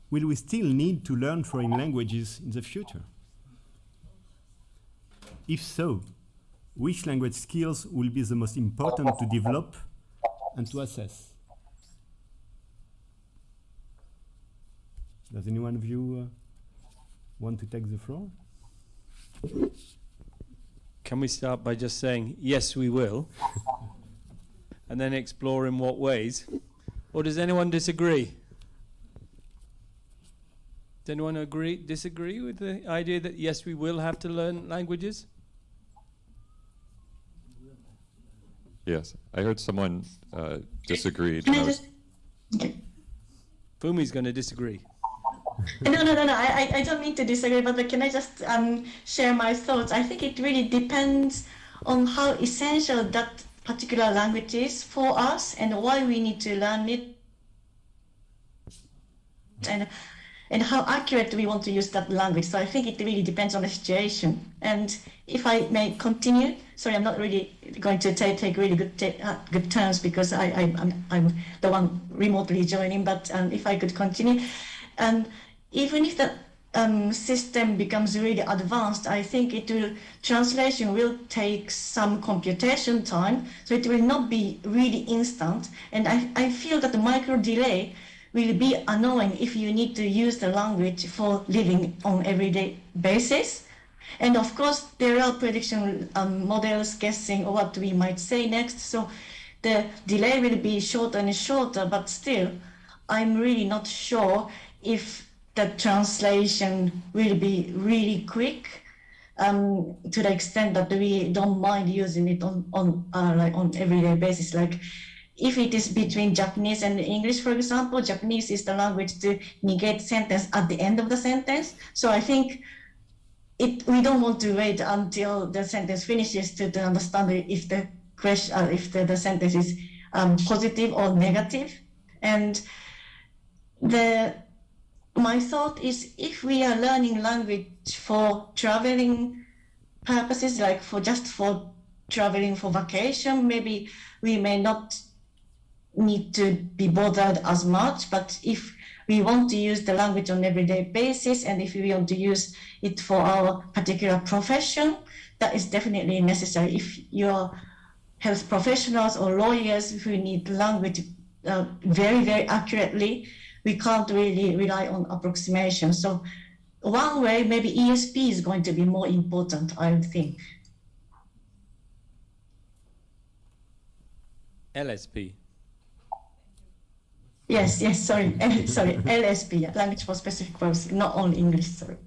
will we still need to learn foreign languages in the future? If so, which language skills will be the most important to develop and to assess? Does anyone of you want to take the floor? Can we start by just saying, yes, we will, and then explore in what ways? Or does anyone disagree? Does anyone disagree with the idea that, yes, we will have to learn languages? Yes, I heard someone disagreed. Can I just? Okay. Fumi's going to disagree. No. I don't mean to disagree, but can I just share my thoughts? I think it really depends on how essential that particular language is for us and why we need to learn it, and how accurate we want to use that language. So I think it really depends on the situation. And if I may continue, sorry, I'm not really going to take really good turns because I'm the one remotely joining, but if I could continue. And even if the system becomes really advanced, I think translation will take some computation time, so it will not be really instant. And I feel that the micro delay will be annoying if you need to use the language for living on everyday basis. And of course, there are prediction models guessing what we might say next, so the delay will be shorter and shorter, but still, I'm really not sure if the translation will be really quick to the extent that we don't mind using it on everyday basis. Like if it is between Japanese and English, for example, Japanese is the language to negate sentence at the end of the sentence. So I think we don't want to wait until the sentence finishes to understand if the question, if the sentence is positive or negative. And my thought is, if we are learning language for traveling purposes, like for traveling for vacation, maybe we may not need to be bothered as much. But if we want to use the language on everyday basis, and if we want to use it for our particular profession, that is definitely necessary. If you're health professionals or lawyers who need language very, very accurately, we can't really rely on approximation. So one way, maybe ESP is going to be more important, I think. LSP. Yes, sorry, LSP, language for specific purpose, not only English, sorry.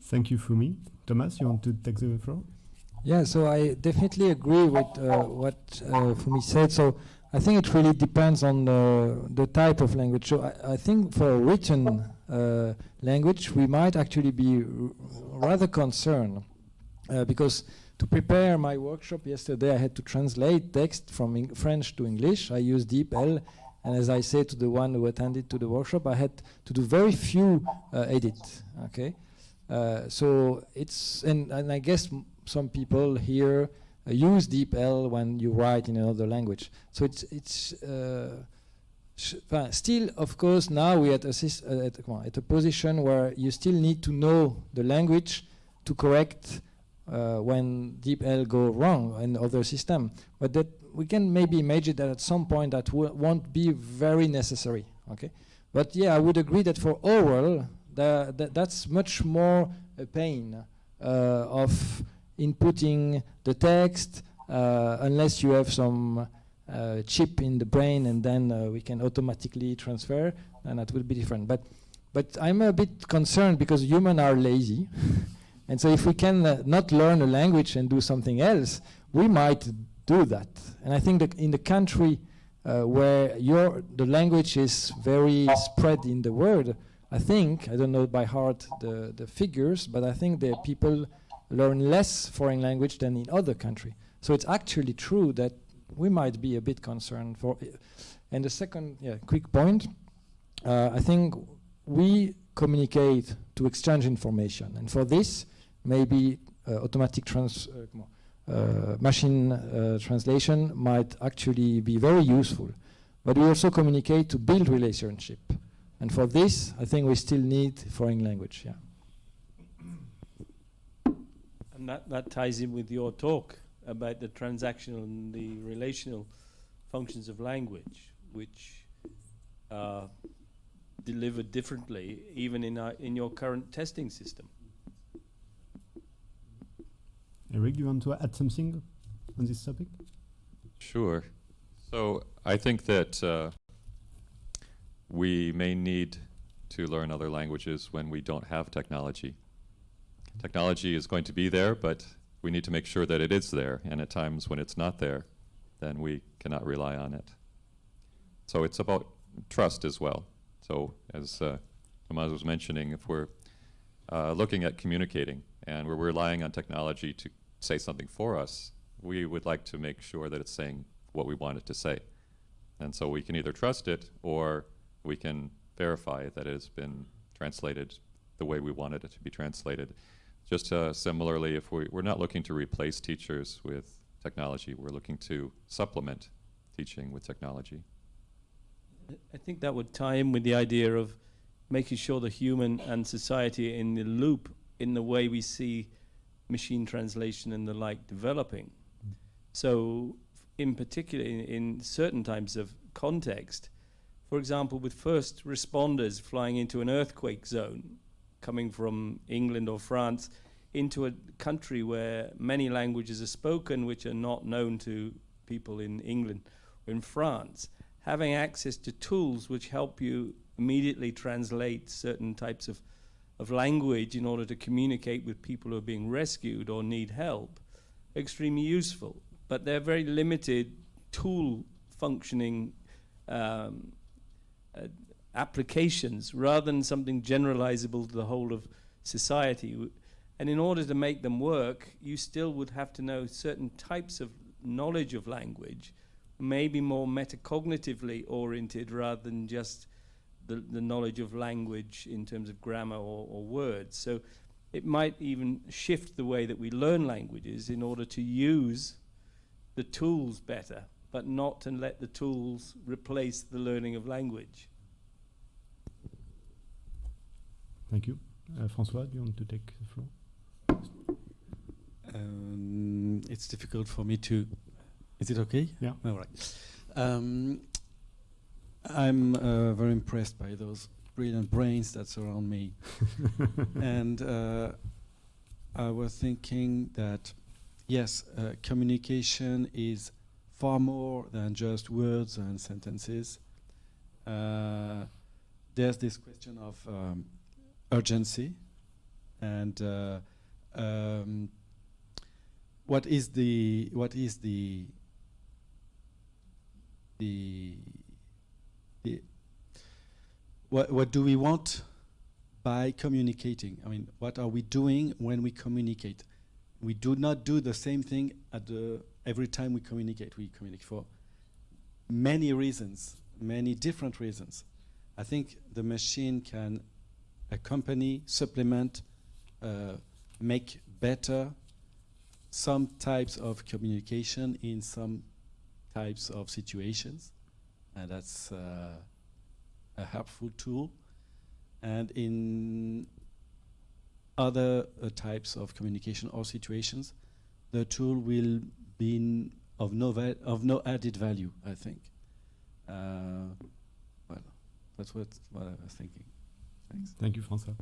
Thank you, Fumi. Thomas, you want to take the floor? Yeah, so I definitely agree with what Fumi said. So I think it really depends on the type of language. So I think for a written language, we might actually be rather concerned because to prepare my workshop yesterday, I had to translate text from French to English. I used DeepL, and as I said to the one who attended to the workshop, I had to do very few edits. Okay, so it's and I guess some people here use DeepL when you write in another language. So it's still, of course, now we're at a position where you still need to know the language to correct when DeepL go wrong in other system. But that we can maybe imagine that at some point that won't be very necessary. Okay, but yeah, I would agree that for oral, that's much more a pain of inputting the text unless you have some chip in the brain, and then we can automatically transfer, and that will be different. But I'm a bit concerned because humans are lazy. And so if we can not learn a language and do something else, we might do that. And I think that in the country where the language is very spread in the world, I don't know by heart the figures, but I think the people learn less foreign language than in other countries. So it's actually true that we might be a bit concerned for and the second quick point, I think we communicate to exchange information, and for this maybe automatic machine translation might actually be very useful. But we also communicate to build relationship, and for this I think we still need foreign language. And that ties in with your talk about the transactional and the relational functions of language, which are delivered differently even in your current testing system. Eric, do you want to add something on this topic? Sure. So I think that we may need to learn other languages when we don't have technology. Technology is going to be there, but we need to make sure that it is there, and at times when it's not there, then we cannot rely on it. So it's about trust as well. So as Tomas was mentioning, if we're looking at communicating and we're relying on technology to say something for us, we would like to make sure that it's saying what we want it to say. And so we can either trust it or we can verify that it has been translated the way we wanted it to be translated. Just similarly, if we're not looking to replace teachers with technology, we're looking to supplement teaching with technology. I think that would tie in with the idea of making sure the human and society are in the loop in the way we see machine translation and the like developing. So in particular, in certain types of context, for example, with first responders flying into an earthquake zone, coming from England or France, into a country where many languages are spoken which are not known to people in England or in France, having access to tools which help you immediately translate certain types of language in order to communicate with people who are being rescued or need help, extremely useful. But they're very limited tool functioning applications rather than something generalizable to the whole of society. And in order to make them work, you still would have to know certain types of knowledge of language, maybe more metacognitively oriented rather than just the knowledge of language in terms of grammar or words. So it might even shift the way that we learn languages in order to use the tools better, but not to let the tools replace the learning of language. Thank you. François, do you want to take the floor? It's difficult for me to... Is it okay? Yeah. All right. I'm very impressed by those brilliant brains that surround me. And I was thinking that, yes, communication is far more than just words and sentences. There's this question of urgency and what do we want by communicating? I mean, what are we doing when we communicate? We do not do the same thing every time we communicate. We communicate for many reasons, many different reasons. I think the machine can accompany, supplement, make better some types of communication in some types of situations, and that's a helpful tool. And in other types of communication or situations, the tool will be of no added value, I think. Well, that's what I was thinking. Thanks. Thank you, François.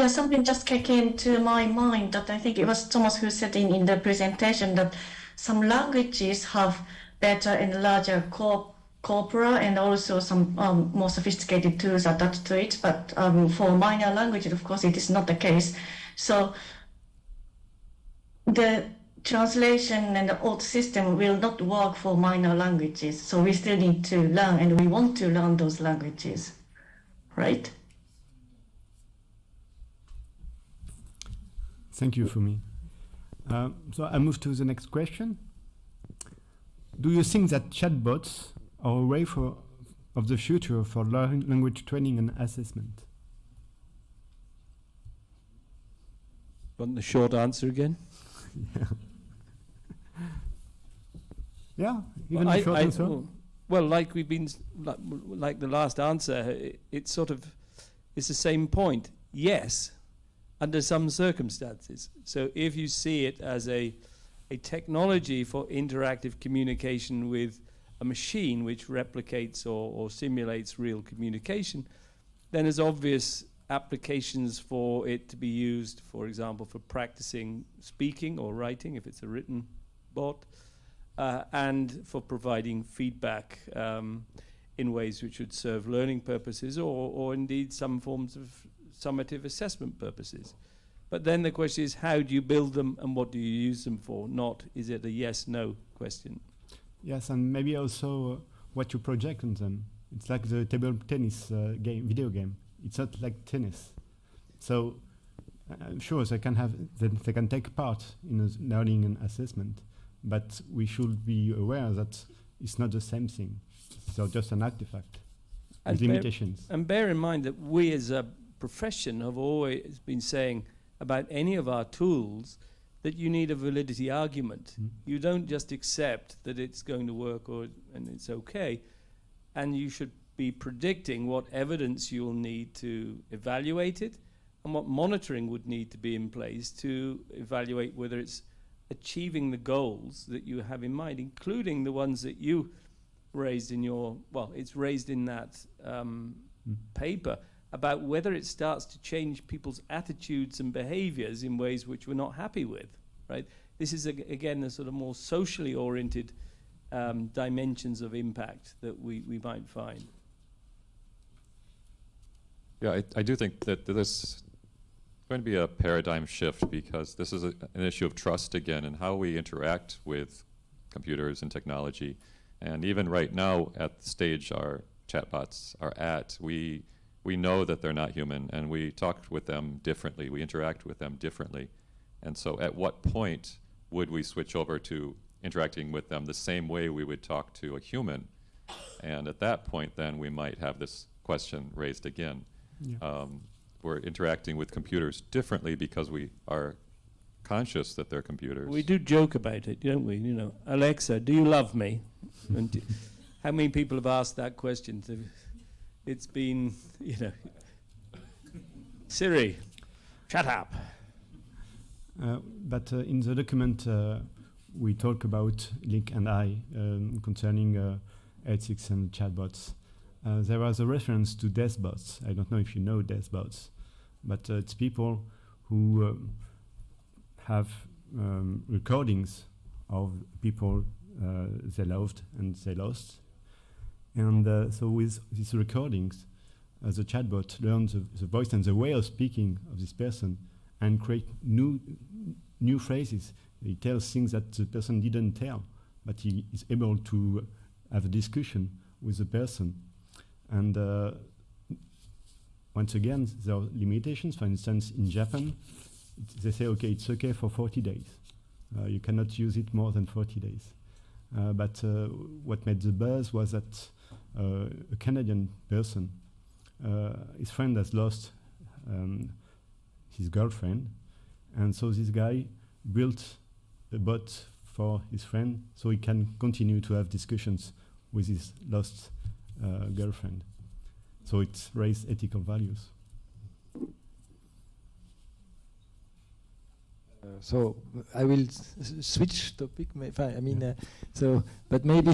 Something just came to my mind that I think it was Thomas who said in the presentation that some languages have better and larger corpora and also some more sophisticated tools attached to it, but for minor languages, of course, it is not the case. So the translation and the ALTE system will not work for minor languages, so we still need to learn, and we want to learn those languages, right? Thank you, Fumi. So I move to the next question. Do you think that chatbots are a way of the future for language training and assessment? Want the short answer again? Yeah, even a short answer. Well, like we've been, like the last answer, it's the same point. Yes, under some circumstances. So if you see it as a technology for interactive communication with a machine which replicates or simulates real communication, then there's obvious applications for it to be used, for example, for practicing speaking or writing, if it's a written bot, and for providing feedback in ways which would serve learning purposes or indeed some forms of summative assessment purposes. But then the question is, how do you build them and what do you use them for? Not, is it a yes-no question? Yes, and maybe also what you project on them. It's like the table tennis video game. It's not like tennis. So I'm sure they can take part in a learning and assessment, but we should be aware that it's not the same thing. So just an artifact with limitations. And bear in mind that we as a profession have always been saying about any of our tools that you need a validity argument. You don't just accept that it's going to work and it's okay, and you should be predicting what evidence you'll need to evaluate it and what monitoring would need to be in place to evaluate whether it's achieving the goals that you have in mind, including the ones that you raised in your, well, it's raised in that paper, about whether it starts to change people's attitudes and behaviors in ways which we're not happy with, right? This is, again, a sort of more socially oriented dimensions of impact that we might find. Yeah, I do think that this is going to be a paradigm shift, because this is an issue of trust again and how we interact with computers and technology. And even right now at the stage our chatbots are at, we know that they're not human, and we talk with them differently, we interact with them differently. And so at what point would we switch over to interacting with them the same way we would talk to a human? And at that point then we might have this question raised again. Yeah. We're interacting with computers differently because we are conscious that they're computers. We do joke about it, don't we? You know, Alexa, do you love me? And how many people have asked that question? It's been, you know, Siri, shut up. But in the document we talk about Link and I concerning ethics and chatbots. There was a reference to deathbots. I don't know if you know deathbots, but it's people who have recordings of people they loved and they lost. And so with these recordings, the chatbot learns the voice and the way of speaking of this person and create new phrases. He tells things that the person didn't tell, but he is able to have a discussion with the person. And once again, there are limitations. For instance, in Japan, they say, okay, it's okay for 40 days. You cannot use it more than 40 days. But what made the buzz was that a Canadian person, his friend has lost his girlfriend, and so this guy built a bot for his friend so he can continue to have discussions with his lost girlfriend. So it raised ethical values. So I will switch topic. I mean, but maybe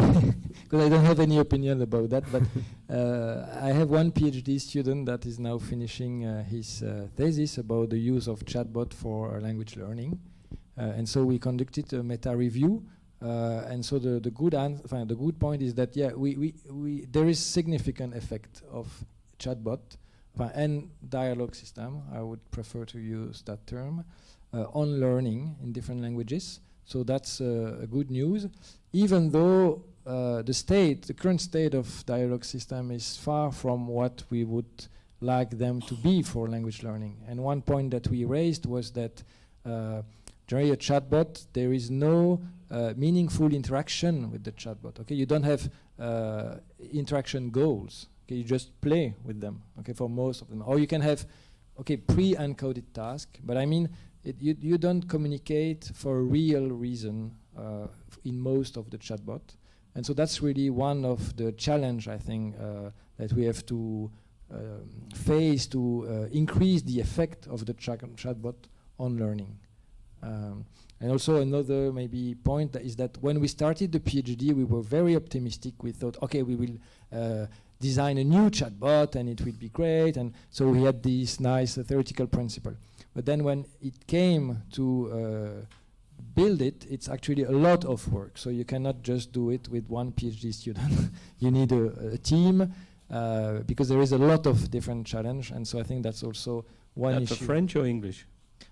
because I don't have any opinion about that. But I have one PhD student that is now finishing his thesis about the use of chatbot for language learning, and so we conducted a meta review. And so the good point is that there is significant effect of chatbot and dialogue system. I would prefer to use that term. On learning in different languages, so that's good news. Even though the current state of dialogue system is far from what we would like them to be for language learning. And one point that we raised was that during a chatbot, there is no meaningful interaction with the chatbot. Okay, you don't have interaction goals. Okay, you just play with them. Okay, for most of them, or you can have pre-encoded task. But I mean, you don't communicate for a real reason in most of the chatbot. And so that's really one of the challenge, I think, that we have to face to increase the effect of the chatbot on learning. And also another maybe point is that when we started the PhD, we were very optimistic. We thought, okay, we will design a new chatbot and it will be great. And so we had this nice theoretical principle. But then when it came to build it, it's actually a lot of work. So you cannot just do it with one PhD student. You need a team because there is a lot of different challenge. And so I think that's also one issue. For French or English?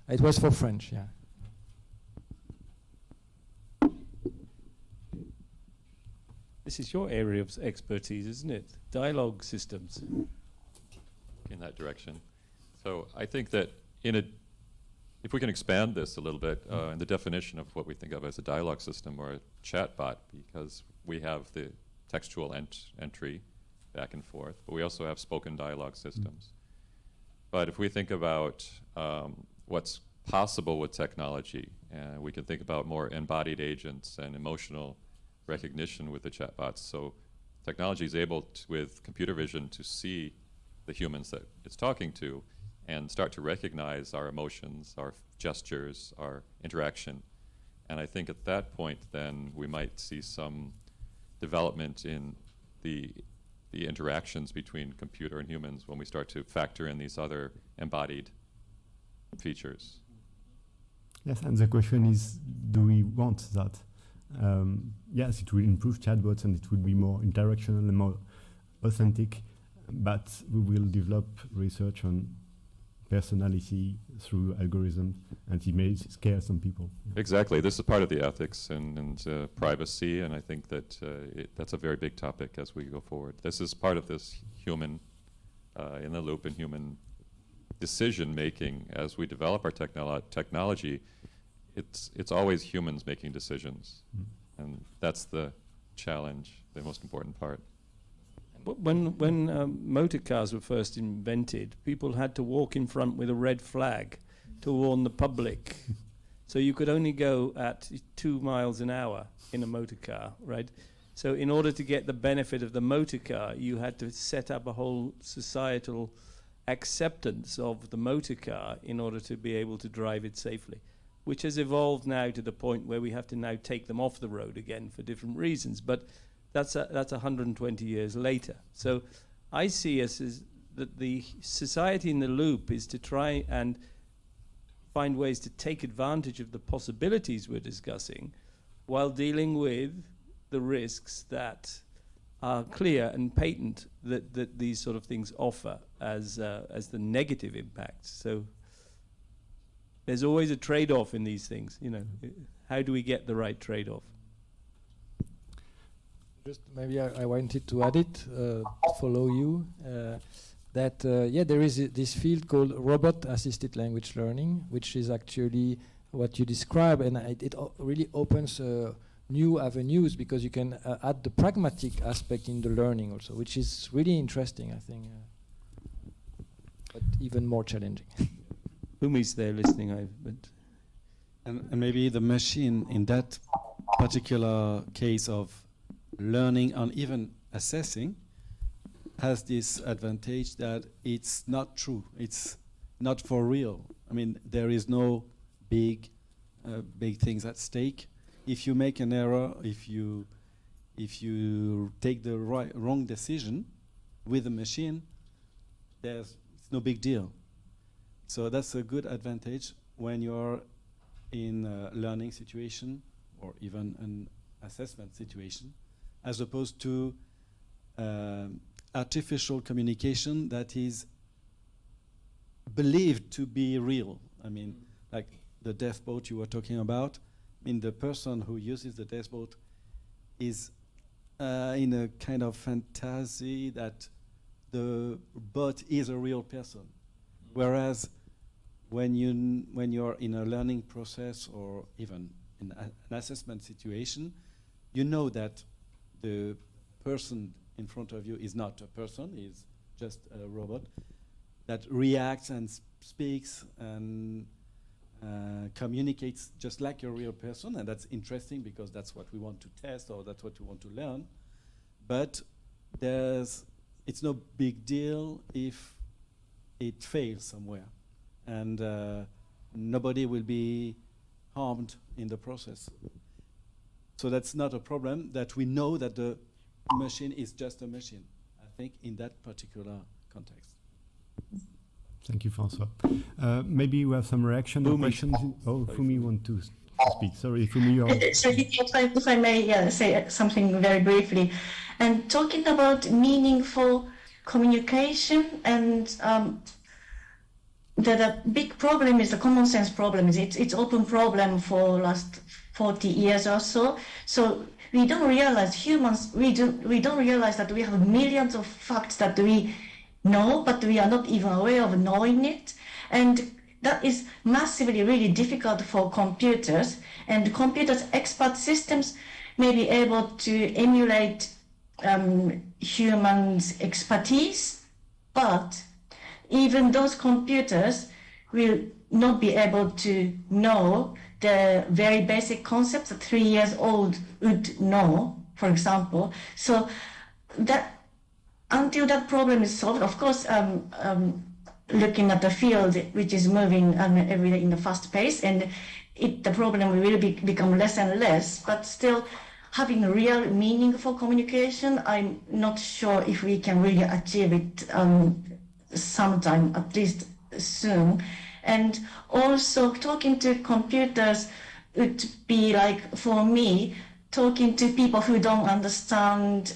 It was for French, yeah. This is your area of expertise, isn't it? Dialogue systems. In that direction. So I think that if we can expand this a little bit in the definition of what we think of as a dialogue system or a chatbot, because we have the textual entry back and forth, but we also have spoken dialogue systems. But if we think about what's possible with technology, we can think about more embodied agents and emotional recognition with the chatbots. So technology is able with computer vision to see the humans that it's talking to and start to recognize our emotions, our gestures, our interaction. And I think at that point then we might see some development in the interactions between computer and humans when we start to factor in these other embodied features. Yes, and the question is, do we want that? Yes, it will improve chatbots and it will be more interactional and more authentic, but we will develop research on personality through algorithms, and it may scare some people. Exactly. This is part of the ethics and privacy, and I think that that's a very big topic as we go forward. This is part of this human in the loop and human decision making as we develop our technology. It's always humans making decisions, and that's the challenge, the most important part. When motor cars were first invented, people had to walk in front with a red flag to warn the public. So you could only go at 2 miles an hour in a motor car, right? So in order to get the benefit of the motor car, you had to set up a whole societal acceptance of the motor car in order to be able to drive it safely, which has evolved now to the point where we have to now take them off the road again for different reasons. But that's 120 years later. So I see us as that the society in the loop is to try and find ways to take advantage of the possibilities we're discussing while dealing with the risks that are clear and patent that these sort of things offer as the negative impacts. So there's always a trade-off in these things, you know. How do we get the right trade-off? Just maybe I wanted to add it, to follow you, that there is this field called robot-assisted language learning, which is actually what you describe, and it really opens new avenues because you can add the pragmatic aspect in the learning also, which is really interesting, I think, but even more challenging. Umi's there listening, and maybe the machine in that particular case of learning and even assessing has this advantage that it's not true. It's not for real. I mean, there is no big things at stake. If you make an error, if you take the wrong decision with the machine, it's no big deal. So that's a good advantage when you're in a learning situation or even an assessment situation, as opposed to artificial communication that is believed to be real. I mean, like the deaf boat you were talking about. I mean, the person who uses the deaf boat is in a kind of fantasy that the bot is a real person. Whereas when you're in a learning process or even in an assessment situation, you know that the person in front of you is not a person, is just a robot that reacts and speaks and communicates just like a real person, and that's interesting because that's what we want to test or that's what we want to learn. But it's no big deal if it fails somewhere, and nobody will be harmed in the process. So that's not a problem, that we know that the machine is just a machine, I think, in that particular context. Thank you, François. Maybe we have some reaction or questions. Oh, Fumi want to speak. Sorry, Fumi. So if I may say something very briefly. And talking about meaningful communication and the big problem is the common sense problem. It's open problem for last 40 years or so. So we don't realize humans. We don't realize that we have millions of facts that we know, but we are not even aware of knowing it, and that is massively really difficult for computers. And computers expert systems may be able to emulate humans' expertise, but even those computers will not be able to know the very basic concepts that 3 years old would know, for example. So that until that problem is solved, of course, looking at the field which is moving every day in a fast pace, and the problem will become less and less, but still having real meaningful communication, I'm not sure if we can really achieve it sometime, at least soon. And also talking to computers would be like, for me, talking to people who don't understand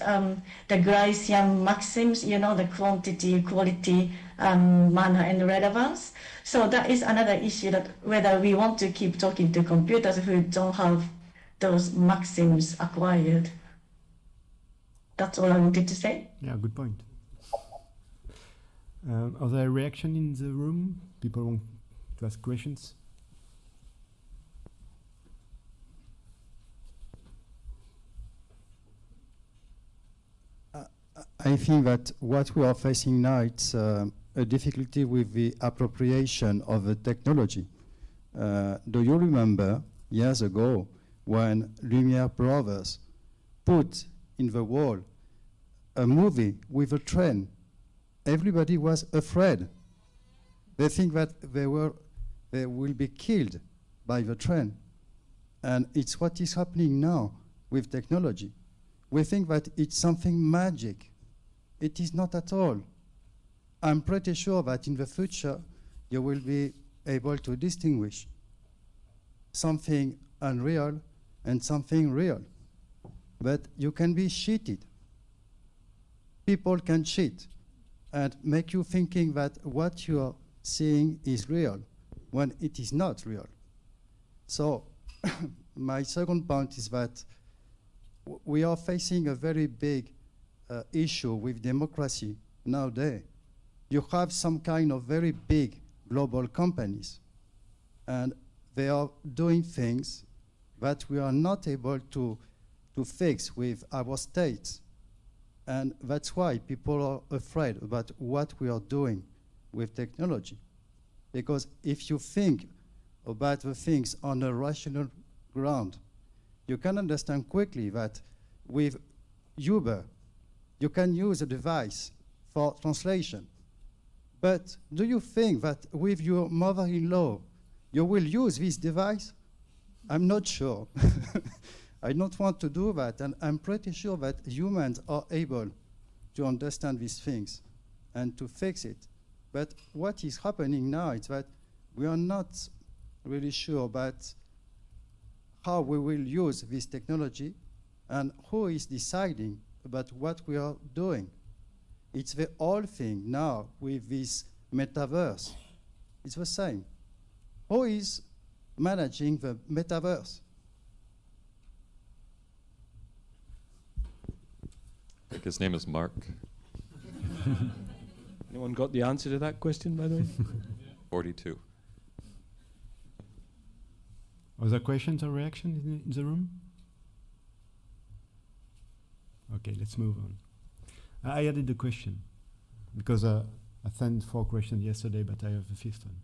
the Gricean maxims, you know, the quantity, quality, manner, and relevance. So that is another issue, that whether we want to keep talking to computers who don't have those maxims acquired. That's all I wanted to say. Yeah, good point. Are there reactions in the room? People want to ask questions? I think that what we are facing now, it's a difficulty with the appropriation of the technology. Do you remember years ago when Lumiere brothers put in the wall a movie with a train? Everybody was afraid. They think that they will be killed by the train. And it's what is happening now with technology. We think that it's something magic. It is not at all. I'm pretty sure that in the future you will be able to distinguish something unreal and something real. But you can be cheated. People can cheat and make you thinking that what you are seeing is real when it is not real. So my second point is that we are facing a very big issue with democracy nowadays. You have some kind of very big global companies, and they are doing things that we are not able to fix with our states. And that's why people are afraid about what we are doing with technology. Because if you think about the things on a rational ground, you can understand quickly that with Uber, you can use a device for translation. But do you think that with your mother-in-law, you will use this device? I'm not sure. I don't want to do that, and I'm pretty sure that humans are able to understand these things and to fix it. But what is happening now is that we are not really sure about how we will use this technology and who is deciding about what we are doing. It's the whole thing now with this metaverse. It's the same. Who is managing the metaverse? I think his name is Mark. Anyone got the answer to that question, by the way? 42. Other questions or reactions in the room? Okay, let's move on. I added the question because I sent 4 questions yesterday, but I have a 5th one.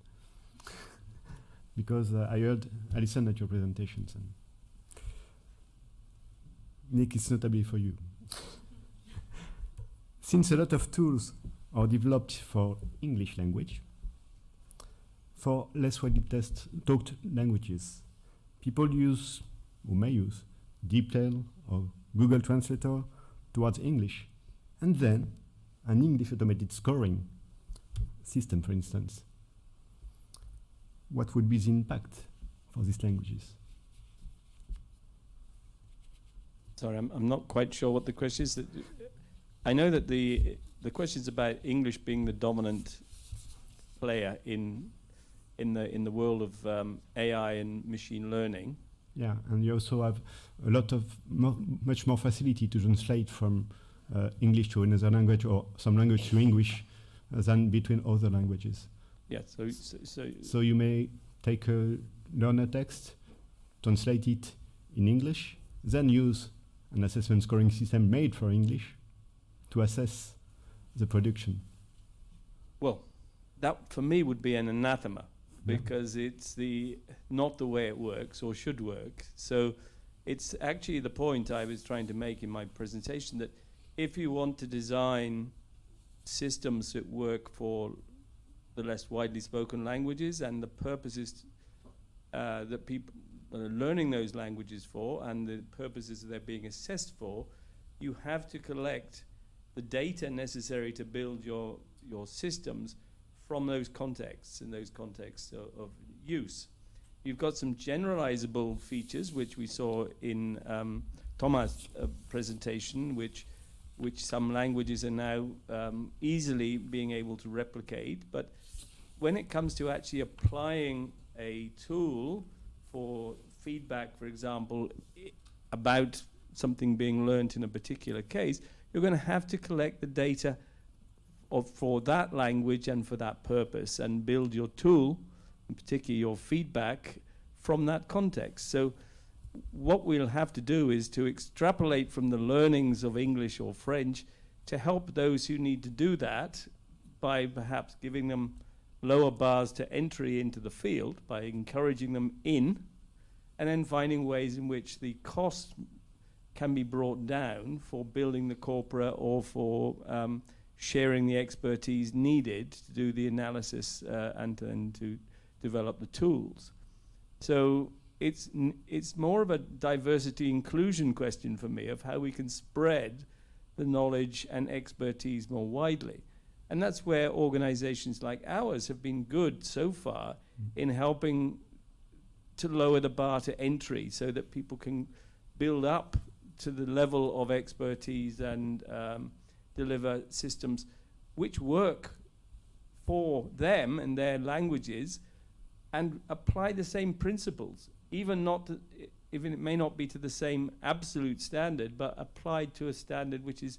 Because I listened at your presentations, and Nick, it's notably for you. Since a lot of tools are developed for English language, for less widely talked languages, people use, or may use, DeepL or Google Translator towards English, and then an English automated scoring system, for instance. What would be the impact for these languages? Sorry, I'm not quite sure what the question is. I know that the question is about English being the dominant player in the world of AI and machine learning. Yeah, and you also have a lot of much more facility to translate from English to another language or some language to English than between other languages. Yeah, so you may take a learner text, translate it in English, then use an assessment scoring system made for English to assess the production. Well, that for me would be an anathema, because it's not the way it works or should work. So it's actually the point I was trying to make in my presentation, that if you want to design systems that work for the less widely spoken languages and the purposes that people are learning those languages for and the purposes that they're being assessed for, you have to collect the data necessary to build your systems from those contexts and those contexts of use. You've got some generalizable features, which we saw in Thomas' presentation, which some languages are now easily being able to replicate. But when it comes to actually applying a tool for feedback, for example, about something being learnt in a particular case, you're going to have to collect the data for that language and for that purpose and build your tool, in particular your feedback, from that context. So what we'll have to do is to extrapolate from the learnings of English or French to help those who need to do that by perhaps giving them lower bars to entry into the field, by encouraging them in, and then finding ways in which the cost can be brought down for building the corpora or for sharing the expertise needed to do the analysis and to develop the tools. So it's more of a diversity inclusion question for me of how we can spread the knowledge and expertise more widely. And that's where organizations like ours have been good so far in helping to lower the bar to entry so that people can build up to the level of expertise and deliver systems which work for them and their languages and apply the same principles, even it may not be to the same absolute standard, but applied to a standard which is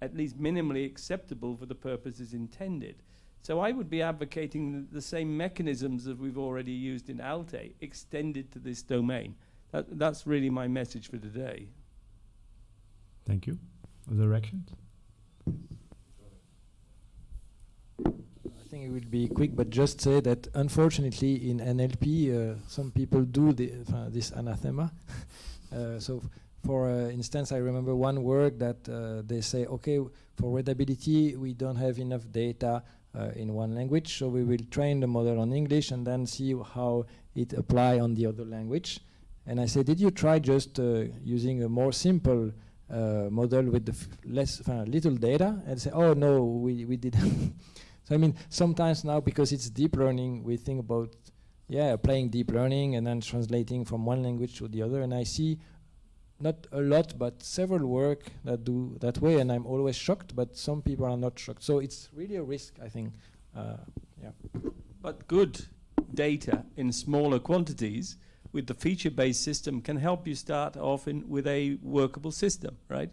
at least minimally acceptable for the purposes intended. So I would be advocating the same mechanisms that we've already used in ALTE extended to this domain. That's really my message for today. Thank you. Other reactions? I think it will be quick, but just say that unfortunately in NLP, some people do this anathema. So for instance, I remember one work that they say, okay, for readability, we don't have enough data in one language, so we will train the model on English and then see how it applies on the other language. And I said, did you try just using a more simple model with the little data? And say, oh no, we didn't. So I mean, sometimes now, because it's deep learning, we think about, applying deep learning and then translating from one language to the other. And I see not a lot, but several work that do that way, and I'm always shocked, but some people are not shocked. So it's really a risk, I think. But good data in smaller quantities with the feature-based system can help you start off with a workable system, right?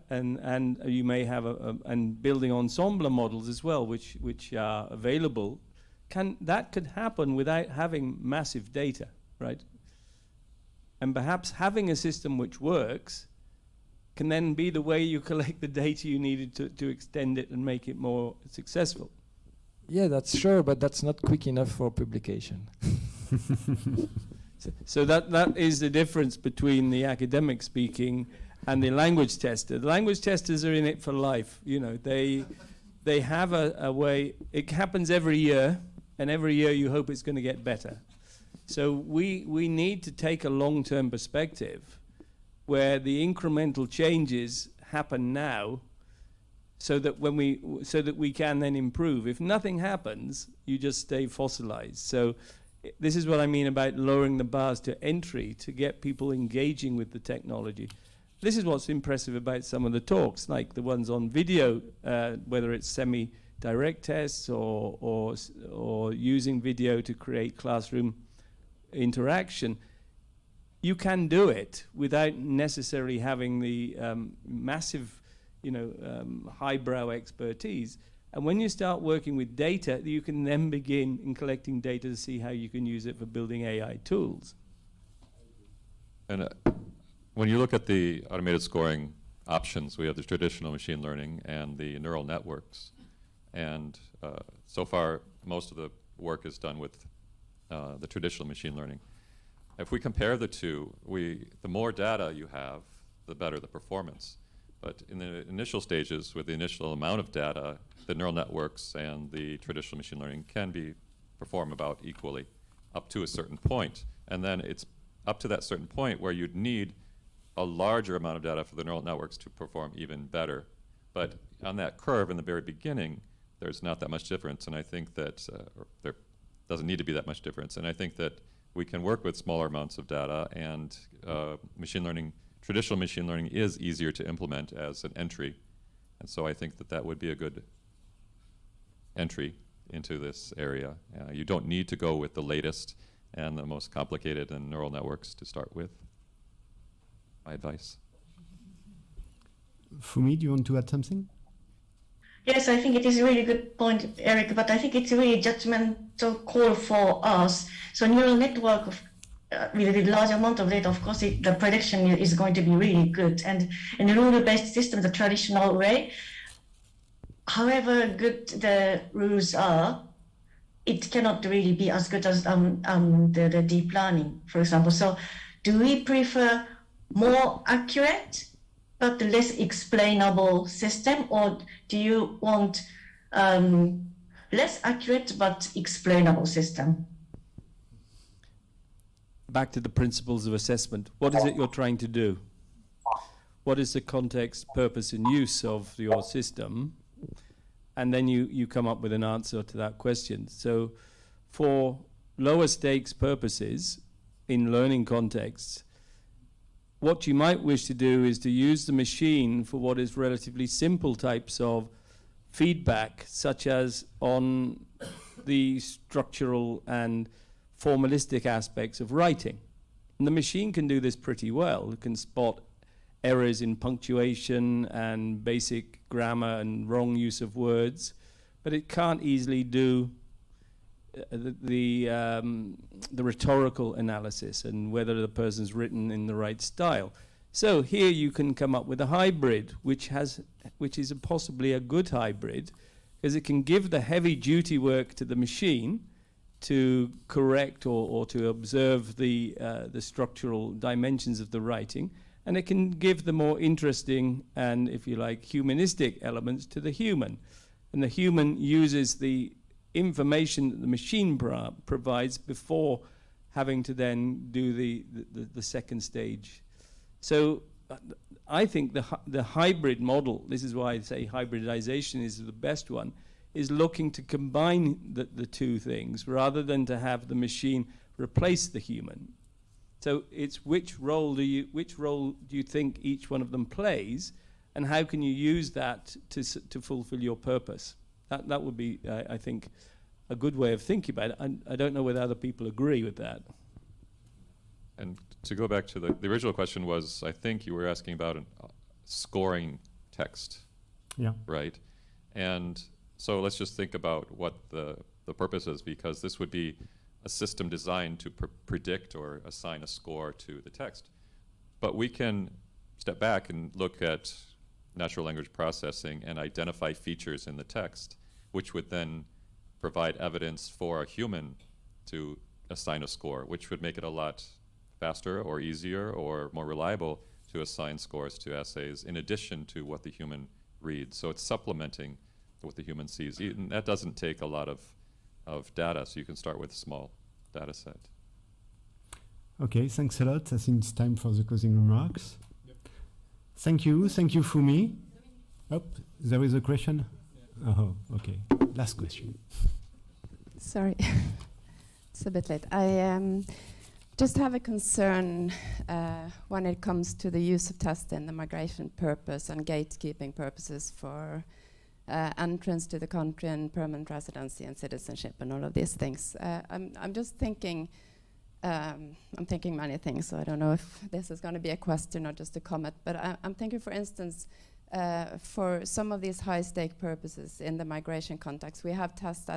And you may have and building ensemble models as well, which are available. That could happen without having massive data, right? And perhaps having a system which works can then be the way you collect the data you needed to extend it and make it more successful. Yeah, that's sure, but that's not quick enough for publication. So that is the difference between the academic speaking and the language tester. The language testers are in it for life. You know, they have a way. It happens every year, and every year you hope it's going to get better. So we need to take a long-term perspective where the incremental changes happen now, so that we can then improve. If nothing happens, you just stay fossilized. So this is what I mean about lowering the bars to entry to get people engaging with the technology. This is what's impressive about some of the talks, like the ones on video, whether it's direct tests or using video to create classroom interaction, you can do it without necessarily having the massive, highbrow expertise. And when you start working with data, you can then begin in collecting data to see how you can use it for building AI tools. And when you look at the automated scoring options, we have the traditional machine learning and the neural networks. And so far, most of the work is done with the traditional machine learning. If we compare the two, the more data you have, the better the performance. But in the initial stages, with the initial amount of data, the neural networks and the traditional machine learning can perform about equally up to a certain point. And then it's up to that certain point where you'd need a larger amount of data for the neural networks to perform even better. But on that curve in the very beginning, there's not that much difference. And I think that there doesn't need to be that much difference. And I think that we can work with smaller amounts of data, and machine learning, traditional machine learning is easier to implement as an entry. And so I think that that would be a good entry into this area. You don't need to go with the latest and the most complicated and neural networks to start with. My advice. Fumi, do you want to add something? Yes, I think it is a really good point, Eric, but I think it's a really judgmental call for us. So neural network with a large amount of data, of course, the prediction is going to be really good. And in a rule-based system, the traditional way, however good the rules are, it cannot really be as good as the deep learning, for example. So do we prefer more accurate but less explainable system, or do you want less accurate but explainable system? Back to the principles of assessment. What is it you're trying to do? What is the context, purpose, and use of your system? And then you come up with an answer to that question. So for lower stakes purposes in learning contexts, what you might wish to do is to use the machine for what is relatively simple types of feedback, such as on the structural and formalistic aspects of writing. And the machine can do this pretty well. It can spot errors in punctuation and basic grammar and wrong use of words, but it can't easily do the rhetorical analysis and whether the person's written in the right style. So here you can come up with a hybrid, which is possibly a good hybrid, because it can give the heavy duty work to the machine to correct or to observe the structural dimensions of the writing, and it can give the more interesting and, if you like, humanistic elements to the human. And the human uses the information that the machine provides before having to then do the second stage. So I think the hybrid model, this is why I say hybridization is the best one, is looking to combine the two things rather than to have the machine replace the human. So it's which role do you think each one of them plays, and how can you use that to fulfill your purpose? That would be, I think, a good way of thinking about it. I don't know whether other people agree with that. And to go back to the original question was, I think you were asking about scoring text. Yeah. Right? And so let's just think about what the purpose is, because this would be a system designed to predict or assign a score to the text. But we can step back and look at natural language processing and identify features in the text, which would then provide evidence for a human to assign a score, which would make it a lot faster or easier or more reliable to assign scores to essays in addition to what the human reads. So it's supplementing what the human sees. And that doesn't take a lot of data, so you can start with a small data set. Okay, thanks a lot. I think it's time for the closing remarks. Yep. Thank you, Fumi. Oh, there is a question? Yeah. Oh, okay. Last question. Sorry, it's a bit late. I just have a concern when it comes to the use of tests in the migration purpose and gatekeeping purposes for entrance to the country and permanent residency and citizenship and all of these things. I'm just thinking, I'm thinking many things, so I don't know if this is going to be a question or just a comment, but I'm thinking, for instance, for some of these high-stake purposes in the migration context, we have tests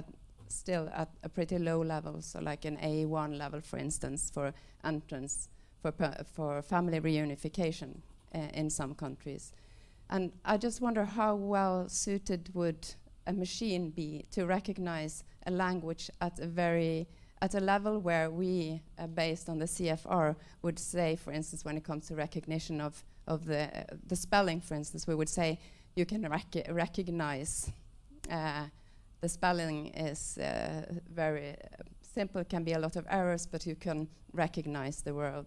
still at a pretty low level, so like an A1 level, for instance, for entrance, for family reunification in some countries. And I just wonder how well suited would a machine be to recognize a language at a level where we, based on the CFR, would say, for instance, when it comes to recognition of the spelling, for instance, we would say you can recognize the spelling is very simple, can be a lot of errors, but you can recognize the word.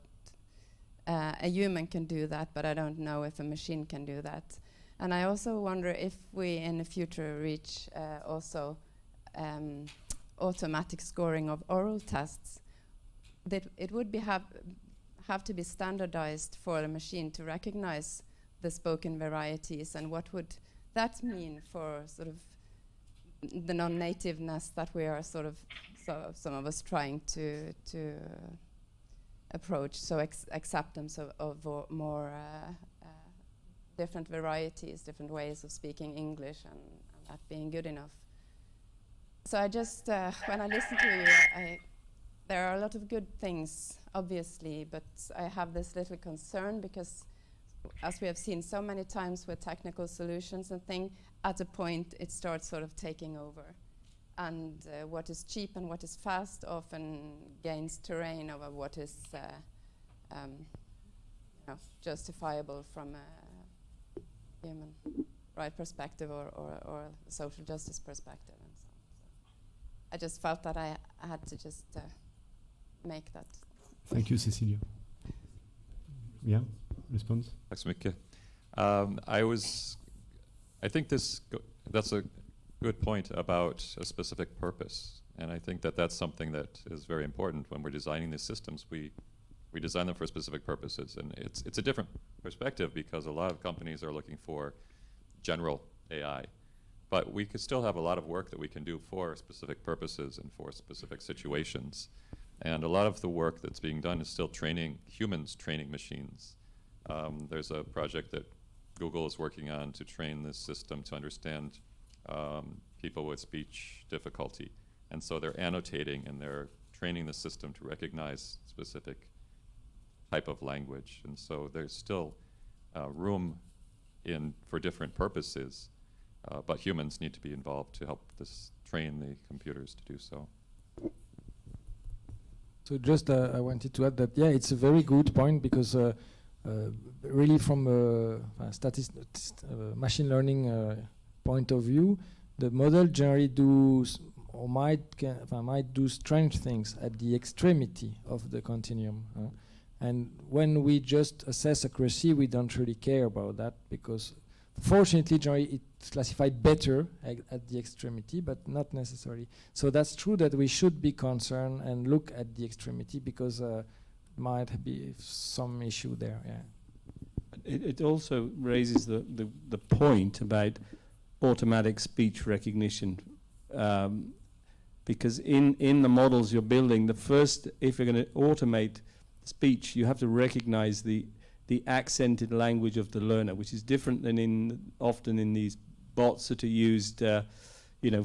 A human can do that, but I don't know if a machine can do that. And I also wonder if we in the future reach also automatic scoring of oral tests, that it would be have to be standardized for a machine to recognize the spoken varieties, and what would that mean for sort of the non-nativeness that we are sort of, some of us trying to approach, so acceptance of more different varieties, different ways of speaking English, and that being good enough. So I just, when I listen to you, there are a lot of good things, obviously, but I have this little concern because, as we have seen so many times with technical solutions and things, at a point it starts sort of taking over. And what is cheap and what is fast often gains terrain over what is justifiable from a human right perspective or social justice perspective. And so I just felt that I had to just make that. Thank you, Cecilia. Yeah, response? Tack så mycket. I think that's a good point about a specific purpose, and I think that that's something that is very important when we're designing these systems. We design them for specific purposes, and it's a different perspective because a lot of companies are looking for general AI, but we could still have a lot of work that we can do for specific purposes and for specific situations. And a lot of the work that's being done is still humans training machines. There's a project that Google is working on to train this system to understand people with speech difficulty. And so they're annotating and they're training the system to recognize specific type of language. And so there's still room for different purposes, but humans need to be involved to help train the computers to do so. So just I wanted to add that, yeah, it's a very good point because really from a machine learning point of view, the model generally might do strange things at the extremity of the continuum. And when we just assess accuracy, we don't really care about that because fortunately, generally, it's classified better at the extremity, but not necessarily. So that's true that we should be concerned and look at the extremity because might be some issue there. Yeah. It also raises the point about automatic speech recognition, because in the models you're building, if you're going to automate speech, you have to recognize the accented language of the learner, which is different than often in these bots that are used,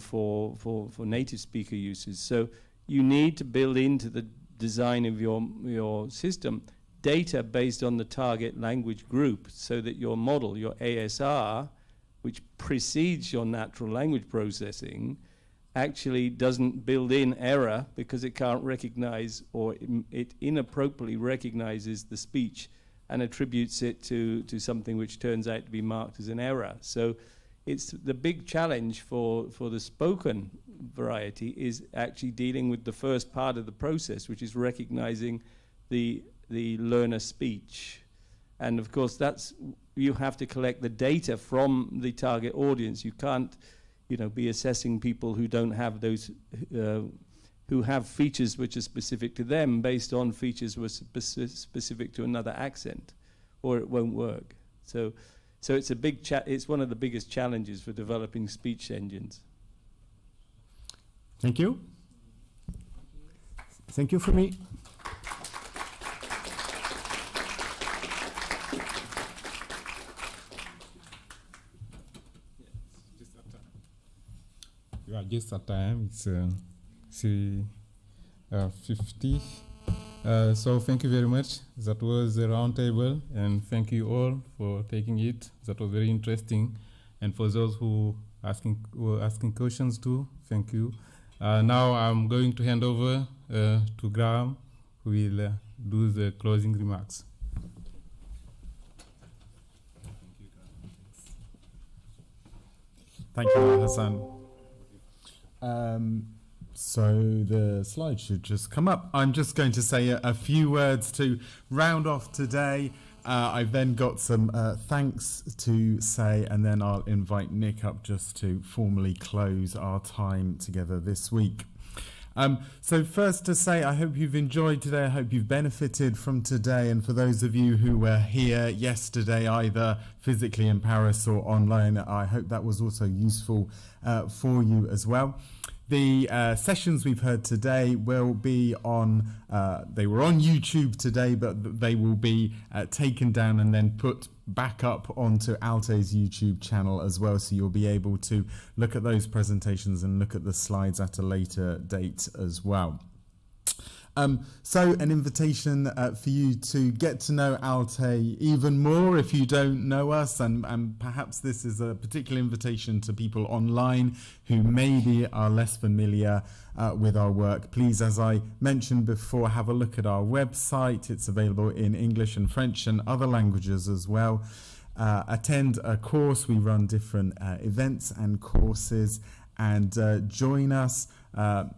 for native speaker uses. So you need to build into the design of your system data based on the target language group, so that your model, your ASR, which precedes your natural language processing, actually doesn't build in error because it can't recognize, or it inappropriately recognizes the speech and attributes it to something which turns out to be marked as an error. So it's the big challenge for the spoken variety is actually dealing with the first part of the process, which is recognizing the learner speech. And of course, you have to collect the data from the target audience. You can't be assessing people who don't have those, who have features which are specific to them based on features which are specific to another accent, or it won't work. So So it's a big it's one of the biggest challenges for developing speech engines. Thank you. Thank you for me. Yeah, just at time. It's 50. So thank you very much. That was a round table, and thank you all for taking it. That was very interesting, and for those who were asking questions too, thank you. Now I'm going to hand over to Graham, who will do the closing remarks. Thank you, Hassan. So the slide should just come up. I'm just going to say a few words to round off today. I've then got some thanks to say, and then I'll invite Nick up just to formally close our time together this week. So first to say, I hope you've enjoyed today. I hope you've benefited from today. And for those of you who were here yesterday, either physically in Paris or online, I hope that was also useful for you as well. The sessions we've heard today will be on, they were on YouTube today, but they will be taken down and then put back up onto ALTE's YouTube channel as well. So you'll be able to look at those presentations and look at the slides at a later date as well. So an invitation for you to get to know ALTE even more if you don't know us, and perhaps this is a particular invitation to people online who maybe are less familiar with our work. Please, as I mentioned before, have a look at our website. It's available in English and French and other languages as well. Attend a course. We run different events and courses, and join us.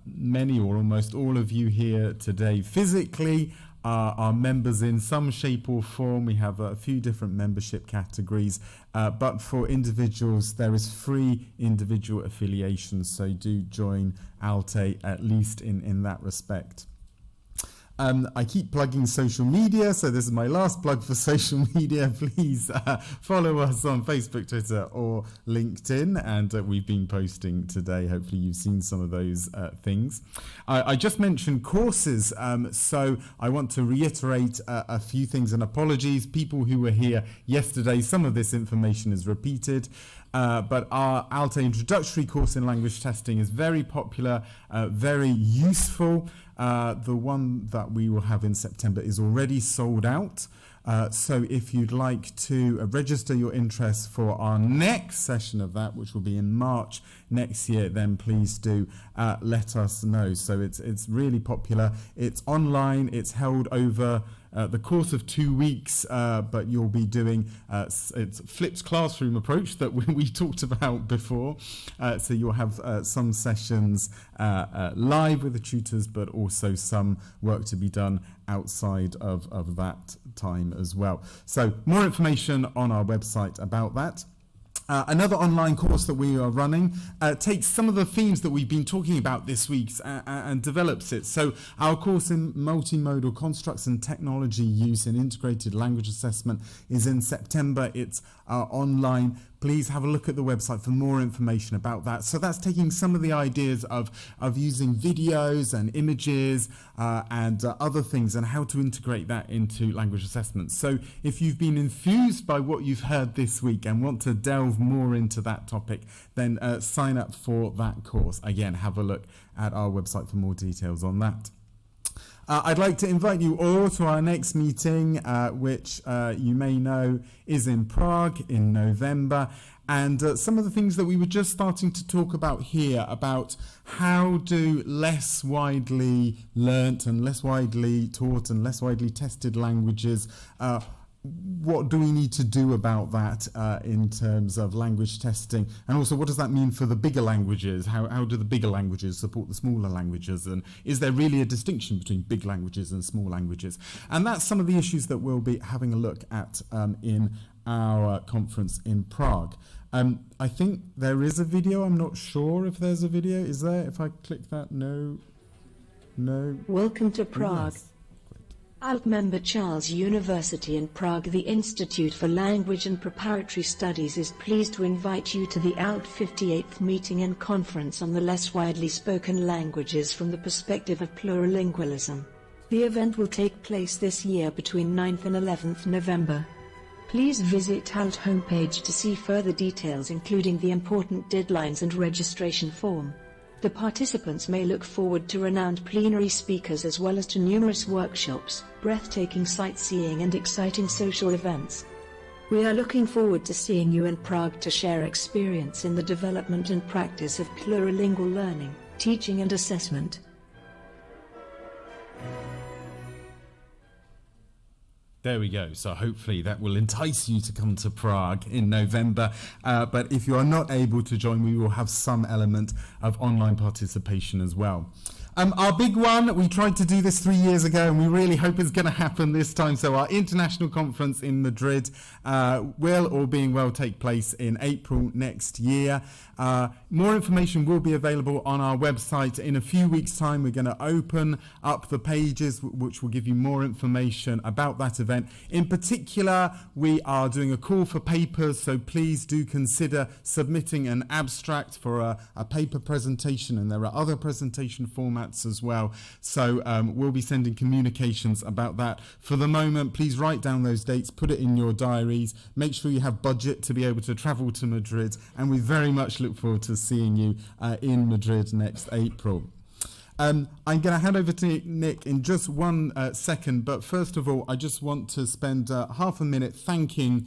Many or almost all of you here today physically are members in some shape or form. We have a few different membership categories, but for individuals there is free individual affiliation, so do join ALTE at least in that respect. I keep plugging social media, so this is my last plug for social media. Please follow us on Facebook, Twitter or LinkedIn, and we've been posting today. Hopefully you've seen some of those things. I just mentioned courses, so I want to reiterate a few things, and apologies. People who were here yesterday, some of this information is repeated. But our ALTE introductory course in language testing is very popular, very useful. The one that we will have in September is already sold out. So if you'd like to register your interest for our next session of that, which will be in March next year, then please do let us know. So it's really popular. It's online. It's held over the course of 2 weeks, but you'll be doing it's flipped classroom approach that we talked about before. So you'll have some sessions live with the tutors, but also some work to be done outside of that time as well. So more information on our website about that. Another online course that we are running takes some of the themes that we've been talking about this week and develops it. So our course in multimodal constructs and technology use in integrated language assessment is in September. It's online. Please have a look at the website for more information about that. So that's taking some of the ideas of using videos and images and other things and how to integrate that into language assessment. So if you've been enthused by what you've heard this week and want to delve more into that topic, then sign up for that course. Again, have a look at our website for more details on that. I'd like to invite you all to our next meeting, which you may know is in Prague in November. And some of the things that we were just starting to talk about here, about how do less widely learnt and less widely taught and less widely tested languages, what do we need to do about that in terms of language testing? And also, what does that mean for the bigger languages? How do the bigger languages support the smaller languages? And is there really a distinction between big languages and small languages? And that's some of the issues that we'll be having a look at in our conference in Prague. I think there is a video. I'm not sure if there's a video. Is there? If I click that, no. Welcome to Prague. Yes. ALTE member Charles University in Prague, the Institute for Language and Preparatory Studies is pleased to invite you to the ALTE 58th meeting and conference on the less widely spoken languages from the perspective of plurilingualism. The event will take place this year between 9th and 11th November. Please visit ALTE homepage to see further details, including the important deadlines and registration form. The participants may look forward to renowned plenary speakers as well as to numerous workshops, breathtaking sightseeing and exciting social events. We are looking forward to seeing you in Prague to share experience in the development and practice of plurilingual learning, teaching and assessment. There we go. So hopefully that will entice you to come to Prague in November. But if you are not able to join, we will have some element of online participation as well. Our big one, we tried to do this 3 years ago and we really hope it's going to happen this time. So our international conference in Madrid will, all being well, take place in April next year. More information will be available on our website. In a few weeks' time, we're going to open up the pages which will give you more information about that event. In particular, we are doing a call for papers, so please do consider submitting an abstract for a paper presentation, and there are other presentation formats as well. So we'll be sending communications about that. For the moment, please write down those dates, put it in your diaries, make sure you have budget to be able to travel to Madrid, and we very much look forward to seeing you in Madrid next April. I'm going to hand over to Nick in just one second, but first of all, I just want to spend half a minute thanking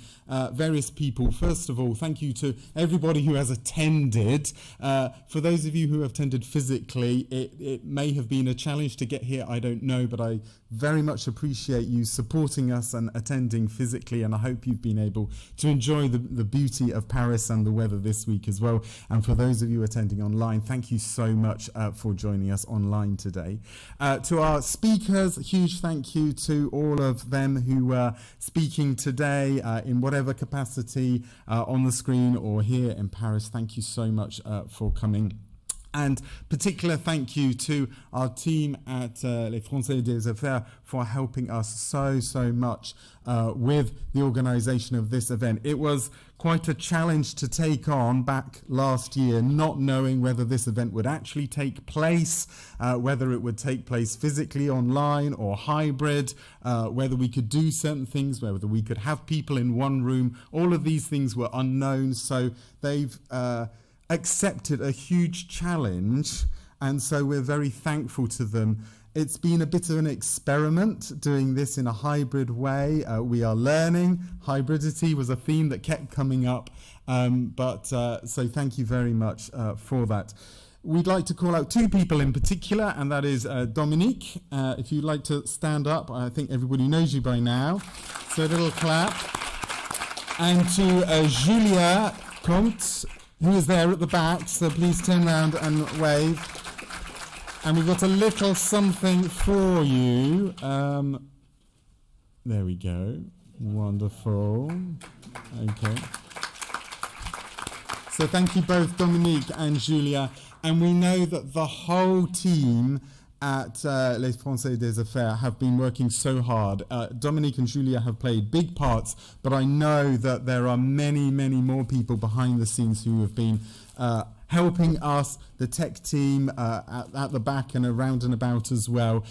various people. First of all, thank you to everybody who has attended. For those of you who have attended physically, it may have been a challenge to get here, I don't know, but I very much appreciate you supporting us and attending physically, and I hope you've been able to enjoy the beauty of Paris and the weather this week as well. And for those of you attending online, thank you so much for joining us online today. To our speakers, a huge thank you to all of them who were speaking today in whatever capacity, on the screen or here in Paris. Thank you so much for coming. And particular thank you to our team at Les Français des Affaires for helping us so much with the organisation of this event. It was quite a challenge to take on back last year, not knowing whether this event would actually take place, whether it would take place physically, online or hybrid, whether we could do certain things, whether we could have people in one room. All of these things were unknown, so they've accepted a huge challenge, and so we're very thankful to them. It's been a bit of an experiment doing this in a hybrid way. We are learning. Hybridity was a theme that kept coming up, so thank you very much for that. We'd like to call out two people in particular, and that is Dominique. If you'd like to stand up, I think everybody knows you by now, so a little clap. And to Julia Comte, who is there at the back, so please turn around and wave. And we've got a little something for you. There we go. Wonderful. Okay. So thank you both, Dominique and Julia. And we know that the whole team at Les Français des Affaires have been working so hard. Dominique and Julia have played big parts, but I know that there are many more people behind the scenes who have been helping us, the tech team at the back and around and about as well.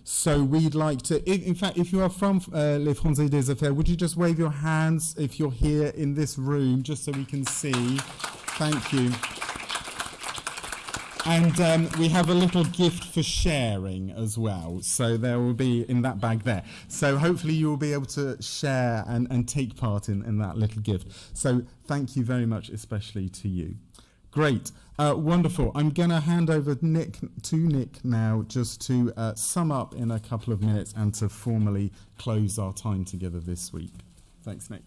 So we'd like to, in fact, if you are from Les Français des Affaires, would you just wave your hands if you're here in this room, just so we can see? Thank you. And we have a little gift for sharing as well. So there will be in that bag there. So hopefully you will be able to share and take part in that little gift. So thank you very much, especially to you. Great. Wonderful. I'm going to hand over to Nick now, just to sum up in a couple of minutes and to formally close our time together this week. Thanks, Nick.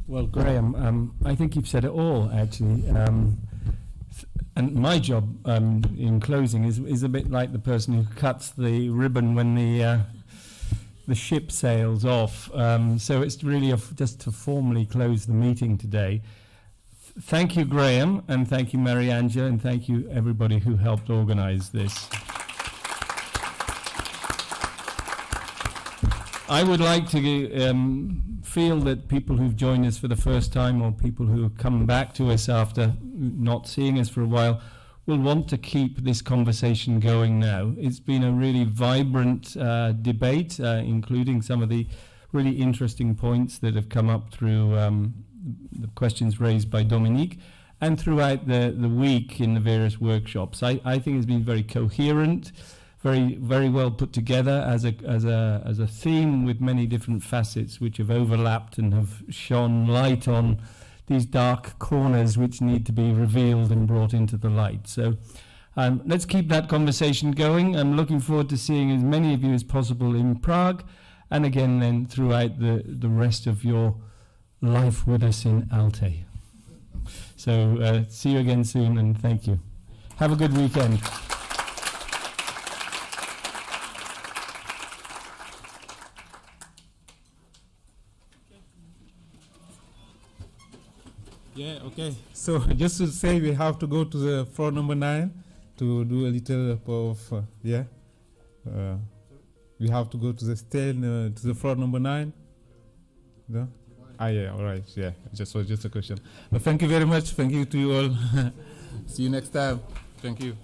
Well, Graham, I think you've said it all, actually. And my job in closing is a bit like the person who cuts the ribbon when the ship sails off. So it's really just to formally close the meeting today. Thank you, Graham, and thank you, Mariangela, and thank you, everybody who helped organize this. I would like to feel that people who've joined us for the first time, or people who have come back to us after not seeing us for a while, will want to keep this conversation going now. It's been a really vibrant debate, including some of the really interesting points that have come up through the questions raised by Dominique, and throughout the week in the various workshops. I think it's been very coherent, very well put together as a theme, with many different facets which have overlapped and have shone light on these dark corners which need to be revealed and brought into the light. So let's keep that conversation going. I'm looking forward to seeing as many of you as possible in Prague, and again then throughout the rest of your life with us in ALTE. So see you again soon, and thank you. Have a good weekend. Yeah, okay. So just to say, we have to go to the floor number 9 to do a little of, we have to go to the stand, to the floor number 9. No? Ah, yeah, all right, yeah. Just a question. But thank you very much. Thank you to you all. See you next time. Thank you.